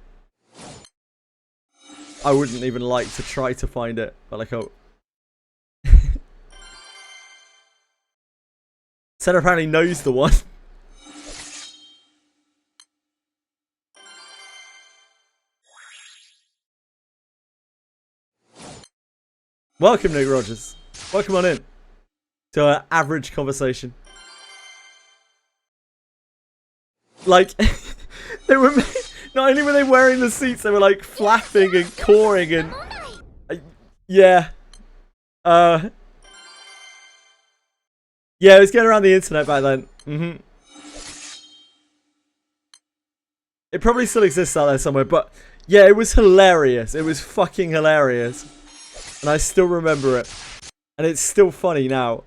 I wouldn't even like to try to find it, but like, oh. Senna apparently knows the one. Welcome, Nick Rogers. Welcome on in to our average conversation. Like, they were not only were they wearing the suits, they were like flapping and cawing and Yeah. Uh. Yeah, it was getting around the internet back then. It probably still exists out there somewhere, but yeah, it was hilarious. It was fucking hilarious. And I still remember it. And it's still funny now.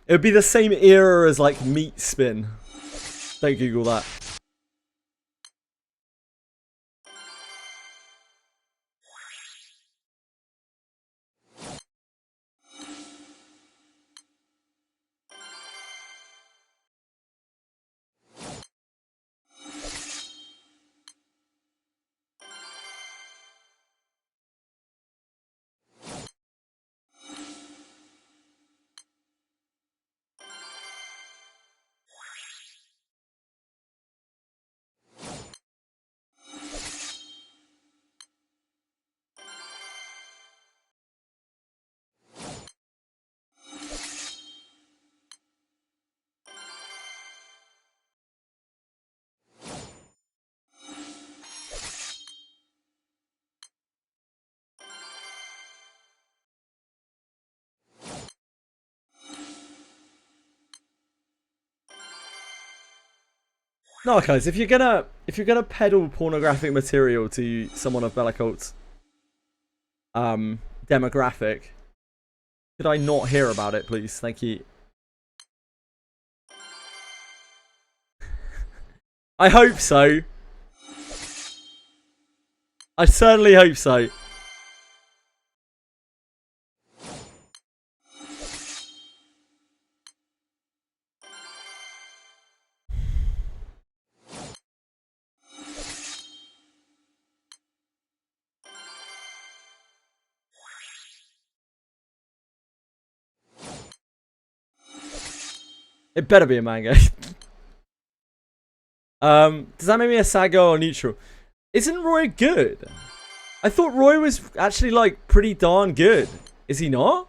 It would be the same era as like Meat Spin. Don't Google that. No, guys, if you're gonna peddle pornographic material to someone of Bellacolt's demographic, could I not hear about it, please? Thank you. I hope so. I certainly hope so. It better be a manga. Does that make me a sad girl or neutral? Isn't Roy good? I thought Roy was actually like pretty darn good. Is he not?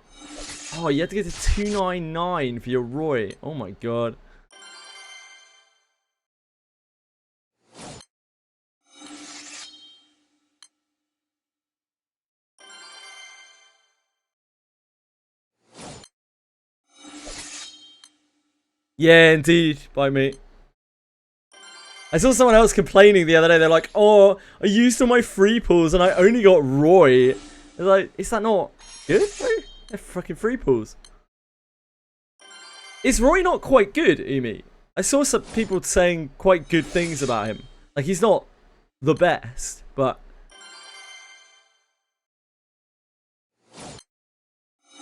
Oh, you had to get to 299 for your Roy. Oh my god. Yeah, indeed. By me. I saw someone else complaining the other day. They're like, oh, I used all my free pulls and I only got Roy. It's like, is that not good? They're fucking free pulls. Is Roy not quite good, Umi? I saw some people saying quite good things about him. Like, he's not the best, but...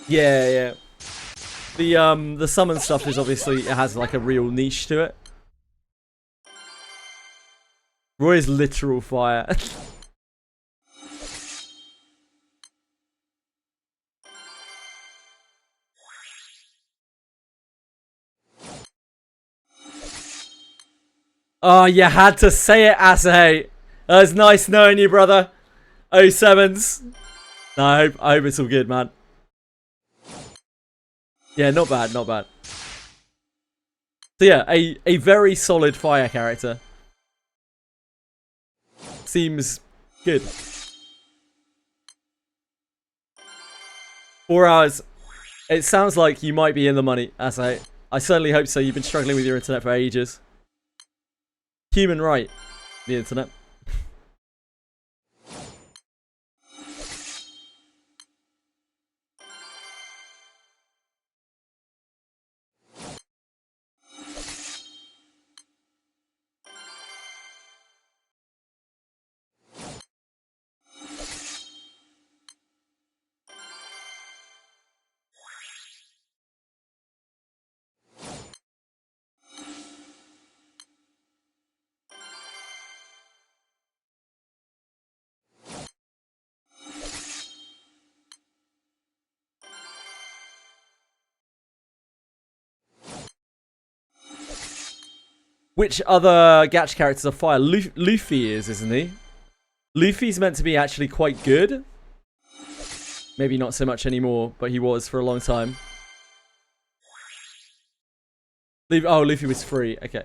Yeah, yeah. The summon stuff is obviously, it has like a real niche to it. Roy is literal fire. Oh, you had to say it, Asahei. It was nice knowing you, brother. 07s. No, I hope it's all good, man. Yeah, not bad, not bad. So yeah, a very solid fire character. Seems good. 4 hours. It sounds like you might be in the money, Asahei. I certainly hope so. You've been struggling with your internet for ages. Human right, the internet. Which other gacha characters are fire? Luffy is, isn't he? Luffy's meant to be actually quite good. Maybe not so much anymore, but he was for a long time. Oh, Luffy was free. Okay.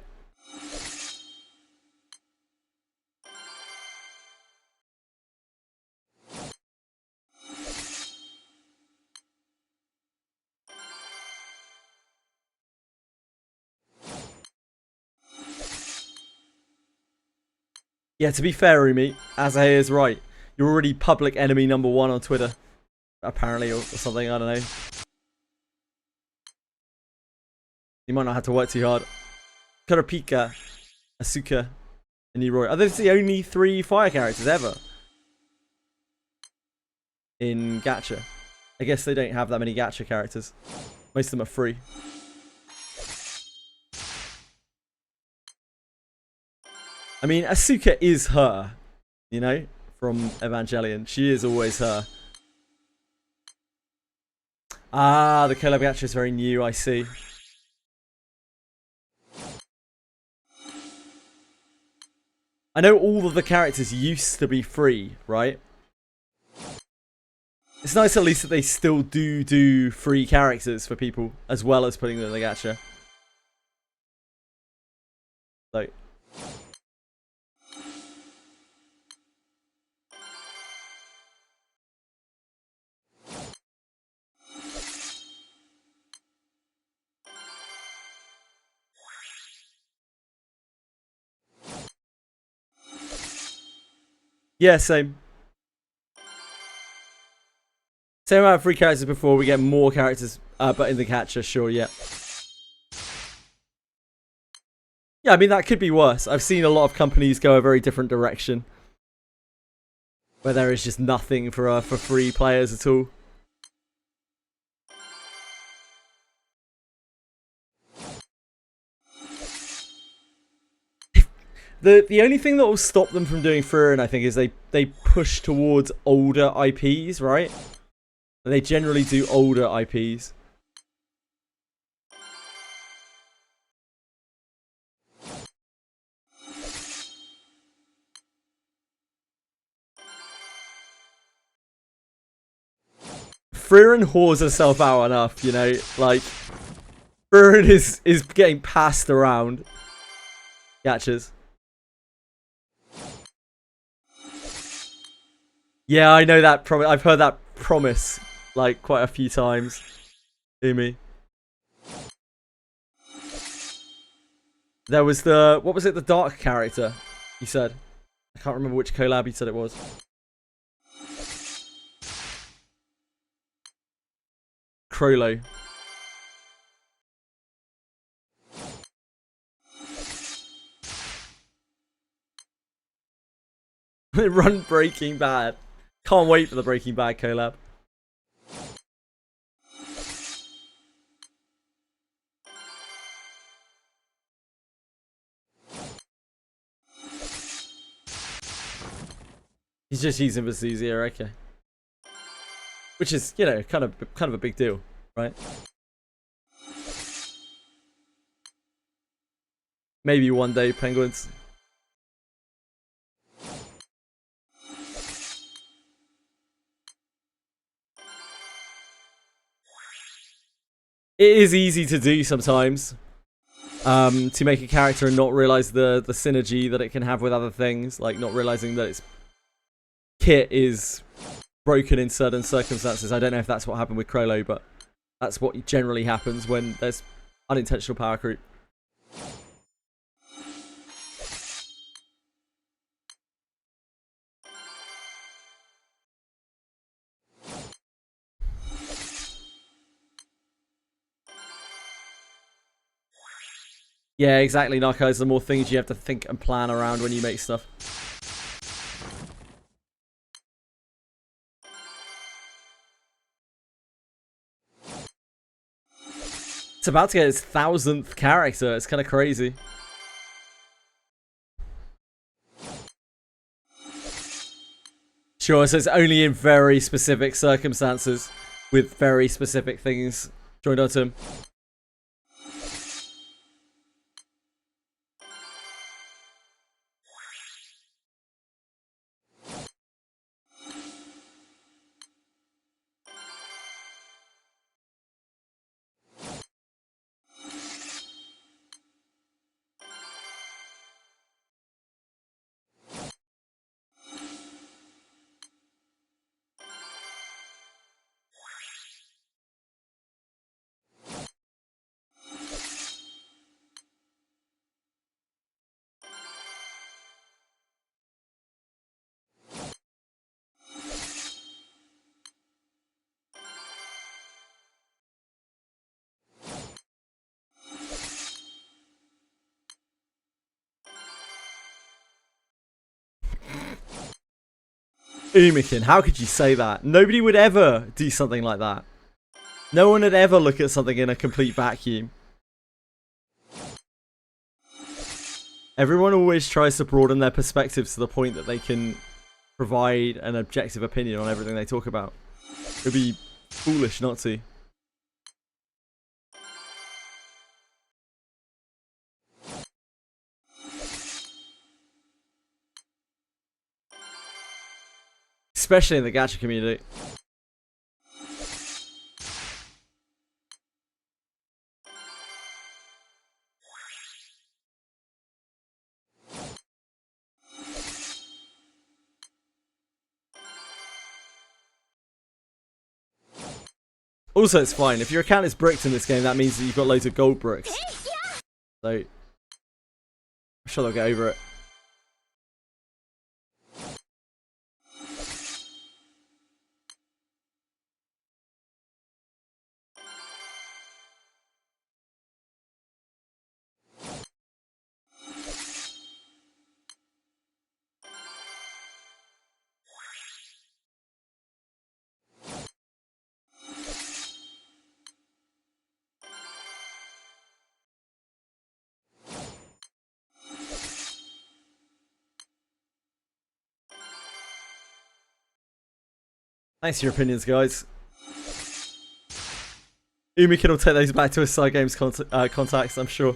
Yeah, to be fair, Rumi, Azahe is right. You're already public enemy #1 on Twitter. Apparently, or something, I don't know. You might not have to work too hard. Kurapika, Asuka, and Leroy. Are those the only 3 fire characters ever? In gacha. I guess they don't have that many gacha characters. Most of them are free. I mean, Asuka is her, you know, from Evangelion. She is always her. Ah, the collab gacha is very new, I see. I know all of the characters used to be free, right? It's nice at least that they still do free characters for people, as well as putting them in the gacha. So... yeah, same. Same amount of free characters before we get more characters, but in the gacha, sure, yeah. Yeah, I mean, that could be worse. I've seen a lot of companies go a very different direction. Where there is just nothing for free players at all. The only thing that will stop them from doing Furin, I think, is they push towards older IPs, right? And they generally do older IPs. Frieren whores herself out enough, you know, like Frieren is getting passed around. Gachas. Yeah, I know that promise. I've heard that promise like quite a few times. Hear me. There was what was it, the dark character, he said. I can't remember which collab he said it was. Crollo. Run Breaking Bad. Can't wait for the Breaking Bad collab. He's just using Vazuzia, okay. Which is, you know, kind of a big deal, right? Maybe one day, Penguins. It is easy to do sometimes. To make a character and not realize the synergy that it can have with other things. Like not realizing that its kit is broken in certain circumstances. I don't know if that's what happened with Crollo, but that's what generally happens when there's unintentional power creep. Yeah, exactly, Narcos. The more things you have to think and plan around when you make stuff. It's about to get its 1000th character. It's kind of crazy. Sure, so it's only in very specific circumstances with very specific things joined onto him. Umikin, how could you say that? Nobody would ever do something like that. No one would ever look at something in a complete vacuum. Everyone always tries to broaden their perspectives to the point that they can provide an objective opinion on everything they talk about. It would be foolish not to. Especially in the gacha community. Also, it's fine. If your account is bricked in this game, that means that you've got loads of gold bricks. So, I'm sure they'll get over it. Thanks for your opinions, guys. Umikin will take those back to his side games contacts, I'm sure.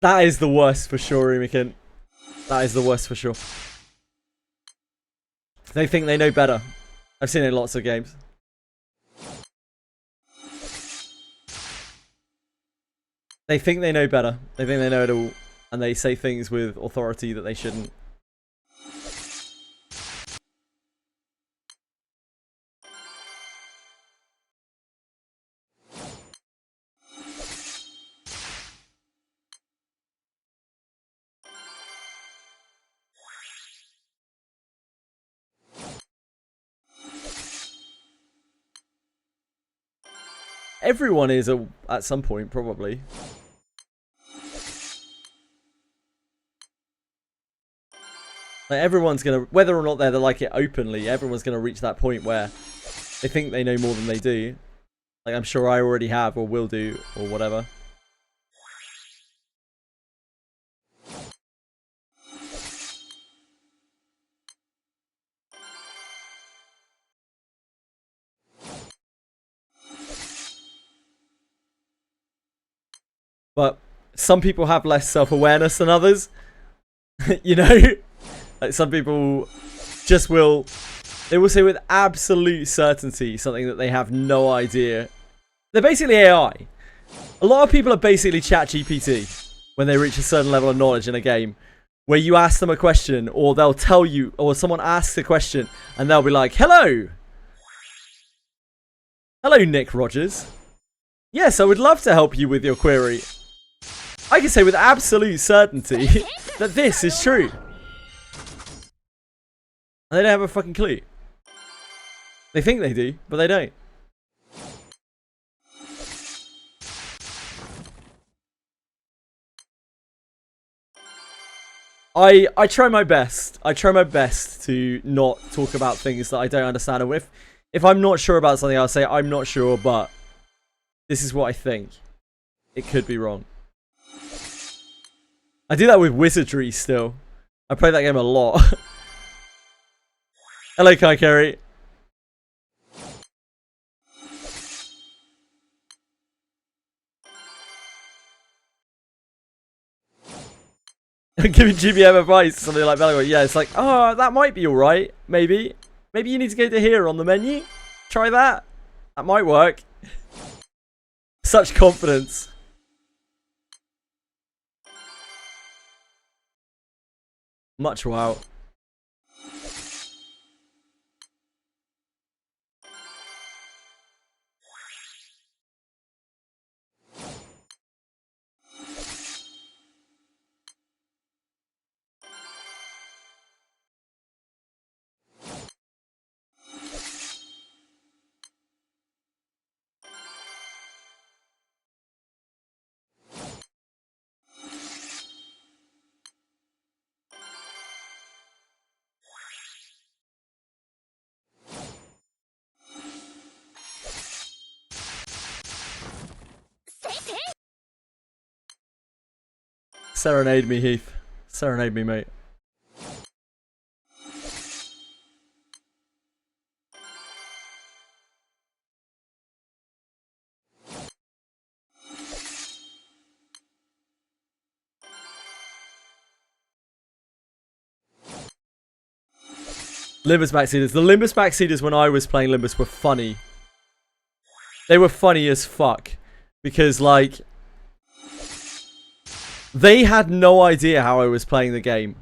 That is the worst for sure, Umikin. That is the worst for sure. They think they know better. I've seen it in lots of games. They think they know better. They think they know it all. And they say things with authority that they shouldn't. Everyone is at some point, probably. Like everyone's gonna, whether or not they're like it openly, everyone's gonna reach that point where they think they know more than they do. Like I'm sure I already have or will do or whatever. But some people have less self-awareness than others. You know? Like some people just will... They will say with absolute certainty something that they have no idea. They're basically AI. A lot of people are basically ChatGPT when they reach a certain level of knowledge in a game. Where you ask them a question, or they'll tell you, or someone asks a question, and they'll be like, hello! Hello, Nick Rogers. Yes, I would love to help you with your query. I can say with absolute certainty that this is true. And they don't have a fucking clue. They think they do, but they don't. I try my best. I try my best to not talk about things that I don't understand. And if I'm not sure about something, I'll say I'm not sure, but this is what I think. It could be wrong. I do that with Wizardry still. I play that game a lot. Hello, Kai Kerry. I'm giving GBM advice, something like that. Yeah, it's like, oh, that might be alright. Maybe. Maybe you need to go to here on the menu. Try that. That might work. Such confidence. Much wow. Serenade me, Heath. Serenade me, mate. Limbus backseaters. The Limbus backseaters when I was playing Limbus were funny. They were funny as fuck. Because, like, they had no idea how I was playing the game.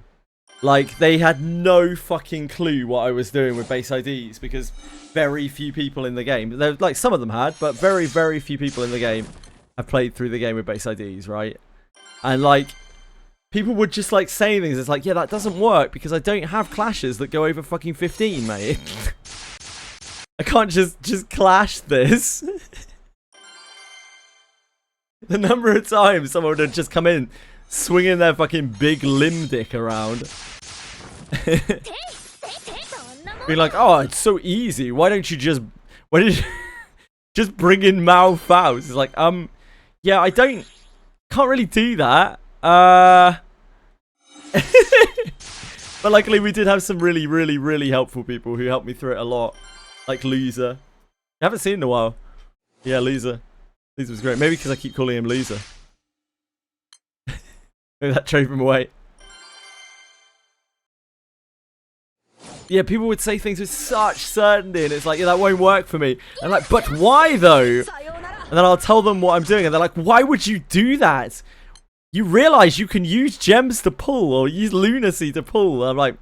Like, they had no fucking clue what I was doing with base IDs. Because very few people in the game, like, some of them had, but very, very few people in the game have played through the game with base IDs, right? And, like, people would just, like, say things. It's like, yeah, that doesn't work because I don't have clashes that go over fucking 15, mate. I can't just clash this. The number of times someone would have just come in, swinging their fucking big limb dick around. Being like, oh, it's so easy. Why don't you just just bring in Mao Faust? It's like, yeah, can't really do that. But luckily we did have some really, really, really helpful people who helped me through it a lot. Like Loser. I haven't seen him in a while. Yeah, Loser. Loser was great. Maybe because I keep calling him Loser. Maybe that drove him away. Yeah, people would say things with such certainty, and it's like, yeah, that won't work for me. And I'm like, but why though? And then I'll tell them what I'm doing, and they're like, why would you do that? You realize you can use gems to pull, or use lunacy to pull. And I'm like,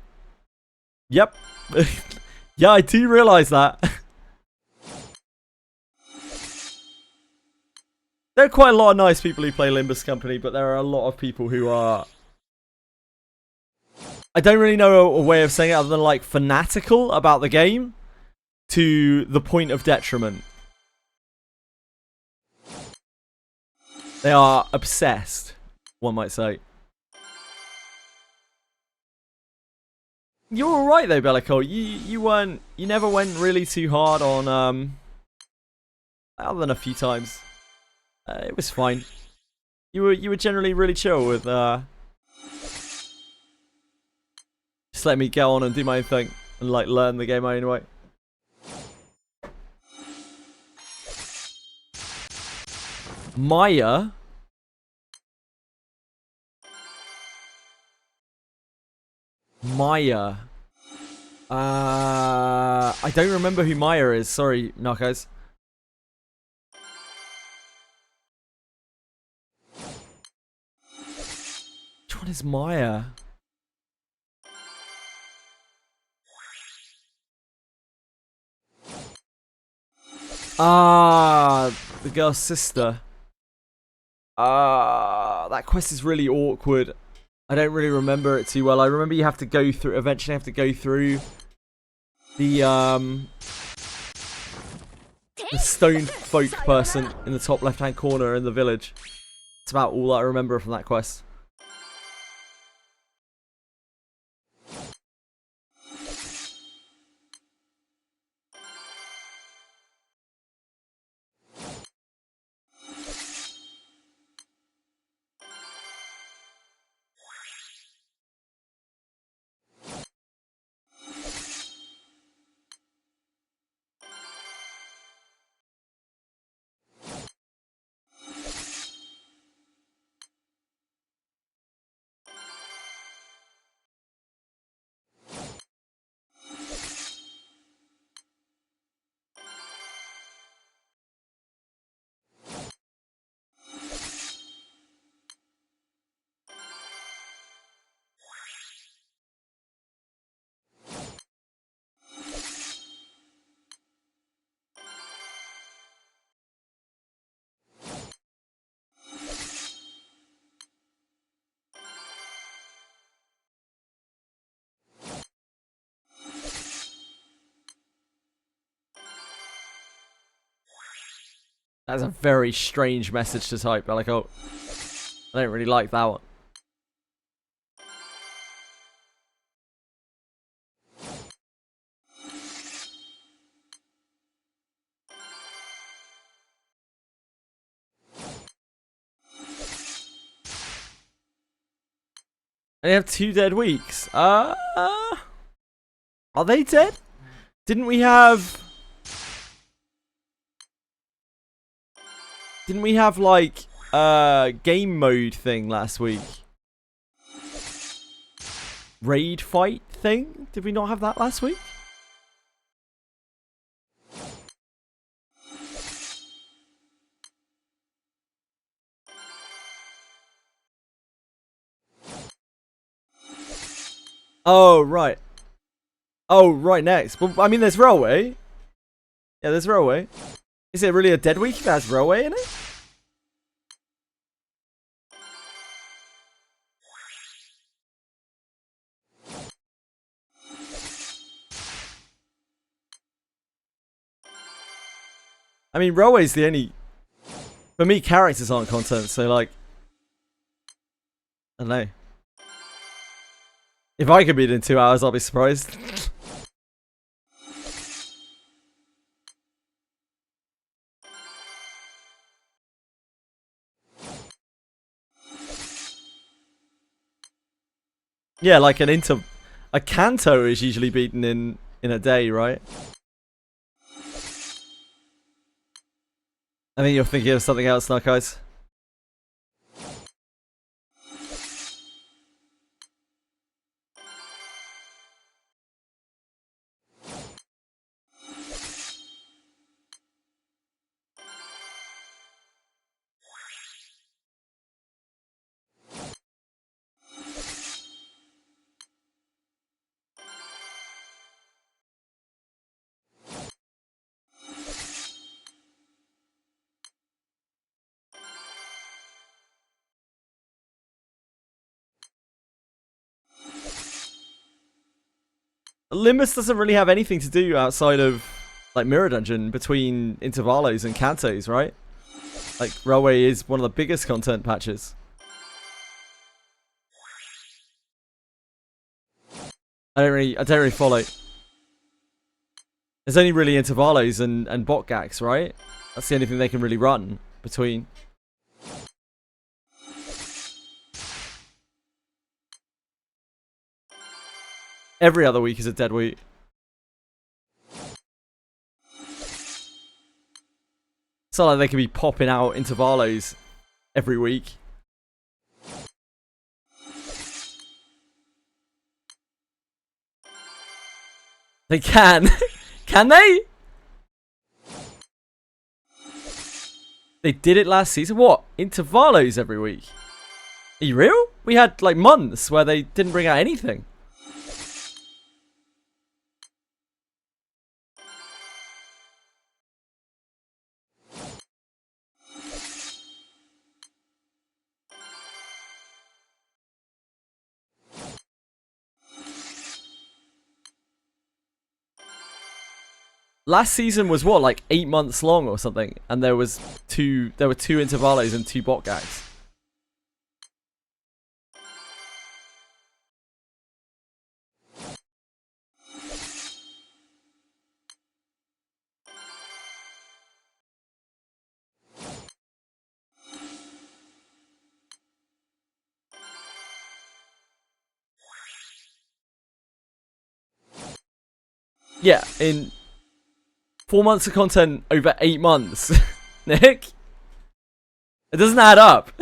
yep. Yeah, I do realize that. There are quite a lot of nice people who play Limbus Company, but there are a lot of people who are... I don't really know a way of saying it other than, like, fanatical about the game to the point of detriment. They are obsessed, one might say. You're alright though, Bellicole. You never went really too hard on, other than a few times. It was fine. You were generally really chill with, just let me get on and do my own thing and, like, learn the game my own way. Maya? Maya. I don't remember who Maya is. Sorry, Narcos. Which one is Maya? The girl's sister. That quest is really awkward. I don't really remember it too well. I remember you have to go through, eventually have to go through the stone folk person in the top left-hand corner in the village. That's about all I remember from that quest. That's a very strange message to type. Like, oh, I don't really like that one. They have 2 dead weeks. Are they dead? Didn't we have like game mode thing last week? Raid fight thing? Did we not have that last week? Oh, right. Oh, right next. Well, I mean, there's Railway. Yeah, there's Railway. Is it really a dead week if it has Railway in it? I mean, Railway's the only... For me, characters aren't content, so like... I don't know. If I could beat it in 2 hours, I'll be surprised. Yeah, like a Kanto is usually beaten in a day, right? I think you're thinking of something else, Narcos. Limbus doesn't really have anything to do outside of like Mirror Dungeon between Intervalos and Cantos, right? Like Railway is one of the biggest content patches. I don't really follow. There's only really Intervalos and Bot Gax, right? That's the only thing they can really run between. Every other week is a dead week. It's not like they can be popping out Intervalos every week. They can. Can they? They did it last season. What? Intervalos every week? Are you real? We had like months where they didn't bring out anything. Last season was what, like 8 months long or something, and there were two Intervalos and 2 Bot Gags. Yeah, in 4 months of content over 8 months. Nick? It doesn't add up.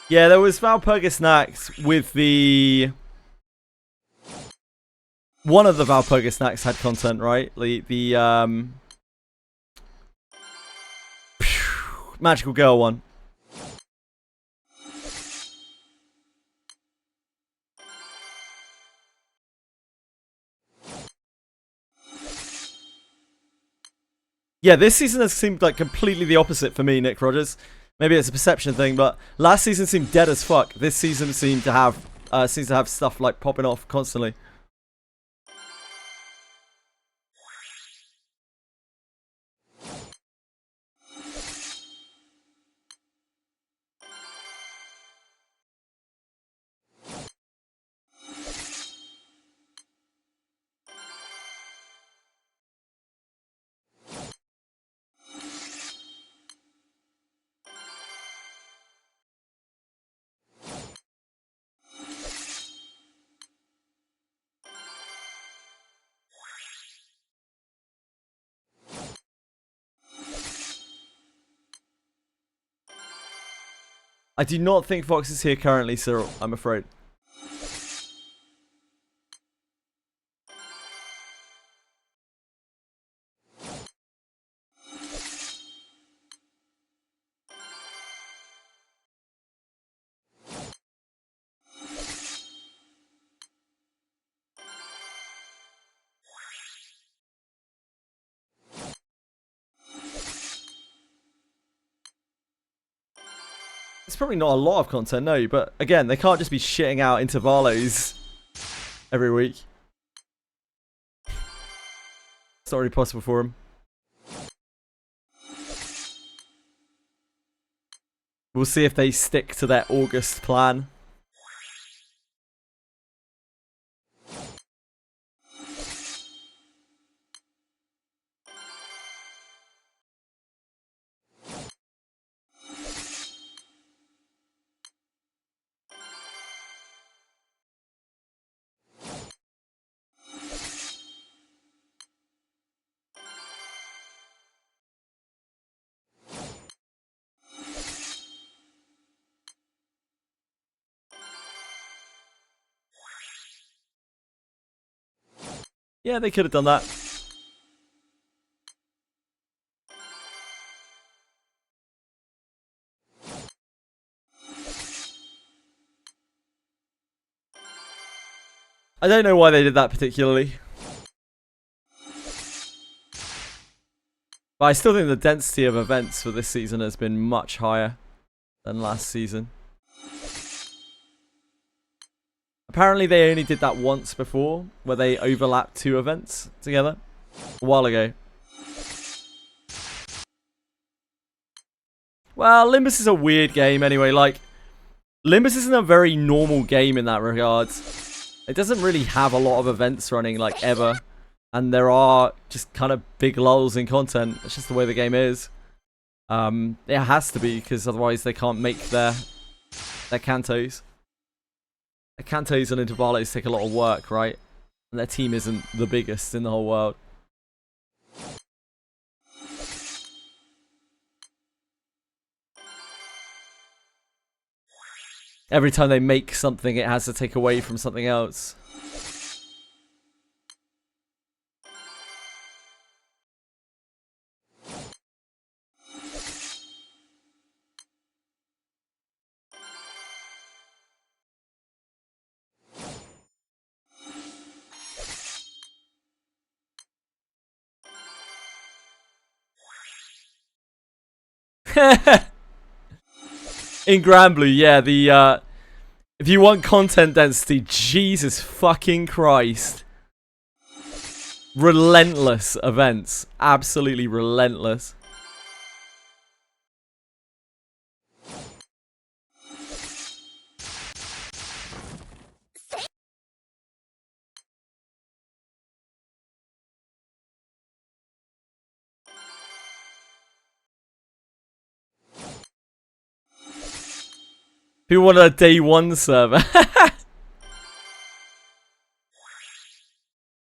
Yeah, there was Valpurga snacks with the... One of the Valpurga snacks had content, right? The Magical Girl one. Yeah, this season has seemed like completely the opposite for me, Nick Rogers. Maybe it's a perception thing, but last season seemed dead as fuck. This season seemed to have stuff like popping off constantly. I do not think Fox is here currently, Cyril, I'm afraid. It's probably not a lot of content, no, but again, they can't just be shitting out intervalos every week. It's not really possible for them. We'll see if they stick to their August plan. Yeah, they could have done that. I don't know why they did that particularly. But I still think the density of events for this season has been much higher than last season. Apparently they only did that once before, where they overlapped 2 events together a while ago. Well, Limbus is a weird game anyway. Like, Limbus isn't a very normal game in that regard. It doesn't really have a lot of events running, like, ever. And there are just kind of big lulls in content. It's just the way the game is. It has to be, because otherwise they can't make their cantos. Their cantos and intervalos take a lot of work, right? And their team isn't the biggest in the whole world. Every time they make something, it has to take away from something else. In Granblue, yeah, the if you want content density, Jesus fucking Christ. Relentless events. Absolutely relentless. Who wanted a day 1 server?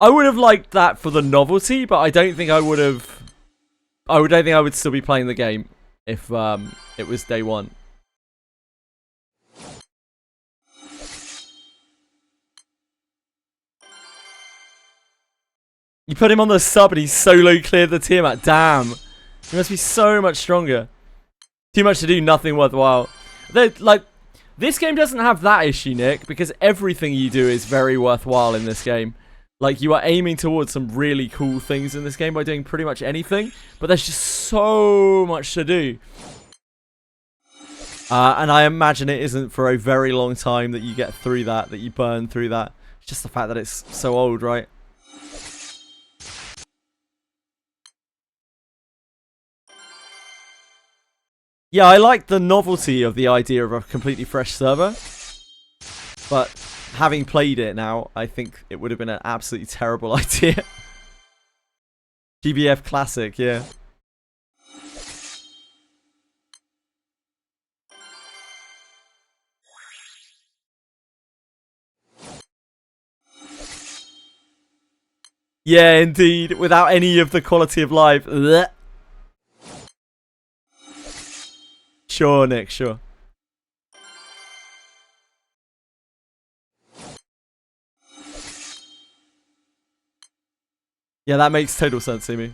I would have liked that for the novelty, but I don't think I would have. I don't think I would still be playing the game if it was day 1. You put him on the sub and he solo cleared the Tiamat. Damn, he must be so much stronger. Too much to do, nothing worthwhile. Like, this game doesn't have that issue, Nick, because everything you do is very worthwhile in this game. Like, you are aiming towards some really cool things in this game by doing pretty much anything, but there's just so much to do. And I imagine it isn't for a very long time that you get through that you burn through that. It's just the fact that it's so old, right? Yeah, I like the novelty of the idea of a completely fresh server, but having played it now, I think it would have been an absolutely terrible idea. JJWF Classic, yeah. Yeah, indeed. Without any of the quality of life. Blech. Sure, Nick, sure. Yeah, that makes total sense to me.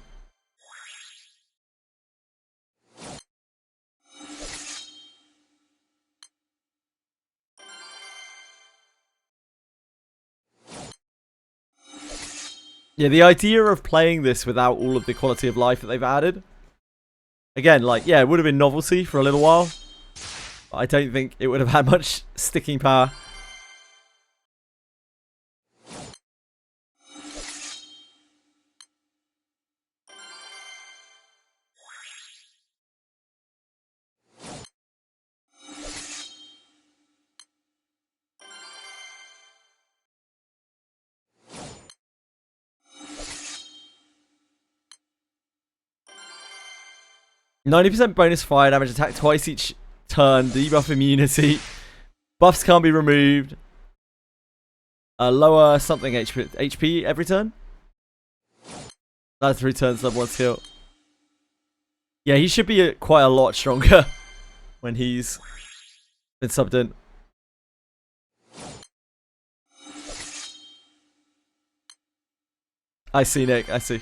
Yeah, the idea of playing this without all of the quality of life that they've added. Again, like, yeah, it would have been novelty for a little while. But I don't think it would have had much sticking power. %90 bonus fire damage, attack twice each turn, debuff immunity. Buffs can't be removed. Lower something HP every turn. That's 3 turns, level 1 skill. Yeah, he should be quite a lot stronger when he's been subbed in. I see, Nick, I see.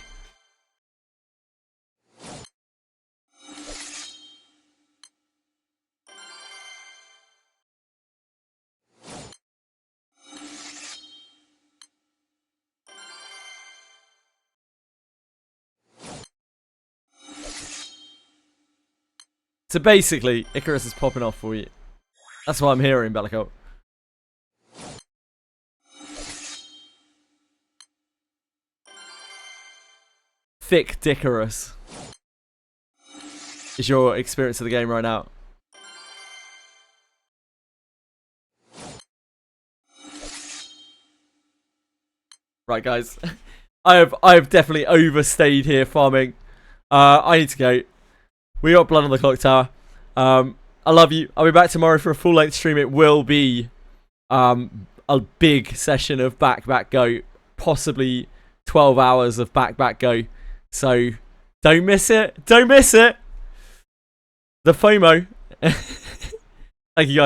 So basically, Icarus is popping off for you. That's what I'm hearing, Bellico. Thick Dickarus is your experience of the game right now. Right, guys. I have definitely overstayed here farming. I need to go. We got blood on the clock tower. I love you. I'll be back tomorrow for a full length stream. It will be a big session of back go, possibly 12 hours of back go. So don't miss it. Don't miss it. The FOMO. Thank you, guys.